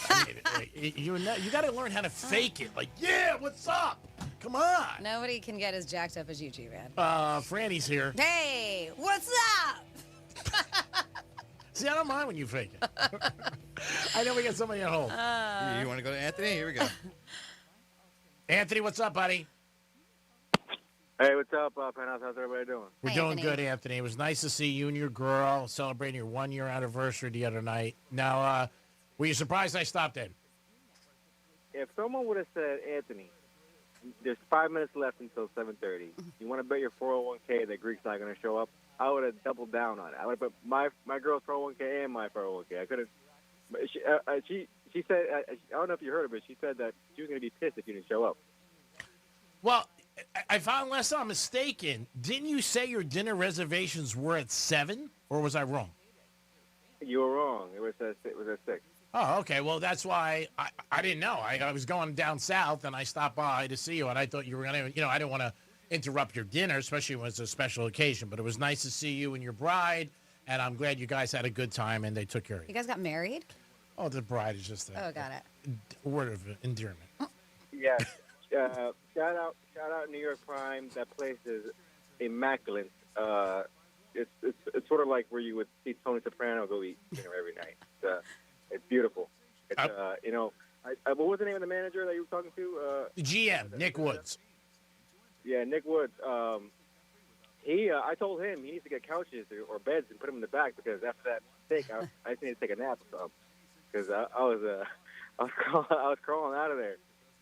You got to learn how to fake it. Like, yeah, what's up? Come on. Nobody can get as jacked up as you, G-Man. Franny's here. Hey, what's up? See, I don't mind when you fake it. I know we got somebody at home. You want to go to Anthony? Here we go. Anthony, what's up, buddy? Hey, what's up, Penthouse? How's everybody doing? We're doing good, Anthony. It was nice to see you and your girl celebrating your 1-year anniversary the other night. Now, were you surprised I stopped in? If someone would have said, Anthony, there's 5 minutes left until 7:30. You want to bet your 401k that Greek's not going to show up? I would have doubled down on it. I would have put my girl's 401k and my 401k. I could have. She said, I don't know if you heard it, but she said that she was going to be pissed if you didn't show up. Well, I found, unless I'm mistaken, didn't you say your dinner reservations were at 7, or was I wrong? You were wrong. It was at 6. Oh, okay. Well, that's why I didn't know. I was going down south, and I stopped by to see you, and I thought you were going to, I didn't want to interrupt your dinner, especially when it's a special occasion. But it was nice to see you and your bride, and I'm glad you guys had a good time, and they took care of you. You guys got married? Oh, the bride is just got it. A word of endearment. Yeah. Shout out New York Prime. That place is immaculate. It's sort of like where you would see Tony Soprano go eat dinner every night. It's beautiful. It's what was the name of the manager that you were talking to? GM Nick Woods. Yeah, Nick Woods. I told him he needs to get couches or beds and put them in the back because after that steak, I just need to take a nap or something because I was crawling out of there.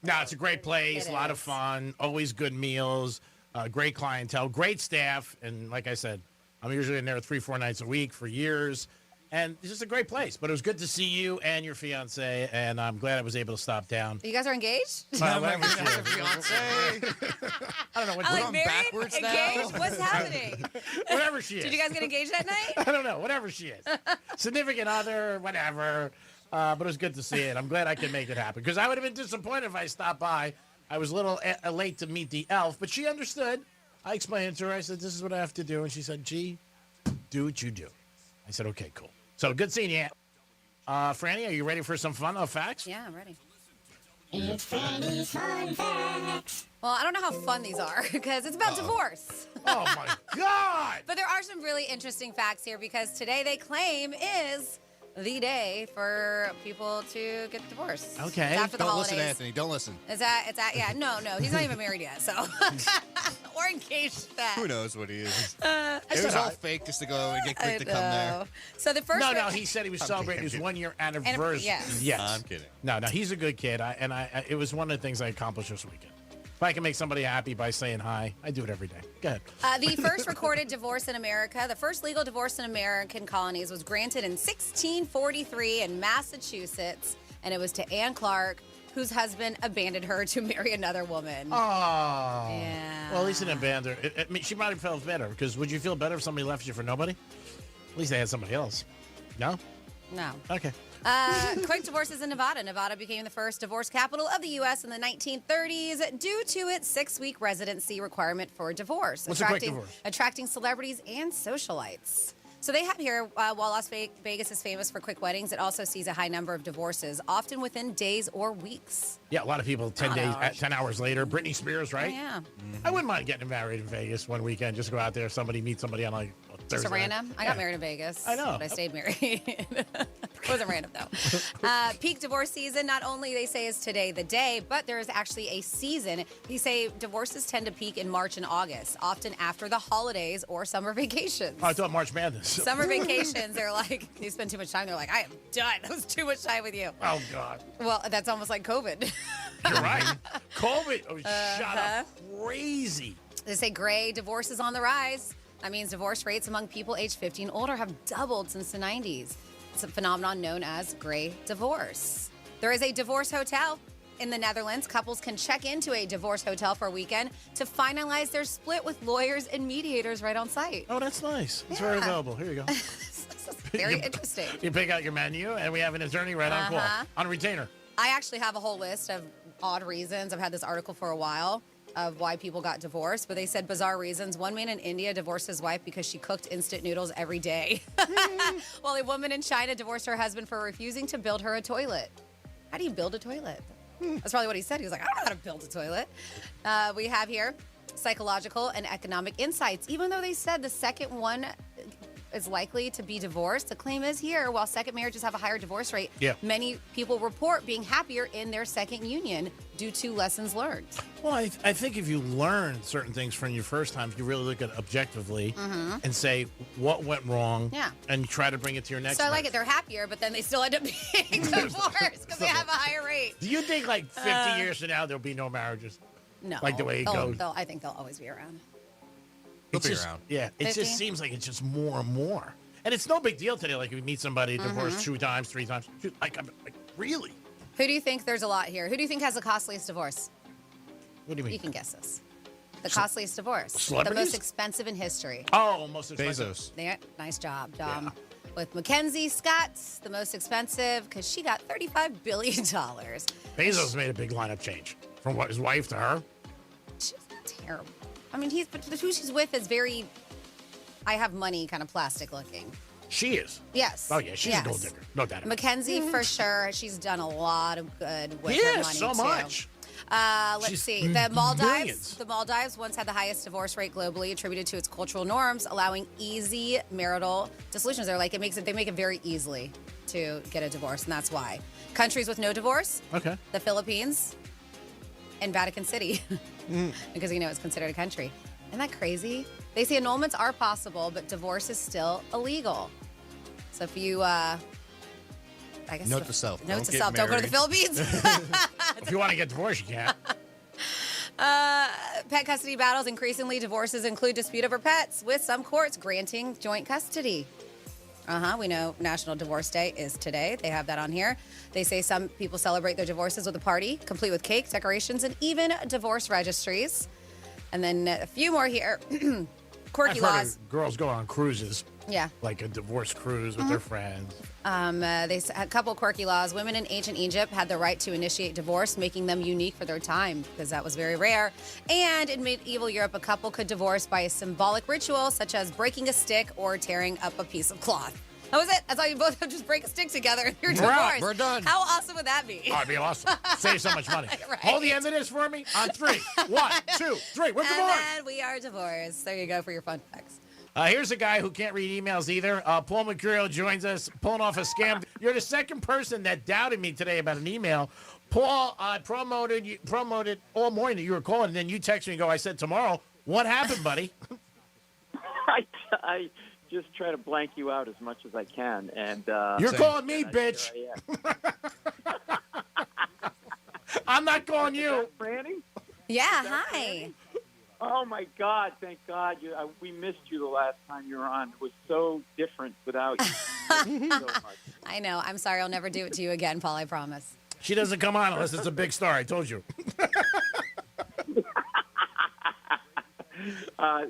No, it's a great place, a lot of fun, always good meals, great clientele, great staff, and like I said, I'm usually in there 3-4 nights a week for years, and it's just a great place. But it was good to see you and your fiance, and I'm glad I was able to stop down. You guys are engaged? Whatever she is. Fiance. I don't know. We're going backwards now? Engaged? What's happening? Whatever she is. Did you guys get engaged that night? I don't know. Whatever she is. Significant other, whatever. But it was good to see it. I'm glad I could make it happen because I would have been disappointed if I stopped by. I was a little late to meet the elf, but she understood. I explained to her. I said, this is what I have to do. And she said, gee, do what you do. I said, okay, cool. So good seeing you. Franny, are you ready for some fun facts? Yeah, I'm ready. It's Franny's Fun Facts. Well, I don't know how fun these are because it's about divorce. Oh, my God. But there are some really interesting facts here because today they claim is the day for people to get divorced. Okay. It's after the Don't holidays. listen, Anthony. Don't listen. Yeah, no, he's not even married yet, so. Or engaged that. Who knows what he is? It was all fake just to go and get Greek to come there. So the first. No, he said he was celebrating his 1-year anniversary. Yes. I'm kidding. No, he's a good kid. It was one of the things I accomplished this weekend. If I can make somebody happy by saying hi, I do it every day. Go ahead. The first recorded divorce in America, the first legal divorce in American colonies was granted in 1643 in Massachusetts, and it was to Anne Clark, whose husband abandoned her to marry another woman. Oh. Yeah. Well, at least he didn't abandon her. I mean, she might have felt better, because would you feel better if somebody left you for nobody? At least they had somebody else. No? No. Okay. Quick divorces in Nevada. Nevada became the first divorce capital of the U.S. in the 1930s due to its 6-week residency requirement for divorce. What's a quick divorce? Attracting celebrities and socialites. So they have here, while Las Vegas is famous for quick weddings, it also sees a high number of divorces, often within days or weeks. Yeah, a lot of people 10 hours later. Britney Spears, right? Oh, yeah. I wouldn't mind getting married in Vegas one weekend. Just go out there, meet somebody on Thursday. Just random. I got married in Vegas. I know. But I stayed married. It wasn't random, though. Peak divorce season, not only they say is today the day, but there is actually a season. They say divorces tend to peak in March and August, often after the holidays or summer vacations. Oh, I thought March Madness. Summer vacations, they're like, you spend too much time. They're like, I am done. That was too much time with you. Oh, God. Well, that's almost like COVID. You're right. COVID shot up crazy. They say gray divorce is on the rise. That means divorce rates among people aged 50 and older have doubled since the 90s. It's a phenomenon known as gray divorce. There is a divorce hotel in the Netherlands. Couples can check into a divorce hotel for a weekend to finalize their split with lawyers and mediators right on site. Oh, that's nice. It's very available. Here you go. Very interesting. You pick out your menu, and we have an attorney right on call, on retainer. I actually have a whole list of odd reasons. I've had this article for a while. of why people got divorced, but they said bizarre reasons. One man in India divorced his wife because she cooked instant noodles every day, while a woman in China divorced her husband for refusing to build her a toilet. How do you build a toilet? That's probably what he said. He was like, I don't know how to build a toilet. We have here psychological and economic insights. Even though they said the second one is likely to be divorced, the claim is here, while second marriages have a higher divorce rate, many people report being happier in their second union due to lessons learned. Well, I think if you learn certain things from your first time, if you really look at it objectively and say what went wrong and you try to bring it to your next So I like it. They're happier, but then they still end up being divorced because they have a higher rate. Do you think like 50 years from now, there'll be no marriages? No. Like the way it goes? I think they'll always be around. It's just, yeah, it 50? just seems like it's just more and more. And it's no big deal today. Like, if you meet somebody divorced 2 times, 3 times. Like, really? Who do you think, there's a lot here, who do you think has the costliest divorce? What do you mean? You can guess this. The costliest divorce. Celebrities? The most expensive in history. Oh, most expensive. Bezos. Yeah, nice job, Dom. With Mackenzie Scott's the most expensive because she got $35 billion. Bezos made a big lineup change from his wife to her. She's not terrible. I mean, but who she's with is very, I have money kind of plastic looking. She is. Yes. Oh, yeah, she's a gold digger. No doubt about it. Mackenzie, for sure. She's done a lot of good with her money, so too. much. Let's see. The Maldives. Millions. The Maldives once had the highest divorce rate globally, attributed to its cultural norms, allowing easy marital dissolutions. They're like they make it very easily to get a divorce, and that's why. Countries with no divorce. Okay. The Philippines and Vatican City, because it's considered a country. Isn't that crazy? They say annulments are possible, but divorce is still illegal. So if you, I guess. Note to self. Note to self. Don't go to the Philippines. If you want to get divorced, you can't. Pet custody battles. Increasingly, divorces include dispute over pets, with some courts granting joint custody. We know National Divorce Day is today. They have that on here. They say some people celebrate their divorces with a party, complete with cake, decorations, and even divorce registries. And then a few more here. Quirky I've laws. heard of girls go on cruises. Yeah. Like a divorce cruise with their friends. They had a couple quirky laws. Women in ancient Egypt had the right to initiate divorce, making them unique for their time because that was very rare. And in medieval Europe, a couple could divorce by a symbolic ritual, such as breaking a stick or tearing up a piece of cloth. That was it. That's all you both have. Just break a stick together and you're divorced. We're done. How awesome would that be? Oh, it'd be awesome. Save so much money. Right. Hold the end of this for me on 3. 1, 2, 3. We're And divorced. then we are divorced. There you go for your fun facts. Here's a guy who can't read emails either. Paul Mercurio joins us, pulling off a scam. You're the second person that doubted me today about an email. Paul, I promoted all morning that you were calling, and then you text me and go, I said tomorrow. What happened, buddy? I just try to blank you out as much as I can. And you're calling me, bitch. I'm not calling you. Franny? Yeah, hi. Oh, my God. Thank God. We missed you the last time you were on. It was so different without you. Thank you so much. I know. I'm sorry. I'll never do it to you again, Paul. I promise. She doesn't come on unless it's a big star. I told you.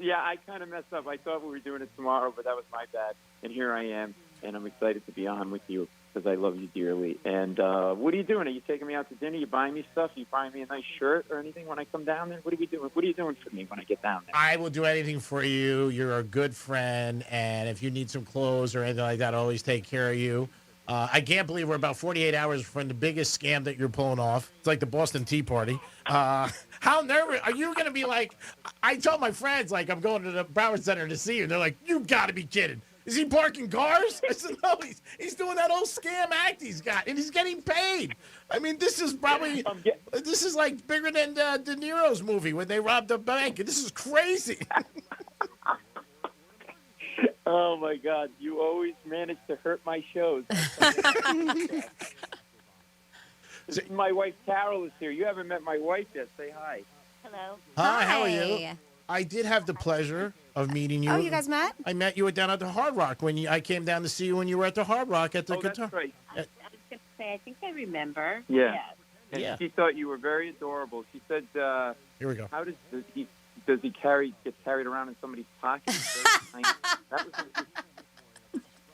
Yeah, I kind of messed up. I thought we were doing it tomorrow, but that was my bad. And here I am, and I'm excited to be on with you because I love you dearly. And what are you doing? Are you taking me out to dinner? You buying me stuff? You buying me a nice shirt or anything when I come down there? What are we doing? What are you doing for me when I get down there? I will do anything for you. You're a good friend, and if you need some clothes or anything like that, I'll always take care of you. I can't believe we're about 48 hours from the biggest scam that you're pulling off. It's like the Boston Tea Party. How nervous are you going to be? Like, I told my friends, like, I'm going to the Broward Center to see you. They're like, you got to be kidding. Is he parking cars? I said, no, he's doing that old scam act he's got, and he's getting paid. I mean, this is probably, this is like bigger than De Niro's movie when they robbed the bank. This is crazy. Oh, my God. You always manage to hurt my shows. My wife, Carol, is here. You haven't met my wife yet. Say hi. Hello. Hi, how are you? I did have the pleasure of meeting you. Oh, you guys met? I met you down at the Hard Rock when I came down to see you when you were at the Hard Rock at the guitar. That's right. I was going to say, I think I remember. Yeah. Yes. And Yeah. she thought you were very adorable. She said, Here we go. how does he get carried around in somebody's pocket? That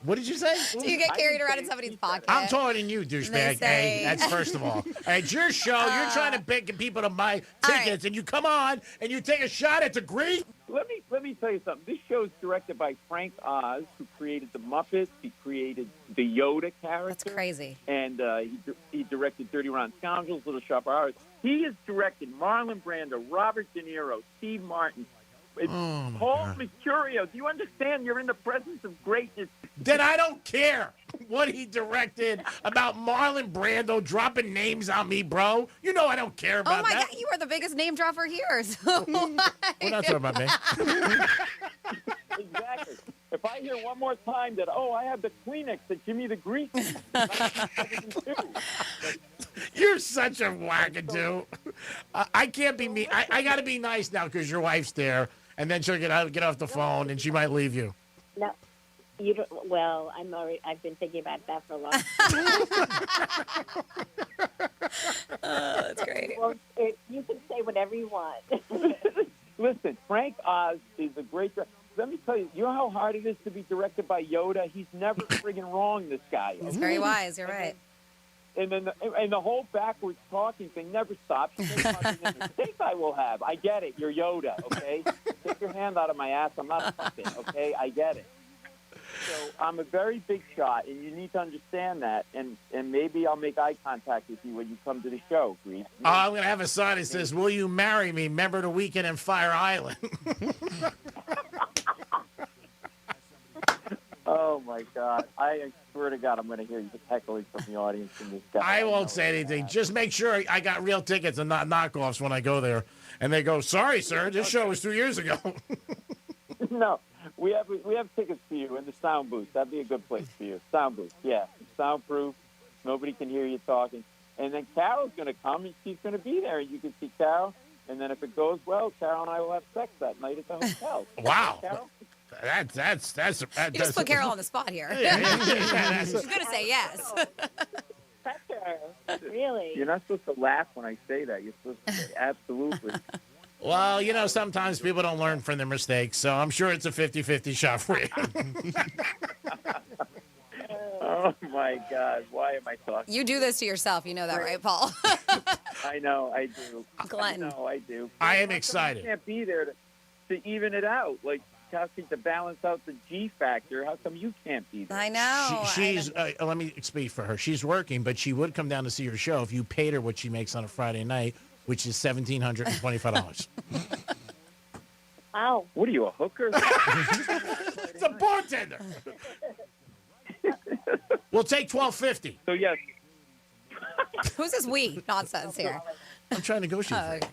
was What did you say? Do you get carried around in somebody's pocket? I'm taller than you, douchebag. Hey, that's first of all. Hey, it's your show. You're trying to beg people to buy tickets, and you come on and you take a shot at Degree. Let me tell you something. This show is directed by Frank Oz, who created the Muppets. He created the Yoda character. That's crazy. And he directed Dirty Rotten Scoundrels, Little Shop of Horrors. He has directed Marlon Brando, Robert De Niro, Steve Martin, Paul Mercurio. Do you understand? You're in the presence of greatness. Then I don't care what he directed about Marlon Brando dropping names on me, bro. You know I don't care about Oh my that. God, you are the biggest name dropper here. So We're not talking about me. Exactly. If I hear one more time that, I have the Kleenex that Jimmy the Greek. You're such a wackadoo. I can't be mean. I got to be nice now because your wife's there, and then she'll get off the phone, and she might leave you. No, you don't. Well, I've been thinking about that for a long time. That's great. Well, you can say whatever you want. Listen, Frank Oz is a great director. Let me tell you, you know how hard it is to be directed by Yoda? He's never friggin' wrong, this guy. He's very wise. You're right. And then the whole backwards talking thing never stops. Mistake I will have. I get it. You're Yoda, okay? Take your hand out of my ass. I'm not a puppet, okay? I get it. So I'm a very big shot, and you need to understand that. And maybe I'll make eye contact with you when you come to the show, Grease. I'm going to have a sign that says, "Will you marry me? Remember the weekend in Fire Island." Oh, my God. I swear to God, I'm going to hear you heckling from the audience from this guy. I won't say anything. Just make sure I got real tickets and not knockoffs when I go there. And they go, "Sorry, sir, this show was 2 years ago." No, we have tickets for you in the sound booth. That'd be a good place for you. Sound booth, yeah. Soundproof. Nobody can hear you talking. And then Carol's going to come, and she's going to be there. And you can see Carol. And then if it goes well, Carol and I will have sex that night at the hotel. Wow. Carol? That's You just put Carol on the spot here. Yeah, She's going to say yes. Really? You're not supposed to laugh when I say that. You're supposed to say absolutely. Well, you know, sometimes people don't learn from their mistakes, so I'm sure it's a 50-50 shot for you. Oh, my God. Why am I talking? You do this to yourself. You know that, right, Paul? I know, I do. Glenn. I know, I do. I am How come excited. You can't be there to even it out. Like, to balance out the G factor. How come you can't be there? I know. She's let me speak for her. She's working, but she would come down to see your show if you paid her what she makes on a Friday night, which is $1,725. Wow. What are you, a hooker? It's a bartender. We'll take $1,250. So yes. Who's this we nonsense here? I'm trying to negotiate. Okay.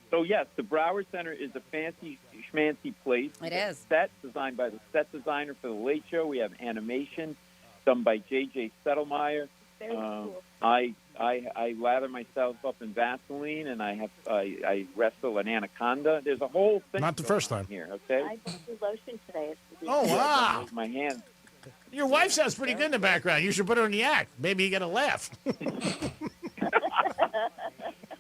So yes, the Broward Center is a fancy schmancy place. It is. Set designed by the set designer for the Late Show. We have animation done by J.J. Settlemeyer. Very cool. I lather myself up in Vaseline, and I wrestle an anaconda. There's a whole thing. Not the first time here. Okay. I bought the lotion today. Oh, wow. My hand. Your wife sounds pretty good in the background. You should put her in the act. Maybe you get a laugh.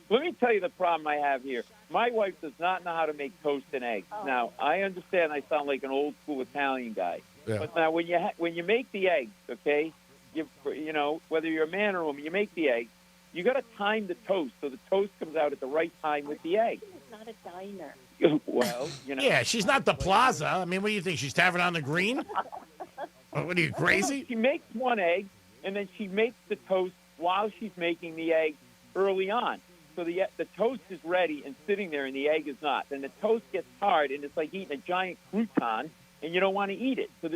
Let me tell you the problem I have here. My wife does not know how to make toast and eggs. Oh. Now, I understand I sound like an old school Italian guy. Yeah. But now when you make the eggs, okay, you know, whether you're a man or a woman, you make the eggs, you got to time the toast so the toast comes out at the right time with the egg. It's not a diner. Well, you know. Yeah, she's not the Plaza. I mean, what do you think? She's Tavern on the Green? What are you, crazy? She makes one egg, and then she makes the toast while she's making the egg early on. So the toast is ready and sitting there, and the egg is not. Then the toast gets hard, and it's like eating a giant crouton, and you don't want to eat it. So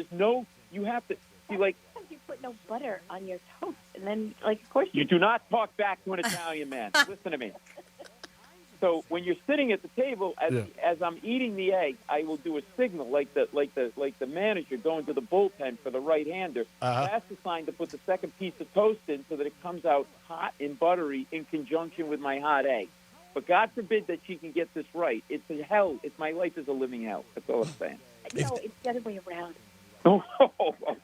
you have to see, like. You put no butter on your toast, and then, like, of course You do not talk back to an Italian man. Listen to me. So when you're sitting at the table, as I'm eating the egg, I will do a signal like the manager going to the bullpen for the right-hander. That's the sign to put the second piece of toast in so that it comes out hot and buttery in conjunction with my hot egg. But God forbid that she can get this right. It's a hell. My life is a living hell. That's all I'm saying. No, it's the other way around. Oh,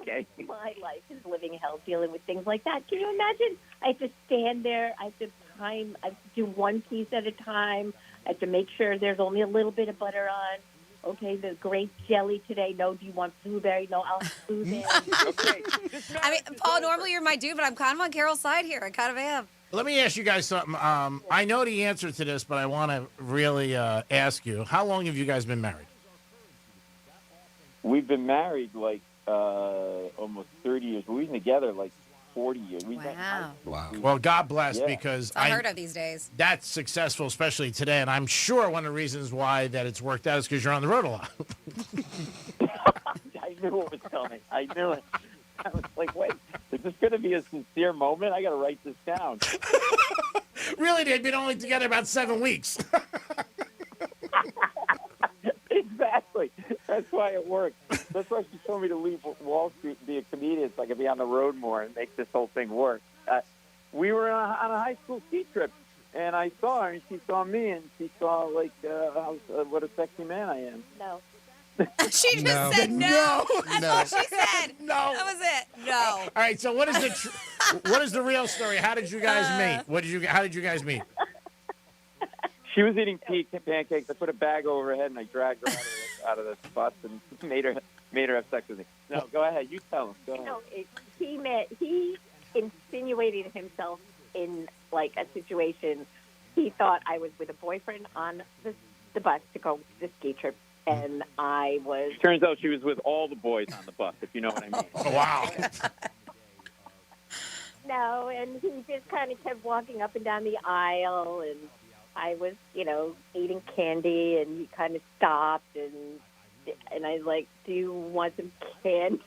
okay. My life is living hell dealing with things like that. Can you imagine? I have to stand there. I have to do one piece at a time. I have to make sure there's only a little bit of butter on. Okay, the grape jelly today. No, do you want blueberry? No, I'll have blueberry. Okay. I mean, Paul, normally you're my dude, but I'm kind of on Carol's side here. I kind of am. Let me ask you guys something. I know the answer to this, but I want to really ask you. How long have you guys been married? We've been married like almost 30 years. We've been together like 40 years. Wow. Well, God bless, Yeah. because It's unheard of these days. that's successful, especially today. And I'm sure one of the reasons why that it's worked out is because you're on the road a lot. I knew it was coming. I knew it. I was like, wait, is this going to be a sincere moment? I got to write this down. Really, they'd been only together about 7 weeks. Exactly. That's why it worked. That's why she told me to leave Wall Street and be a comedian so I could be on the road more and make this whole thing work. We were on a high school ski trip, and I saw her, and she saw me, and she saw, like, what a sexy man I am. No. She just said no. That's No. all she said. No. That was it. No. All right, so what is the real story? How did you guys meet? How did you guys meet? She was eating pancakes. I put a bag over her head, and I dragged her out of the bus and made her have sex with me. No, go ahead. You tell him. Go ahead. No, he insinuated himself in like a situation. He thought I was with a boyfriend on the bus to go to the ski trip, and I was. Turns out she was with all the boys on the bus, if you know what I mean. Oh, wow. No, and he just kind of kept walking up and down the aisle, and I was, eating candy, and he kind of stopped, and I was like, "Do you want some candy?"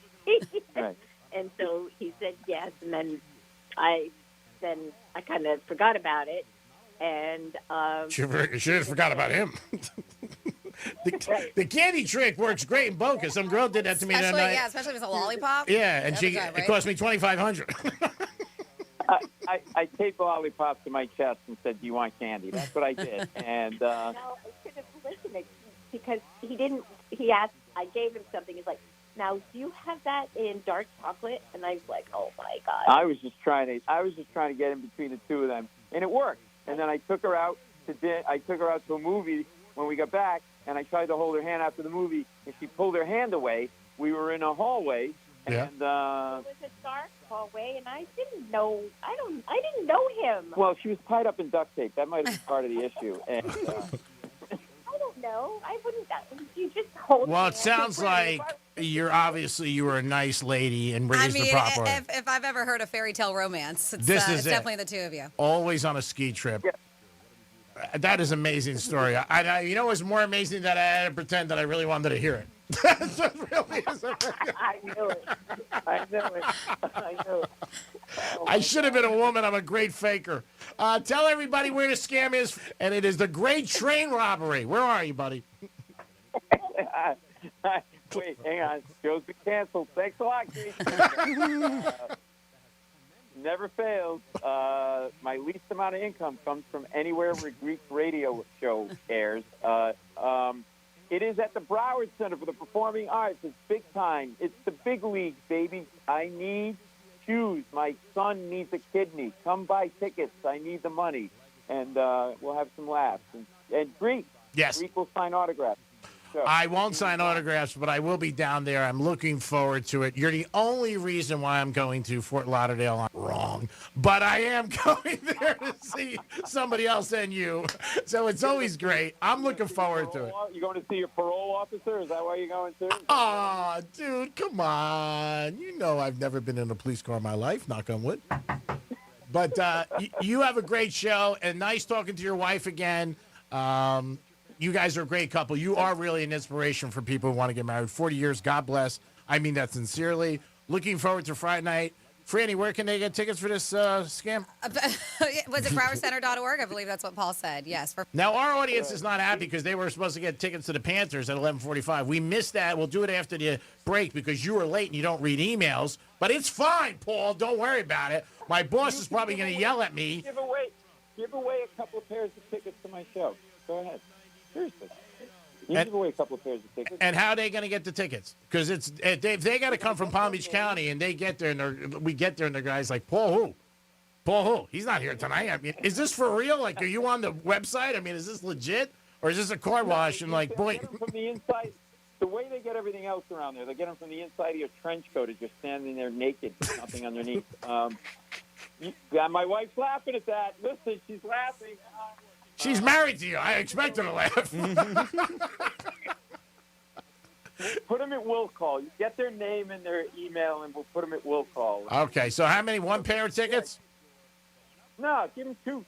Right. And so he said yes, and then I kind of forgot about it, and She just forgot about him. The candy trick works great in Boca. Some girl did that to me the other night. Yeah, especially if it's a lollipop. Yeah, and Every time, it cost me $2,500. I taped lollipops to my chest and said, "Do you want candy?" That's what I did. And no, I should have listened because he didn't. He asked. I gave him something. He's like, "Now, do you have that in dark chocolate?" And I was like, "Oh my god!" I was just trying to get in between the two of them, and it worked. And then I took her out to a movie when we got back, and I tried to hold her hand after the movie, and she pulled her hand away. We were in a hallway, and it was a dark hallway, and I didn't know. I didn't know him. well, she was tied up in duct tape. That might have been part of the issue. And I don't know. I wouldn't. You just hold. Well, me it sounds like you were a nice lady and raised the proper way. If I've ever heard a fairy tale romance, it's definitely the two of you. Always on a ski trip. Yeah. That is an amazing story. You know what's more amazing that I had to pretend that I really wanted to hear it. That's what really is amazing. I knew it. I knew it. I should have been a woman. I'm a great faker. Tell everybody where the scam is, and it is the Great Train Robbery. Where are you, buddy? Wait, hang on. Show's been canceled. Thanks a lot, Keith. Never fails. My least amount of income comes from anywhere where Greek radio show airs. It is at the Broward Center for the Performing Arts. It's big time. It's the big league, baby. I need shoes. My son needs a kidney. Come buy tickets. I need the money. And we'll have some laughs. And Greek. Yes. Greek will sign autographs. So. I won't sign autographs, but I will be down there. I'm looking forward to it. You're the only reason why I'm going to Fort Lauderdale. I'm wrong, but I am going there to see somebody else than you. So it's always great. I'm looking forward to it. You going to see your parole officer? Is that why you're going to? Aw, dude, come on. You know I've never been in a police car in my life, knock on wood. But you have a great show, and nice talking to your wife again. You guys are a great couple. You are really an inspiration for people who want to get married. 40 years, God bless. I mean that sincerely. Looking forward to Friday night. Franny, where can they get tickets for this scam? Was it browardcenter.org? I believe that's what Paul said. Yes. Now, our audience is not happy because they were supposed to get tickets to the Panthers at 11:45. We missed that. We'll do it after the break because you were late and you don't read emails. But it's fine, Paul. Don't worry about it. My boss is probably going to yell at me. Give away a couple of pairs of tickets to my show. Go ahead. Seriously. You give away a couple of pairs of tickets. And how are they going to get the tickets? Because they got to come from Palm Beach County, and they get there, and we get there, and the guy's like, Paul who? Paul who? He's not here tonight. I mean, is this for real? Like, are you on the website? I mean, is this legit? Or is this a car wash and like, boy? Get them from the inside. The way they get everything else around there, they get them from the inside of your trench coat as you're standing there naked, with nothing underneath. My wife's laughing at that. Listen, she's laughing. She's married to you. I expect her to laugh. Put them at will call. You get their name and their email, and we'll put them at will call. Okay, so how many? One pair of tickets? No, give them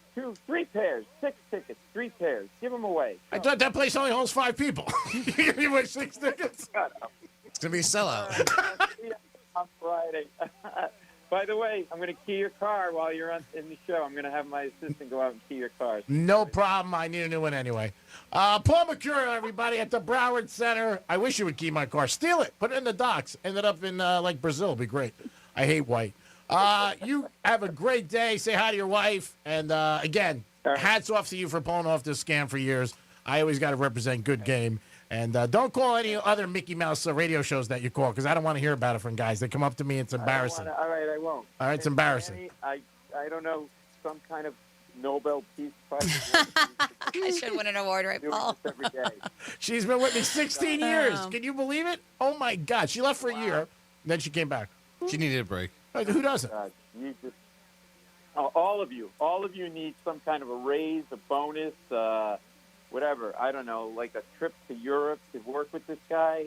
3 pairs, 6 tickets, 3 pairs. Give them away. I thought that place only holds 5 people. You give me away 6 tickets? It's going to be a sellout. On Friday. By the way, I'm going to key your car while you're in the show. I'm going to have my assistant go out and key your car. No problem. I need a new one anyway. Paul Mercurio, everybody, at the Broward Center. I wish you would key my car. Steal it. Put it in the docks. Ended up in, like, Brazil. It'd be great. I hate white. You have a great day. Say hi to your wife. And, again, hats off to you for pulling off this scam for years. I always got to represent good game. And don't call any other Mickey Mouse radio shows that you call, because I don't want to hear about it from guys. They come up to me. It's embarrassing. All right, I won't. All right, it's embarrassing. I don't know, some kind of Nobel Peace Prize. I should win an award, right, Paul? Every day. She's been with me 16 years. Can you believe it? Oh, my God. She left for a year, then she came back. She needed a break. Who doesn't? All of you need some kind of a raise, a bonus, whatever. I don't know, like a trip to Europe to work with this guy.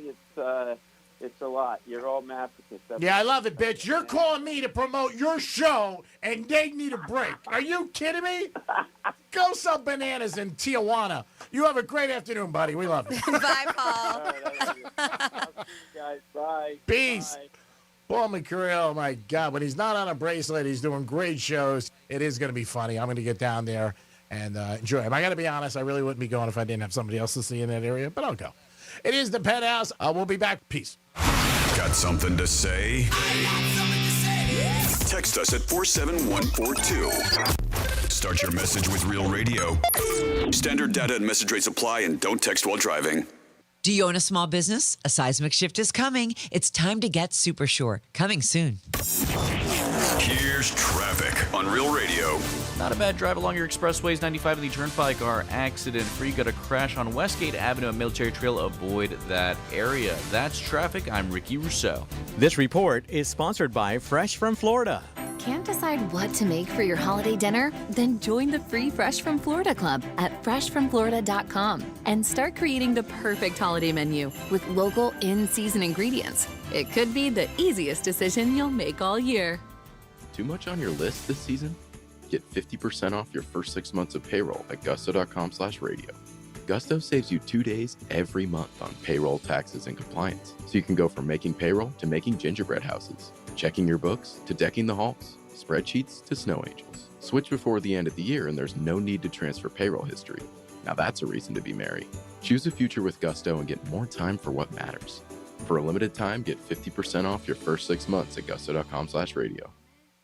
It's a lot. You're all masochists. Yeah, I love it, bitch. You're calling me to promote your show, and they need a break. Are you kidding me? Go sell bananas in Tijuana. You have a great afternoon, buddy. We love you. Bye, Paul. All right, I love you. Guys, bye. Peace. Bye. Paul Mercurio, oh my God, when he's not on a bracelet, he's doing great shows. It is going to be funny. I'm going to get down there and enjoy him. I got to be honest, I really wouldn't be going if I didn't have somebody else to see in that area, but I'll go. It is the Penthouse. We'll be back. Peace. Got something to say? Text us at 47142. Start your message with Real Radio. Standard data and message rates apply, and don't text while driving. Do you own a small business? A seismic shift is coming. It's time to get super sure. Coming soon. Here's traffic on Real Radio. Not a bad drive along your expressways. 95 and the Turnpike are accident-free. Got a crash on Westgate Avenue and Military Trail. Avoid that area. That's traffic. I'm Ricky Rousseau. This report is sponsored by Fresh from Florida. Can't decide what to make for your holiday dinner? Then join the free Fresh from Florida Club at freshfromflorida.com and start creating the perfect holiday menu with local in-season ingredients. It could be the easiest decision you'll make all year. Too much on your list this season? Get 50% off your first 6 months of payroll at gusto.com/radio. Gusto saves you 2 days every month on payroll, taxes, and compliance. So you can go from making payroll to making gingerbread houses, checking your books to decking the halls, spreadsheets to snow angels. Switch before the end of the year and there's no need to transfer payroll history. Now that's a reason to be merry. Choose a future with Gusto and get more time for what matters. For a limited time, get 50% off your first 6 months at gusto.com/radio.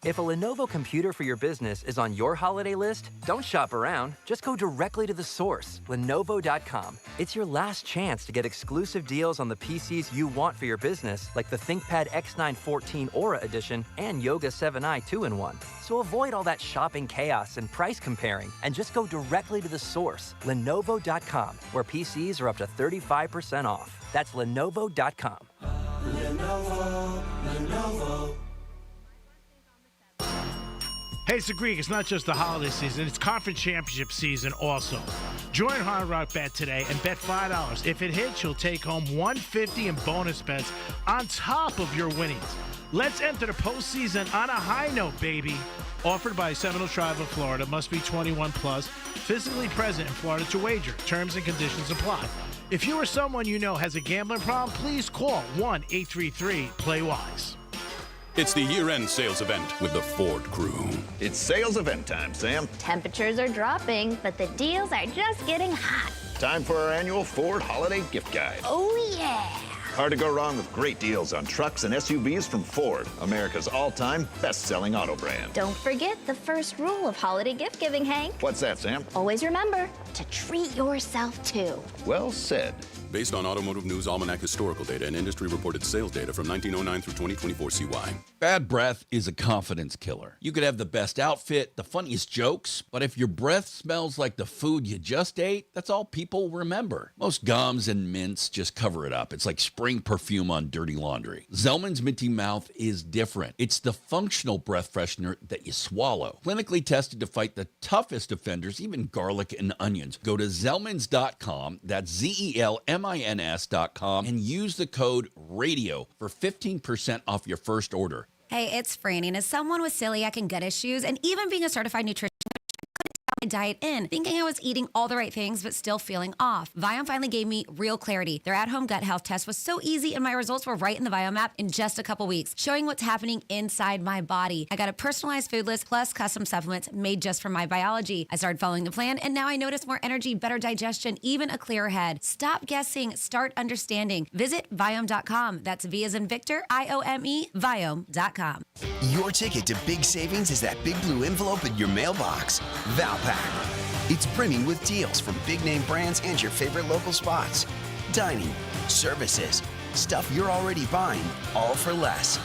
If a Lenovo computer for your business is on your holiday list, don't shop around. Just go directly to the source, Lenovo.com. It's your last chance to get exclusive deals on the PCs you want for your business, like the ThinkPad X9 14 Aura Edition and Yoga 7i 2-in-1. So avoid all that shopping chaos and price comparing, and just go directly to the source, Lenovo.com, where PCs are up to 35% off. That's Lenovo.com. Lenovo. Hey, it's the Greek. It's not just the holiday season. It's conference championship season also. Join Hard Rock Bet today and bet $5. If it hits, you'll take home $150 in bonus bets on top of your winnings. Let's enter the postseason on a high note, baby. Offered by Seminole Tribe of Florida. Must be 21 plus. Physically present in Florida to wager. Terms and conditions apply. If you or someone you know has a gambling problem, please call 1-833-PLAY-WISE. It's the year-end sales event with the Ford crew. It's sales event time, Sam. Temperatures are dropping, but the deals are just getting hot. Time for our annual Ford Holiday Gift Guide. Oh, yeah. hard to go wrong with great deals on trucks and SUVs from Ford, America's all-time best-selling auto brand. Don't forget the first rule of holiday gift giving, Hank. What's that, Sam? Always remember to treat yourself too. Well said. Based on Automotive News Almanac historical data and industry-reported sales data from 1909 through 2024 CY. Bad breath is a confidence killer. You could have the best outfit, the funniest jokes, but if your breath smells like the food you just ate, that's all people remember. Most gums and mints just cover it up. It's like spring perfume on dirty laundry. Zellman's Minty Mouth is different. It's the functional breath freshener that you swallow. Clinically tested to fight the toughest offenders, even garlic and onions. Go to Zellmans.com, that's ZELMINS.com, and use the code RADIO for 15% off your first order. Hey, it's Franny. And as someone with celiac and gut issues, and even being a certified nutritionist, my diet in, thinking I was eating all the right things, but still feeling off. Viome finally gave me real clarity. Their at-home gut health test was so easy, and my results were right in the Viome app in just a couple weeks, showing what's happening inside my body. I got a personalized food list plus custom supplements made just for my biology. I started following the plan, and now I notice more energy, better digestion, even a clearer head. Stop guessing, start understanding. Visit Viome.com. That's V as in Victor, I-O-M-E, Viome.com. Your ticket to big savings is that big blue envelope in your mailbox. Valpac. It's brimming with deals from big name brands and your favorite local spots. Dining, services, stuff you're already buying, all for less.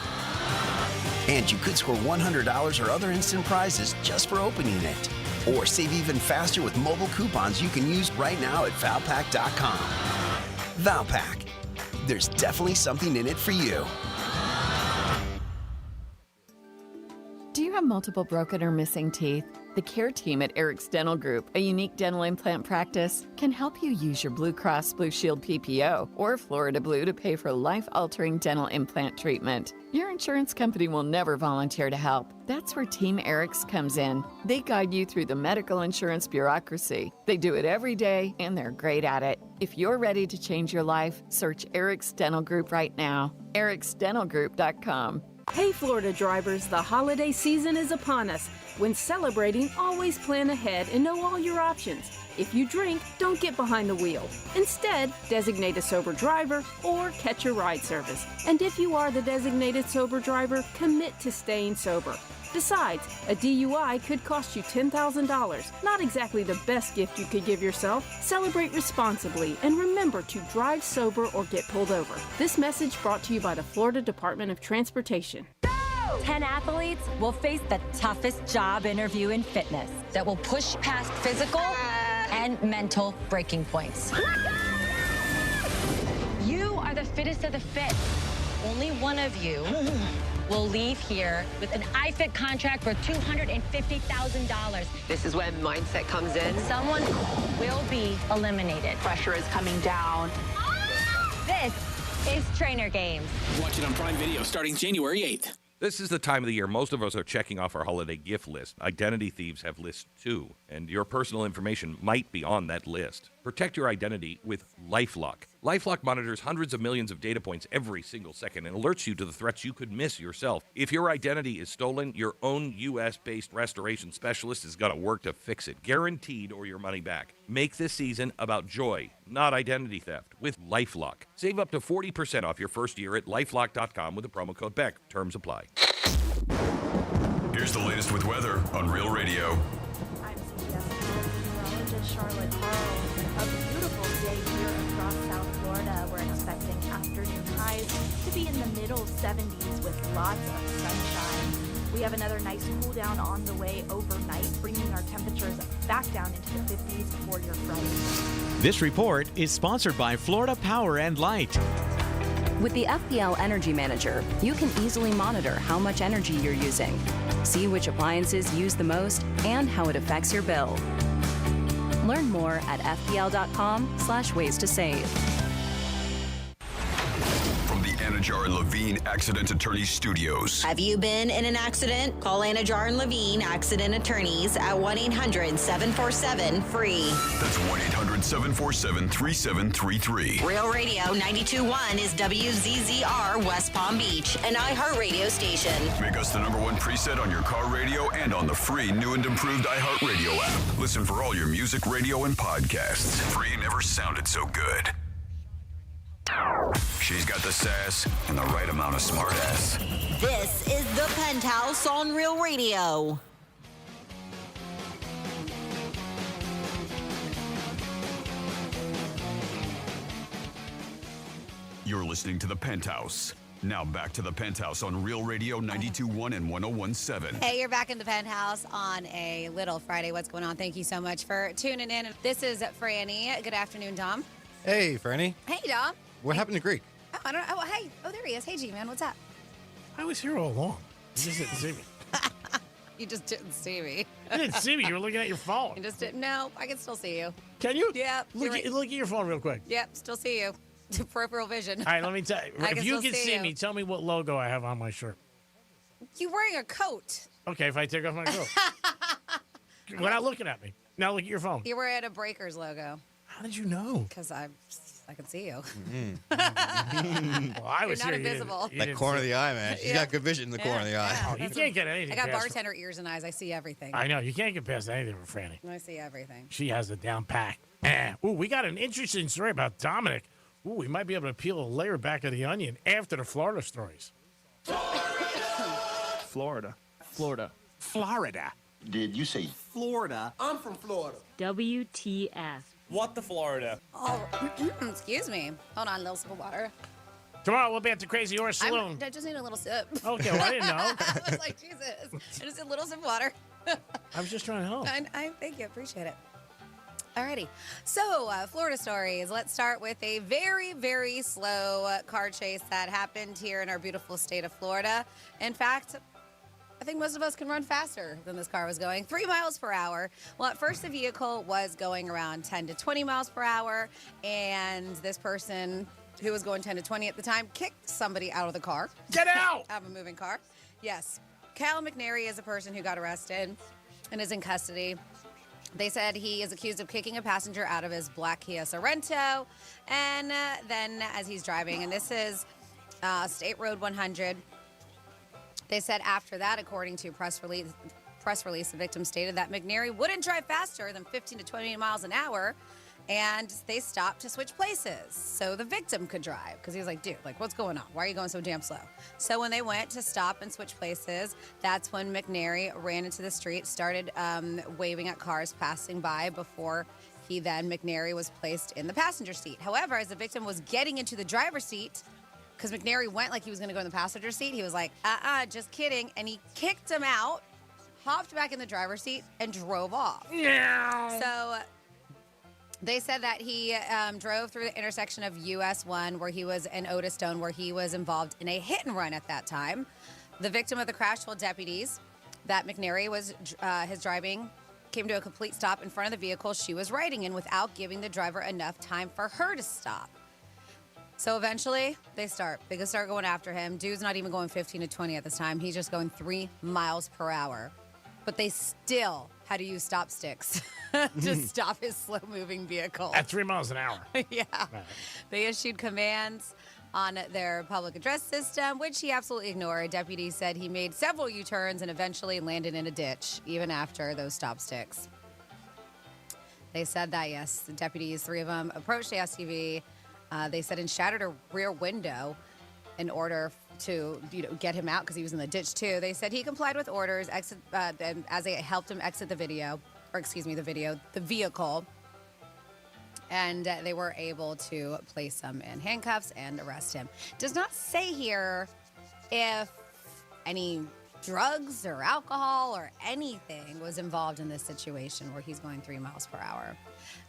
And you could score $100 or other instant prizes just for opening it. Or save even faster with mobile coupons you can use right now at Valpac.com. Valpac. There's definitely something in it for you. Do you have multiple broken or missing teeth? The care team at Eric's Dental Group, a unique dental implant practice, can help you use your Blue Cross Blue Shield PPO or Florida Blue to pay for life-altering dental implant treatment. Your insurance company will never volunteer to help. That's where Team Eric's comes in. They guide you through the medical insurance bureaucracy. They do it every day, and they're great at it. If you're ready to change your life, search Eric's Dental Group right now. ericsdentalgroup.com. Hey Florida drivers, the holiday season is upon us. When celebrating, always plan ahead and know all your options. If you drink, don't get behind the wheel. Instead, designate a sober driver or catch a ride service. And if you are the designated sober driver, commit to staying sober. Besides, a DUI could cost you $10,000. Not exactly the best gift you could give yourself. Celebrate responsibly and remember to drive sober or get pulled over. This message brought to you by the Florida Department of Transportation. 10 athletes will face the toughest job interview in fitness that will push past physical and mental breaking points. You are the fittest of the fit. Only one of you will leave here with an iFit contract for $250,000. This is when mindset comes in. Someone will be eliminated. Pressure is coming down. This is Trainer Games. Watch it on Prime Video starting January 8th. This is the time of the year most of us are checking off our holiday gift list. Identity thieves have lists too, and your personal information might be on that list. Protect your identity with LifeLock. LifeLock monitors hundreds of millions of data points every single second and alerts you to the threats you could miss yourself. If your identity is stolen, your own U.S.-based restoration specialist is going to work to fix it, guaranteed, or your money back. Make this season about joy, not identity theft, with LifeLock. Save up to 40% off your first year at LifeLock.com with the promo code BECK. Terms apply. Here's the latest with weather on Real Radio. I'm meteorologist Charlotte Carl. A beautiful day here across South Florida. We're expecting afternoon highs to be in the middle 70s with lots of sunshine. We have another nice cool down on the way overnight, bringing our temperatures back down into the 50s for your Friday. This report is sponsored by Florida Power and Light. With the FPL Energy Manager, you can easily monitor how much energy you're using, see which appliances use the most, and how it affects your bill. Learn more at fpl.com/ways to save. From the Anajar and Levine Accident Attorneys Studios. Have you been in an accident? Call Anajar and Levine Accident Attorneys at 1-800-747-FREE. That's 1-800-747-3733. Real Radio 92.1 is WZZR West Palm Beach, an iHeartRadio station. Make us the #1 preset on your car radio and on the free new and improved iHeartRadio app. Listen for all your music, radio, and podcasts. Free never sounded so good. She's got the sass and the right amount of smartass. This is the Penthouse on Real Radio. You're listening to the Penthouse. Now back to the Penthouse on Real Radio 92.1 and 101.7. Hey, you're back in the Penthouse on a little Friday. What's going on? Thank you so much for tuning in. This is Franny. Good afternoon, Dom. Hey, Franny. Hey, Dom. What happened to Greek? Oh, I don't know. Oh, hey. Oh, there he is. Hey, G-Man. What's up? I was here all along. You just didn't see me. You just didn't see me. You didn't see me. You were looking at your phone. You just didn't. No, I can still see you. Can you? Yeah. Look at your phone real quick. Yep, still see you. Peripheral vision. All right, let me tell you. I If you still can see me, tell me what logo I have on my shirt. You wearing a coat. Okay, if I take off my coat. You're not looking at me. Now look at your phone. You're wearing a Breakers logo. How did you know? Because I can see you. Well, I was You're not here. invisible. That corner of the eye, man. She's got good vision in the corner of the eye. Oh, you can't get anything. I got past bartender ears and eyes. I see everything. I know. You can't get past anything with Franny. I see everything. She has it down packed. Ooh, we got an interesting story about Dominic. Ooh, we might be able to peel a layer back of the onion after the Florida stories. Florida. Did you say Florida? I'm from Florida. WTF. What the Florida? Oh, excuse me. Hold on, a little sip of water. Tomorrow we'll be at the Crazy Horse Saloon. I just need a little sip. Okay, well, I didn't know. I was like, Jesus. I just need a little sip of water. I was just trying to help. I thank you. Appreciate it. Alrighty. So, Florida stories. Let's start with a very, very slow car chase that happened here in our beautiful state of Florida. In fact, I think most of us can run faster than this car was going. 3 miles per hour. Well, at first the vehicle was going around 10 to 20 miles per hour. And this person who was going 10 to 20 at the time kicked somebody out of the car. Get out! Out of a moving car. Yes. Cal McNary is a person who got arrested and is in custody. They said he is accused of kicking a passenger out of his black Kia Sorento. And then as he's driving, and this is State Road 100, they said after that, according to press release, the victim stated that McNary wouldn't drive faster than 15 to 20 miles an hour. And they stopped to switch places so the victim could drive. Because he was like, dude, like, what's going on? Why are you going so damn slow? So when they went to stop and switch places, that's when McNary ran into the street, started waving at cars passing by before McNary was placed in the passenger seat. However, as the victim was getting into the driver's seat, because McNary went like he was going to go in the passenger seat, he was like, just kidding. And he kicked him out, hopped back in the driver's seat, and drove off. Yeah. So they said that he drove through the intersection of US 1 where he was in Otisstone, where he was involved in a hit and run at that time. The victim of the crash told deputies that McNary was his driving came to a complete stop in front of the vehicle she was riding in without giving the driver enough time for her to stop. So eventually they start going after him. Dude's not even going 15 to 20 at this time. He's just going 3 miles per hour. But they still had to use stop sticks to stop his slow-moving vehicle. At 3 miles an hour. Yeah. Right. They issued commands on their public address system, which he absolutely ignored. Deputies said he made several U-turns and eventually landed in a ditch, even after those stop sticks. They said that, yes, the deputies, 3 of them, approached the SUV. They said and shattered a rear window in order to get him out because he was in the ditch too. They said he complied with orders as they helped him exit the vehicle. And they were able to place him in handcuffs and arrest him. Does not say here if any drugs or alcohol or anything was involved in this situation where he's going 3 miles per hour.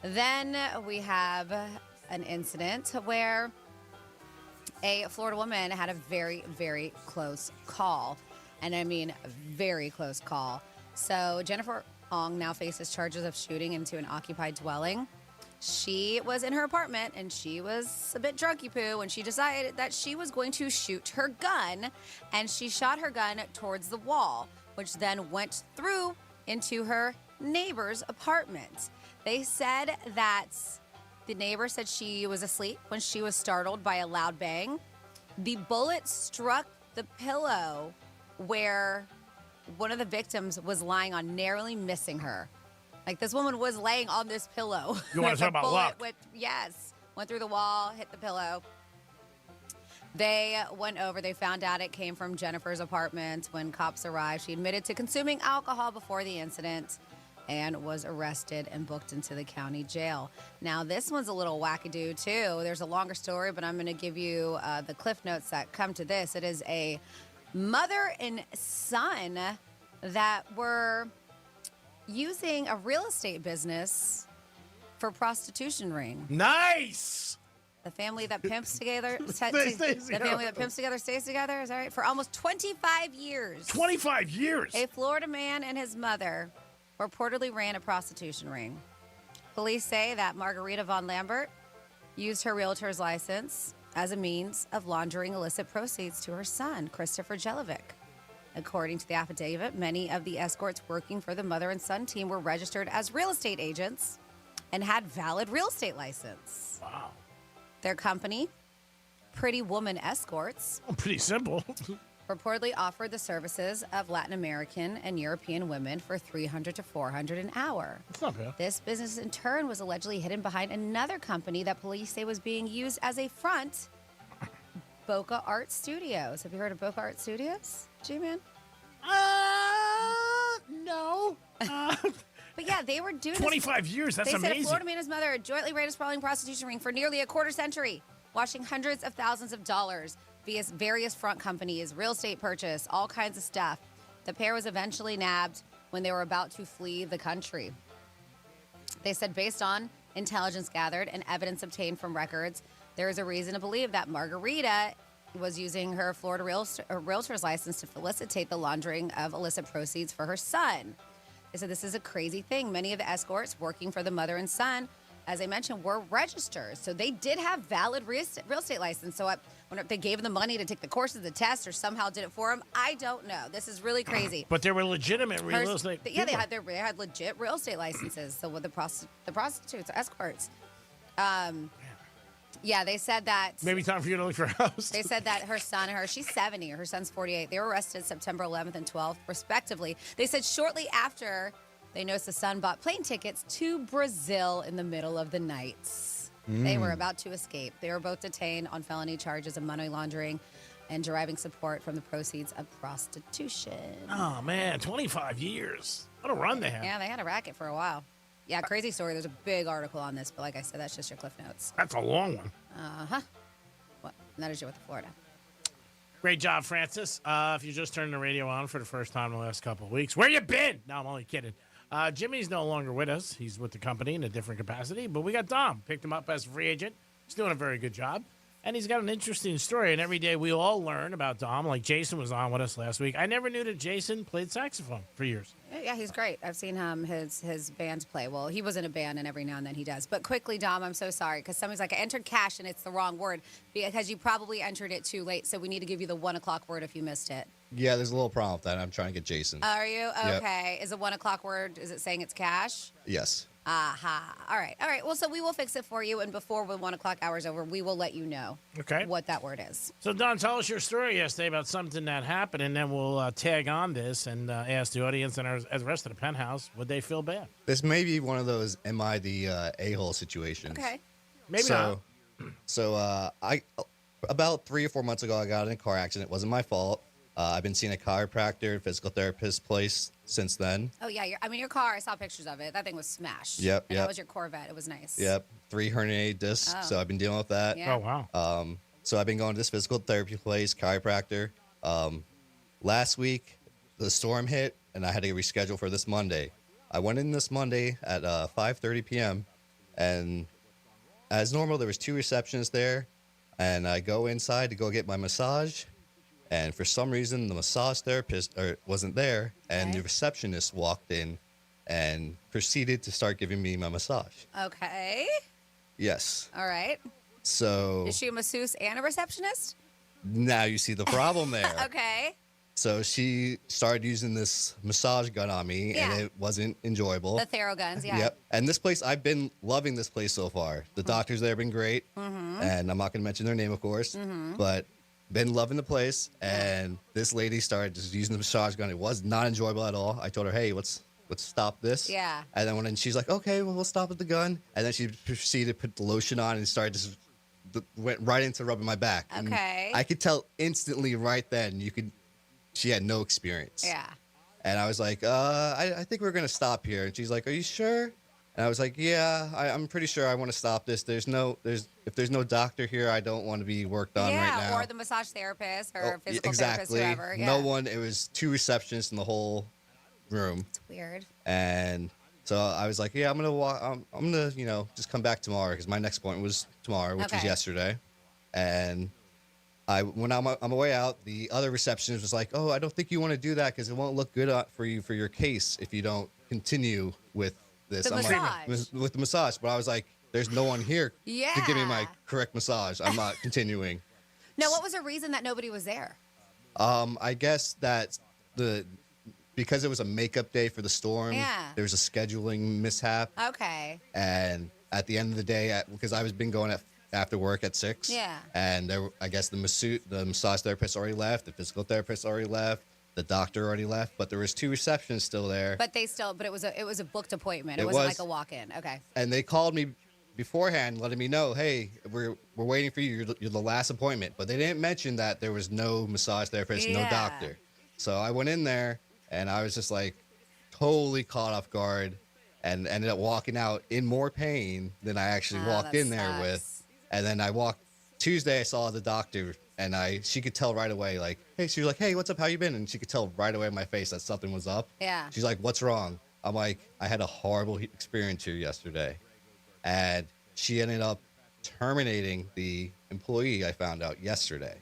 Then we have an incident where a Florida woman had a very, very close call. And I mean, very close call. So Jennifer Ong now faces charges of shooting into an occupied dwelling. She was in her apartment and she was a bit drunky poo when she decided that she was going to shoot her gun. And she shot her gun towards the wall, which then went through into her neighbor's apartment. They said that the neighbor said she was asleep when she was startled by a loud bang. The bullet struck the pillow where one of the victims was lying on, narrowly missing her. Like, this woman was laying on this pillow. You want to talk about luck? Yes. Went through the wall, hit the pillow. They went over. They found out it came from Jennifer's apartment. When cops arrived, she admitted to consuming alcohol before the incident and was arrested and booked into the county jail. Now, this one's a little wackadoo, too. There's a longer story, but I'm going to give you the cliff notes that come to this. It is a mother and son that were using a real estate business for prostitution ring. Nice! The family that pimps together, Stays the together. family that pimps together stays together. Is that right? For almost 25 years. 25 years? A Florida man and his mother reportedly ran a prostitution ring. Police say that Margarita Von Lambert used her realtor's license as a means of laundering illicit proceeds to her son, Christopher Jelovic. According to the affidavit, many of the escorts working for the mother and son team were registered as real estate agents and had valid real estate license. Wow. Their company, Pretty Woman Escorts, Pretty simple. reportedly offered the services of Latin American and European women for $300 to $400 an hour. That's not bad. This business, in turn, was allegedly hidden behind another company that police say was being used as a front, Boca Art Studios. Have you heard of Boca Art Studios, G-Man? No. But yeah, they were doing 25 years, that's they amazing. They said a Florida man and his mother had jointly ran a sprawling prostitution ring for nearly a quarter century, washing hundreds of thousands of dollars via various front companies, real estate purchase, all kinds of stuff. The pair was eventually nabbed when they were about to flee the country. They said based on intelligence gathered and evidence obtained from records, there is a reason to believe that Margarita was using her Florida realtor's license to facilitate the laundering of illicit proceeds for her son. They said this is a crazy thing. Many of the escorts working for the mother and son, as I mentioned, were registered. So they did have valid real estate license. So I wonder if they gave them the money to take the courses, the test, or somehow did it for them. I don't know. This is really crazy. But they were legitimate real estate Yeah, they people. had legit real estate licenses. So with the prostitutes, escorts. Yeah, they said that. Maybe time for you to look for a house. They said that her son and her, she's 70, her son's 48. They were arrested September 11th and 12th, respectively. They said shortly after they noticed the son bought plane tickets to Brazil in the middle of the night. They were about to escape. They were both detained on felony charges of money laundering and deriving support from the proceeds of prostitution. Oh, man, 25 years. What a run they had. Yeah, they had a racket for a while. Yeah, crazy story. There's a big article on this, but like I said, that's just your Cliff Notes. That's a long one. Uh-huh. What? And that is you with the Florida. Great job, Francis. If you just turned the radio on for the first time in the last couple of weeks, where you been? No, I'm only kidding. Jimmy's no longer with us. He's with the company in a different capacity, but we got Dom. Picked him up as a free agent. He's doing a very good job. And he's got an interesting story, and every day we all learn about Dom. Like Jason was on with us last week. I never knew that Jason played saxophone for years. Yeah, he's great. I've seen his band play. Well, he was in a band, and every now and then he does. But quickly, Dom, I'm so sorry, because somebody's like, I entered cash, and it's the wrong word, because you probably entered it too late, so we need to give you the 1 o'clock word if you missed it. Yeah, there's a little problem with that. I'm trying to get Jason. Are you? Yep. Okay. Is the 1 o'clock word, is it saying it's cash? Yes. Aha. All right. Well, so we will fix it for you, and before the 1 o'clock hour is over, we will let you know what that word is. So, Don, tell us your story yesterday about something that happened, and then we'll tag on this and ask the audience and the rest of the Penthouse, would they feel bad? This may be one of those am I the a-hole situations. Okay. Maybe not. So, I about 3 or 4 months ago, I got in a car accident. It wasn't my fault. I've been seeing a chiropractor, physical therapist place since then. Oh, yeah. Your car, I saw pictures of it. That thing was smashed. Yep. And that was your Corvette. It was nice. Yep. 3 herniated discs. Oh. So I've been dealing with that. Yeah. Oh, wow. So I've been going to this physical therapy place, chiropractor. Last week, the storm hit, and I had to reschedule for this Monday. I went in this Monday at 5:30 p.m., and as normal, there was 2 receptionists there, and I go inside to go get my massage, and for some reason, the massage therapist wasn't there, and the receptionist walked in and proceeded to start giving me my massage. Okay. Yes. All right. So Is she a masseuse and a receptionist? now you see the problem there. Okay. So she started using this massage gun on me, and it wasn't enjoyable. The Theraguns, yeah. Yep. And this place, I've been loving this place so far. The doctors there have been great, and I'm not going to mention their name, of course, but been loving the place. And this lady started just using the massage gun. It was not enjoyable at all. I told her, hey, let's stop this. Yeah. And then she's like, okay, well, we'll stop with the gun. And then she proceeded to put the lotion on and started just went right into rubbing my back. And Okay. I could tell instantly right then. She had no experience. Yeah. And I was like, I think we're gonna stop here. And she's like, Are you sure? And I was like, Yeah, I'm pretty sure I want to stop this. If there's no doctor here, I don't want to be worked on right now. Yeah, or the massage therapist or physical exactly. therapist, whoever. Yeah. No one. It was 2 receptionists in the whole room. It's weird. And so I was like, yeah, I'm gonna walk. I'm gonna, just come back tomorrow because my next appointment was tomorrow, which was yesterday. And when I'm on my way out, the other receptionist was like, "Oh, I don't think you want to do that because it won't look good for you for your case if you don't continue with this." The Like, with the massage. But I was like, "There's no one here to give me my correct massage. I'm not continuing." No, what was the reason that nobody was there? I guess that because it was a makeup day for the storm, there was a scheduling mishap. Okay. And at the end of the day, because I was been going after work at 6. Yeah. And I guess the massage therapist already left, the physical therapist already left, the doctor already left, but there was 2 receptionists still there. But it was a booked appointment. It wasn't like a walk-in. Okay. And they called me beforehand, letting me know, hey, we're waiting for you. You're the last appointment. But they didn't mention that there was no massage therapist, no doctor. So I went in there. And I was just like totally caught off guard and ended up walking out in more pain than I actually walked in there with. And then Tuesday I saw the doctor and she could tell right away, like, hey, she was like, hey, what's up? How you been? And she could tell right away in my face that something was up. Yeah. She's like, what's wrong? I'm like, I had a horrible experience here yesterday. And she ended up terminating the employee I found out yesterday.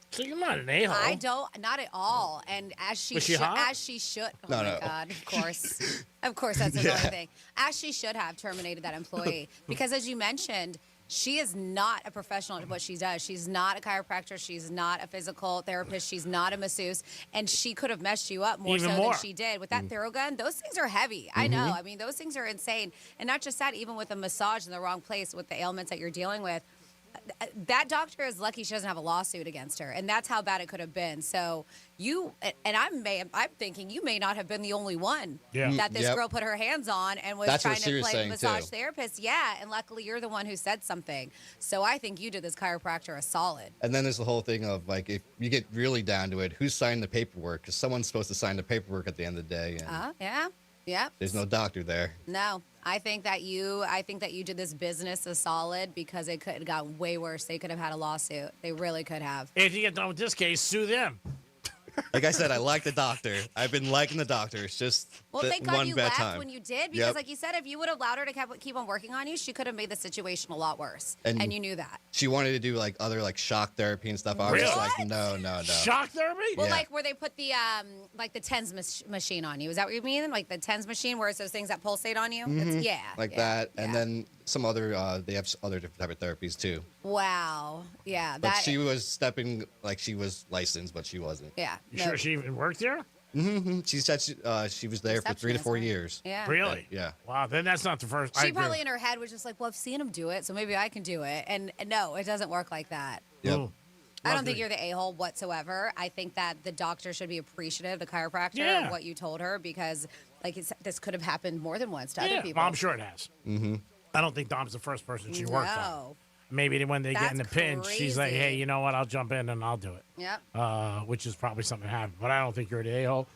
So you're not an a-hole. Not at all. And as she hot? as she should. Oh my God, of course. Of course, that's another thing. As she should have terminated that employee. Because as you mentioned, she is not a professional at what she does. She's not a chiropractor. She's not a physical therapist. She's not a masseuse. And she could have messed you up more than she did. With that Theragun, those things are heavy. I know. I mean, those things are insane. And not just that, even with a massage in the wrong place with the ailments that you're dealing with, that doctor is lucky she doesn't have a lawsuit against her, and that's how bad it could have been. So I'm thinking you may not have been the only one that this girl put her hands on and was trying to play massage therapist. Yeah, and luckily you're the one who said something. So I think you did this chiropractor a solid. And then there's the whole thing of like, if you get really down to it, who's signed the paperwork? Because someone's supposed to sign the paperwork at the end of the day. And yeah. There's no doctor there. No. I think that you did this business a solid because it could have gotten way worse. They could have had a lawsuit. They really could have. If you get done with this case, sue them. Like I said, I like the doctor. I've been liking the doctor. It's just thank God one you bad left time. when you did, because like you said, if you would have allowed her to keep on working on you, she could have made the situation a lot worse. And you knew that. She wanted to do like other like shock therapy and stuff. I was just like, no. Shock therapy? Well, like where they put the the TENS machine on you. Is that what you mean? Like the TENS machine, where it's those things that pulsate on you? Like that, and then some other. They have other different type of therapies too. Wow. Yeah. But she was stepping like she was licensed, but she wasn't. Yeah. You sure she even worked there? Mm-hmm. She said she was there for 3 to 4 years. Yeah. Really? Yeah. Wow. Then that's not the first. She probably in her head was just like, well, I've seen him do it, so maybe I can do it. And no, it doesn't work like that. Yep. I don't think you're the a-hole whatsoever. I think that the doctor should be appreciative, the chiropractor, of what you told her, because this could have happened more than once to other people. Well, I'm sure it has. Mm-hmm. I don't think Dom's the first person she worked on. Maybe when they get in the pinch, she's like, hey, you know what? I'll jump in and I'll do it. Yep. Which is probably something that happened. But I don't think you're the a-hole.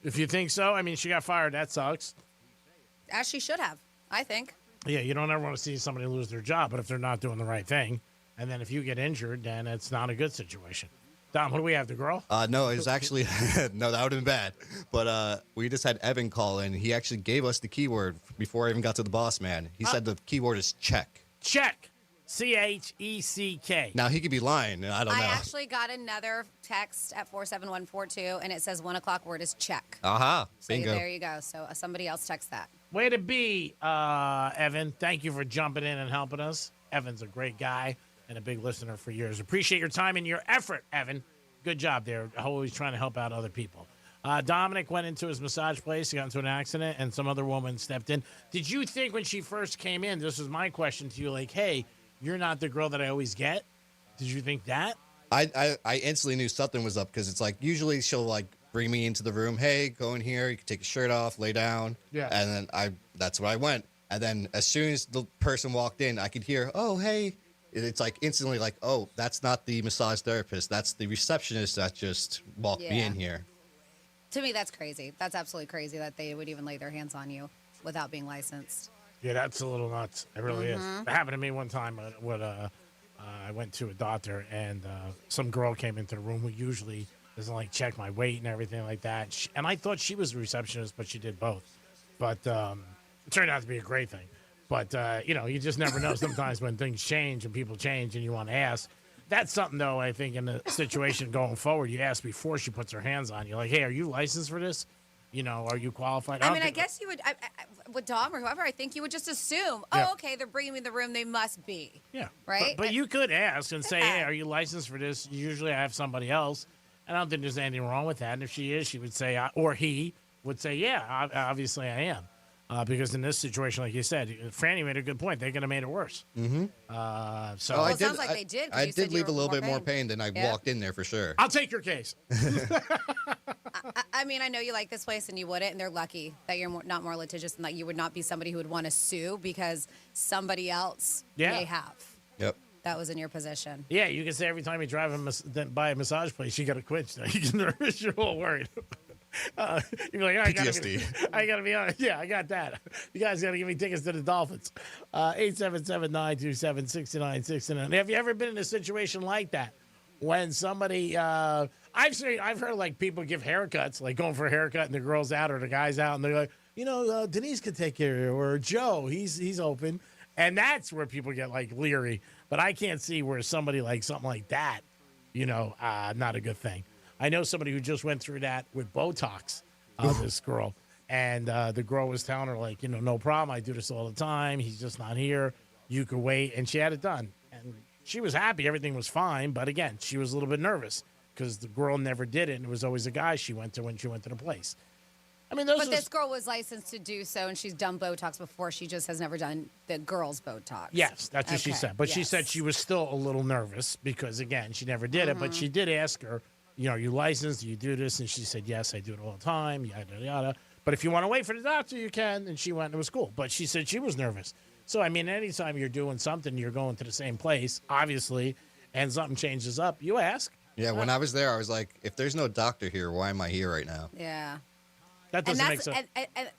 If you think so, I mean, she got fired. That sucks. As she should have, I think. Yeah, you don't ever want to see somebody lose their job, but if they're not doing the right thing, and then if you get injured, then it's not a good situation. Dom, what do we have, the girl? No, it was actually, no, that would have been bad. But we just had Evan call in. He actually gave us the keyword before I even got to the boss man. He said the keyword is check. Check. CHECK. Now, he could be lying, and I don't know. I actually got another text at 47142, and it says 1 o'clock word is check. Aha. Bingo. So there you go. So somebody else text that. Way to be, Evan. Thank you for jumping in and helping us. Evan's a great guy and a big listener for years. Appreciate your time and your effort, Evan. Good job there. Always trying to help out other people. Dominic went into his massage place, got into an accident, and some other woman stepped in. Did you think when she first came in, this was my question to you, like, hey, you're not the girl that I always get? Did you think that? I instantly knew something was up because it's like usually she'll like bring me into the room. Hey, go in here. You can take your shirt off, lay down. Yeah. And then that's where I went. And then as soon as the person walked in, I could hear, oh, hey, it's like instantly like, oh, that's not the massage therapist. That's the receptionist that just walked me in here. To me, that's crazy. That's absolutely crazy that they would even lay their hands on you without being licensed. Yeah, that's a little nuts. It really is. It happened to me one time when I went to a doctor, and some girl came into the room who usually doesn't like check my weight and everything like that. And I thought she was a receptionist, but she did both. But it turned out to be a great thing. But, you just never know sometimes when things change and people change and you want to ask. That's something, though, I think in the situation going forward, you ask before she puts her hands on you. Like, hey, are you licensed for this? Are you qualified? I guess you would, with Dom or whoever, I think you would just assume, okay, they're bringing me in the room, they must be. Yeah. Right? But you could ask and say, hey, are you licensed for this? Usually I have somebody else. And I don't think there's anything wrong with that. And if she is, she would say, or he would say, yeah, obviously I am. Because in this situation, like you said, Franny made a good point. They could have made it worse. Mm-hmm. It sounds like they did. I did leave a little bit more pain than I walked in there for sure. I'll take your case. I mean, I know you like this place and you wouldn't, and they're lucky that you're not more litigious and that you would not be somebody who would want to sue because somebody else may have. Yep. That was in your position. Yeah, you can say every time you drive by a massage place, you got to quit. You get nervous, you're all worried. You're like, I gotta be honest. Yeah, I got that. You guys gotta give me tickets to the Dolphins. 877-927-6969. Have you ever been in a situation like that when somebody? I've heard like people give haircuts, like going for a haircut, and the girl's out or the guy's out, and they're like, Denise could take care of you, or Joe, he's open, and that's where people get like leery. But I can't see where somebody like something like that, not a good thing. I know somebody who just went through that with Botox, this girl. And the girl was telling her, like, no problem. I do this all the time. He's just not here. You could wait. And she had it done. And she was happy. Everything was fine. But, again, she was a little bit nervous because the girl never did it. And it was always a guy she went to when she went to the place. I mean, this girl was licensed to do so, and she's done Botox before. She just has never done the girl's Botox. Yes, that's what she said. But she said she was still a little nervous because, again, she never did it. But she did ask her, are you licensed? Do you do this? And she said, yes, I do it all the time, yada, yada, yada. But if you want to wait for the doctor, you can. And she went, and it was cool. But she said she was nervous. So, I mean, anytime you're doing something, you're going to the same place, obviously, and something changes up, you ask. Yeah, when I was there, I was like, if there's no doctor here, why am I here right now? Yeah. That doesn't make sense. And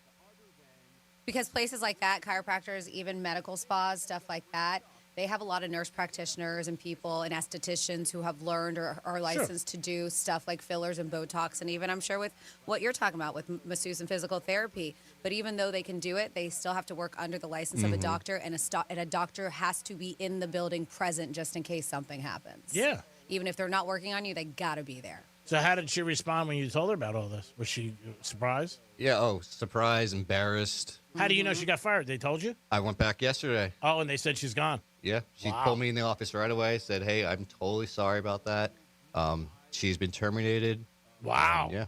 because places like that, chiropractors, even medical spas, stuff like that, they have a lot of nurse practitioners and people and estheticians who have learned or are licensed to do stuff like fillers and Botox, and even I'm sure with what you're talking about with masseuse and physical therapy. But even though they can do it, they still have to work under the license of a doctor, and a doctor has to be in the building present just in case something happens. Yeah. Even if they're not working on you, they got to be there. So how did she respond when you told her about all this? Was she surprised? Yeah, surprised, embarrassed. How do you know she got fired? They told you? I went back yesterday. Oh, and they said she's gone. Yeah, she pulled me in the office right away, said, hey, I'm totally sorry about that. She's been terminated. Wow. Yeah.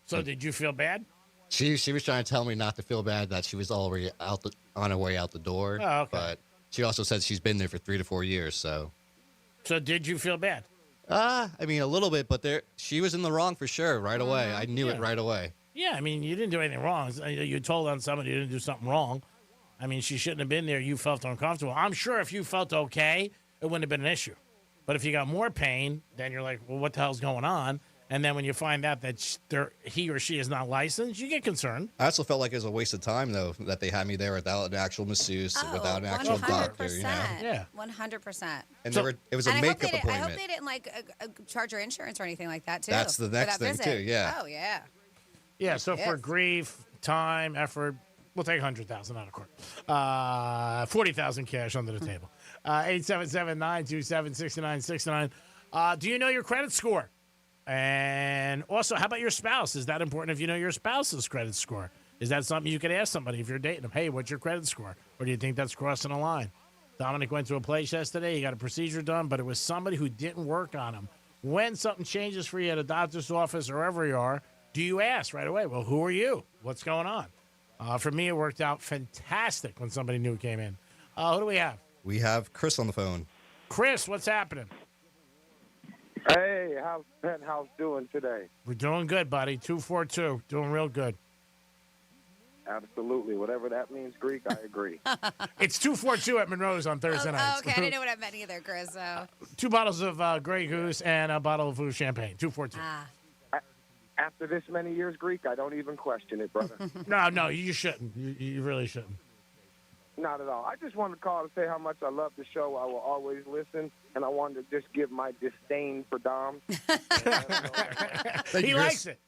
So did you feel bad? She was trying to tell me not to feel bad, that she was already on her way out the door. Oh, okay. But she also said she's been there for 3 to 4 years, so. So did you feel bad? I mean, a little bit, but she was in the wrong for sure right away. I knew it right away. Yeah, I mean, you didn't do anything wrong. You told on somebody you didn't do something wrong. I mean, she shouldn't have been there. You felt uncomfortable. I'm sure if you felt okay, it wouldn't have been an issue. But if you got more pain, then you're like, well, what the hell's going on? And then when you find out that he or she is not licensed, you get concerned. I also felt like it was a waste of time, though, that they had me there without an actual masseuse, without an actual doctor. Yeah, 100%. And it was a makeup appointment. I hope they didn't charge your insurance or anything like that too. That's the next thing too. Yeah. Oh yeah. Yeah. So for grief, time, effort, we'll take $100,000 out of court. $40,000 cash under the table. 877-927-6969. Do you know your credit score? And also, how about your spouse? Is that important if you know your spouse's credit score? Is that something you could ask somebody if you're dating them? Hey, what's your credit score? Or do you think that's crossing a line? Dominic went to a place yesterday. He got a procedure done, but it was somebody who didn't work on him. When something changes for you at a doctor's office or wherever you are, do you ask right away, well, who are you? What's going on? For me, it worked out fantastic when somebody new came in. Who do we have? We have Chris on the phone. Chris, what's happening? Hey, how's Penthouse doing today? We're doing good, buddy. 242. Doing real good. Absolutely. Whatever that means, Greek, I agree. It's 242 at Monroe's on Thursday nights. Okay, I didn't know what I meant either, Chris. So. 2 bottles of Grey Goose and a bottle of Fou Champagne. 242. After this many years, Greek, I don't even question it, brother. No, you shouldn't. You really shouldn't. Not at all. I just wanted to call to say how much I love the show. I will always listen, and I wanted to just give my disdain for Dom. He likes it.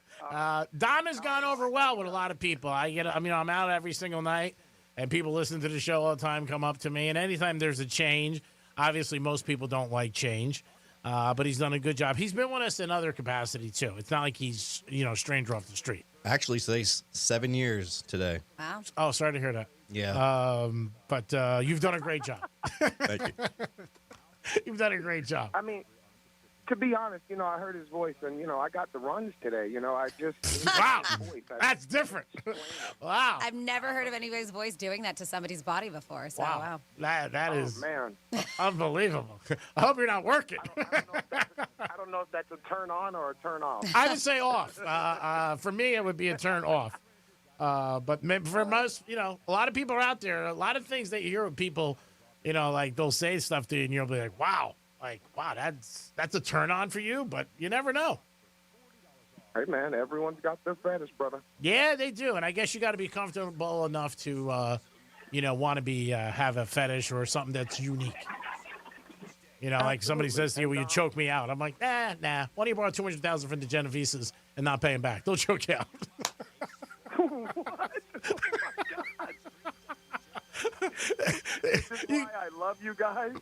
Dom has gone over well with a lot of people. I'm out every single night, and people listen to the show all the time, come up to me, and anytime there's a change, obviously most people don't like change, but he's done a good job. He's been with us in other capacity, too. It's not like he's, stranger off the street. Actually, today's 7 years today. Wow. Oh, sorry to hear that. Yeah. But you've done a great job. Thank you. You've done a great job. I mean, to be honest, I heard his voice, and, I got the runs today. I just... Wow, that's different. Wow. I've never heard of anybody's voice doing that to somebody's body before. So, wow. That is man. Unbelievable. I hope you're not working. I don't know if that's a turn on or a turn off. I would say off. For me, it would be a turn off. But for most, a lot of people are out there. A lot of things that you hear of people, like they'll say stuff to you, and you'll be like, wow. Like, wow, that's a turn on for you, but you never know. Hey, man, everyone's got their fetish, brother. Yeah, they do. And I guess you got to be comfortable enough to, want to be have a fetish or something that's unique. Like somebody says to you, will you choke me out? I'm like, nah. Why don't you borrow $200,000 from the Genoveses and not pay them back? They'll choke you out. What? Oh, my God. This is why I love you guys.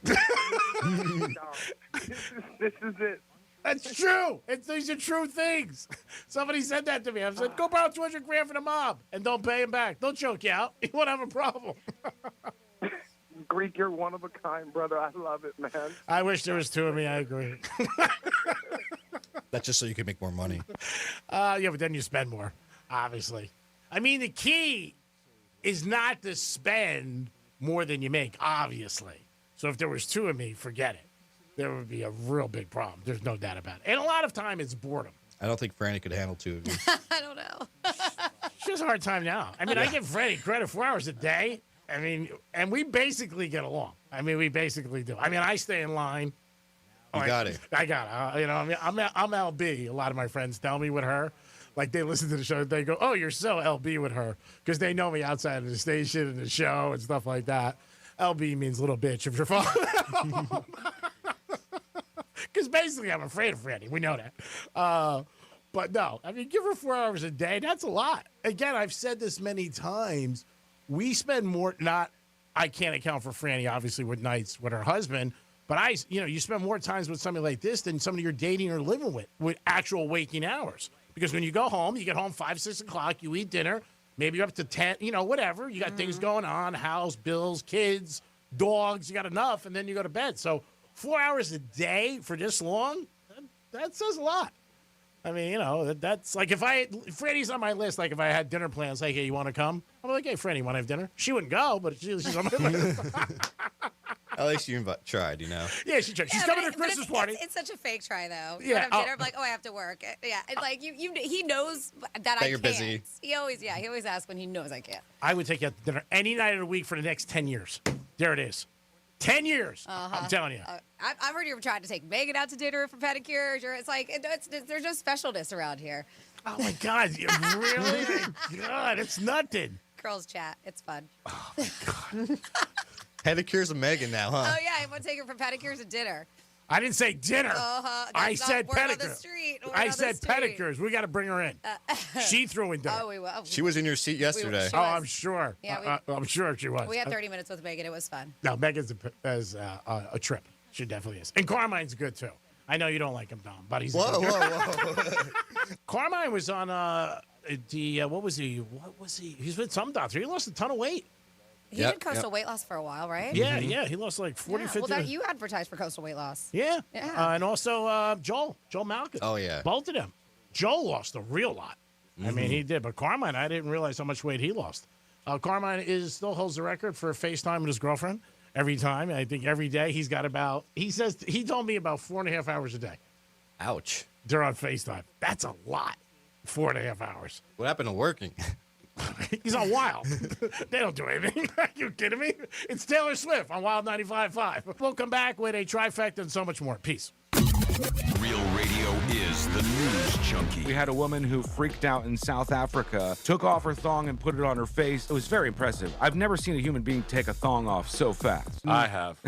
This is it. That's true. These are true things. Somebody said that to me. I said, go borrow $200,000 from the mob and don't pay him back. They'll choke you out. You won't have a problem. Greek, you're one of a kind, brother. I love it, man. I wish there was 2 of me. I agree. That's just so you can make more money. Yeah, but then you spend more, obviously. I mean, the key is not to spend more than you make, obviously. So if there was 2 of me, forget it. There would be a real big problem. There's no doubt about it. And a lot of time it's boredom. I don't think Franny could handle 2 of you. I don't know. She has a hard time now. I mean, I give Freddie credit 4 hours a day. I mean, and we basically get along. I mean, we basically do. I mean, I stay in line. You got it. I got it. I'm LB. A lot of my friends tell me with her. Like, they listen to the show, they go, oh, you're so LB with her. Because they know me outside of the station and the show and stuff like that. LB means little bitch if you're following. Because basically I'm afraid of Freddie. We know that. But no, I mean, give her 4 hours a day. That's a lot. Again, I've said this many times. We spend more, I can't account for Franny, obviously, with nights with her husband. But you spend more times with somebody like this than somebody you're dating or living with actual waking hours. Because when you go home, you get home 5, 6 o'clock, you eat dinner, maybe you're up to 10, whatever. You got things going on, house, bills, kids, dogs, you got enough, and then you go to bed. So 4 hours a day for this long, that says a lot. I mean, that's like if Freddie's on my list, like if I had dinner plans, like, hey, you want to come? I'm like, hey, Freddie, want to have dinner? She wouldn't go, but she's on my list. At least you tried, Yeah, she tried. She's coming to Christmas party. It's such a fake try, though. You Yeah, want to have dinner, I'm like, oh, I have to work. Yeah, and like he knows that I you're can't. busy. He always asks when he knows I can't. I would take you out to dinner any night of the week for the next 10 years. There it is. 10 years. I'm telling you. I've heard you were trying to take Megan out to dinner for pedicures. It's like, there's no specialness around here. Oh, my God. Really? God, it's nothing. Girls chat. It's fun. Oh, my God. Pedicures of Megan now, huh? Oh, yeah. I want to take her for pedicures and dinner. I didn't say dinner. I said pedicures. I said pedicures. We got to bring her in. She threw in dinner. Oh, we will. She was in your seat yesterday. Oh, I'm sure. Yeah, I'm sure she was. We had 30 minutes with Megan. It was fun. No, Megan's a trip. She definitely is. And Carmine's good, too. I know you don't like him, Dom, but he's whoa. Carmine was on what was he? He's with some doctor. He lost a ton of weight. He did coastal weight loss for a while, right? Yeah, he lost like 40, 50. Well, you advertised for coastal weight loss. Yeah. And also Joel Malkin. Oh, yeah. Both of them. Joel lost a real lot. I mean, he did. But Carmine, I didn't realize how much weight he lost. Carmine still holds the record for FaceTime with his girlfriend every time. I think every day he's got he told me about 4.5 hours a day. Ouch. They're on FaceTime. That's a lot. 4.5 hours. What happened to working? He's on Wild. They don't do anything. Are you kidding me? It's Taylor Swift on Wild 95.5. We'll come back with a trifecta and so much more. Peace. Real radio is the news junkie. We had a woman who freaked out in South Africa, took off her thong and put it on her face. It was very impressive. I've never seen a human being take a thong off so fast. I have.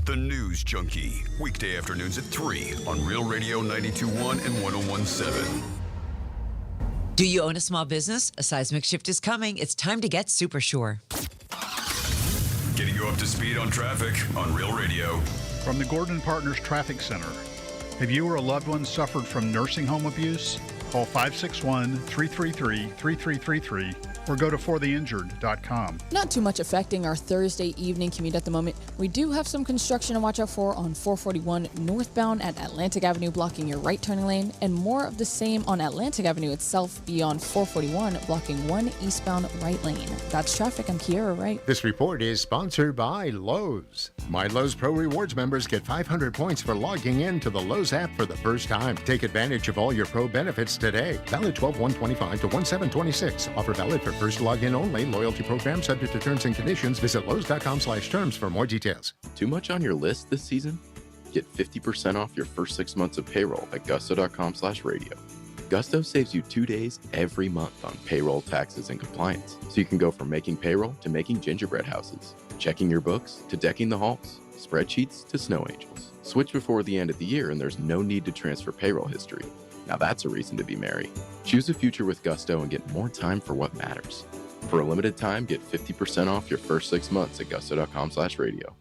The News Junkie, weekday afternoons at 3 on Real Radio 92.1 and 101.7. Do you own a small business? A seismic shift is coming. It's time to get super sure. Getting you up to speed on traffic on Real Radio. From the Gordon Partners Traffic Center. Have you or a loved one suffered from nursing home abuse? Call 561-333-3333 or go to fortheinjured.com. Not too much affecting our Thursday evening commute at the moment. We do have some construction to watch out for on 441 northbound at Atlantic Avenue, blocking your right turning lane, and more of the same on Atlantic Avenue itself beyond 441, blocking one eastbound right lane. That's traffic. I'm Kiera, right? This report is sponsored by Lowe's. My Lowe's Pro Rewards members get 500 points for logging in to the Lowe's app for the first time. Take advantage of all your pro benefits today. Valid 12/1/25 to 1/7/26. Offer valid for first login only. Loyalty program subject to terms and conditions. Visit Lowe's.com/terms for more details. Too much on your list this season? Get 50% off your first 6 months of payroll at Gusto.com/radio. Gusto saves you 2 days every month on payroll, taxes, and compliance. So you can go from making payroll to making gingerbread houses, checking your books to decking the halls, spreadsheets to snow angels. Switch before the end of the year and there's no need to transfer payroll history. Now that's a reason to be merry. Choose a future with Gusto and get more time for what matters. For a limited time, get 50% off your first 6 months at Gusto.com/radio.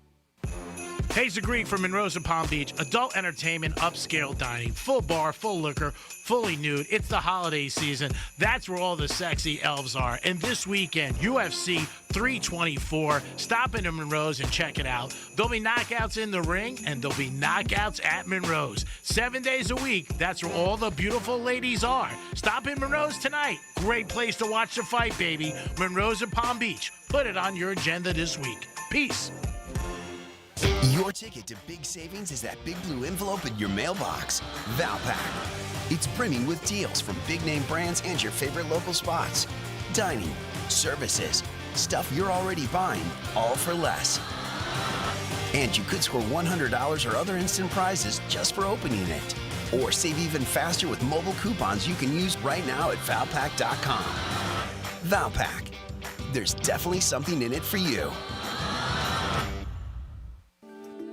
Hazel Greek from Monroe's and Palm Beach. Adult entertainment, upscale dining, full bar, full liquor, fully nude. It's the holiday season. That's where all the sexy elves are. And this weekend, UFC 324. Stop into Monroe's and check it out. There'll be knockouts in the ring, and there'll be knockouts at Monroe's. 7 days a week. That's where all the beautiful ladies are. Stop in Monroe's tonight. Great place to watch the fight, baby. Monroe's and Palm Beach. Put it on your agenda this week. Peace. Your ticket to big savings is that big blue envelope in your mailbox. Valpak. It's brimming with deals from big name brands and your favorite local spots. Dining, services, stuff you're already buying, all for less. And you could score $100 or other instant prizes just for opening it. Or save even faster with mobile coupons you can use right now at Valpak.com. Valpak. There's definitely something in it for you.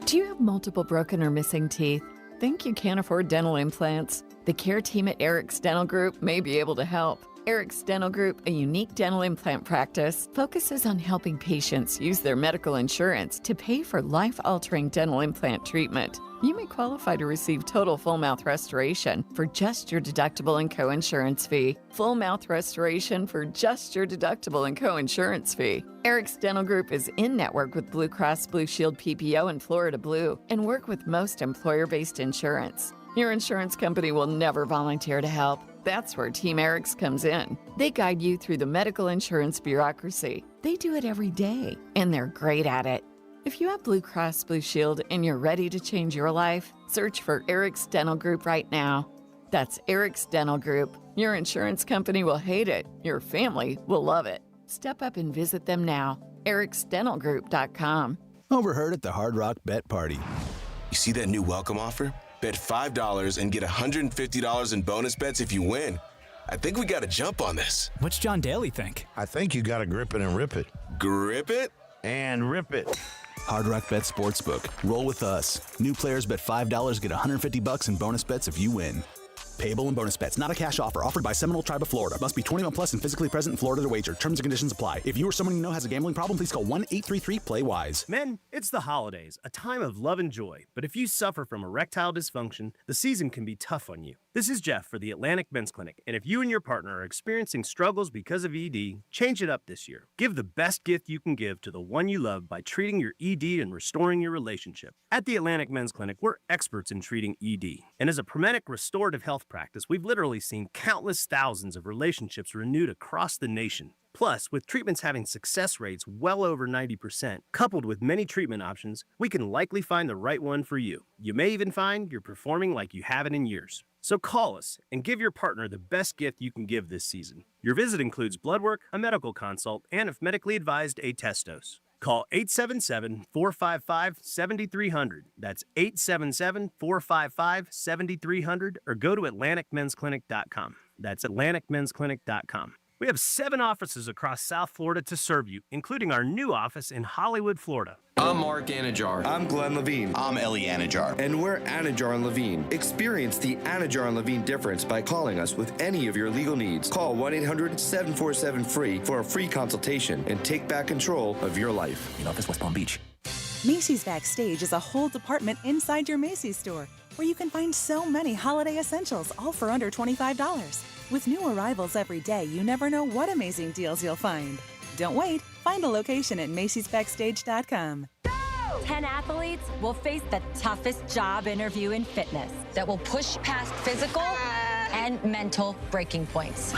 Do you have multiple broken or missing teeth? Think you can't afford dental implants? The care team at Eric's Dental Group may be able to help. Eric's Dental Group, a unique dental implant practice, focuses on helping patients use their medical insurance to pay for life-altering dental implant treatment. You may qualify to receive total full mouth restoration for just your deductible and co-insurance fee. Full mouth restoration for just your deductible and co-insurance fee. Eric's Dental Group is in network with Blue Cross Blue Shield PPO and Florida Blue and work with most employer-based insurance. Your insurance company will never volunteer to help. That's where Team Eric's comes in. They guide you through the medical insurance bureaucracy. They do it every day, and they're great at it. If you have Blue Cross Blue Shield and you're ready to change your life, search for Eric's Dental Group right now. That's Eric's Dental Group. Your insurance company will hate it. Your family will love it. Step up and visit them now. ericsdentalgroup.com. Overheard at the Hard Rock Bet Party. You see that new welcome offer? Bet $5 and get $150 in bonus bets if you win. I think we got to jump on this. What's John Daly think? I think you got to grip it and rip it. Grip it? And rip it. Hard Rock Bet Sportsbook. Roll with us. New players bet $5, get $150 in bonus bets if you win. Payable and bonus bets. Not a cash offer. Offered by Seminole Tribe of Florida. Must be 21 plus and physically present in Florida to wager. Terms and conditions apply. If you or someone you know has a gambling problem, please call 1-833-PLAY-WISE. Men, it's the holidays, a time of love and joy. But if you suffer from erectile dysfunction, the season can be tough on you. This is Jeff for the Atlantic Men's Clinic. And if you and your partner are experiencing struggles because of ED, change it up this year. Give the best gift you can give to the one you love by treating your ED and restoring your relationship. At the Atlantic Men's Clinic, we're experts in treating ED. And as a Promenic restorative health practice, we've literally seen countless thousands of relationships renewed across the nation. Plus, with treatments having success rates well over 90%, coupled with many treatment options, we can likely find the right one for you. You may even find you're performing like you haven't in years. So call us and give your partner the best gift you can give this season. Your visit includes blood work, a medical consult, and if medically advised, a test dose. Call 877-455-7300. That's 877-455-7300 or go to AtlanticMen'sClinic.com. That's AtlanticMen'sClinic.com. We have 7 offices across South Florida to serve you, including our new office in Hollywood, Florida. I'm Mark Anajar. I'm Glenn Levine. I'm Ellie Anajar. And we're Anajar and Levine. Experience the Anajar and Levine difference by calling us with any of your legal needs. Call 1-800-747-FREE for a free consultation and take back control of your life. In office, West Palm Beach. Macy's Backstage is a whole department inside your Macy's store where you can find so many holiday essentials, all for under $25. With new arrivals every day, you never know what amazing deals you'll find. Don't wait. Find a location at Macy'sBackstage.com. 10 athletes will face the toughest job interview in fitness that will push past physical and mental breaking points.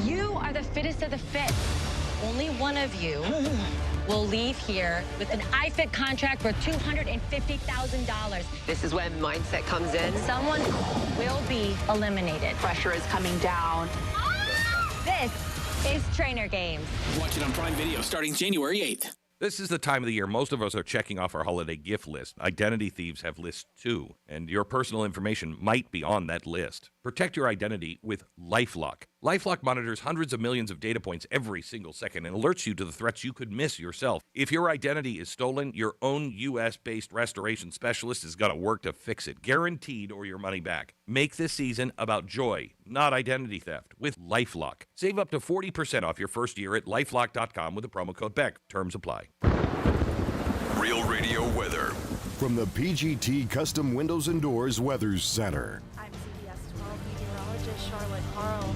You are the fittest of the fit. Only one of you will leave here with an iFit contract for $250,000. This is when mindset comes in. Someone will be eliminated. Pressure is coming down. This is Trainer Games. Watch it on Prime Video starting January 8th. This is the time of the year most of us are checking off our holiday gift list. Identity thieves have lists too, and your personal information might be on that list. Protect your identity with LifeLock. LifeLock monitors hundreds of millions of data points every single second and alerts you to the threats you could miss yourself. If your identity is stolen, your own U.S.-based restoration specialist is going to work to fix it, guaranteed, or your money back. Make this season about joy, not identity theft, with LifeLock. Save up to 40% off your first year at LifeLock.com with the promo code BECK. Terms apply. Real Radio weather. From the PGT Custom Windows and Doors Weather Center. I'm CBS 12 meteorologist Charlotte Carl.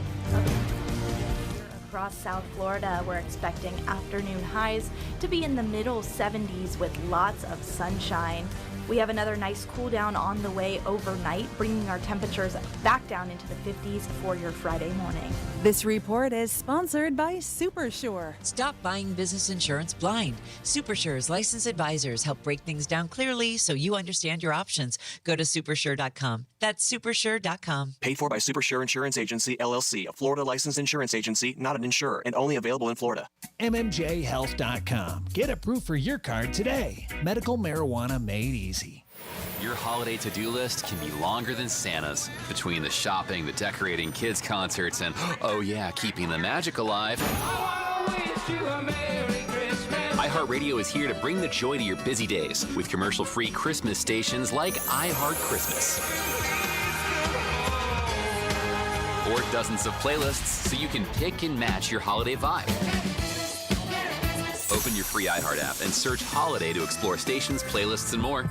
Across South Florida, we're expecting afternoon highs to be in the middle 70s with lots of sunshine. We have another nice cool down on the way overnight, bringing our temperatures back down into the 50s for your Friday morning. This report is sponsored by SuperSure. Stop buying business insurance blind. SuperSure's licensed advisors help break things down clearly so you understand your options. Go to supersure.com. That's supersure.com. Paid for by SuperSure Insurance Agency, LLC, a Florida licensed insurance agency, not an insurer, and only available in Florida. MMJHealth.com. Get approved for your card today. Medical marijuana made easy. Your holiday to-do list can be longer than Santa's. Between the shopping, the decorating, kids' concerts, and, oh yeah, keeping the magic alive. iHeartRadio is here to bring the joy to your busy days with commercial-free Christmas stations like iHeart Christmas. Or dozens of playlists so you can pick and match your holiday vibe. Open your free iHeart app and search Holiday to explore stations, playlists, and more.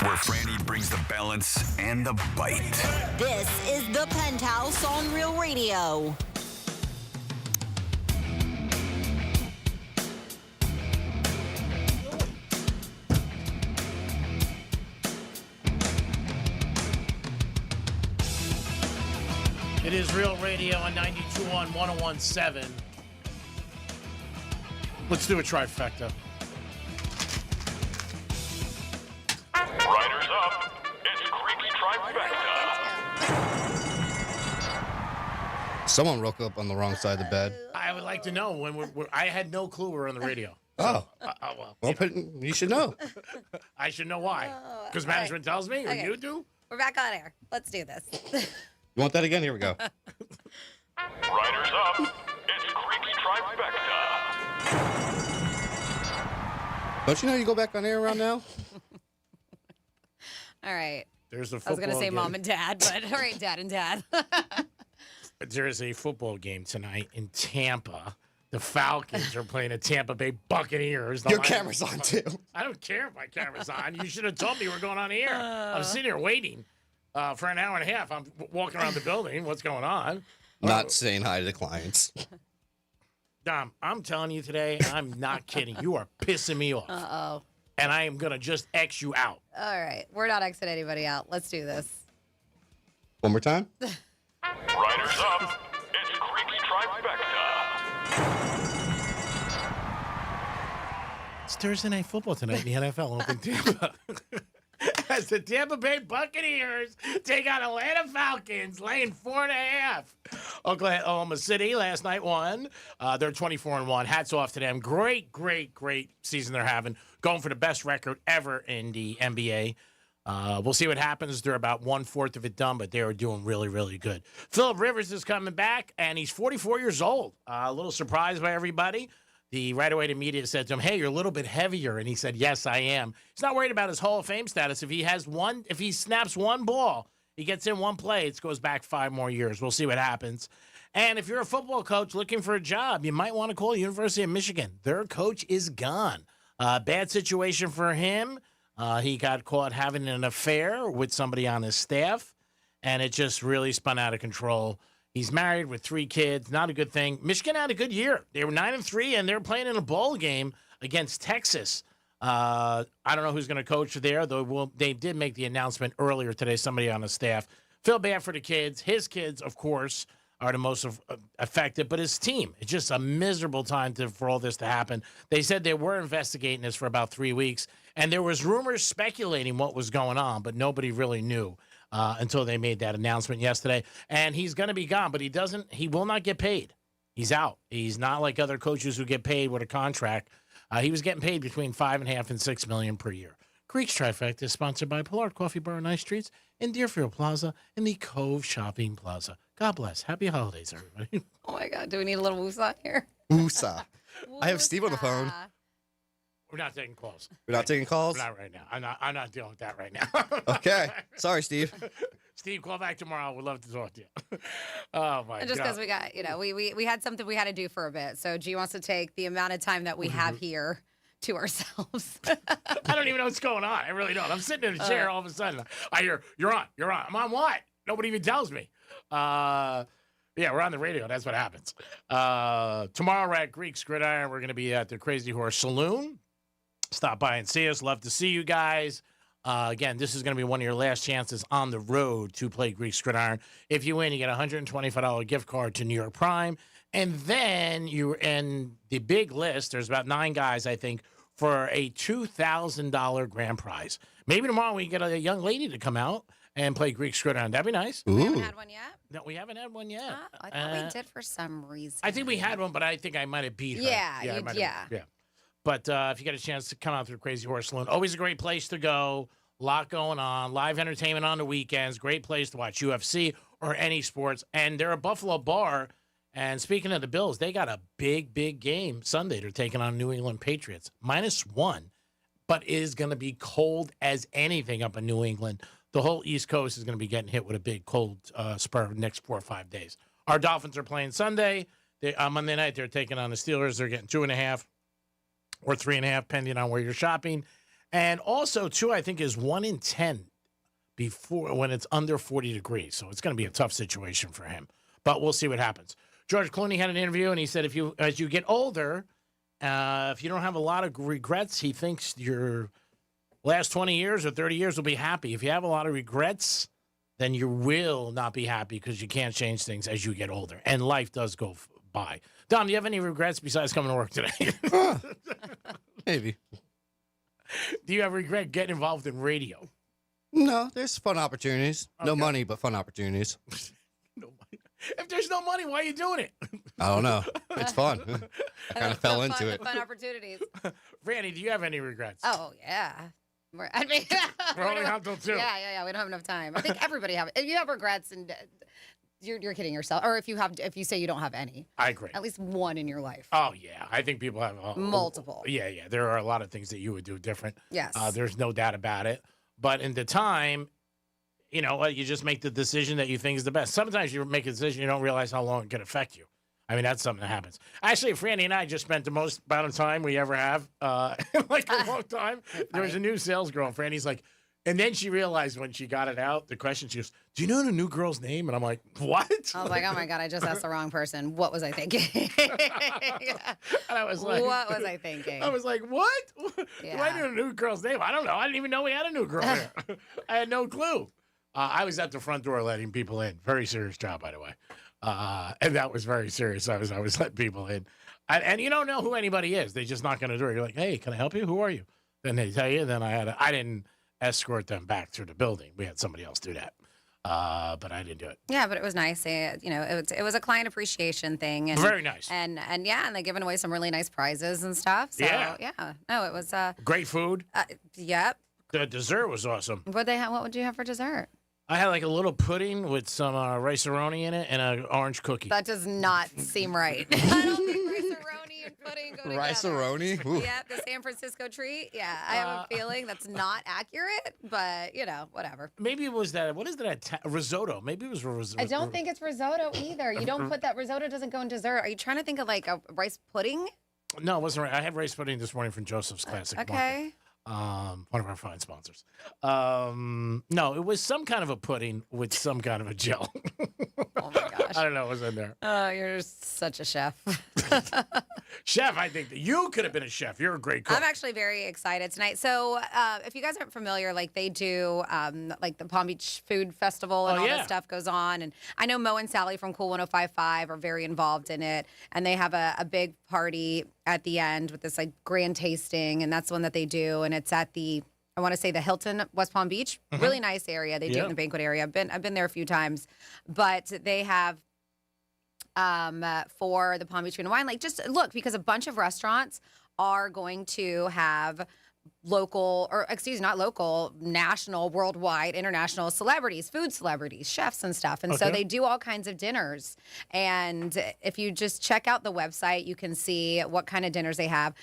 Where Franny brings the balance and the bite. This is the Penthouse on Real Radio. It is Real Radio on 92.1, 101.7. Let's do a trifecta. Riders up. It's Creaky Trifecta. Someone woke up on the wrong side of the bed. I would like to know when I had no clue we were on the radio. Oh. Well, you should know. I should know why. Because management tells me, or Okay. you do? We're back on air. Let's do this. You want that again? Here we go. Riders up. It's Creaky Trifecta. Don't you know you go back on air around now? All right. There's a I was football going to say game. mom and dad, but all right, dad and dad. There is a football game tonight in Tampa. The Falcons are playing the Tampa Bay Buccaneers. Your camera's on, too. I don't care if my camera's on. You should have told me we're going on the air. I'm sitting here waiting for an hour and a half. I'm walking around the building. What's going on? Not saying hi to the clients. Dom, I'm telling you today, I'm not kidding. You are pissing me off. Uh-oh. And I am going to just X you out. All right. We're not Xing anybody out. Let's do this. One more time. Riders up. It's Creaky Trifecta. It's Thursday Night Football tonight in the NFL. Open Tampa. as the Tampa Bay Buccaneers take on Atlanta Falcons, laying 4.5. Oklahoma City last night won. They're 24-1. Hats off to them. Great season they're having. Going for the best record ever in the NBA. We'll see what happens. They're about 1/4 of it done, but they are doing really, really good. Phillip Rivers is coming back, and he's 44 years old. A little surprised by everybody. Right away, the media said to him, "Hey, you're a little bit heavier," and he said, "Yes, I am." He's not worried about his Hall of Fame status. If he snaps one ball, he gets in one play, it goes back 5 more years. We'll see what happens. And if you're a football coach looking for a job, you might want to call University of Michigan. Their coach is gone. Bad situation for him. He got caught having an affair with somebody on his staff, and it just really spun out of control. He's married with 3 kids. Not a good thing. Michigan had a good year. They were 9-3, and they're playing in a bowl game against Texas. I don't know who's going to coach there, though they did make the announcement earlier today, somebody on the staff. Feel bad for the kids. His kids, of course, are the most affected, but his team. It's just a miserable time for all this to happen. They said they were investigating this for about 3 weeks, and there was rumors speculating what was going on, but nobody really knew. Until they made that announcement yesterday. And he's going to be gone, but he will not get paid. He's out. He's not like other coaches who get paid with a contract. He was getting paid between $5.5 and $6 million per year. Greek's Trifecta is sponsored by Pollard Coffee Bar and Ice Treats in Deerfield Plaza in the Cove Shopping Plaza. God bless. Happy holidays, everybody. Oh, my God. Do we need a little woosah here? Woosah. I have Steve on the phone. We're not taking calls. We're not taking calls? Not right now. I'm not dealing with that right now. Okay. Sorry, Steve. Steve, call back tomorrow. We'd love to talk to you. Oh, my God. And just because we got, we had something we had to do for a bit. So G wants to take the amount of time that we have here to ourselves. I don't even know what's going on. I really don't. I'm sitting in a chair. All of a sudden, I hear, you're on. I'm on what? Nobody even tells me. Yeah, we're on the radio. That's what happens. Tomorrow we're at Greek's Gridiron. We're going to be at the Crazy Horse Saloon. Stop by and see us. Love to see you guys. Again, this is going to be one of your last chances on the road to play Greek's Gridiron. If you win, you get a $125 gift card to New York Prime. And then you're in the big list. There's about 9 guys, I think, for a $2,000 grand prize. Maybe tomorrow we can get a young lady to come out and play Greek's Gridiron. That'd be nice. We haven't had one yet? No, we haven't had one yet. I thought we did for some reason. I think we had one, but I think I might have beat her. Yeah. But if you get a chance to come out to the Crazy Horse Saloon, always a great place to go. A lot going on. Live entertainment on the weekends. Great place to watch UFC or any sports. And they're a Buffalo bar. And speaking of the Bills, they got a big game Sunday. They're taking on New England Patriots. -1, but it is going to be cold as anything up in New England. The whole East Coast is going to be getting hit with a big cold spur the next 4 or 5 days. Our Dolphins are playing Sunday. Monday night, they're taking on the Steelers. They're getting 2.5. Or 3.5, depending on where you're shopping. And also, too, I think is 1 in 10 before when it's under 40 degrees. So it's going to be a tough situation for him. But we'll see what happens. George Clooney had an interview, and he said as you get older, if you don't have a lot of regrets, he thinks your last 20 years or 30 years will be happy. If you have a lot of regrets, then you will not be happy because you can't change things as you get older. And life does go by. Dom, do you have any regrets besides coming to work today? Maybe. Do you ever regret getting involved in radio? No, there's fun opportunities. Okay. No money, but fun opportunities. No money. If there's no money, why are you doing it? I don't know. It's fun. I kind of fell into it. Fun opportunities. Randy, do you have any regrets? Oh, yeah. We're only up till 2. Yeah. We don't have enough time. I think everybody have it. If you have regrets and... You're kidding yourself. Or if you say you don't have any. I agree. At least one in your life. Oh, yeah. I think people have... multiple. Yeah. There are a lot of things that you would do different. Yes. There's no doubt about it. But in the time, you just make the decision that you think is the best. Sometimes you make a decision, you don't realize how long it could affect you. I mean, that's something that happens. Actually, Franny and I just spent the most amount of time we ever have, in like a long time. There was a new sales girl, and Franny's like... And then she realized when she got it out, the question, she goes, do you know the new girl's name? And I'm like, what? I was like, oh, my God, I just asked the wrong person. What was I thinking? And I was like, what was I thinking? I was like, what? Yeah. Do I know a new girl's name? I don't know. I didn't even know we had a new girl here. I had no clue. I was at the front door letting people in. Very serious job, by the way. And that was very serious. I was letting people in. And you don't know who anybody is. They just knock on the door. You're like, hey, can I help you? Who are you? Then they tell you. Then I didn't. escort them back through the building. We had somebody else do that, but I didn't do it. Yeah, but it was nice. It was a client appreciation thing. And, Very nice. And they're giving away some really nice prizes and stuff. So, yeah. No, it was... Great food. Yep. The dessert was awesome. What would you have for dessert? I had like a little pudding with some rice-a-roni in it and an orange cookie. That does not seem right. I don't think rice-a-roni and pudding go together. Rice-a-roni? Ooh. Yeah, the San Francisco treat. Yeah, I have a feeling that's not accurate, but, whatever. Maybe it was that, what is that, risotto? Maybe it was risotto. I don't think it's risotto either. You don't put that, risotto doesn't go in dessert. Are you trying to think of like a rice pudding? No, it wasn't right. I had rice pudding this morning from Joseph's Classic Market. Okay. One of our fine sponsors. No, it was some kind of a pudding with some kind of a gel. Oh my gosh. I don't know what was in there. Oh, you're such a chef. Chef, I think that you could have been a chef. You're a great cook. I'm actually very excited tonight. So if you guys aren't familiar, like they do like the Palm Beach Food Festival and all this stuff goes on. And I know Mo and Sally from Cool 105.5 are very involved in it. And they have a big party at the end with this like grand tasting. And that's one that they do. And it's at the, I want to say the Hilton, West Palm Beach. Mm-hmm. Really nice area. They do it in the banquet area. I've been there a few times. But they have for the Palm Beach Food and Wine, like just look, because a bunch of restaurants are going to have local, or excuse me, not local, national, worldwide, international celebrities, food celebrities, chefs and stuff. And so they do all kinds of dinners. And if you just check out the website, you can see what kind of dinners they have.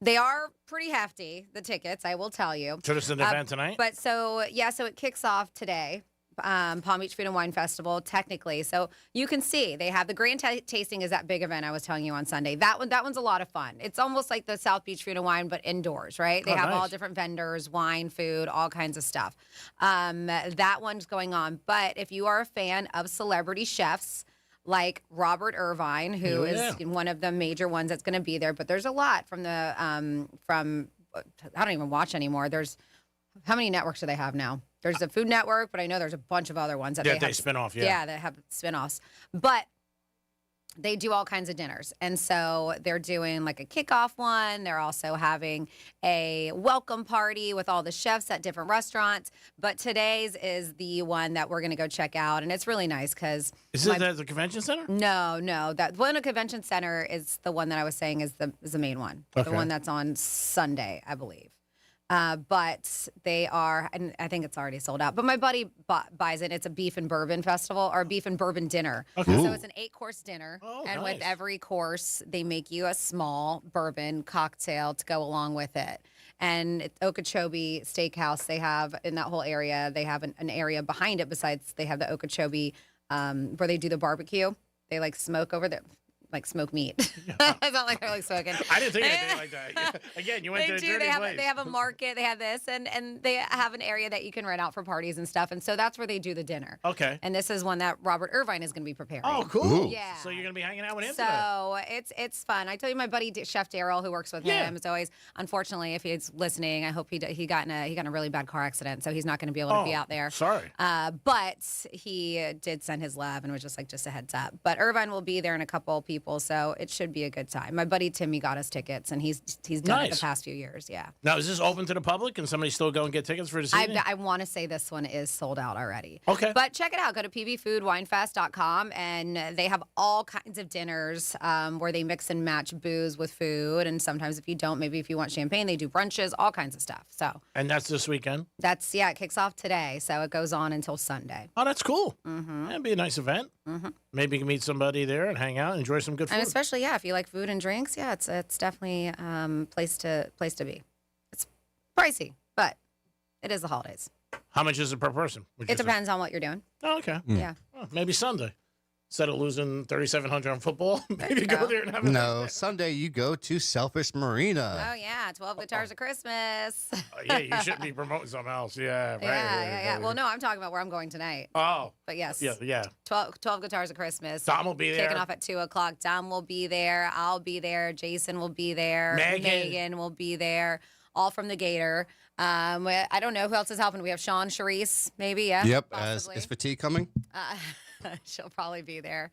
They are pretty hefty, the tickets, I will tell you. So this is an event tonight? But so it kicks off today. Palm Beach Food and Wine Festival, technically. So you can see they have the grand tasting is that big event I was telling you on Sunday. That one's a lot of fun. It's almost like the South Beach Food and Wine, but indoors, right? They have all different vendors, wine, food, all kinds of stuff. That one's going on. But if you are a fan of celebrity chefs, like Robert Irvine, who is one of the major ones that's going to be there, but there's a lot from the I don't even watch anymore. There's how many networks do they have now? There's a Food Network, but I know there's a bunch of other ones that they spin off. Yeah, they have spin-offs. But they do all kinds of dinners. And so they're doing like a kickoff one. They're also having a welcome party with all the chefs at different restaurants. But today's is the one that we're going to go check out. And it's really nice because... Is it at the convention center? No. That one at the convention center is the one that I was saying is the main one. Okay. The one that's on Sunday, I believe. But they are, and I think it's already sold out. But my buddy buys it. It's a beef and bourbon festival or beef and bourbon dinner. Okay. So it's an 8-course dinner. Oh, and nice. With every course, they make you a small bourbon cocktail to go along with it. And at Okeechobee Steakhouse, they have in that whole area, they have an area behind it. Besides, they have the Okeechobee where they do the barbecue. They like smoke over there. Like smoke meat. It's not like they're like smoking. I didn't think anything like that. Again, you went to a dirty place. They have a market. They have this, and they have an area that you can rent out for parties and stuff. And so that's where they do the dinner. Okay. And this is one that Robert Irvine is going to be preparing. Oh, cool. Yeah. So you're going to be hanging out with him today. it's fun. I tell you, my buddy Chef Daryl, who works with him, is always, unfortunately, if he's listening, I hope he got in a really bad car accident, so he's not going to be able to be out there. Sorry. But he did send his love and was just a heads up. But Irvine will be there and a couple of people, so it should be a good time. My buddy Timmy got us tickets, and he's done it the past few years. Yeah. Now, is this open to the public? Can somebody still go and get tickets for this evening? I want to say this one is sold out already. Okay. But check it out. Go to pbfoodwinefest.com, and they have all kinds of dinners where they mix and match booze with food. And sometimes if you don't, maybe if you want champagne, they do brunches, all kinds of stuff. So. And that's this weekend? It kicks off today. So it goes on until Sunday. Oh, that's cool. Mm-hmm. That'd be a nice event. Mm-hmm. Maybe you can meet somebody there and hang out and enjoy some good food. And especially, if you like food and drinks, it's definitely place to be. It's pricey, but it is the holidays. How much is it per person? It depends on what you're doing. Oh, okay. Yeah. Oh, maybe Sunday. Instead of losing $3,700 on football, maybe go there and have a No, Sunday you go to Selfish Marina. Oh, yeah. 12 Guitars of Christmas. Yeah, you shouldn't be promoting something else. Yeah, right. Yeah. Well, no, I'm talking about where I'm going tonight. Oh. But yes. Yeah. 12 Guitars of Christmas. Dom will be there. Kicking off at 2 o'clock. Dom will be there. I'll be there. Jason will be there. Megan will be there. All from the Gator. I don't know who else is helping. We have Sean, Charisse, maybe. Yeah. Yep. Is Fatigue coming? She'll probably be there.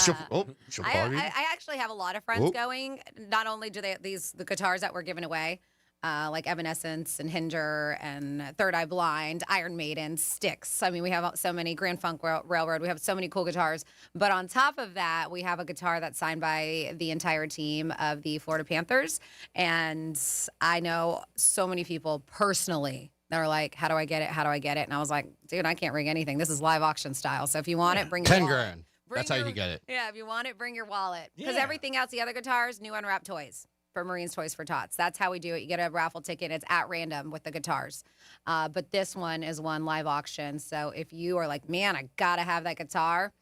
She'll party. I actually have a lot of friends going. Not only do they the guitars that we're giving away, like Evanescence and Hinder and Third Eye Blind, Iron Maiden, Styx. I mean, we have so many, Grand Funk Railroad. We have so many cool guitars. But on top of that, we have a guitar that's signed by the entire team of the Florida Panthers. And I know so many people personally that are like, how do I get it? How do I get it? And I was like, dude, I can't ring anything. This is live auction style. So if you want it, bring your 10 wallet. grand. That's how you get it. Yeah, if you want it, bring your wallet. Because Yeah. everything else, the other guitars, new unwrapped toys for Marines Toys for Tots. That's how we do it. You get a raffle ticket. It's at random with the guitars. But this one is one live auction. So if you are like, man, I got to have that guitar,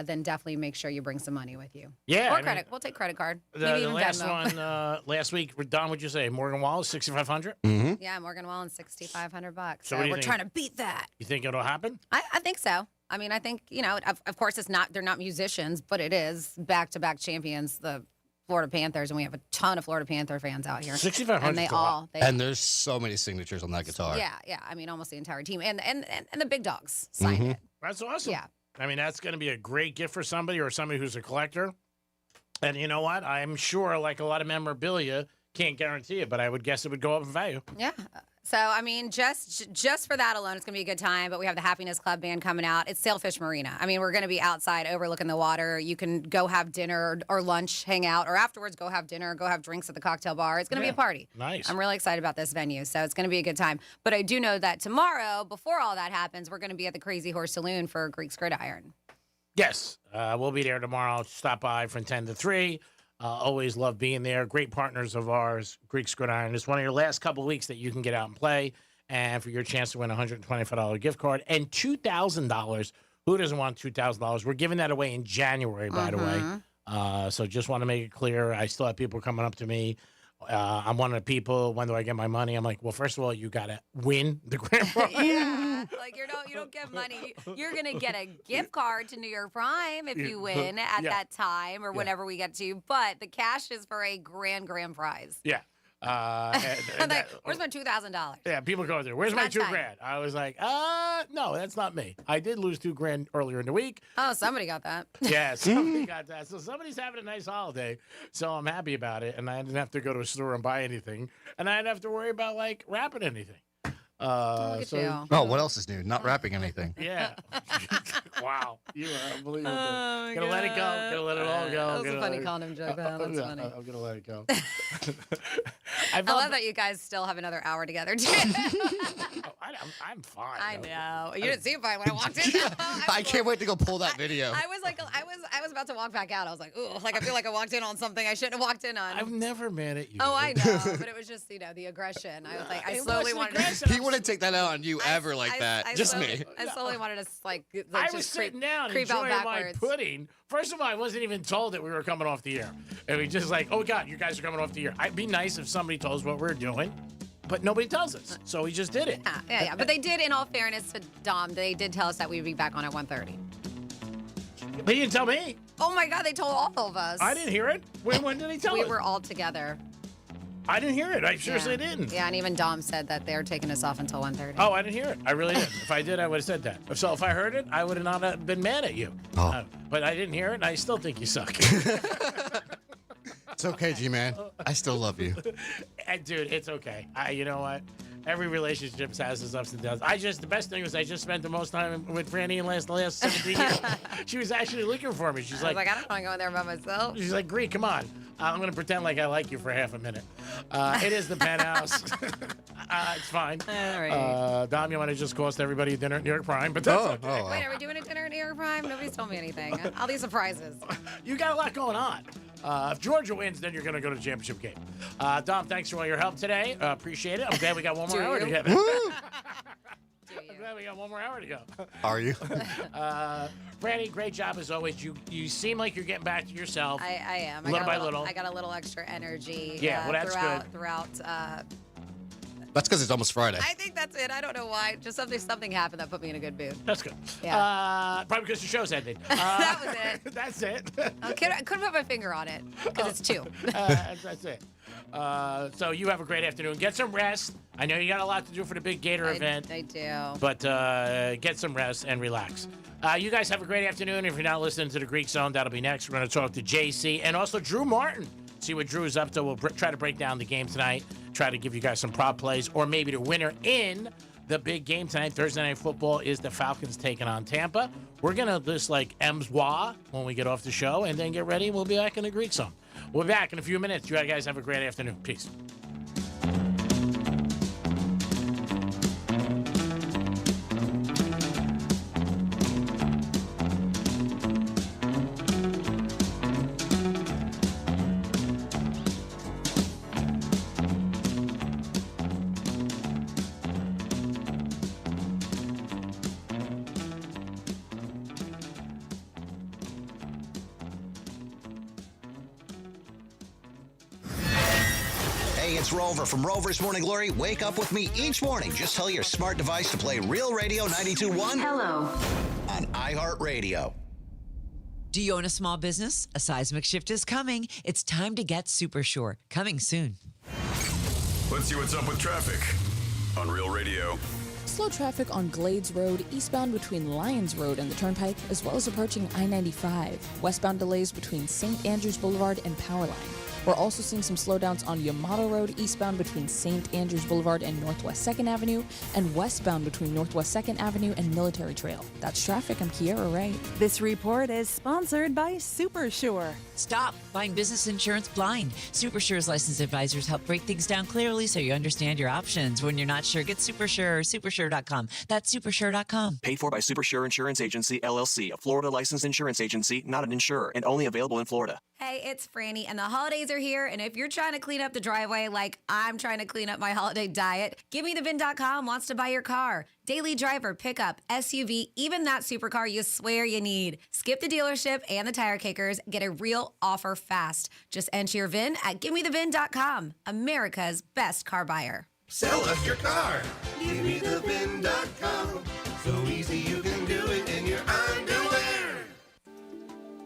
then definitely make sure you bring some money with you. Yeah, Or I mean, credit. We'll take credit card. The Maybe even last Venmo. one last week, Don, what'd you say? Morgan Wallen, 6,500. Mm-hmm. Yeah, Morgan Wallen, $6,500. So So what do you we're think? trying to beat that. You think it'll happen? I think so. I mean, I think, of course they're not musicians, but it is back-to-back champions, the Florida Panthers, and we have a ton of Florida Panther fans out here. 6,500 And they is a lot. all, they, And there's so many signatures on that guitar. yeah. I mean, almost the entire team. And the big dogs signed Mhm. it. That's awesome. Yeah. I mean, that's going to be a great gift for somebody or somebody who's a collector. And you know what? I'm sure, like a lot of memorabilia, can't guarantee it, but I would guess it would go up in value. Yeah. So, I mean, just for that alone, it's going to be a good time. But we have the Happiness Club band coming out. It's Sailfish Marina. I mean, we're going to be outside overlooking the water. You can go have dinner or lunch, hang out, or afterwards go have dinner, go have drinks at the cocktail bar. It's going to be a party. Nice. I'm really excited about this venue. So it's going to be a good time. But I do know that tomorrow, before all that happens, we're going to be at the Crazy Horse Saloon for Greek's Gridiron. Yes, we'll be there tomorrow. Stop by from 10 to 3. Always love being there. Great partners of ours, Greek's Gridiron. It's one of your last couple of weeks that you can get out and play, and for your chance to win a $125 gift card and $2,000. Who doesn't want $2,000? We're giving that away in January, by the way. So just want to make it clear. I still have people coming up to me. I'm one of the people. When do I get my money? I'm like, well, first of all, you got to win the grand prize. Yeah, like you don't get money. You're gonna get a gift card to New York Prime if you win at that time or whenever we get to. But the cash is for a grand prize. Yeah. I'm like, where's my $2,000? Yeah, people go there. Where's my Not $2,000? time. I was like, no, that's not me. I did lose $2,000 earlier in the week. Oh, somebody got that. Yeah, somebody got that. So somebody's having a nice holiday. So I'm happy about it. And I didn't have to go to a store and buy anything. And I didn't have to worry about like wrapping anything. Look at you. Oh, what else is new? Not wrapping anything. Yeah. Wow. You are unbelievable. Oh, my gonna let it go. God. Gonna let it all go. That was a Gonna funny let it- condom joke, though. That's funny. I'm gonna let it go. I love that you guys still have another hour together, too. I'm fine. I know. You didn't seem fine when I walked in. I can't wait to go pull that video. I was about to walk back out. I was like, ooh, like I feel like I walked in on something I shouldn't have walked in on. I'm never mad at you. Oh, I know, but it was just the aggression. I was like, I slowly wanted to. He wouldn't take that out on you ever like that. I Just slowly, me. I slowly wanted to I just was sitting down creep out enjoying my backwards. pudding. First of all, I wasn't even told that we were coming off the air. And we just like, oh God, you guys are coming off the air. It'd be nice if somebody told us what we're doing, but nobody tells us. So we just did it. Yeah. But they did, in all fairness to Dom, they did tell us that we'd be back on at 1:30. But you didn't tell me. Oh my God, they told all of us. I didn't hear it. When did he tell us? We were all together. I didn't hear it. I seriously didn't. Yeah, and even Dom said that they're taking us off until 1:30. Oh, I didn't hear it. I really didn't. If I did, I would have said that. So if I heard it, I would have not been mad at you. Oh. But I didn't hear it, and I still think you suck. It's okay, G-Man. I still love you. And dude, it's okay. You know what? Every relationship has its ups and downs. The best thing was I just spent the most time with Franny in the last 17 years. She was actually looking for me. She's I was like, I don't want to go in there by myself. She's like, Greek, come on. I'm going to pretend like I like you for half a minute. It is the Penthouse. It's fine. All right. Dom, you want to just cost everybody dinner at New York Prime? But that's okay. Wait, are we doing a dinner at New York Prime? Nobody's told me anything. All these surprises. You got a lot going on. If Georgia wins, then you're going to go to the championship game. Dom, thanks for all your help today. Appreciate it. I'm glad we got one more hour together. I'm glad we got one more hour to go. Are you? Franny, great job as always. You seem like you're getting back to yourself. I am. Little by little. I got a little extra energy. Yeah, well, that's good. Throughout. That's because it's almost Friday. I think that's it. I don't know why. Just something happened that put me in a good mood. That's good. Yeah. Probably because the show's ended. That was it. That's it. I couldn't put my finger on it because it's 2. That's it. So you have a great afternoon. Get some rest. I know you got a lot to do for the big Gator event. I do. But get some rest and relax. You guys have a great afternoon. If you're not listening to the Greek Zone, that'll be next. We're going to talk to JC and also Drew Martin. see what Drew is up to. We'll try to break down the game tonight, try to give you guys some prop plays, or maybe the winner in the big game tonight. Thursday Night Football is the Falcons taking on Tampa. We're going to list like M's Wah when we get off the show, and then get ready. We'll be back in the Greek song. We'll be back in a few minutes. You guys have a great afternoon. Peace. It's Rover from Rover's Morning Glory. Wake up with me each morning. Just tell your smart device to play Real Radio 92.1. Hello. On iHeartRadio. Do you own a small business? A seismic shift is coming. It's time to get super sure. Coming soon. Let's see what's up with traffic on Real Radio. Slow traffic on Glades Road, eastbound between Lyons Road and the Turnpike, as well as approaching I-95. Westbound delays between St. Andrews Boulevard and Powerline. We're also seeing some slowdowns on Yamato Road, eastbound between St. Andrews Boulevard and Northwest 2nd Avenue, and westbound between Northwest 2nd Avenue and Military Trail. That's traffic. I'm Kiara Ray. This report is sponsored by SuperSure. Stop buying business insurance blind. SuperSure's licensed advisors help break things down clearly so you understand your options. When you're not sure, get SuperSure or supersure.com. That's supersure.com. Paid for by SuperSure Insurance Agency, LLC, a Florida licensed insurance agency, not an insurer, and only available in Florida. Hey, it's Franny, and the holidays are here, and if you're trying to clean up the driveway like I'm trying to clean up my holiday diet, GiveMeTheVin.com wants to buy your car. Daily driver, pickup, SUV, even that supercar you swear you need. Skip the dealership and the tire kickers. Get a real offer fast. Just enter your VIN at GiveMeTheVin.com, America's best car buyer. Sell us your car. GiveMeTheVin.com. So easy you can do it in your underwear.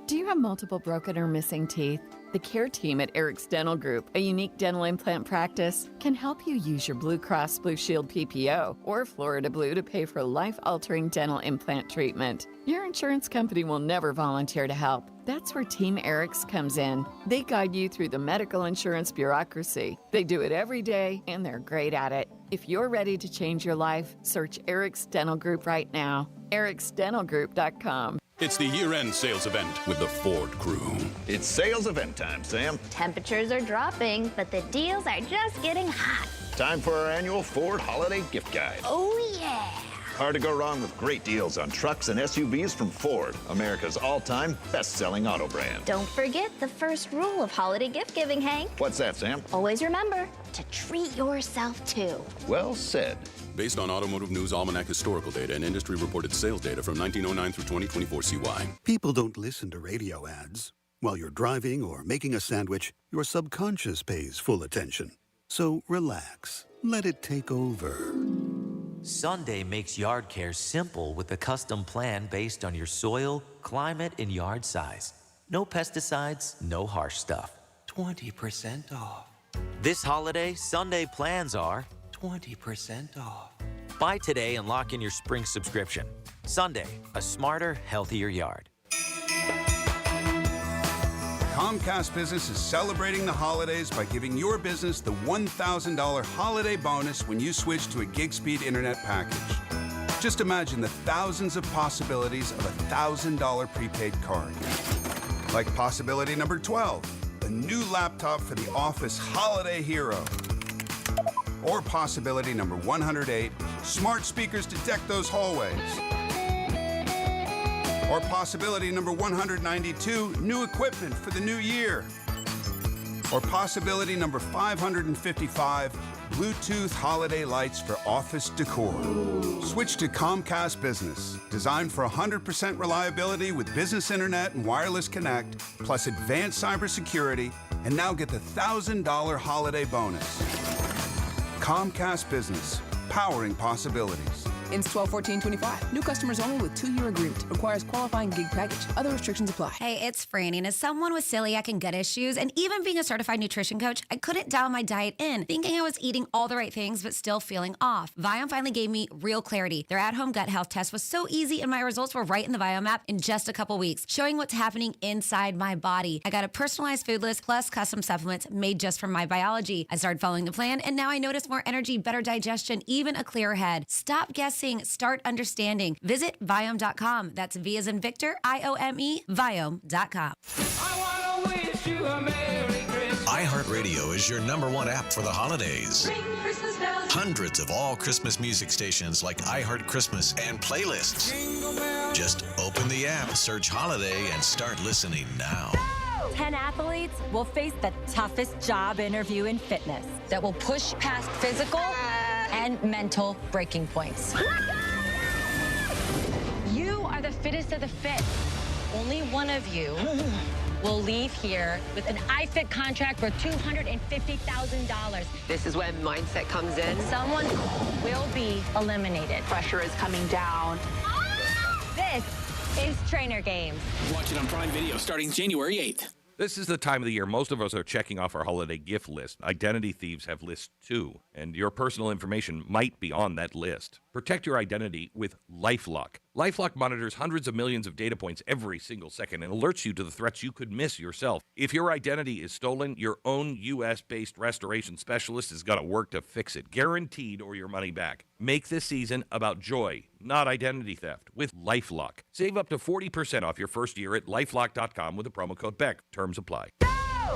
Do you have multiple broken or missing teeth? The care team at Eric's Dental Group, a unique dental implant practice, can help you use your Blue Cross Blue Shield PPO or Florida Blue to pay for life-altering dental implant treatment. Your insurance company will never volunteer to help. That's where Team Eric's comes in. They guide you through the medical insurance bureaucracy. They do it every day, and they're great at it. If you're ready to change your life, search Eric's Dental Group right now. ericsdentalgroup.com. It's the year-end sales event with the Ford crew. It's sales event time, Sam. Temperatures are dropping, but the deals are just getting hot. Time for our annual Ford Holiday Gift Guide. Oh, yeah. Hard to go wrong with great deals on trucks and SUVs from Ford, America's all-time best-selling auto brand. Don't forget the first rule of holiday gift giving, Hank. What's that, Sam? Always remember to treat yourself, too. Well said. Based on Automotive News Almanac historical data and industry-reported sales data from 1909 through 2024 CY. People don't listen to radio ads. While you're driving or making a sandwich, your subconscious pays full attention. So relax. Let it take over. Sunday makes yard care simple with a custom plan based on your soil, climate, and yard size. No pesticides, no harsh stuff. 20% off. This holiday, Sunday plans are 20% off. Buy today and lock in your spring subscription. Sunday, a smarter, healthier yard. Comcast Business is celebrating the holidays by giving your business the $1,000 holiday bonus when you switch to a gig speed internet package. Just imagine the thousands of possibilities of a $1,000 prepaid card. Like possibility number 12, a new laptop for the office holiday hero. Or possibility number 108, smart speakers to deck those hallways. Or possibility number 192, new equipment for the new year. Or possibility number 555, Bluetooth holiday lights for office decor. Switch to Comcast Business, designed for 100% reliability with business internet and wireless connect, plus advanced cybersecurity, and now get the $1,000 holiday bonus. Comcast Business, powering possibilities. Ends 12/14/25. New customers only with 2-year agreement. Requires qualifying gig package. Other restrictions apply. Hey, it's Franny, and as someone with celiac and gut issues, and even being a certified nutrition coach, I couldn't dial my diet in, thinking I was eating all the right things, but still feeling off. Viome finally gave me real clarity. Their at-home gut health test was so easy, and my results were right in the Viome app in just a couple weeks, showing what's happening inside my body. I got a personalized food list plus custom supplements made just for my biology. I started following the plan, and now I notice more energy, better digestion, even a clearer head. Stop guessing, start understanding. Visit Viome.com. That's V as in Victor, IOME, Viome.com. iHeartRadio is your #1 app for the holidays. Hundreds of all Christmas music stations like iHeart Christmas and playlists. Just open the app, search holiday, and start listening now. 10 athletes will face the toughest job interview in fitness that will push past physical and mental breaking points. You are the fittest of the fit. Only one of you will leave here with an iFit contract for $250,000. This is when mindset comes in. Someone will be eliminated. Pressure is coming down. This is Trainer Games. Watch it on Prime Video starting January 8th. This is the time of the year most of us are checking off our holiday gift list. Identity thieves have lists too, and your personal information might be on that list. Protect your identity with LifeLock. LifeLock monitors hundreds of millions of data points every single second and alerts you to the threats you could miss yourself. If your identity is stolen, your own U.S.-based restoration specialist is going to work to fix it, guaranteed, or your money back. Make this season about joy, not identity theft, with LifeLock. Save up to 40% off your first year at LifeLock.com with the promo code BECK. Terms apply.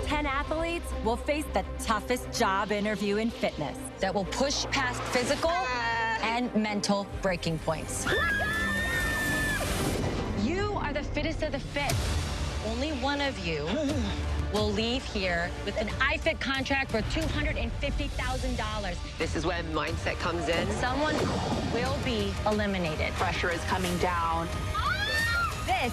10 athletes will face the toughest job interview in fitness that will push past physical and mental breaking points. You are the fittest of the fit. Only one of you will leave here with an iFit contract for $250,000. This is when mindset comes in. Someone will be eliminated. Pressure is coming down. This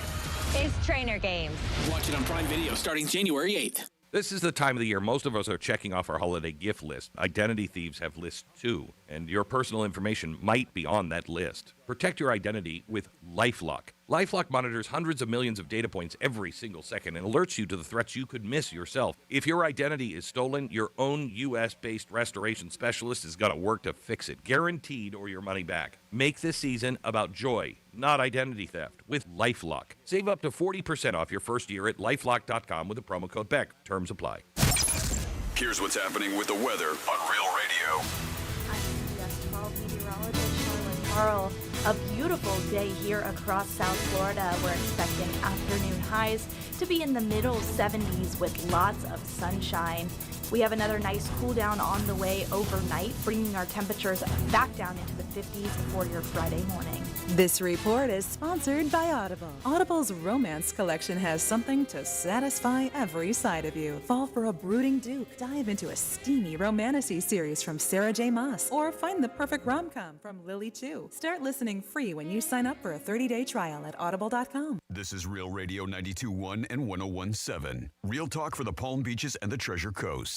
is Trainer Games. Watch it on Prime Video starting January 8th. This is the time of the year most of us are checking off our holiday gift list. Identity thieves have lists too, and your personal information might be on that list. Protect your identity with LifeLock. LifeLock monitors hundreds of millions of data points every single second and alerts you to the threats you could miss yourself. If your identity is stolen, your own U.S.-based restoration specialist is going to work to fix it, guaranteed, or your money back. Make this season about joy, not identity theft, with LifeLock. Save up to 40% off your first year at LifeLock.com with the promo code BECK. Terms apply. Here's what's happening with the weather on Real Radio. Carl, a beautiful day here across South Florida. We're expecting afternoon highs to be in the middle 70s with lots of sunshine. We have another nice cool down on the way overnight, bringing our temperatures back down into the 50s for your Friday morning. This report is sponsored by Audible. Audible's romance collection has something to satisfy every side of you. Fall for a brooding duke. Dive into a steamy romantasy series from Sarah J. Maas, or find the perfect rom-com from Lily Chu. Start listening free when you sign up for a 30-day trial at audible.com. This is Real Radio 92.1 and 101.7. Real talk for the Palm Beaches and the Treasure Coast.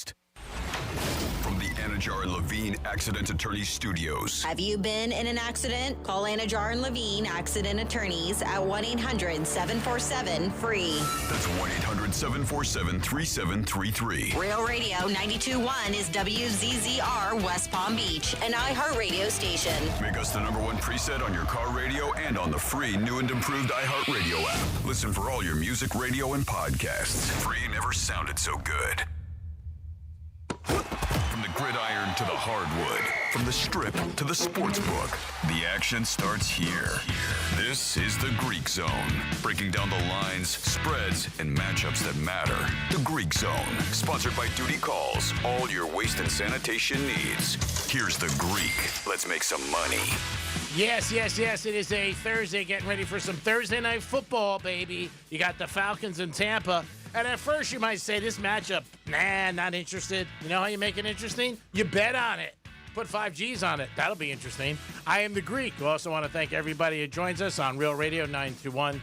From the Anajar and Levine Accident Attorneys Studios. Have you been in an accident? Call Anajar and Levine Accident Attorneys at 1-800-747-FREE. That's 1-800-747-3733. Real Radio 92.1 is WZZR West Palm Beach, an iHeart radio station. Make us the #1 preset on your car radio and on the free new and improved iHeart Radio app. Listen for all your music, radio, and podcasts. Free never sounded so good. From the gridiron to the hardwood, from the strip to the sports book, the action starts here. This is the Greek Zone, breaking down the lines, spreads, and matchups that matter. The Greek Zone, sponsored by Duty Calls, all your waste and sanitation needs. Here's the Greek. Let's make some money. Yes. It is a Thursday, getting ready for some Thursday night football, baby. You got the Falcons in Tampa. And at first you might say this matchup, not interested. You know how you make it interesting? You bet on it. Put 5 G's on it. That'll be interesting. I am the Greek. We also want to thank everybody who joins us on Real Radio 921,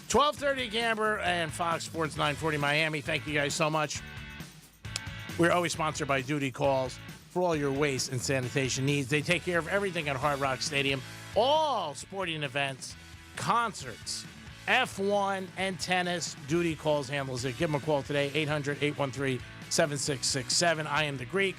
1230 Gamber, and Fox Sports 940 Miami. Thank you guys so much. We're always sponsored by Duty Calls for all your waste and sanitation needs. They take care of everything at Hard Rock Stadium. all sporting events, concerts, F1 and tennis. Duty Calls handles it. Give them a call today, 800-813-7667. I am the Greek.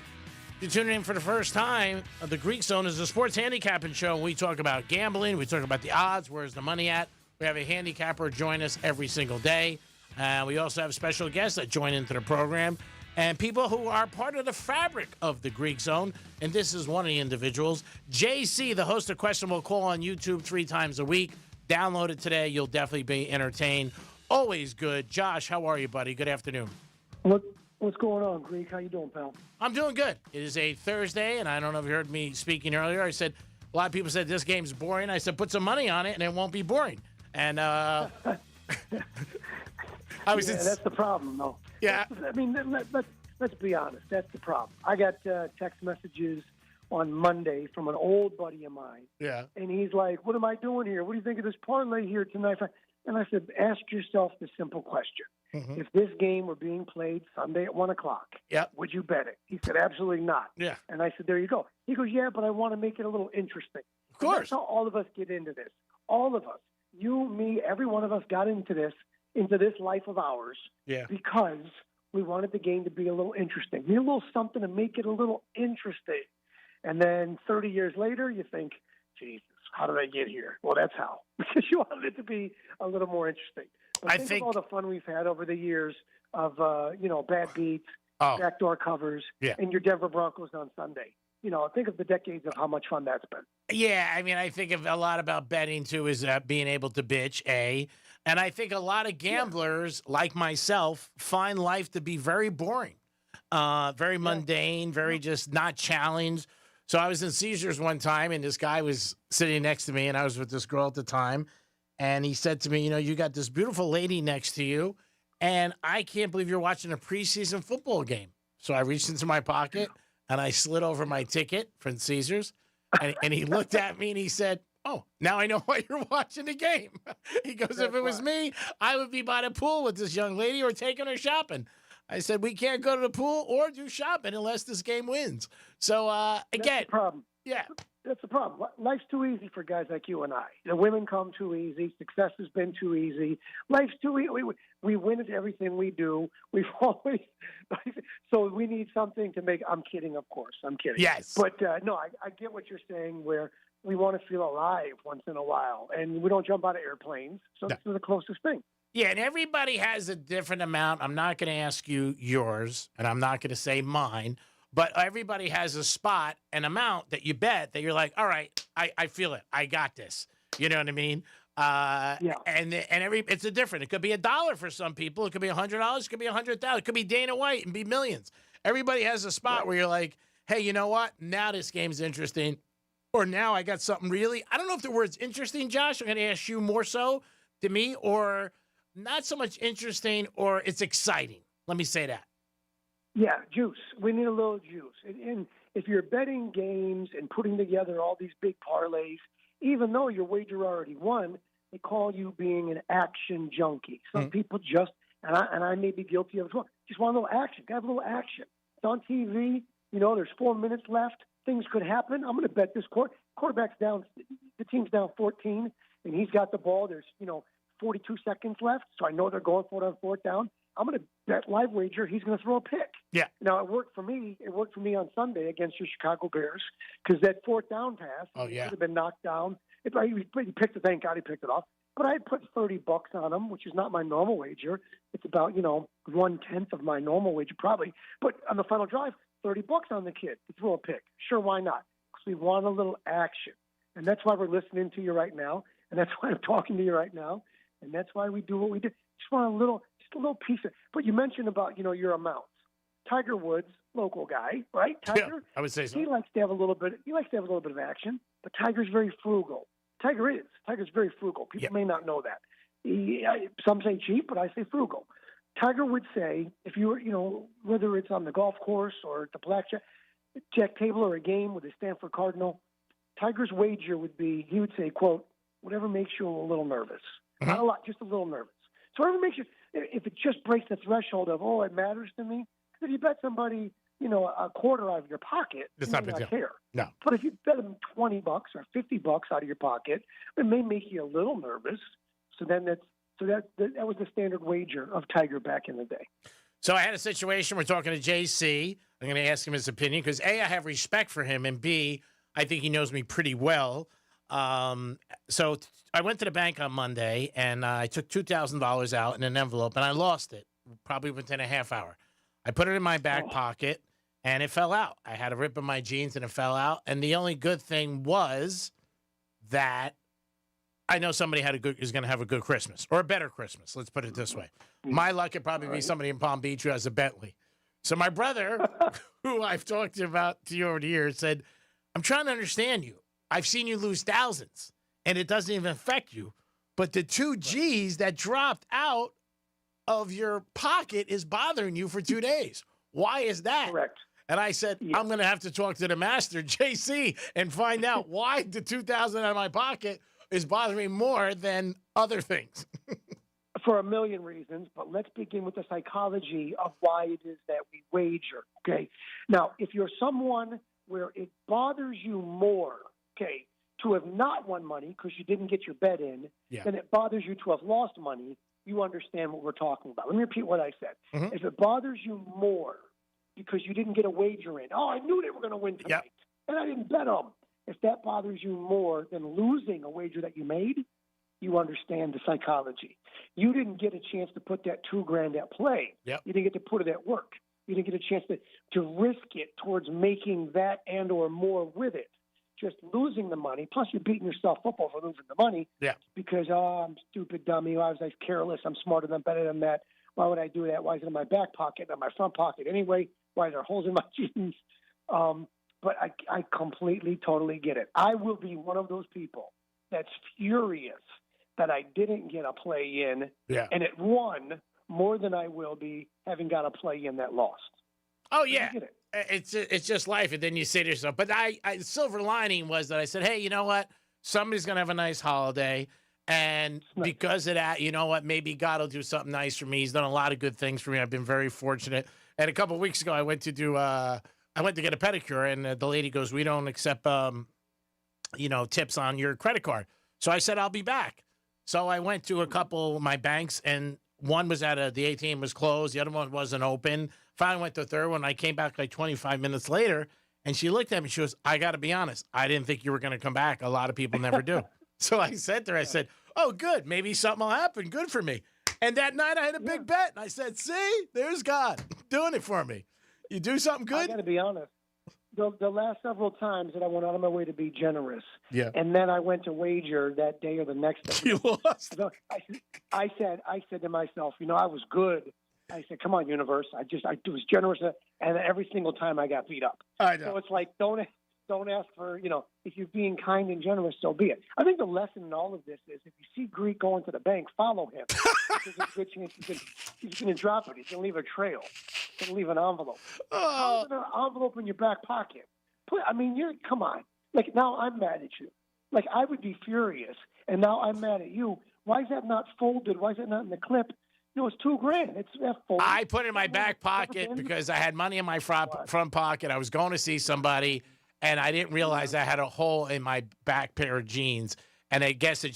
If you're tuning in for the first time, the Greek Zone is a sports handicapping show. We talk about gambling. We talk about the odds. Where's the money at? We have a handicapper join us every single day. We also have special guests that join into the program and people who are part of the fabric of the Greek Zone. And this is one of the individuals. JC, the host of Questionable Call on YouTube 3 times a week. Download it today. You'll definitely be entertained. Always good. Josh, how are you, buddy? Good afternoon. What's going on, Greek? How you doing, pal? I'm doing good. It is a Thursday, and I don't know if you heard me speaking earlier. I said a lot of people said this game's boring. I said put some money on it, and it won't be boring. And I was. That's the problem, though. Yeah. I mean, let's be honest. That's the problem. I got text messages on Monday from an old buddy of mine. Yeah. And he's like, "What am I doing here? What do you think of this parlay here tonight?" And I said, "Ask yourself the simple question. Mm-hmm. If this game were being played Sunday at 1 o'clock, would you bet it?" He said, "Absolutely not." Yeah. And I said, "There you go." He goes, "Yeah, but I want to make it a little interesting." Of course. That's how all of us get into this. All of us, you, me, every one of us got into this life of ours because we wanted the game to be a little interesting. Need a little something to make it a little interesting. And then 30 years later, you think, Jesus, how did I get here? Well, that's how. Because you wanted it to be a little more interesting. But think of all the fun we've had over the years of, bad beats, backdoor covers, and your Denver Broncos on Sunday. Think of the decades of how much fun that's been. Yeah, I mean, I think a lot about betting, too, is being able to bitch, A. And I think a lot of gamblers, like myself, find life to be very boring, very mundane, very just not challenged. So I was in Caesars one time, and this guy was sitting next to me, and I was with this girl at the time. And he said to me, you got this beautiful lady next to you, and I can't believe you're watching a preseason football game. So I reached into my pocket, and I slid over my ticket from Caesars. And he looked at me, and he said, "Oh, now I know why you're watching the game." He goes, "If it was me, I would be by the pool with this young lady or taking her shopping." I said, "We can't go to the pool or do shopping unless this game wins." So, again. That's the problem. Yeah. That's the problem. Life's too easy for guys like you and I. The women come too easy. Success has been too easy. Life's too easy. We win at everything we do. We've always – so we need something to make – I'm kidding, of course. I'm kidding. Yes. But, no, I get what you're saying where we want to feel alive once in a while. And we don't jump out of airplanes. So this is the closest thing. Yeah, and everybody has a different amount. I'm not going to ask you yours, and I'm not going to say mine. But everybody has a spot, an amount that you bet that you're like, all right, I feel it. I got this. You know what I mean? And it's a different. It could be $1 for some people. It could be $100. It could be $100,000. It could be Dana White and be millions. Everybody has a spot where you're like, hey, you know what? Now this game's interesting. Or now I got something really. I don't know if the word's interesting, Josh. I'm going to ask you more so to me, or not so much interesting, or it's exciting. Let me say that. Yeah, juice. We need a little juice. And if you're betting games and putting together all these big parlays, even though your wager already won, they call you being an action junkie. Some people just, and I may be guilty of it as well, just want a little action. Have a little action. It's on TV. There's 4 minutes left. Things could happen. I'm going to bet this quarterback's down. The team's down 14, and he's got the ball. There's, 42 seconds left, so I know they're going for it on 4th down. I'm going to bet live wager he's going to throw a pick. Yeah. Now, it worked for me. It worked for me on Sunday against the Chicago Bears because that 4th down pass could have been knocked down. He picked it. Thank God he picked it off. But I put $30 on him, which is not my normal wager. It's about, 1/10 of my normal wager probably. But on the final drive, $30 on the kid to throw a pick. Sure, why not? Because we want a little action. And that's why we're listening to you right now. And that's why I'm talking to you right now. And that's why we do what we do. Just want a little piece of. But you mentioned about your amounts. Tiger Woods, local guy, right? Tiger. Yeah, I would say so. He likes to have a little bit. He likes to have a little bit of action. But Tiger's very frugal. Tiger's very frugal. People may not know that. Some say cheap, but I say frugal. Tiger would say, if you were, whether it's on the golf course or at the blackjack table or a game with the Stanford Cardinal, Tiger's wager would be, he would say, quote, whatever makes you a little nervous. Not a lot, just a little nervous. So whatever makes you, if it just breaks the threshold of, it matters to me. If you bet somebody a quarter out of your pocket, It's you not may big not deal. care. No. But if you bet them $20 or $50 out of your pocket, it may make you a little nervous. So then that was the standard wager of Tiger back in the day. So I had a situation. We're talking to JC. I'm going to ask him his opinion because A, I have respect for him, and B, I think he knows me pretty well. So I went to the bank on Monday, and I took $2,000 out in an envelope, and I lost it probably within a half hour. I put it in my back pocket, and it fell out. I had a rip in my jeans, and it fell out. And the only good thing was that I know somebody is going to have a good Christmas or a better Christmas. Let's put it this way. My luck could probably be somebody in Palm Beach who has a Bentley. So my brother, who I've talked about to you over the years, said, I'm trying to understand you. I've seen you lose thousands, and it doesn't even affect you. But the 2 G's that dropped out of your pocket is bothering you for 2 days. Why is that? Correct. And I said, I'm going to have to talk to the master, JC, and find out why the 2,000 out of my pocket is bothering me more than other things. For a million reasons, but let's begin with the psychology of why it is that we wager, okay? Now, if you're someone where it bothers you more, okay, to have not won money because you didn't get your bet in, than it bothers you to have lost money, you understand what we're talking about. Let me repeat what I said. Mm-hmm. If it bothers you more because you didn't get a wager in, I knew they were going to win tonight, and I didn't bet them. If that bothers you more than losing a wager that you made, you understand the psychology. You didn't get a chance to put that $2,000 at play. Yep. You didn't get to put it at work. You didn't get a chance to risk it towards making that and or more with it. Just losing the money, plus you're beating yourself up over losing the money because, I'm stupid, dummy. Why was I careless? I'm smarter than better than that. Why would I do that? Why is it in my back pocket, not my front pocket anyway? Why are there holes in my jeans? But I completely, totally get it. I will be one of those people that's furious that I didn't get a play in, and it won more than I will be having got a play in that lost. Oh, yeah. It's just life. And then you say to yourself, but the silver lining was that I said, hey, you know what? Somebody's going to have a nice holiday. And because of that, you know what? Maybe God will do something nice for me. He's done a lot of good things for me. I've been very fortunate. And a couple of weeks ago, I went to get a pedicure, and the lady goes, we don't accept, tips on your credit card. So I said, I'll be back. So I went to a couple of my banks, and one was the ATM was closed. The other one wasn't open. Finally went to the third one. I came back like 25 minutes later, and she looked at me. She goes, I got to be honest. I didn't think you were going to come back. A lot of people never do. So I said to her, I said, oh, good. Maybe something will happen. Good for me. And that night I had a big bet. And I said, see, there's God doing it for me. You do something good? I got to be honest. The last several times that I went out of my way to be generous, and then I went to wager that day or the next day. You lost. I said to myself, I was good. I said, come on, universe. I was generous, and every single time I got beat up. I know. So it's like, don't ask for, if you're being kind and generous, so be it. I think the lesson in all of this is if you see Greek going to the bank, follow him. There's a good chance he's going to drop it. He's going to leave a trail. He's going to leave an envelope. How is an envelope in your back pocket? Come on. Like, now I'm mad at you. Like, I would be furious, and now I'm mad at you. Why is that not folded? Why is that not in the clip? It's $2,000. It's folded. I put it in my back pocket because I had money in my front pocket. I was going to see somebody, and I didn't realize I had a hole in my back pair of jeans. And I guess it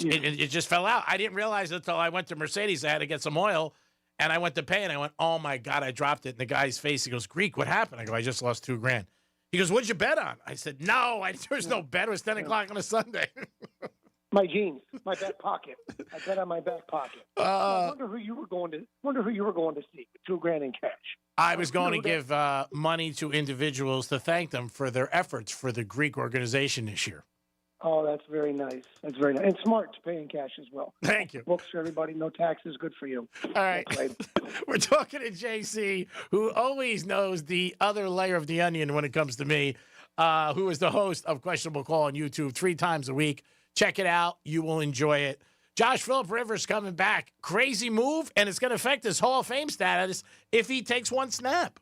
just fell out. I didn't realize it until I went to Mercedes. I had to get some oil, and I went to pay, and I went, oh, my God, I dropped it. And the guy's face, he goes, Greek, what happened? I go, I just lost $2,000. He goes, what'd you bet on? I said, no, there was no bet. It was 10 o'clock on a Sunday. My jeans, my back pocket. I bet on my back pocket. I wonder who you were going to see with $2,000 in cash. I was going to give money to individuals to thank them for their efforts for the Greek organization this year. Oh, that's very nice. That's very nice. And smart to pay in cash as well. Thank you. Books for everybody, no taxes, good for you. All right. We're talking to JC, who always knows the other layer of the onion when it comes to me, who is the host of Questionable Call on YouTube 3 times a week. Check it out. You will enjoy it. Josh Phillip Rivers coming back. Crazy move, and it's going to affect his Hall of Fame status if he takes one snap.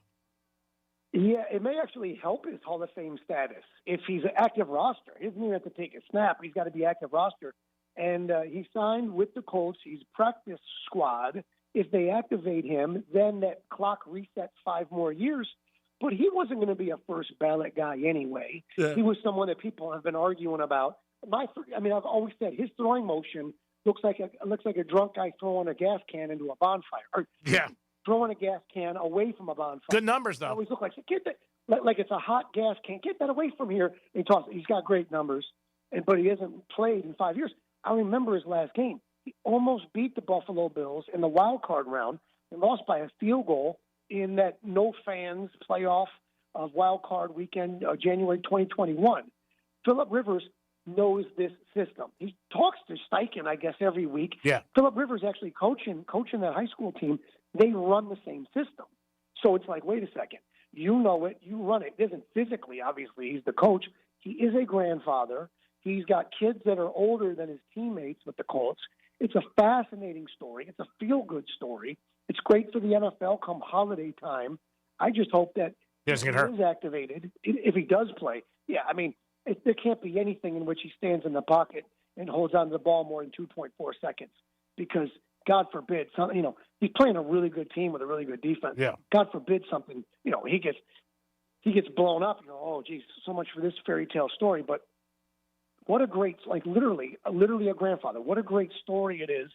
Yeah, it may actually help his Hall of Fame status if he's an active roster. He doesn't even have to take a snap. He's got to be active roster. And he signed with the Colts. He's practice squad. If they activate him, then that clock resets 5 more years. but he wasn't going to be a first ballot guy anyway. Yeah. He was someone that people have been arguing about. I've always said his throwing motion looks like a drunk guy throwing a gas can into a bonfire, or throwing a gas can away from a bonfire. Good numbers, though. It always look like it's a hot gas can. Get that away from here. And he's got great numbers, but he hasn't played in 5 years. I remember his last game. He almost beat the Buffalo Bills in the wild card round and lost by a field goal in that no fans playoff of wild card weekend, January 2021. Phillip Rivers knows this system. He talks to Steichen, I guess, every week. Yeah. Phillip Rivers actually coaching that high school team. They run the same system. So it's like, wait a second. You know it. You run it. It isn't physically, obviously. He's the coach. He is a grandfather. He's got kids that are older than his teammates with the Colts. It's a fascinating story. It's a feel-good story. It's great for the NFL come holiday time. I just hope that he doesn't get hurt. Is activated if he does play. Yeah, I mean, there can't be anything in which he stands in the pocket and holds on to the ball more than 2.4 seconds because, God forbid, he's playing a really good team with a really good defense. Yeah. God forbid something, he gets blown up. Oh, geez, so much for this fairy tale story. But what a great, literally a grandfather. What a great story it is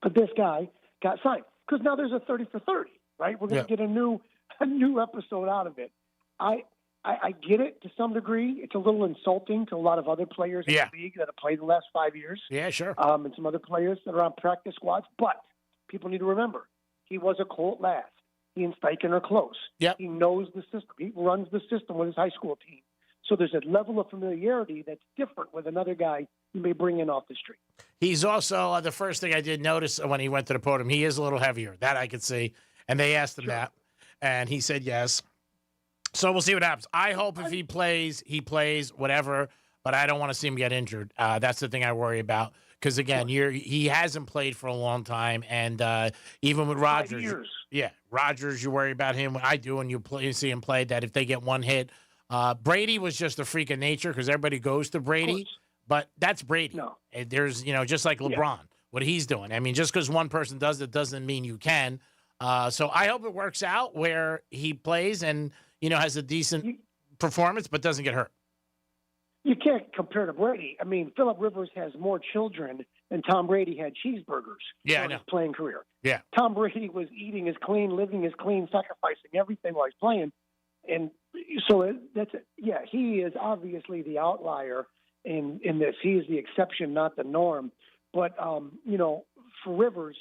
that this guy got signed. Because now there's a 30 for 30, right? We're going to get a new episode out of it. I get it to some degree. It's a little insulting to a lot of other players in the league that have played the last 5 years. Yeah, sure. And some other players that are on practice squads. But people need to remember, he was a Colt last. He and Steichen are close. Yep. He knows the system. He runs the system with his high school team. So there's a level of familiarity that's different with another guy you may bring in off the street. He's also, the first thing I did notice when he went to the podium, he is a little heavier. That I could see. And they asked him that, and he said yes. So we'll see what happens. I hope if he plays, whatever, but I don't want to see him get injured. That's the thing I worry about. Because, again, he hasn't played for a long time, and even with Rodgers, Rodgers, you worry about him. I do when you see him play, that if they get one hit. Brady was just a freak of nature because everybody goes to Brady, but that's Brady. No. There's, just like LeBron, what he's doing. I mean, just because one person does it doesn't mean you can. So I hope it works out where he plays and, has a decent performance but doesn't get hurt. You can't compare to Brady. I mean, Phillip Rivers has more children than Tom Brady had cheeseburgers in his playing career. Yeah. Tom Brady was eating as clean, living as clean, sacrificing everything while he's playing. And so he is obviously the outlier in this. He is the exception, not the norm. But, for Rivers,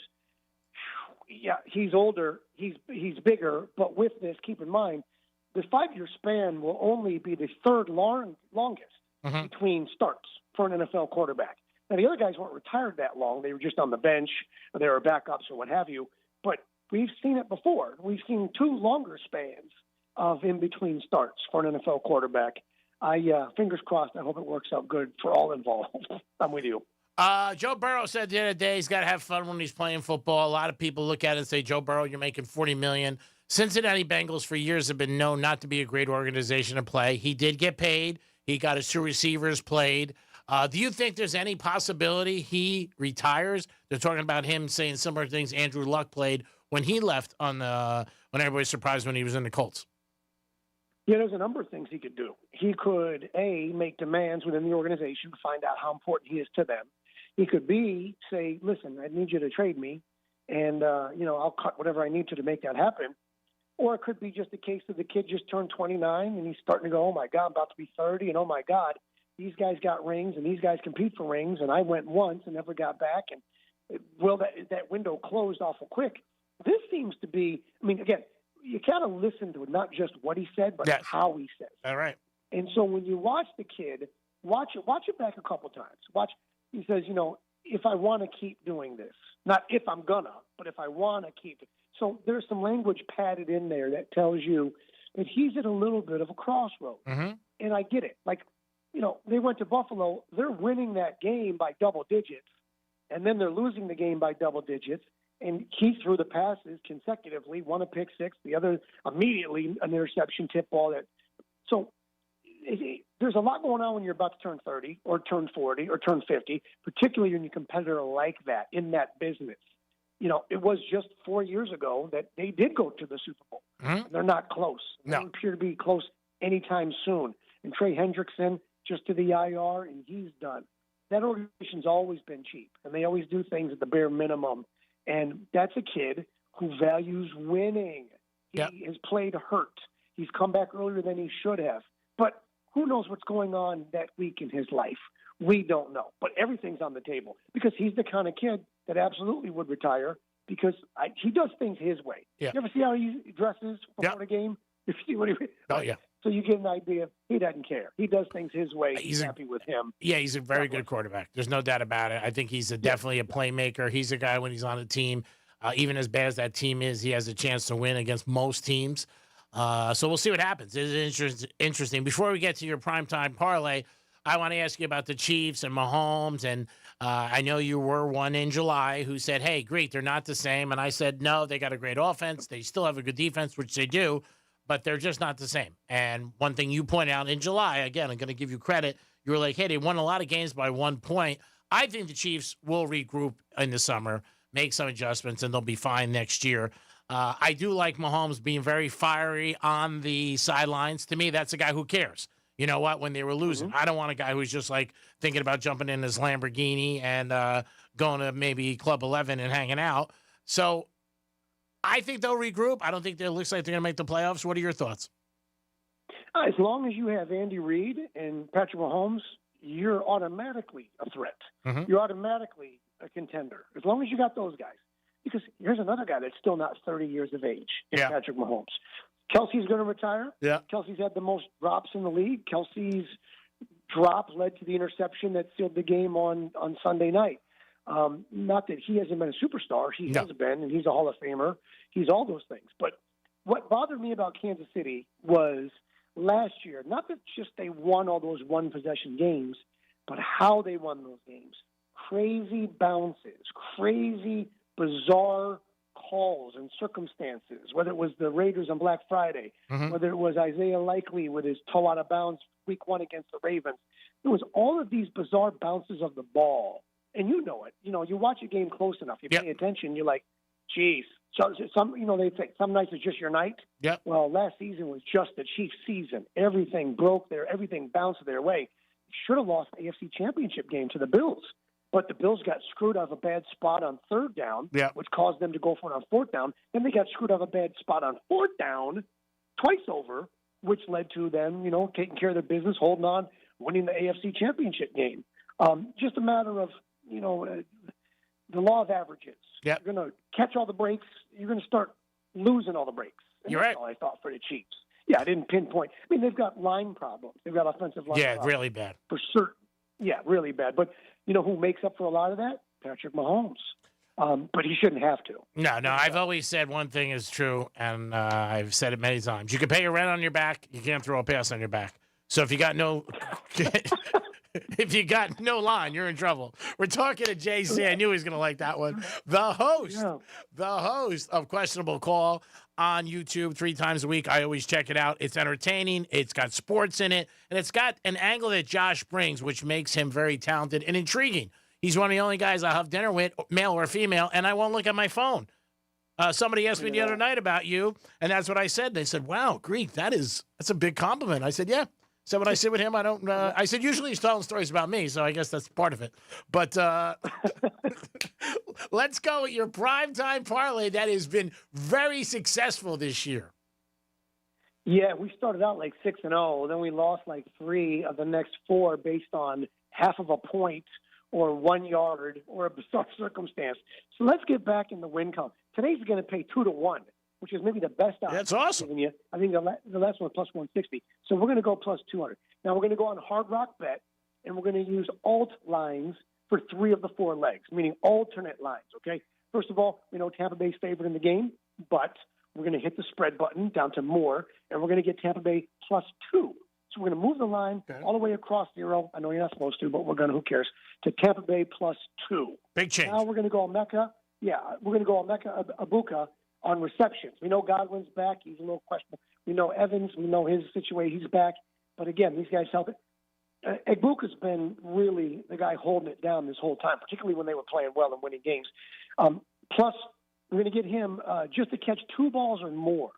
he's older, he's bigger. But with this, keep in mind, the 5-year span will only be the third longest between starts for an NFL quarterback. Now, the other guys weren't retired that long. They were just on the bench, or they were backups or what have you. But we've seen it before. We've seen 2 longer spans of in-between starts for an NFL quarterback. Fingers crossed, I hope it works out good for all involved. I'm with you. Joe Burrow said the other day he's got to have fun when he's playing football. A lot of people look at it and say, Joe Burrow, you're making $40 million. Cincinnati Bengals for years have been known not to be a great organization to play. He did get paid. He got his 2 receivers played. Do you think there's any possibility he retires? They're talking about him saying similar things Andrew Luck played when he left when everybody was surprised when he was in the Colts. Yeah, there's a number of things he could do. He could, A, make demands within the organization to find out how important he is to them. He could, B, say, listen, I need you to trade me, and, I'll cut whatever I need to make that happen. Or it could be just a case of the kid just turned 29, and he's starting to go, oh, my God, I'm about to be 30, and oh, my God, these guys got rings, and these guys compete for rings, and I went once and never got back. And, that window closed awful quick. This seems to be, again, you kind of listen to it, not just what he said, but how he says. All right. And so when you watch the kid, watch it back a couple times. He says, if I want to keep doing this, not if I'm gonna, but if I want to keep it. So there's some language padded in there that tells you that he's at a little bit of a crossroads. Mm-hmm. And I get it. They went to Buffalo. They're winning that game by double digits, and then they're losing the game by double digits. And he threw the passes consecutively, one a pick six, the other immediately an interception tip ball. So there's a lot going on when you're about to turn 30 or turn 40 or turn 50, particularly when you're a competitor like that in that business. it was just 4 years ago that they did go to the Super Bowl. Mm-hmm. They're not close. They No. don't appear to be close anytime soon. And Trey Hendrickson just to the IR, and he's done. That organization's always been cheap, and they always do things at the bare minimum. And that's a kid who values winning. He has played hurt. He's come back earlier than he should have. But who knows what's going on that week in his life? We don't know. But everything's on the table because he's the kind of kid that absolutely would retire because he does things his way. Yeah. You ever see how he dresses before the game? You see what he? Oh, yeah. So you get an idea. He doesn't care. He does things his way. He's happy with him. Yeah, he's a very good quarterback. There's no doubt about it. I think he's definitely a playmaker. He's a guy when he's on a team, even as bad as that team is, he has a chance to win against most teams. So we'll see what happens. It's interesting. Before we get to your primetime parlay, I want to ask you about the Chiefs and Mahomes. And I know you were one in July who said, hey, great, they're not the same. And I said, no, they got a great offense. They still have a good defense, which they do, but they're just not the same. And one thing you pointed out in July, again, I'm going to give you credit. You were like, hey, they won a lot of games by 1 point. I think the Chiefs will regroup in the summer, make some adjustments, and they'll be fine next year. I do like Mahomes being very fiery on the sidelines. To me, that's a guy who cares. You know what? When they were losing, I don't want a guy who's just like thinking about jumping in his Lamborghini and going to maybe Club 11 and hanging out. So I think they'll regroup. I don't think it looks like they're going to make the playoffs. What are your thoughts? As long as you have Andy Reid and Patrick Mahomes, you're automatically a threat. Mm-hmm. You're automatically a contender. As long as you got those guys. Because here's another guy that's still not 30 years of age, Patrick Mahomes. Kelsey's going to retire. Yeah. Kelsey's had the most drops in the league. Kelsey's drop led to the interception that sealed the game on Sunday night. Not that he hasn't been a superstar. He has been, and he's a Hall of Famer. He's all those things. But what bothered me about Kansas City was last year, not that just they won all those one-possession games, but how they won those games. Crazy bounces, crazy, bizarre calls and circumstances, whether it was the Raiders on Black Friday, whether it was Isaiah Likely with his toe out of bounds week 1 against the Ravens. It was all of these bizarre bounces of the ball. And you know it. You watch a game close enough, you pay attention, you're like, geez. So some, they think some nights it's just your night. Yep. Well, last season was just the Chiefs' season. Everything broke there. Everything bounced their way. Should have lost the AFC Championship game to the Bills. But the Bills got screwed out of a bad spot on 3rd down, which caused them to go for it on 4th down. Then they got screwed out of a bad spot on 4th down twice over, which led to them, taking care of their business, holding on, winning the AFC Championship game. Just a matter of, the law of averages. Yep. You're going to catch all the breaks. You're going to start losing all the breaks. And You're that's right. all I thought for the Chiefs. Yeah, I didn't pinpoint. I mean, they've got line problems. They've got offensive line problems. Yeah, really bad. For certain. Yeah, really bad. But you know who makes up for a lot of that? Patrick Mahomes. But he shouldn't have to. No. I've always said one thing is true, and I've said it many times. You can pay your rent on your back. You can't throw a pass on your back. So if you got no line, you're in trouble. We're talking to JC. I knew he was going to like that one. The host of Questionable Call on YouTube 3 times a week. I always check it out. It's entertaining. It's got sports in it, and it's got an angle that Josh brings, which makes him very talented and intriguing. He's one of the only guys I'll have dinner with, male or female, and I won't look at my phone. Somebody asked me the other night about you, and that's what I said. They said, wow, Greek, that's a big compliment. I said, yeah. So when I sit with him, I don't. I said usually he's telling stories about me, so I guess that's part of it. But let's go with your primetime parlay that has been very successful this year. Yeah, we started out like 6-0, then we lost like 3 of the next 4 based on half of a point or 1 yard or a bizarre circumstance. So let's get back in the win column. Today's going to pay 2-1. Which is maybe the best odds. That's awesome. You. I think the last one plus 160. So we're going to go plus 200. Now we're going to go on Hard Rock Bet, and we're going to use alt lines for 3 of the 4 legs, meaning alternate lines, okay? First of all, we know Tampa Bay's favored in the game, but we're going to hit the spread button down to more, and we're going to get Tampa Bay plus 2. So we're going to move the line all the way across 0. I know you're not supposed to, but we're going to, who cares, to Tampa Bay plus 2. Big change. Now we're going to go Mecca. Yeah, we're going to go Mecca Abuka on receptions. We know Godwin's back. He's a little questionable. We know Evans. We know his situation. He's back. But again, these guys help it. Egbuka's been really the guy holding it down this whole time, particularly when they were playing well and winning games. Plus, we're going to get him just to catch 2 balls or more.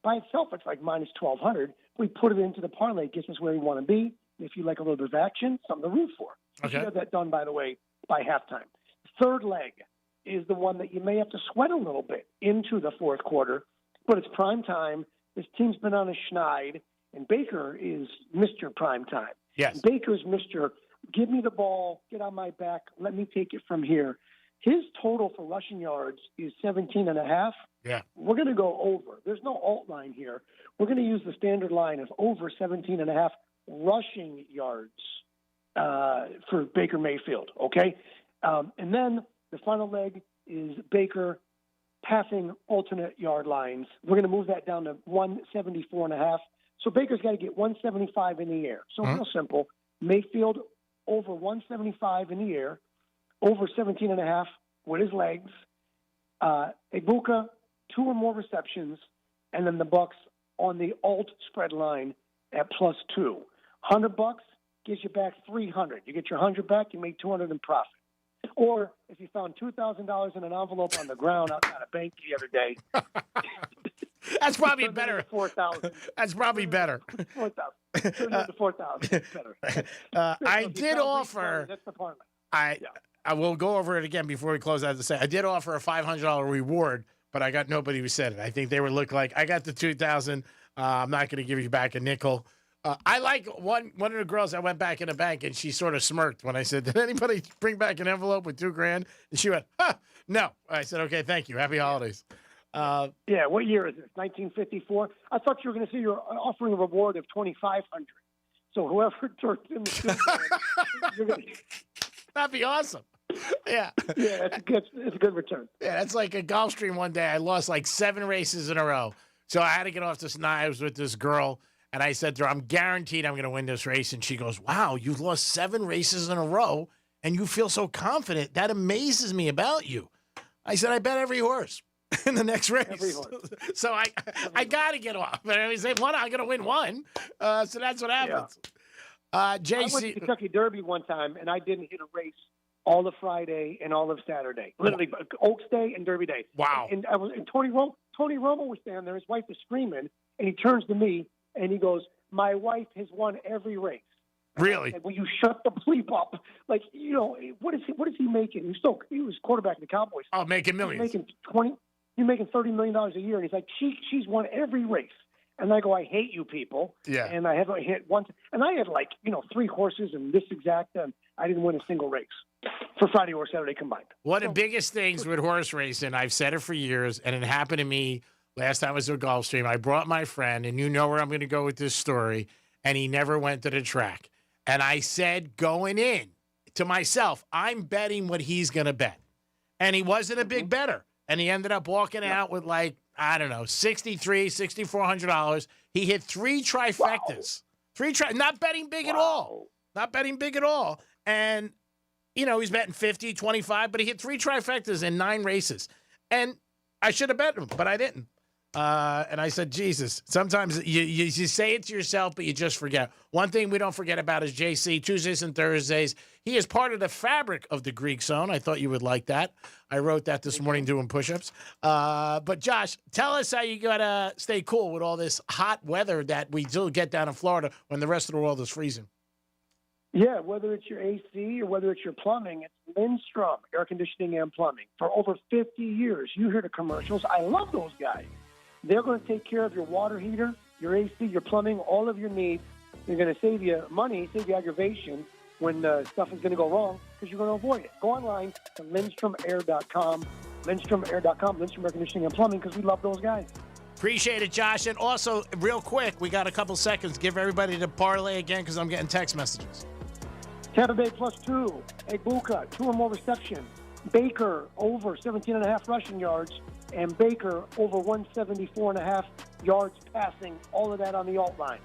By itself, it's like minus 1,200. We put it into the parlay, gets us where we want to be. If you like a little bit of action, something to root for. We should have that done, by the way, by halftime. Third leg is the one that you may have to sweat a little bit into the fourth quarter, but it's prime time. This team's been on a schneid, and Baker is Mr. Prime Time. Yes. Baker's Mr. Give me the ball, get on my back, let me take it from here. His total for rushing yards is 17.5. Yeah. We're going to go over. There's no alt line here. We're going to use the standard line of over 17.5 rushing yards for Baker Mayfield, okay? And then the final leg is Baker passing alternate yard lines. We're going to move that down to 174.5. So Baker's got to get 175 in the air. So real simple. Mayfield over 175 in the air, over 17.5 with his legs. Ibuka, 2 or more receptions, and then the Bucks on the alt spread line at +2. $100 gives you back $300. You get your $100 back, you make $200 in profit. Or if you found $2,000 in an envelope on the ground outside a bank the other day, that's probably better. $4,000. That's probably better. $4,000. Turn it to $4,000. Better. I did offer. That's the parlay. I will go over it again before we close out to say I did offer a $500 reward, but I got nobody who said it. I think they would look like I got the $2,000. I'm not going to give you back a nickel. I like one of the girls. I went back in the bank and she sort of smirked when I said, "Did anybody bring back an envelope with $2,000?" And she went, "No." I said, "Okay, thank you. Happy holidays." Yeah, what year is this? 1954. I thought you were going to say you're offering a reward of $2,500. So whoever turns in the $2,000, you're going to. That'd be awesome. Yeah. Yeah, it's a good return. Yeah, that's like a Gulf Stream one day. I lost like 7 races in a row. So I had to get off this knives with this girl. And I said to her, I'm guaranteed I'm going to win this race. And she goes, wow, you've lost 7 races in a row and you feel so confident. That amazes me about you. I said, I bet every horse in the next race. Every horse. So I got to get off. But I say, one, I'm going to win one. So that's what happens. JC. I went to Kentucky Derby one time, and I didn't hit a race all of Friday and all of Saturday. Literally, Oaks Day and Derby Day. Wow. And Tony Romo was standing there. His wife was screaming, and he turns to me, and he goes, my wife has won every race. Really? And will you shut the bleep up? Like, you know, what is he making? He was quarterback in the Cowboys. Oh, making millions. He's making $30 million a year, and he's like, she's won every race. And I go, I hate you people. Yeah. And I haven't hit one. And I had 3 horses and this exact, and I didn't win a single race for Friday or Saturday combined. One of the biggest things with horse racing, I've said it for years, and it happened to me last time I was at Gulfstream. I brought my friend, and you know where I'm going to go with this story, and he never went to the track. And I said going in to myself, I'm betting what he's going to bet. And he wasn't a big better. And he ended up walking out with $6,400. He hit 3 trifectas. Wow. Not betting big at all. Not betting big at all. And, he's betting 50, 25, but he hit 3 trifectas in 9 races. And I should have bet him, but I didn't. And I said, Jesus, sometimes you say it to yourself, but you just forget. One thing we don't forget about is JC, Tuesdays and Thursdays. He is part of the fabric of the Greek Zone. I thought you would like that. I wrote that this morning doing push-ups. But, Josh, tell us how you got to stay cool with all this hot weather that we do get down in Florida when the rest of the world is freezing. Yeah, whether it's your AC or whether it's your plumbing, it's Lindstrom Air Conditioning and Plumbing. For over 50 years, you hear the commercials. I love those guys. They're going to take care of your water heater, your AC, your plumbing, all of your needs. They're going to save you money, save you aggravation when stuff is going to go wrong because you're going to avoid it. Go online to LindstromAir.com, LindstromAir.com, Lindstrom Air Conditioning and Plumbing, because we love those guys. Appreciate it, Josh. And also, real quick, we got a couple seconds. Give everybody the parlay again because I'm getting text messages. Tampa Bay +2, Ibuka, 2 or more receptions. Baker over 17.5 rushing yards. And Baker over 174.5 yards passing. All of that on the alt line.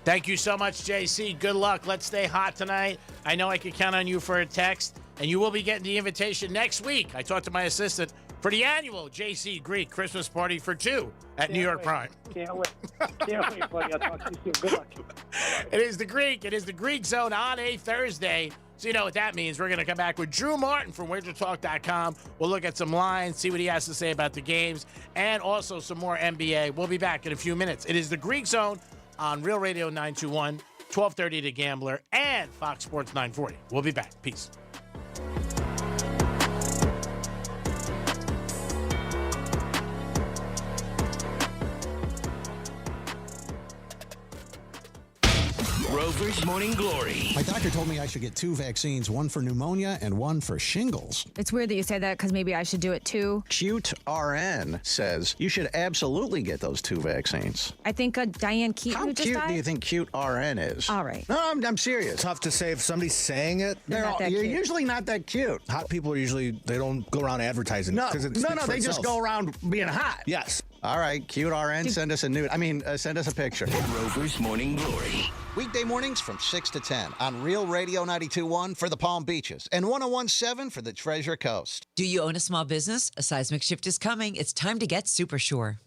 Thank you so much, JC. Good luck. Let's stay hot tonight. I know I can count on you for a text, and you will be getting the invitation next week. I talked to my assistant for the annual JC Greek Christmas party for 2 at New York Prime. Can't wait. Can't wait, buddy. I'll talk to you soon. Good luck. It is the Greek. It is the Greek Zone on a Thursday. So you know what that means. We're going to come back with Drew Martin from WagerTalk.com. We'll look at some lines, see what he has to say about the games, and also some more NBA. We'll be back in a few minutes. It is the Greek Zone on Real Radio 921, 1230 to Gambler, and Fox Sports 940. We'll be back. Peace. Rover's Morning Glory. My doctor told me I should get 2 vaccines, one for pneumonia and one for shingles. It's weird that you say that because maybe I should do it too. Cute RN says you should absolutely get those 2 vaccines. I think Diane Keaton How who just cute died? do you think cute RN is? All right. No, I'm serious. Tough to say if somebody's saying it. You're usually not that cute. Hot people are usually, they don't go around advertising. No, they just go around being hot. Yes. All right, cute RN, send us a nude. Send us a picture. Rover's Morning Glory. Weekday mornings from 6 to 10 on Real Radio 92.1 for the Palm Beaches and 101.7 for the Treasure Coast. Do you own a small business? A seismic shift is coming. It's time to get Super Sure.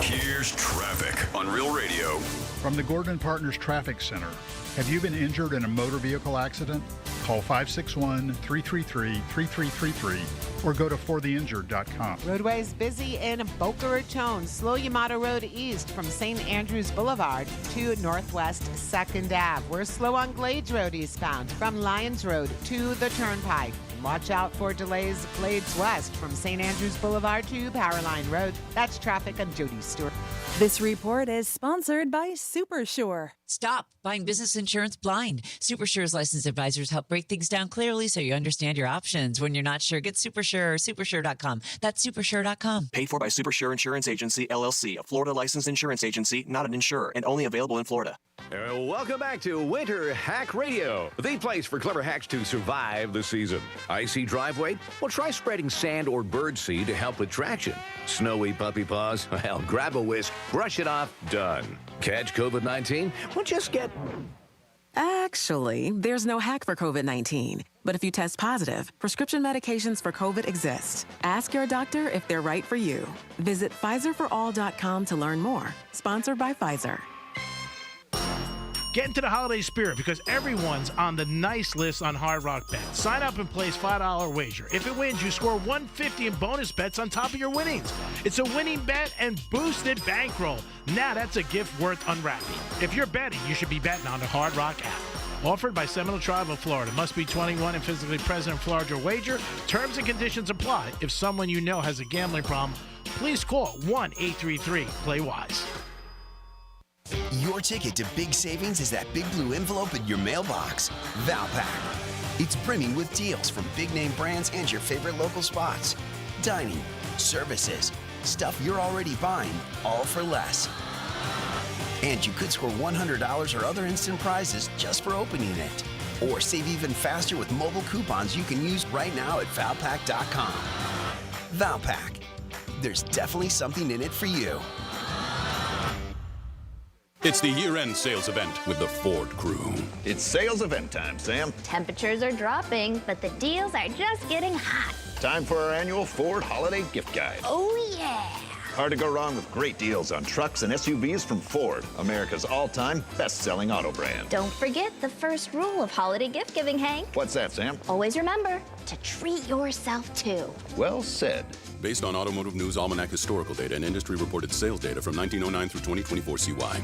Here's traffic on Real Radio. From the Gordon Partners Traffic Center. Have you been injured in a motor vehicle accident? Call 561-333-3333 or go to fortheinjured.com. Roadways busy in Boca Raton. Slow Yamato Road east from St. Andrews Boulevard to Northwest 2nd Ave. We're slow on Glades Road eastbound from Lyons Road to the Turnpike. And watch out for delays Glades West from St. Andrews Boulevard to Powerline Road. That's traffic. I'm Jody Stewart. This report is sponsored by SuperSure. Stop buying business insurance blind. SuperSure's licensed advisors help break things down clearly so you understand your options. When you're not sure, get SuperSure or supersure.com. That's supersure.com. Paid for by SuperSure Insurance Agency, LLC, a Florida licensed insurance agency, not an insurer, and only available in Florida. Welcome back to Winter Hack Radio, the place for clever hacks to survive the season. Icy driveway? Well, try spreading sand or birdseed to help with traction. Snowy puppy paws? Well, grab a whisk, brush it off, done. Catch COVID-19? Well, just get... Actually, there's no hack for COVID-19. But if you test positive, prescription medications for COVID exist. Ask your doctor if they're right for you. Visit PfizerForAll.com to learn more. Sponsored by Pfizer. Get into the holiday spirit because everyone's on the nice list on Hard Rock Bets. Sign up and place $5 wager. If it wins, you score $150 in bonus bets on top of your winnings. It's a winning bet and boosted bankroll. Now that's a gift worth unwrapping. If you're betting, you should be betting on the Hard Rock app. Offered by Seminole Tribe of Florida. Must be 21 and physically present in Florida or wager. Terms and conditions apply. If someone you know has a gambling problem, please call 1-833-PLAY-WISE. Your ticket to big savings is that big blue envelope in your mailbox. Valpak. It's brimming with deals from big name brands and your favorite local spots. Dining, services, stuff you're already buying, all for less. And you could score $100 or other instant prizes just for opening it. Or save even faster with mobile coupons you can use right now at Valpak.com. Valpak. There's definitely something in it for you. It's the year-end sales event with the Ford crew. It's sales event time, Sam. Temperatures are dropping, but the deals are just getting hot. Time for our annual Ford Holiday Gift Guide. Oh, yeah. Hard to go wrong with great deals on trucks and SUVs from Ford, America's all-time best-selling auto brand. Don't forget the first rule of holiday gift giving, Hank. What's that, Sam? Always remember to treat yourself, too. Well said. Based on Automotive News Almanac historical data and industry-reported sales data from 1909 through 2024 CY.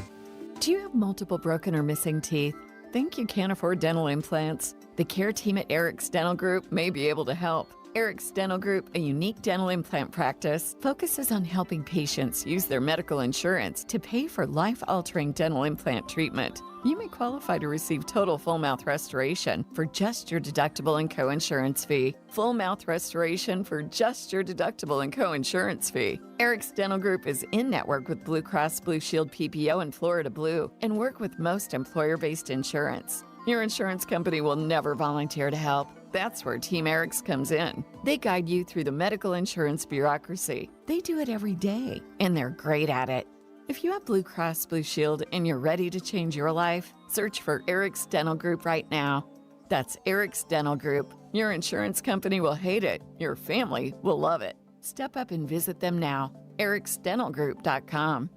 Do you have multiple broken or missing teeth? Think you can't afford dental implants? The care team at Eric's Dental Group may be able to help. Eric's Dental Group, a unique dental implant practice, focuses on helping patients use their medical insurance to pay for life-altering dental implant treatment. You may qualify to receive total full mouth restoration for just your deductible and co-insurance fee. Full mouth restoration for just your deductible and co-insurance fee. Eric's Dental Group is in network with Blue Cross Blue Shield PPO and Florida Blue and work with most employer-based insurance. Your insurance company will never volunteer to help. That's where Team Eric's comes in. They guide you through the medical insurance bureaucracy. They do it every day, and they're great at it. If you have Blue Cross Blue Shield and you're ready to change your life, search for Eric's Dental Group right now. That's Eric's Dental Group. Your insurance company will hate it. Your family will love it. Step up and visit them now. ericsdentalgroup.com.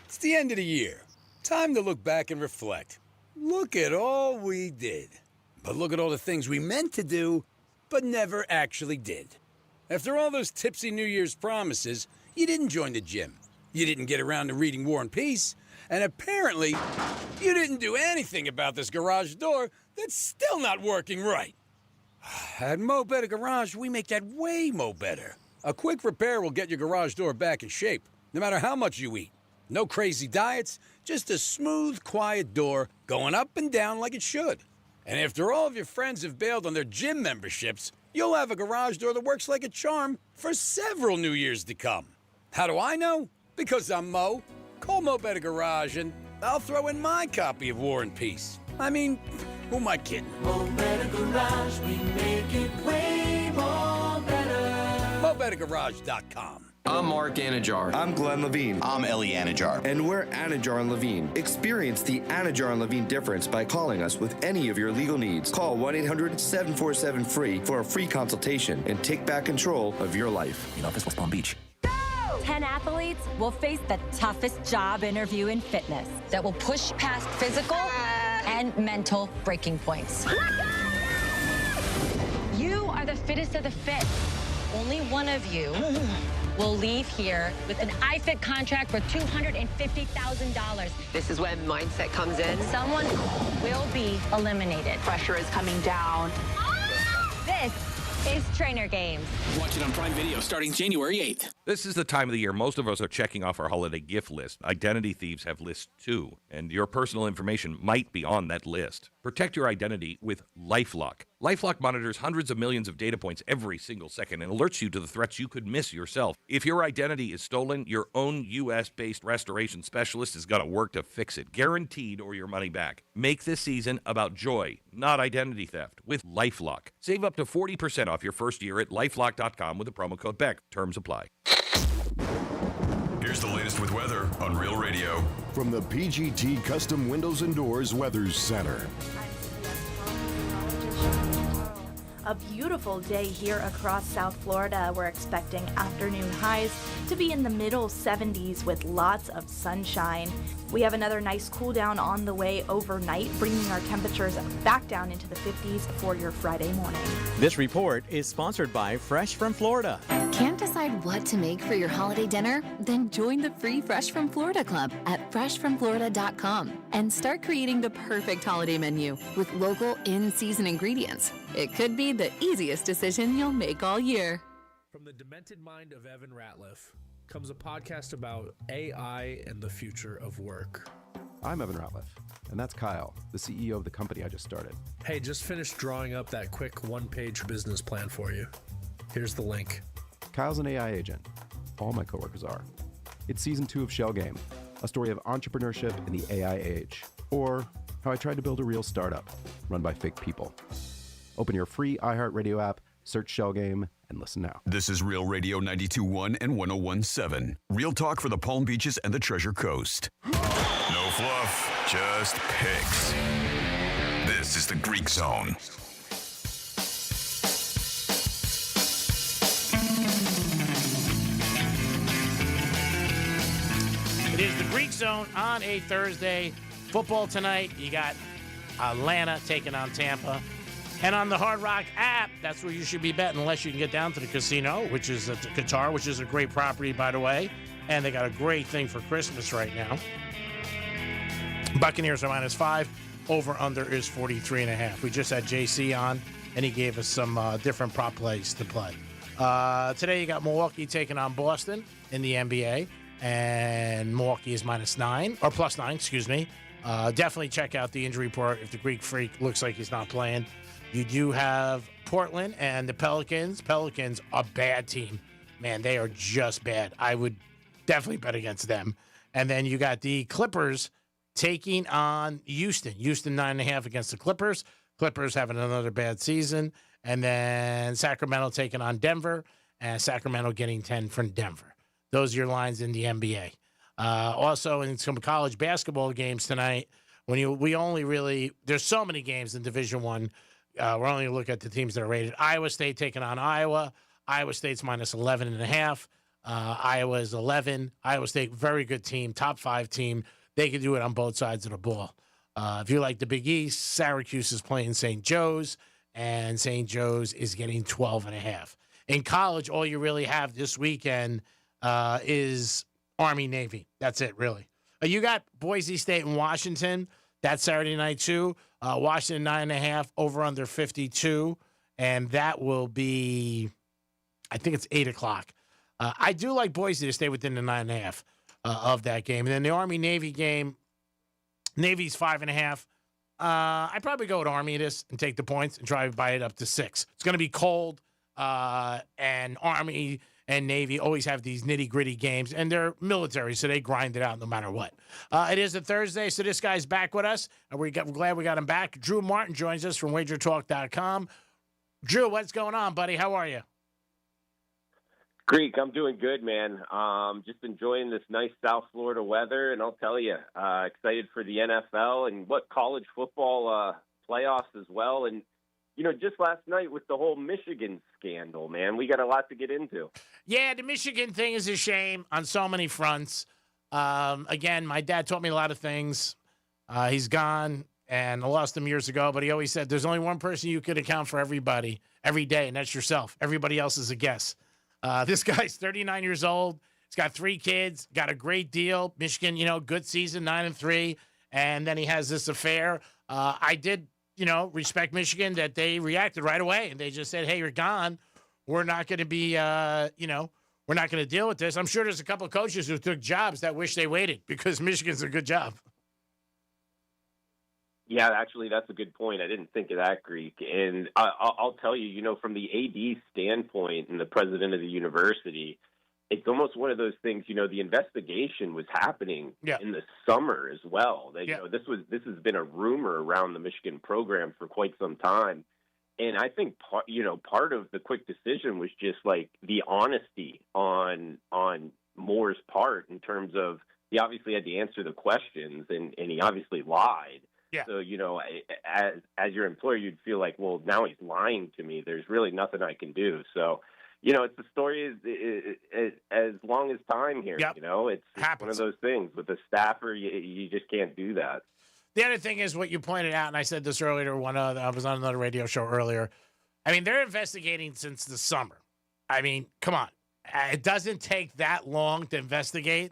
It's the end of the year. Time to look back and reflect. Look at all we did. But look at all the things we meant to do, but never actually did. After all those tipsy New Year's promises, you didn't join the gym. You didn't get around to reading War and Peace. And apparently, you didn't do anything about this garage door that's still not working right. At Mo Better Garage, we make that way mo better. A quick repair will get your garage door back in shape, no matter how much you eat. No crazy diets, just a smooth, quiet door going up and down like it should. And after all of your friends have bailed on their gym memberships, you'll have a garage door that works like a charm for several New Years to come. How do I know? Because I'm Mo. Call Mo Better Garage and I'll throw in my copy of War and Peace. I mean, who am I kidding? Mo Better Garage, we make it way more better. MoBetterGarage.com. I'm Mark Anajar. I'm Glenn Levine. I'm Ellie Anajar. And we're Anajar and Levine. Experience the Anajar and Levine difference by calling us with any of your legal needs. Call 1-800-747-FREE for a free consultation and take back control of your life. In office, West Palm Beach. 10 athletes will face the toughest job interview in fitness that will push past physical and mental breaking points. You are the fittest of the fit. Only one of you will leave here with an iFit contract for $250,000. This is when mindset comes in. Someone will be eliminated. Pressure is coming down. This is Trainer Games. Watch it on Prime Video starting January 8th. This is the time of the year most of us are checking off our holiday gift list. Identity thieves have lists too, and your personal information might be on that list. Protect your identity with LifeLock. LifeLock monitors hundreds of millions of data points every single second and alerts you to the threats you could miss yourself. If your identity is stolen, your own U.S.-based restoration specialist is going to work to fix it, guaranteed, or your money back. Make this season about joy, not identity theft, with LifeLock. Save up to 40% off your first year at LifeLock.com with the promo code BECK. Terms apply. Here's the latest with weather on Real Radio. From the PGT Custom Windows and Doors Weather Center. A beautiful day here across South Florida. We're expecting afternoon highs to be in the middle 70s with lots of sunshine. We have another nice cool down on the way overnight, bringing our temperatures back down into the 50s for your Friday morning. This report is sponsored by Fresh from Florida. Can't decide what to make for your holiday dinner? Then join the free Fresh from Florida Club at freshfromflorida.com and start creating the perfect holiday menu with local in-season ingredients. It could be the easiest decision you'll make all year. From the demented mind of Evan Ratliff comes a podcast about AI and the future of work. I'm Evan Ratliff, and that's Kyle, the CEO of the company I just started. Hey, just finished drawing up that quick one-page business plan for you. Here's the link. Kyle's an AI agent. All my coworkers are. It's season 2 of Shell Game, a story of entrepreneurship in the AI age, or how I tried to build a real startup run by fake people. Open your free iHeartRadio app, search Shell Game, and listen now. This is Real Radio 92.1 and 101.7. Real talk for the Palm Beaches and the Treasure Coast. No fluff, just picks. This is the Greek Zone. It is the Greek Zone on a Thursday. Football tonight. You got Atlanta taking on Tampa. And on the Hard Rock app, that's where you should be betting, unless you can get down to the casino, which is at Qatar, which is a great property, by the way. And they got a great thing for Christmas right now. Buccaneers are -5. Over-under is 43.5. We just had JC on, and he gave us some different prop plays to play. Today, you got Milwaukee taking on Boston in the NBA. And Milwaukee is -9, or +9, excuse me. Definitely check out the injury report if the Greek Freak looks like he's not playing. You do have Portland and the Pelicans. Pelicans, a bad team. Man, they are just bad. I would definitely bet against them. And then you got the Clippers taking on Houston. Houston 9.5 against the Clippers. Clippers having another bad season. And then Sacramento taking on Denver. And Sacramento getting 10 from Denver. Those are your lines in the NBA. Also, in some college basketball games tonight, there's so many games in Division I. We're only looking at the teams that are rated. Iowa State taking on Iowa. Iowa State's -11.5. Iowa is 11. Iowa State, very good team, top 5 team. They can do it on both sides of the ball. If you like the Big East, Syracuse is playing St. Joe's, and St. Joe's is getting 12.5. In college, all you really have this weekend is Army-Navy. That's it, really. You got Boise State and Washington. That's Saturday night, too. Washington 9.5, over under 52. And that will be, I think it's 8 o'clock. I do like Boise to stay within the 9.5 of that game. And then the Army-Navy game, Navy's 5.5. I'd probably go with Army this and take the points and try to buy it up to 6. It's going to be cold, and Army and Navy always have these nitty-gritty games, and they're military, so they grind it out no matter what. It is a Thursday, so this guy's back with us, and we're glad we got him back. Drew Martin joins us from WagerTalk.com. Drew, what's going on, buddy? How are you? Greek, I'm doing good, man. Just enjoying this nice South Florida weather, and I'll tell you, excited for the NFL and college football playoffs as well. And, just last night with the whole Michigan scandal, man, we got a lot to get into. Yeah, the Michigan thing is a shame on so many fronts. Again, my dad taught me a lot of things. He's gone, and I lost him years ago, but he always said there's only one person you could account for everybody every day, and that's yourself. Everybody else is a guess. This guy's 39 years old. He's got 3 kids, got a great deal. Michigan, good season, 9-3. And then he has this affair. I did, respect Michigan that they reacted right away. And they just said, hey, you're gone. We're not going to be, we're not going to deal with this. I'm sure there's a couple of coaches who took jobs that wish they waited because Michigan's a good job. Yeah, actually, that's a good point. I didn't think of that, Greek. And I'll tell you, from the AD standpoint and the president of the university, it's almost one of those things, the investigation was happening in the summer as well. That, this has been a rumor around the Michigan program for quite some time. And I think, part of the quick decision was just like the honesty on Moore's part in terms of he obviously had to answer the questions and he obviously lied. Yeah. So, as your employer, you'd feel like, well, now he's lying to me. There's really nothing I can do. So, it's the story is as long as time here. Yep. It's one of those things with a staffer. You just can't do that. The other thing is what you pointed out, and I said this earlier. I was on another radio show earlier. I mean, they're investigating since the summer. I mean, come on. It doesn't take that long to investigate.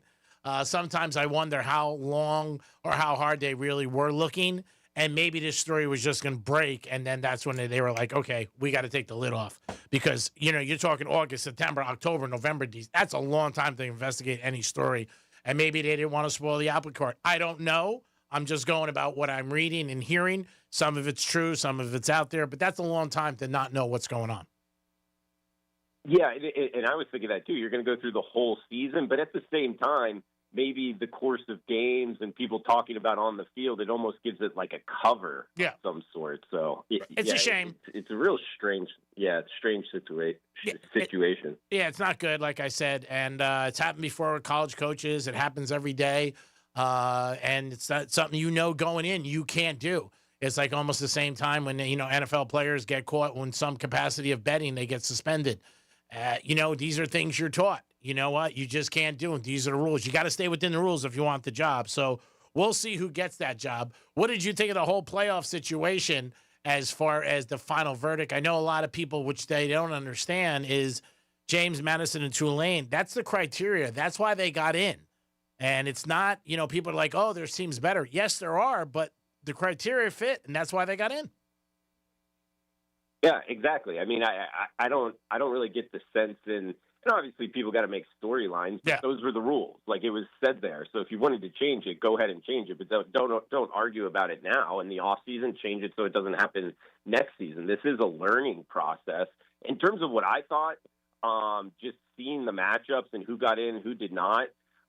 Sometimes I wonder how long or how hard they really were looking, and maybe this story was just going to break, and then that's when they were like, okay, we got to take the lid off. Because, you're talking August, September, October, November. That's a long time to investigate any story, and maybe they didn't want to spoil the apple cart. I don't know. I'm just going about what I'm reading and hearing. Some of it's true, some of it's out there, but that's a long time to not know what's going on. Yeah, and I was thinking that, too. You're going to go through the whole season, but at the same time, maybe the course of games and people talking about on the field, it almost gives it like a cover of some sort. So it's a shame. It's a real strange situation. It's not good, like I said. And it's happened before with college coaches. It happens every day. And it's not something going in you can't do. It's like almost the same time when, NFL players get caught in some capacity of betting, they get suspended. These are things you're taught. You know what? You just can't do it. These are the rules. You got to stay within the rules if you want the job. So we'll see who gets that job. What did you think of the whole playoff situation as far as the final verdict? I know a lot of people, which they don't understand, is James Madison and Tulane. That's the criteria. That's why they got in. And it's not, people are like, oh, their team's better. Yes, there are, but the criteria fit, and that's why they got in. Yeah, exactly. I mean, I don't really get the sense in. And obviously, people got to make storylines. But those were the rules. Like it was said there. So if you wanted to change it, go ahead and change it. But don't argue about it now. In the off season, change it so it doesn't happen next season. This is a learning process. In terms of what I thought, just seeing the matchups and who got in, who did not.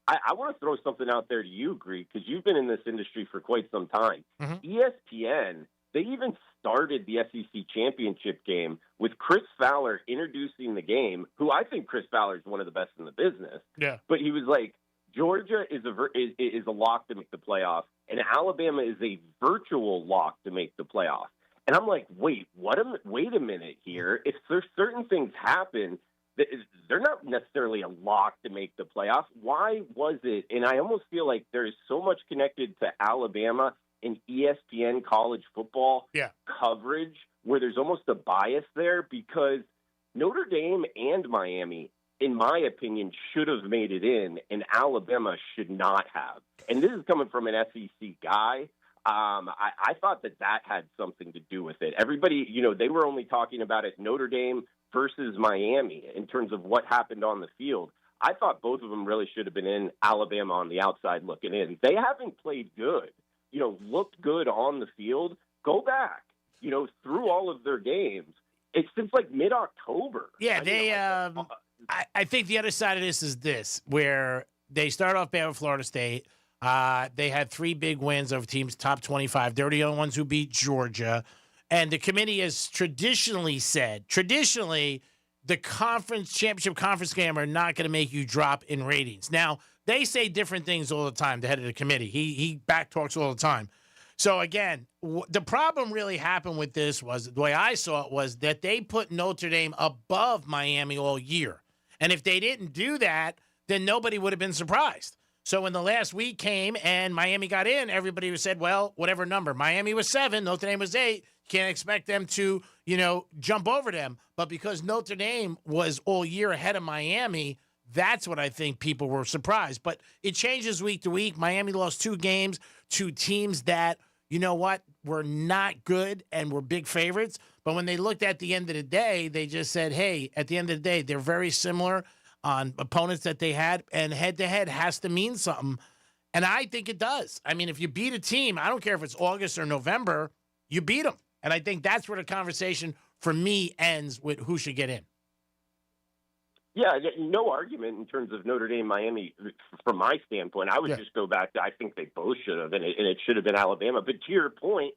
I want to throw something out there to you, Greek, because you've been in this industry for quite some time. Mm-hmm. ESPN. They even started the SEC championship game with Chris Fowler introducing the game, who I think Chris Fowler is one of the best in the business. Yeah. But he was like, Georgia is a lock to make the playoff, and Alabama is a virtual lock to make the playoff. And I'm like, wait a minute here. If there's certain things happen, they're not necessarily a lock to make the playoffs. Why was it? And I almost feel like there's so much connected to Alabama and ESPN college football coverage where there's almost a bias there because Notre Dame and Miami, in my opinion, should have made it in, and Alabama should not have. And this is coming from an SEC guy. I thought that had something to do with it. Everybody, they were only talking about it Notre Dame versus Miami in terms of what happened on the field. I thought both of them really should have been in, Alabama on the outside looking in. They haven't played good, looked good on the field. Go back, through all of their games. It's since like mid-October. Yeah, I think the other side of this is this, where they start off bad with Florida State. They had 3 big wins over teams top 25. They're the only ones who beat Georgia. And the committee has traditionally said, the conference championship conference game are not going to make you drop in ratings. Now, they say different things all the time, the head of the committee. He back talks all the time. So, again, the problem really happened with this was, the way I saw it, was that they put Notre Dame above Miami all year. And if they didn't do that, then nobody would have been surprised. So when the last week came and Miami got in, everybody said, well, whatever number. Miami was 7, Notre Dame was 8. Can't expect them to, jump over them. But because Notre Dame was all year ahead of Miami, that's what I think people were surprised. But it changes week to week. Miami lost 2 games to teams that, were not good and were big favorites. But when they looked at the end of the day, they just said, hey, at the end of the day, they're very similar on opponents that they had, and head-to-head has to mean something. And I think it does. I mean, if you beat a team, I don't care if it's August or November, you beat them. And I think that's where the conversation, for me, ends with who should get in. Yeah, no argument in terms of Notre Dame, Miami, from my standpoint. I would just go back to I think they both should have, and it should have been Alabama. But to your point,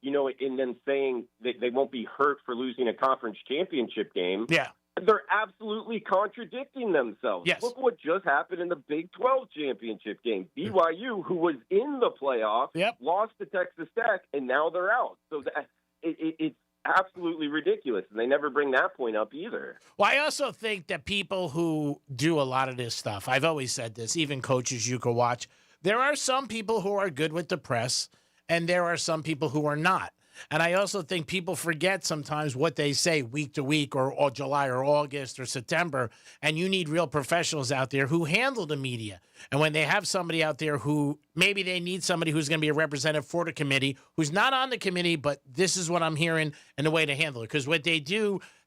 in them saying that they won't be hurt for losing a conference championship game, they're absolutely contradicting themselves. Yes. Look what just happened in the Big 12 championship game. BYU, who was in the playoffs, lost to Texas Tech, and now they're out. So it's absolutely ridiculous, and they never bring that point up either. Well, I also think that people who do a lot of this stuff, I've always said this, even coaches you could watch, there are some people who are good with the press, and there are some people who are not. And I also think people forget sometimes what they say week to week or July or August or September, and you need real professionals out there who handle the media. And when they have somebody out there who maybe they need somebody who's going to be a representative for the committee, who's not on the committee, but this is what I'm hearing and the way to handle it. Because what they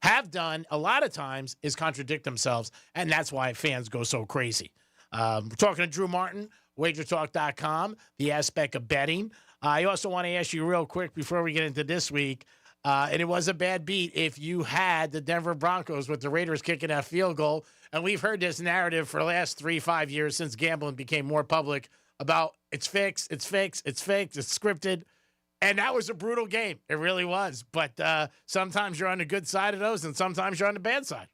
have done a lot of times is contradict themselves, and that's why fans go so crazy. We're talking to Drew Martin, WagerTalk.com, the aspect of betting. I also want to ask you real quick before we get into this week, and it was a bad beat, if you had the Denver Broncos with the Raiders kicking that field goal, and we've heard this narrative for the last 3-5 years since gambling became more public about it's fixed, it's scripted, and that was a brutal game. It really was. But sometimes you're on the good side of those, and sometimes you're on the bad side.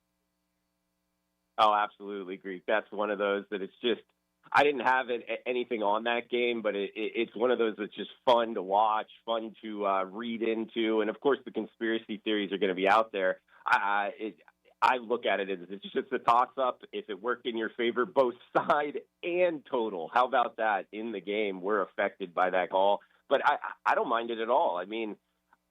Oh, absolutely, Greek. That's one of those that it's just, I didn't have anything on that game, but it's one of those that's just fun to watch, fun to read into. And, of course, the conspiracy theories are going to be out there. I look at it as it's just a toss-up. If it worked in your favor, both side and total, how about that in the game? We're affected by that call. But I don't mind it at all. I mean,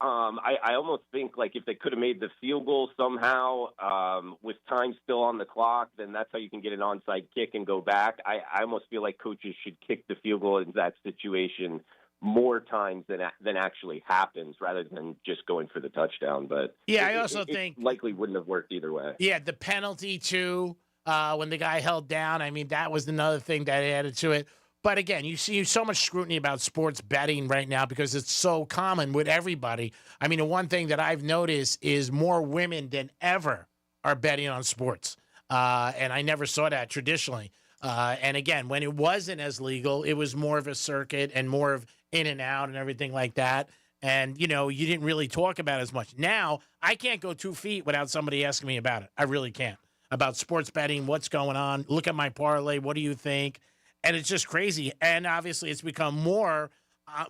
I almost think like if they could have made the field goal somehow with time still on the clock, then that's how you can get an onside kick and go back. I almost feel like coaches should kick the field goal in that situation more times than actually happens rather than just going for the touchdown. But yeah, I also think likely wouldn't have worked either way. Yeah, the penalty too, when the guy held down, I mean, that was another thing that added to it. But again, you see so much scrutiny about sports betting right now because it's so common with everybody. I mean, the one thing that I've noticed is more women than ever are betting on sports. And I never saw that traditionally. And again, when it wasn't as legal, it was more of a circuit and more of in and out and everything like that. And, you didn't really talk about it as much. Now, I can't go 2 feet without somebody asking me about it. I really can't. About sports betting, what's going on, look at my parlay, what do you think? And it's just crazy. And obviously it's become more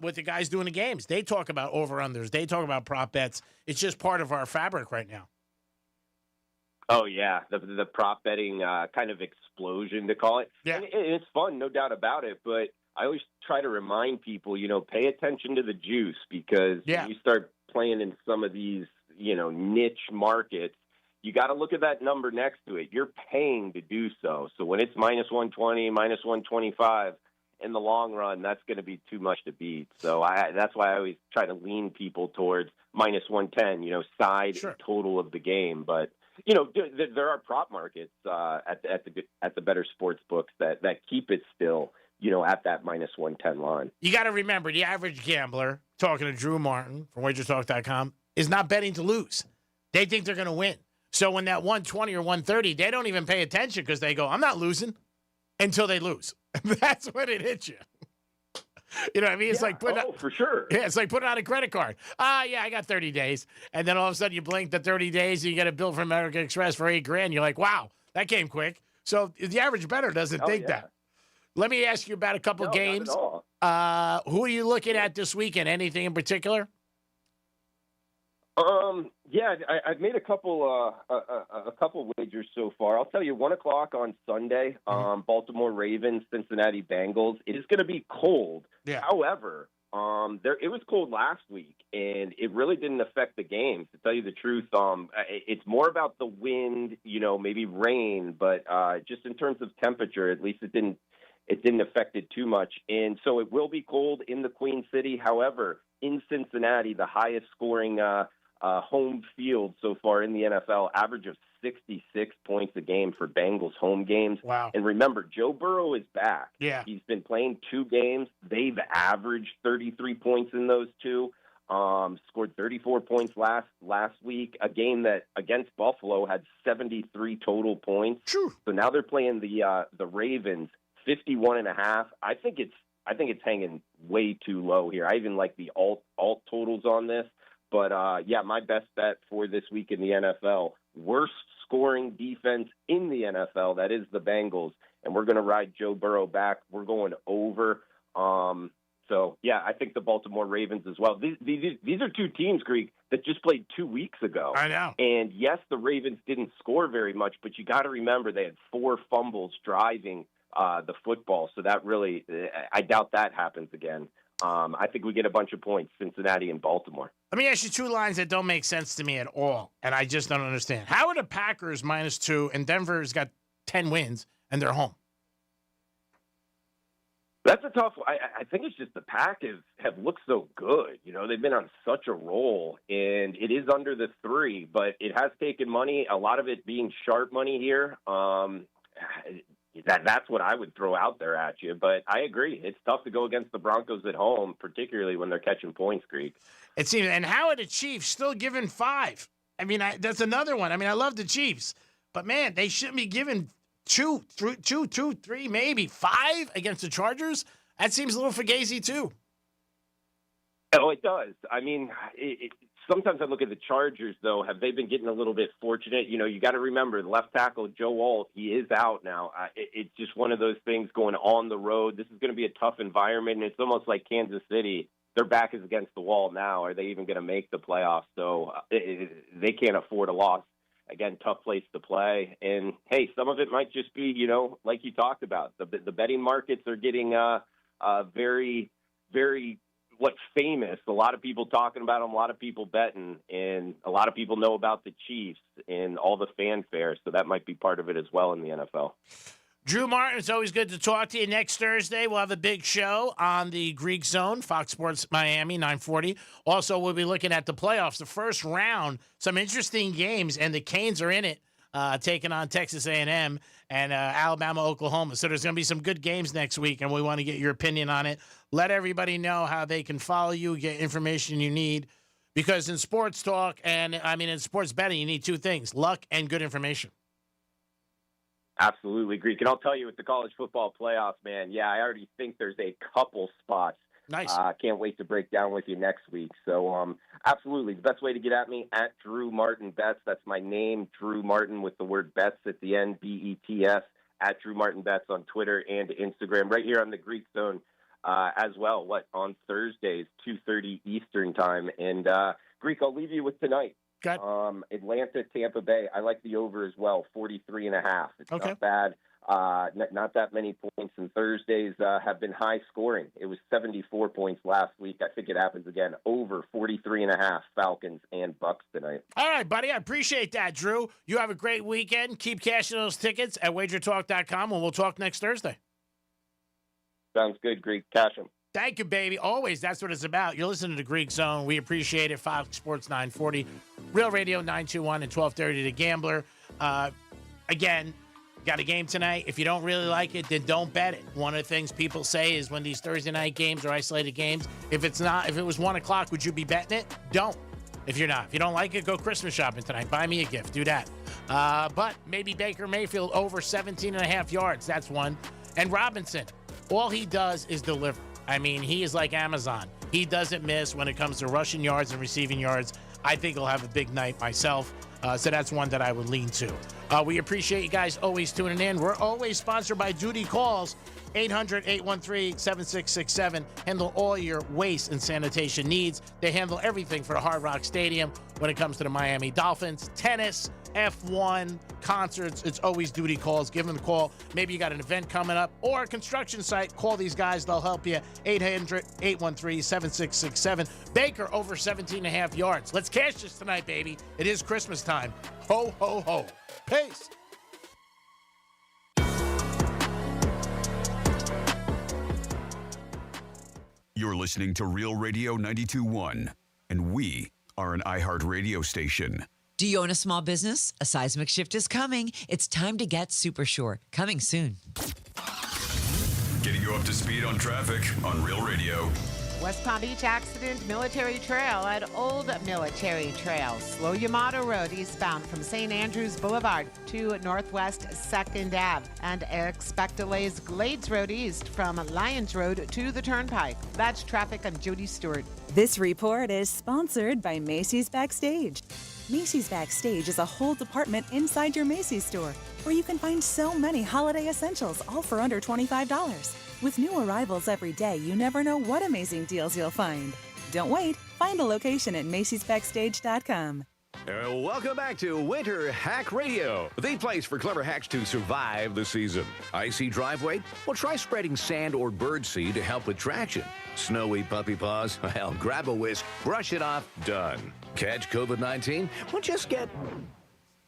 with the guys doing the games. They talk about over-unders. They talk about prop bets. It's just part of our fabric right now. Oh, yeah, the prop betting kind of explosion, to call it. Yeah. And it's fun, no doubt about it, but I always try to remind people, pay attention to the juice, because when you start playing in some of these, niche markets, you got to look at that number next to it. You're paying to do so. So when it's minus 120, minus 125, in the long run, that's going to be too much to beat. So that's why I always try to lean people towards minus 110, side total of the game. But, there are prop markets at the better sports books that keep it still, at that minus 110 line. You got to remember, the average gambler, talking to Drew Martin from WagerTalk.com, is not betting to lose. They think they're going to win. So when that 120 or 130, they don't even pay attention because they go, I'm not losing, until they lose. That's when it hits you. You know what I mean? It's like putting for sure. Yeah, it's like putting on a credit card. Yeah, I got 30 days. And then all of a sudden you blink the 30 days and you get a bill from American Express for $8,000. You're like, wow, that came quick. So the average bettor doesn't think that. Let me ask you about a couple games. Not at all. Who are you looking at this weekend? Anything in particular? Yeah, I've made a couple wagers so far. I'll tell you, 1:00 on Sunday, Baltimore Ravens, Cincinnati Bengals. It is going to be cold. Yeah. However, it was cold last week, and it really didn't affect the game. To tell you the truth, it's more about the wind, maybe rain, but just in terms of temperature, at least it didn't affect it too much. And so it will be cold in the Queen City. However, in Cincinnati, the highest scoring home field so far in the NFL, average of 66 points a game for Bengals home games. Wow. And remember, Joe Burrow is back. Yeah. He's been playing 2 games. They've averaged 33 points in those 2. Scored 34 points last week. A game that against Buffalo had 73 total points. True. So now they're playing the Ravens 51.5. I think it's hanging way too low here. I even like the alt totals on this. But, my best bet for this week in the NFL, worst scoring defense in the NFL, that is the Bengals. And we're going to ride Joe Burrow back. We're going over. I think the Baltimore Ravens as well. These are 2 teams, Greek, that just played 2 weeks ago. I know. And, yes, the Ravens didn't score very much, but you got to remember they had 4 fumbles driving the football. So that really – I doubt that happens again. I think we get a bunch of points, Cincinnati and Baltimore. Let me ask you 2 lines that don't make sense to me at all, and I just don't understand. How are the Packers -2 and Denver's got 10 wins and they're home? That's a tough one. I think it's just the Packers have looked so good. They've been on such a roll, and it is under the 3, but it has taken money, a lot of it being sharp money here. That's what I would throw out there at you. But I agree. It's tough to go against the Broncos at home, particularly when they're catching points, Greek. It seems. And how are the Chiefs still giving 5? I mean, that's another one. I mean, I love the Chiefs. But, man, they shouldn't be giving 2, 3, maybe 5 against the Chargers. That seems a little fugazi, too. Oh, it does. I mean, sometimes I look at the Chargers, though. Have they been getting a little bit fortunate? You got to remember, the left tackle, Joe Alt, he is out now. It's just one of those things going on the road. This is going to be a tough environment, and it's almost like Kansas City. Their back is against the wall now. Are they even going to make the playoffs? So they can't afford a loss. Again, tough place to play. And, hey, some of it might just be, like you talked about. The betting markets are getting very, very famous. A lot of people talking about them, a lot of people betting, and a lot of people know about the Chiefs and all the fanfare, so that might be part of it as well in the NFL. Drew Martin, it's always good to talk to you. Next Thursday, we'll have a big show on the Greek Zone, Fox Sports Miami, 940. Also, we'll be looking at the playoffs, the first round, some interesting games, and the Canes are in it, taking on Texas A&M and Alabama, Oklahoma. So there's going to be some good games next week, and we want to get your opinion on it. Let everybody know how they can follow you, get information you need, because in sports talk and, in sports betting, you need 2 things, luck and good information. Absolutely, Greek. And I'll tell you, with the college football playoffs, man, I already think there's a couple spots. Nice. Can't wait to break down with you next week. So, absolutely. The best way to get at me, at Drew Martin Betts. That's my name, Drew Martin, with the word Betts at the end, BETS, at Drew Martin Betts on Twitter and Instagram. Right here on the Greek Zone as well, on Thursdays, 2:30 Eastern time. And, Greek, I'll leave you with tonight. Atlanta, Tampa Bay. I like the over as well, 43.5. It's not bad. Not that many points, and Thursdays have been high scoring. It was 74 points last week. I think it happens again. Over 43.5 Falcons and Bucks tonight. All right, buddy. I appreciate that, Drew. You have a great weekend. Keep cashing those tickets at wagertalk.com, and we'll talk next Thursday. Sounds good, Greek. Cash them. Thank you, baby. Always, that's what it's about. You're listening to Greek Zone. We appreciate it. Fox Sports 940, Real Radio 921 and 1230 The Gambler. Again, got a game tonight. If you don't really like it, then don't bet it. One of the things people say is when these Thursday night games are isolated games, if it was 1 o'clock, would you be betting it? Don't. If you're not. If you don't like it, go Christmas shopping tonight. Buy me a gift. Do that. But maybe Baker Mayfield over 17.5 yards. That's one. And Robinson, all he does is deliver. I mean, he is like Amazon. He doesn't miss when it comes to rushing yards and receiving yards. I think he'll have a big night myself. So that's one that I would lean to. We appreciate you guys always tuning in. We're always sponsored by Duty Calls, 800-813-7667. Handle all your waste and sanitation needs. They handle everything for the Hard Rock Stadium when it comes to the Miami Dolphins, tennis, F1, concerts. It's always Duty Calls. Give them a call. Maybe you got an event coming up or a construction site. Call these guys. They'll help you. 800-813-7667. Baker over 17.5 yards. Let's cash this tonight, baby. It is Christmas time. Ho, ho, ho. Peace. You're listening to Real Radio 92.1, and we are an iHeartRadio station. Do you own a small business? A seismic shift is coming. It's time to get super sure. Coming soon. Getting you up to speed on traffic on Real Radio. West Palm Beach accident, Military Trail at Old Military Trail. Slow Yamato Road eastbound from St. Andrews Boulevard to Northwest 2nd Ave. And expect delays Glades Road east from Lyons Road to the Turnpike. That's traffic. I'm Jody Stewart. This report is sponsored by Macy's Backstage. Macy's Backstage is a whole department inside your Macy's store where you can find so many holiday essentials, all for under $25. With new arrivals every day, you never know what amazing deals you'll find. Don't wait. Find a location at macy'sbackstage.com. Welcome back to Winter Hack Radio, the place for clever hacks to survive the season. Icy driveway? Well, try spreading sand or birdseed to help with traction. Snowy puppy paws? Well, grab a whisk, brush it off, done. Catch COVID-19? Well, just get...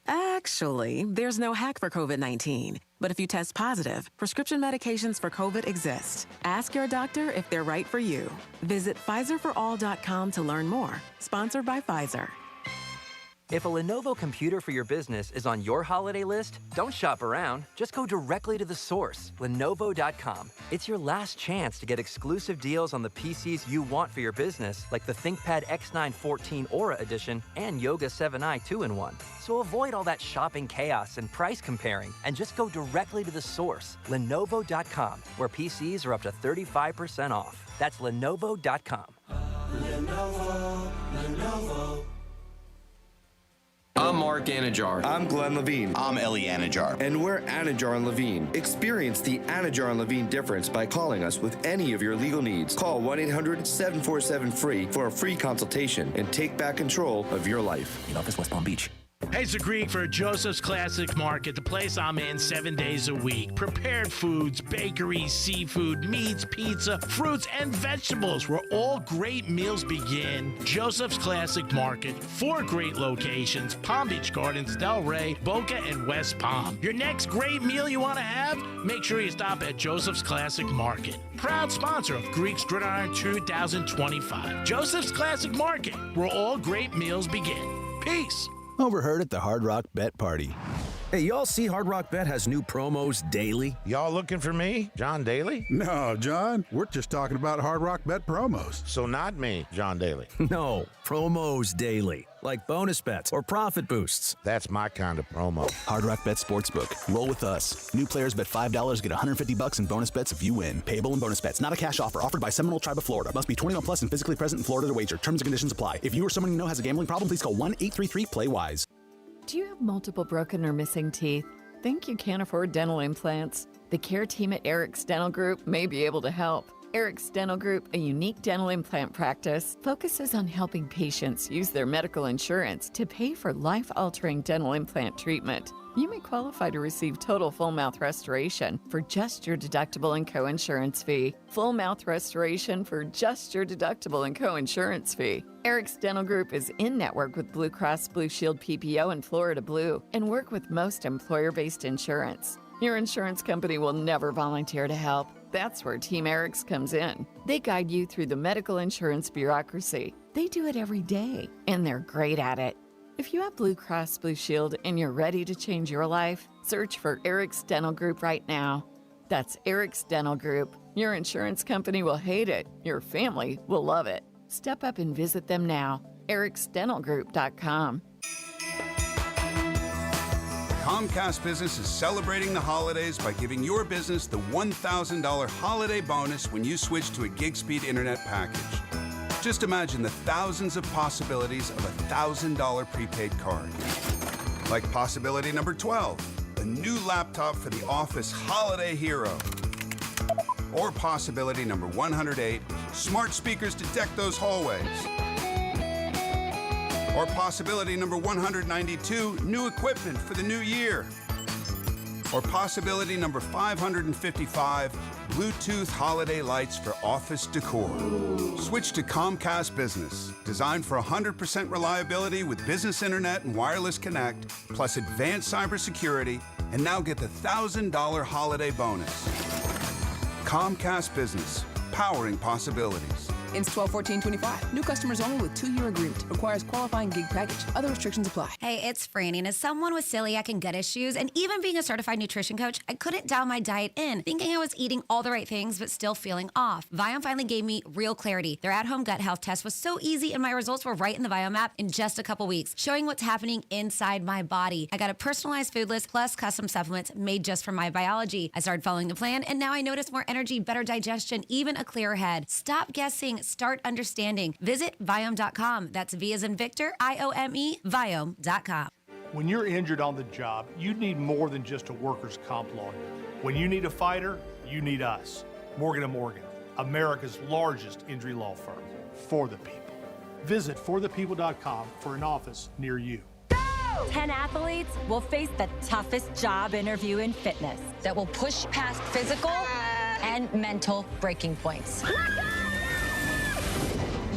Actually, there's no hack for COVID-19. But if you test positive, prescription medications for COVID exist. Ask your doctor if they're right for you. Visit PfizerForAll.com to learn more. Sponsored by Pfizer. If a Lenovo computer for your business is on your holiday list, don't shop around. Just go directly to the source, Lenovo.com. It's your last chance to get exclusive deals on the PCs you want for your business, like the ThinkPad X9 14 Aura Edition and Yoga 7i 2-in-1. So avoid all that shopping chaos and price comparing, and just go directly to the source, Lenovo.com, where PCs are up to 35% off. That's Lenovo.com. Lenovo. I'm Mark Anajar. I'm Glenn Levine. I'm Ellie Anajar. And we're Anajar and Levine. Experience the Anajar and Levine difference by calling us with any of your legal needs. Call 1-800-747-FREE for a free consultation and take back control of your life. In office, West Palm Beach. Hey, it's Greek for Joseph's Classic Market, the place I'm in 7 days a week. Prepared foods, bakeries, seafood, meats, pizza, fruits, and vegetables, where all great meals begin. Joseph's Classic Market, 4 great locations: Palm Beach Gardens, Delray, Boca, and West Palm. Your next great meal you want to have? Make sure you stop at Joseph's Classic Market. Proud sponsor of Greek's Gridiron 2025. Joseph's Classic Market, where all great meals begin. Peace. Overheard at the Hard Rock Bet Party. Hey, y'all see Hard Rock Bet has new promos daily? Y'all looking for me, John Daly? No, John. We're just talking about Hard Rock Bet promos. So not me, John Daly. No, promos daily. Like bonus bets or profit boosts. That's my kind of promo. Hard Rock Bet Sportsbook. Roll with us. New players bet $5, get $150 in bonus bets if you win. Payable in bonus bets. Not a cash offer. Offered by Seminole Tribe of Florida. Must be 21 plus and physically present in Florida to wager. Terms and conditions apply. If you or someone you know has a gambling problem, please call 1-833-PLAY-WISE. Do you have multiple broken or missing teeth? Think you can't afford dental implants? The care team at Eric's Dental Group may be able to help. Eric's Dental Group, a unique dental implant practice, focuses on helping patients use their medical insurance to pay for life-altering dental implant treatment. You may qualify to receive total full mouth restoration for just your deductible and co-insurance fee. Full mouth restoration for just your deductible and co-insurance fee. Eric's Dental Group is in network with Blue Cross Blue Shield PPO and Florida Blue and work with most employer-based insurance. Your insurance company will never volunteer to help. That's where Team Eric's comes in. They guide you through the medical insurance bureaucracy. They do it every day, and they're great at it. If you have Blue Cross Blue Shield and you're ready to change your life, search for Eric's Dental Group right now. That's Eric's Dental Group. Your insurance company will hate it. Your family will love it. Step up and visit them now. ericsdentalgroup.com. Comcast Business is celebrating the holidays by giving your business the $1,000 holiday bonus when you switch to a gig speed internet package. Just imagine the thousands of possibilities of a $1,000 prepaid card. Like possibility number 12, a new laptop for the office holiday hero. Or possibility number 108, smart speakers to deck those hallways. Or possibility number 192, new equipment for the new year. Or possibility number 555, Bluetooth holiday lights for office decor. Switch to Comcast Business, designed for 100% reliability with business internet and wireless connect, plus advanced cybersecurity, and now get the $1,000 holiday bonus. Comcast Business, powering possibilities. Ends 12/14/25. New customers only with 2-year agreement. Requires qualifying gig package. Other restrictions apply. Hey, it's Franny, and as someone with celiac and gut issues, and even being a certified nutrition coach, I couldn't dial my diet in, thinking I was eating all the right things, but still feeling off. Viome finally gave me real clarity. Their at-home gut health test was so easy, and my results were right in the Viome app in just a couple weeks, showing what's happening inside my body. I got a personalized food list plus custom supplements made just for my biology. I started following the plan, and now I notice more energy, better digestion, even a clearer head. Stop guessing. Start understanding. Visit Viome.com. That's V as in Victor, IOME, Viome.com. When you're injured on the job, you need more than just a workers' comp lawyer. When you need a fighter, you need us. Morgan & Morgan, America's largest injury law firm. For the people. Visit forthepeople.com for an office near you. 10 athletes will face the toughest job interview in fitness that will push past physical and mental breaking points.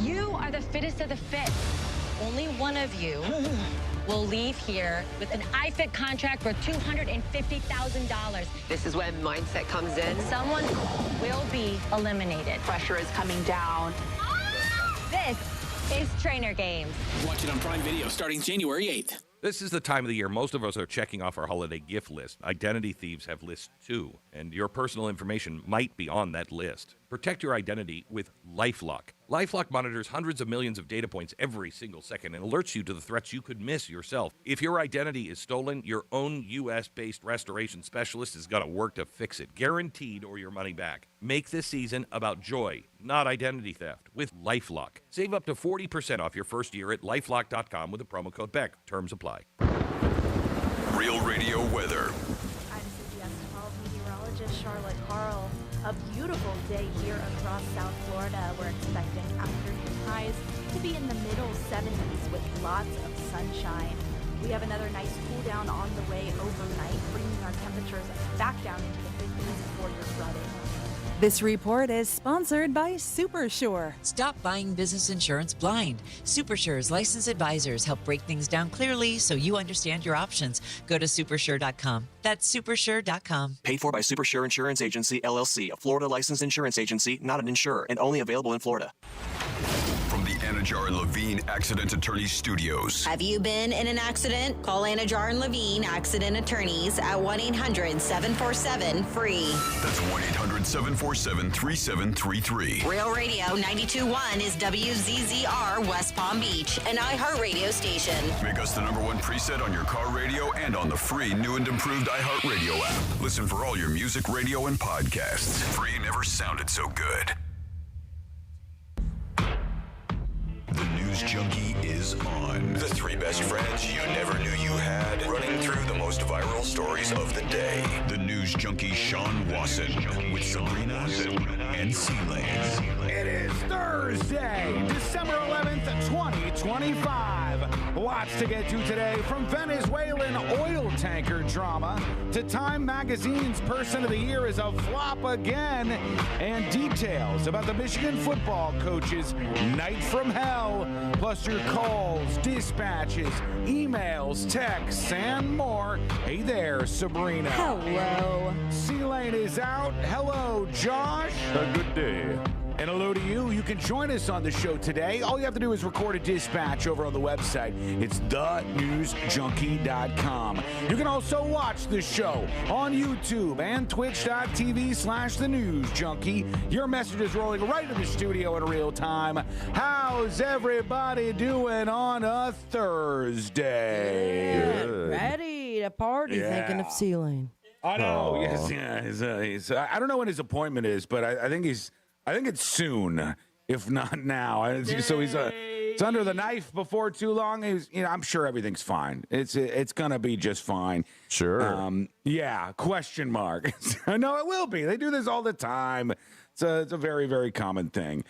You are the fittest of the fit. Only one of you will leave here with an iFit contract for $250,000. This is when mindset comes in. Someone will be eliminated. Pressure is coming down. This is Trainer Games. Watch it on Prime Video starting January 8th. This is the time of the year most of us are checking off our holiday gift list. Identity thieves have lists too, and your personal information might be on that list. Protect your identity with LifeLock. LifeLock monitors hundreds of millions of data points every single second and alerts you to the threats you could miss yourself. If your identity is stolen, your own U.S.-based restoration specialist is going to work to fix it, guaranteed, or your money back. Make this season about joy, not identity theft, with LifeLock. Save up to 40% off your first year at LifeLock.com with the promo code BECK. Terms apply. Real Radio weather. I'm CBS 12 meteorologist Charlotte Carl. A beautiful day here across South Florida. We're expecting afternoon highs to be in the middle 70s with lots of sunshine. We have another nice cool down on the way overnight, bringing our temperatures back down into the 50s before you're flooding. This report is sponsored by SuperSure. Stop buying business insurance blind. SuperSure's licensed advisors help break things down clearly so you understand your options. Go to supersure.com. That's supersure.com. Paid for by SuperSure Insurance Agency, LLC, a Florida licensed insurance agency, not an insurer, and only available in Florida. From the Anajar and Levine Accident Attorneys Studios. Have you been in an accident? Call Anajar and Levine Accident Attorneys at 1-800-747-FREE. That's 1-800-747-3733. Real Radio 92.1 is WZZR West Palm Beach, an iHeartRadio station. Make us the #1 preset on your car radio and on the free new and improved iHeartRadio app. Listen for all your music, radio, and podcasts. Free never sounded so good. The news News Junkie is on. The three best friends you never knew you had, running through the most viral stories of the day. The News Junkie Sean Wasson with Sabrina and C-Lane. It is Thursday, December 11th, 2025. Lots to get to today, from Venezuelan oil tanker drama to Time Magazine's Person of the Year is a flop again, and details about the Michigan football coach's night from hell, plus your calls, dispatches, emails, texts, and more. Hey there, Sabrina. Hello. C-Lane is out. Hello, Josh. A good day. And hello to you. You can join us on the show today. All you have to do is record a dispatch over on the website. It's thenewsjunkie.com. You can also watch the show on YouTube and twitch.tv/thenewsjunkie. Your message is rolling right in the studio in real time. How's everybody doing on a Thursday? Good. Ready to party, thinking of C-Lane. I know. Yes, he's, I don't know when his appointment is, but I think it's soon, if not now. So he's under the knife before too long. I'm sure everything's fine. It's gonna be just fine. Sure. Yeah. Question mark. No, it will be. They do this all the time. It's a very, very common thing.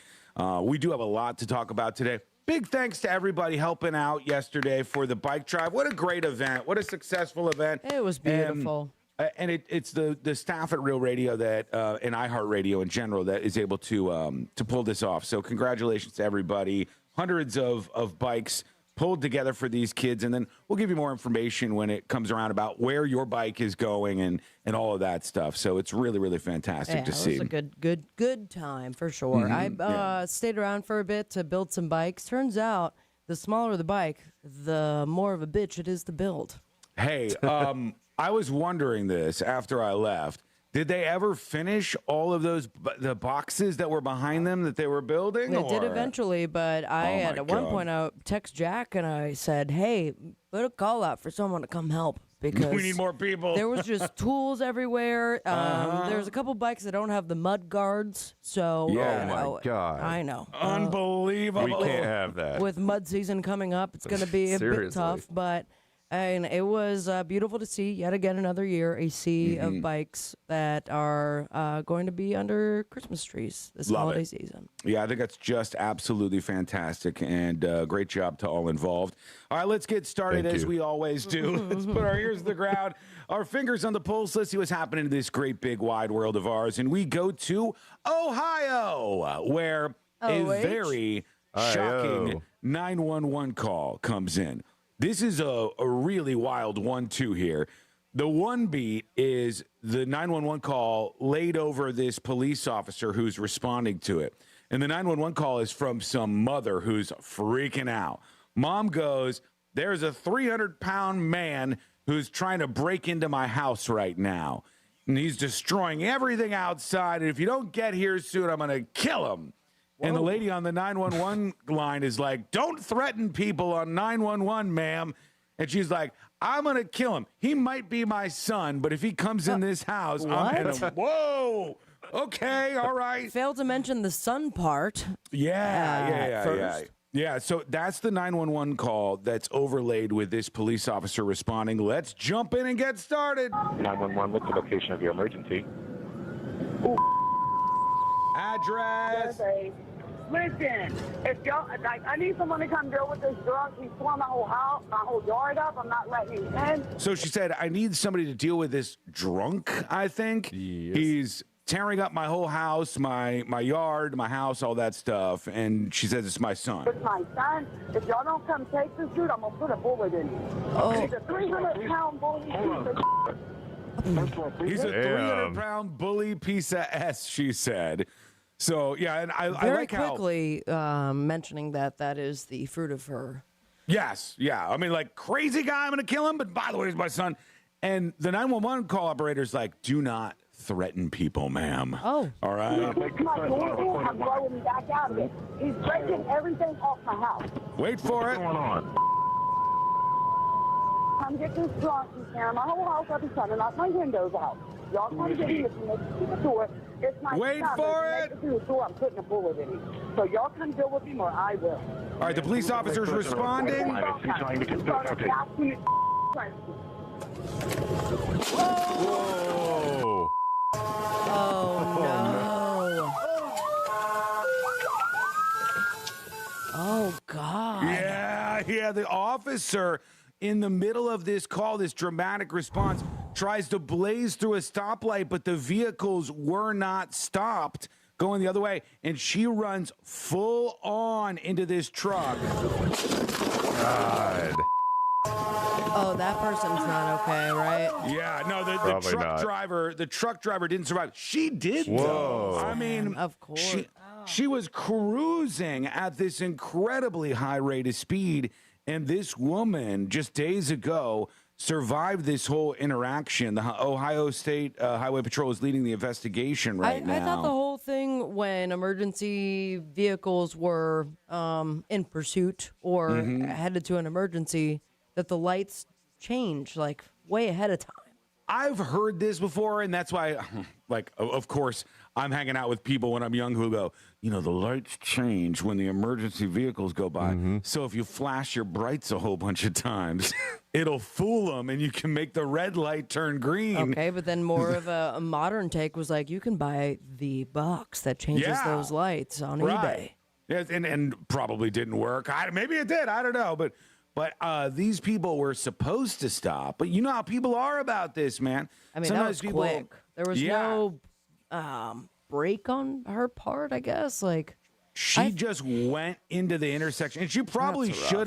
We do have a lot to talk about today. Big thanks to everybody helping out yesterday for the bike drive. What a great event. What a successful event. It was beautiful. And it's the staff at Real Radio that and iHeartRadio in general that is able to pull this off. So congratulations to everybody. Hundreds of bikes pulled together for these kids, and then we'll give you more information when it comes around about where your bike is going and all of that stuff. So it's really, really fantastic to see. It was a good time for sure. Mm-hmm. I stayed around for a bit to build some bikes. Turns out the smaller the bike, the more of a bitch it is to build. Hey, I was wondering this after I left. Did they ever finish all of the boxes that were behind them that they were building? They did eventually, but at one point I text Jack and I said, "Hey, put a call out for someone to come help because we need more people." There was just tools everywhere. There's a couple bikes that don't have the mud guards, so my God, I know, unbelievable. We can't have that with mud season coming up. It's going to be a bit tough, but. And it was beautiful to see yet again another year a sea of bikes that are going to be under Christmas trees this holiday season. Yeah, I think that's just absolutely fantastic, and great job to all involved. All right, let's get started as we always do. Let's put our ears to the ground, our fingers on the pulse. Let's see what's happening in this great big wide world of ours. And we go to Ohio, where a very shocking 911 call comes in. This is a really wild 1-2 here. The one beat is the 911 call laid over this police officer who's responding to it. And the 911 call is from some mother who's freaking out. Mom goes, "There's a 300-pound man who's trying to break into my house right now. And he's destroying everything outside. And if you don't get here soon, I'm going to kill him." And the lady on the 911 line is like, "Don't threaten people on 911, ma'am." And she's like, "I'm going to kill him. He might be my son, but if he comes in this house, I'm going to..." Whoa. Okay. All right. Failed to mention the son part. Yeah. So that's the 911 call that's overlaid with this police officer responding. Let's jump in and get started. 911, what's the location of your emergency? Address. Listen, if y'all, I need someone to come deal with this drunk. He's torn my whole house, my whole yard up. I'm not letting him in. So she said, "I need somebody to deal with this drunk," I think. Yes. He's tearing up my whole house, my yard, my house, all that stuff. And she says, "It's my son." It's my son. If y'all don't come take this dude, I'm going to put a bullet in him. He's a 300-pound bully. He's a 300-pound bully piece of S, she said. So, yeah, and I like how... Very quickly mentioning that is the fruit of her. Yes, yeah. I mean, like, crazy guy, I'm going to kill him, but by the way, he's my son. And the 911 call operator's like, "Do not threaten people, ma'am." Oh. All right? It's my door. I'm throwing him back out of it. He's breaking everything off my house. Wait for it. What's going on? Come get this drunk. He's tearing my whole house up. He's trying to knock my windows out. Y'all come get him. If you make the door, it's my Wait son. for if you make the door, I'm putting a bullet in him. So y'all come deal with him or I will. All right, the police officer's responding. He's trying to get the okay. Whoa! Oh, no. Oh, God. Yeah, the officer in the middle of this call, this dramatic response, tries to blaze through a stoplight, but the vehicles were not stopped going the other way, and she runs full on into this truck. God. Oh, that person's not okay, right? Yeah, no, the Probably not. truck driver didn't survive. She did, though. Whoa. I mean, Of course. she was cruising at this incredibly high rate of speed, and this woman just days ago survived this whole interaction. The Ohio State Highway Patrol is leading the investigation right now. I thought the whole thing when emergency vehicles were in pursuit or headed to an emergency, that the lights change like way ahead of time. I've heard this before, and that's why, like, of course, I'm hanging out with people when I'm young who go, you know, the lights change when the emergency vehicles go by. So if you flash your brights a whole bunch of times, it'll fool them, and you can make the red light turn green. Okay, but then more of a modern take was like, you can buy the box that changes those lights on eBay. Yeah, and probably didn't work. Maybe it did. I don't know, but these people were supposed to stop. But you know how people are about this, man. I mean, Sometimes that was quick. There was Yeah. no break on her part, I guess. Like She just went into the intersection, and she probably That's rough. should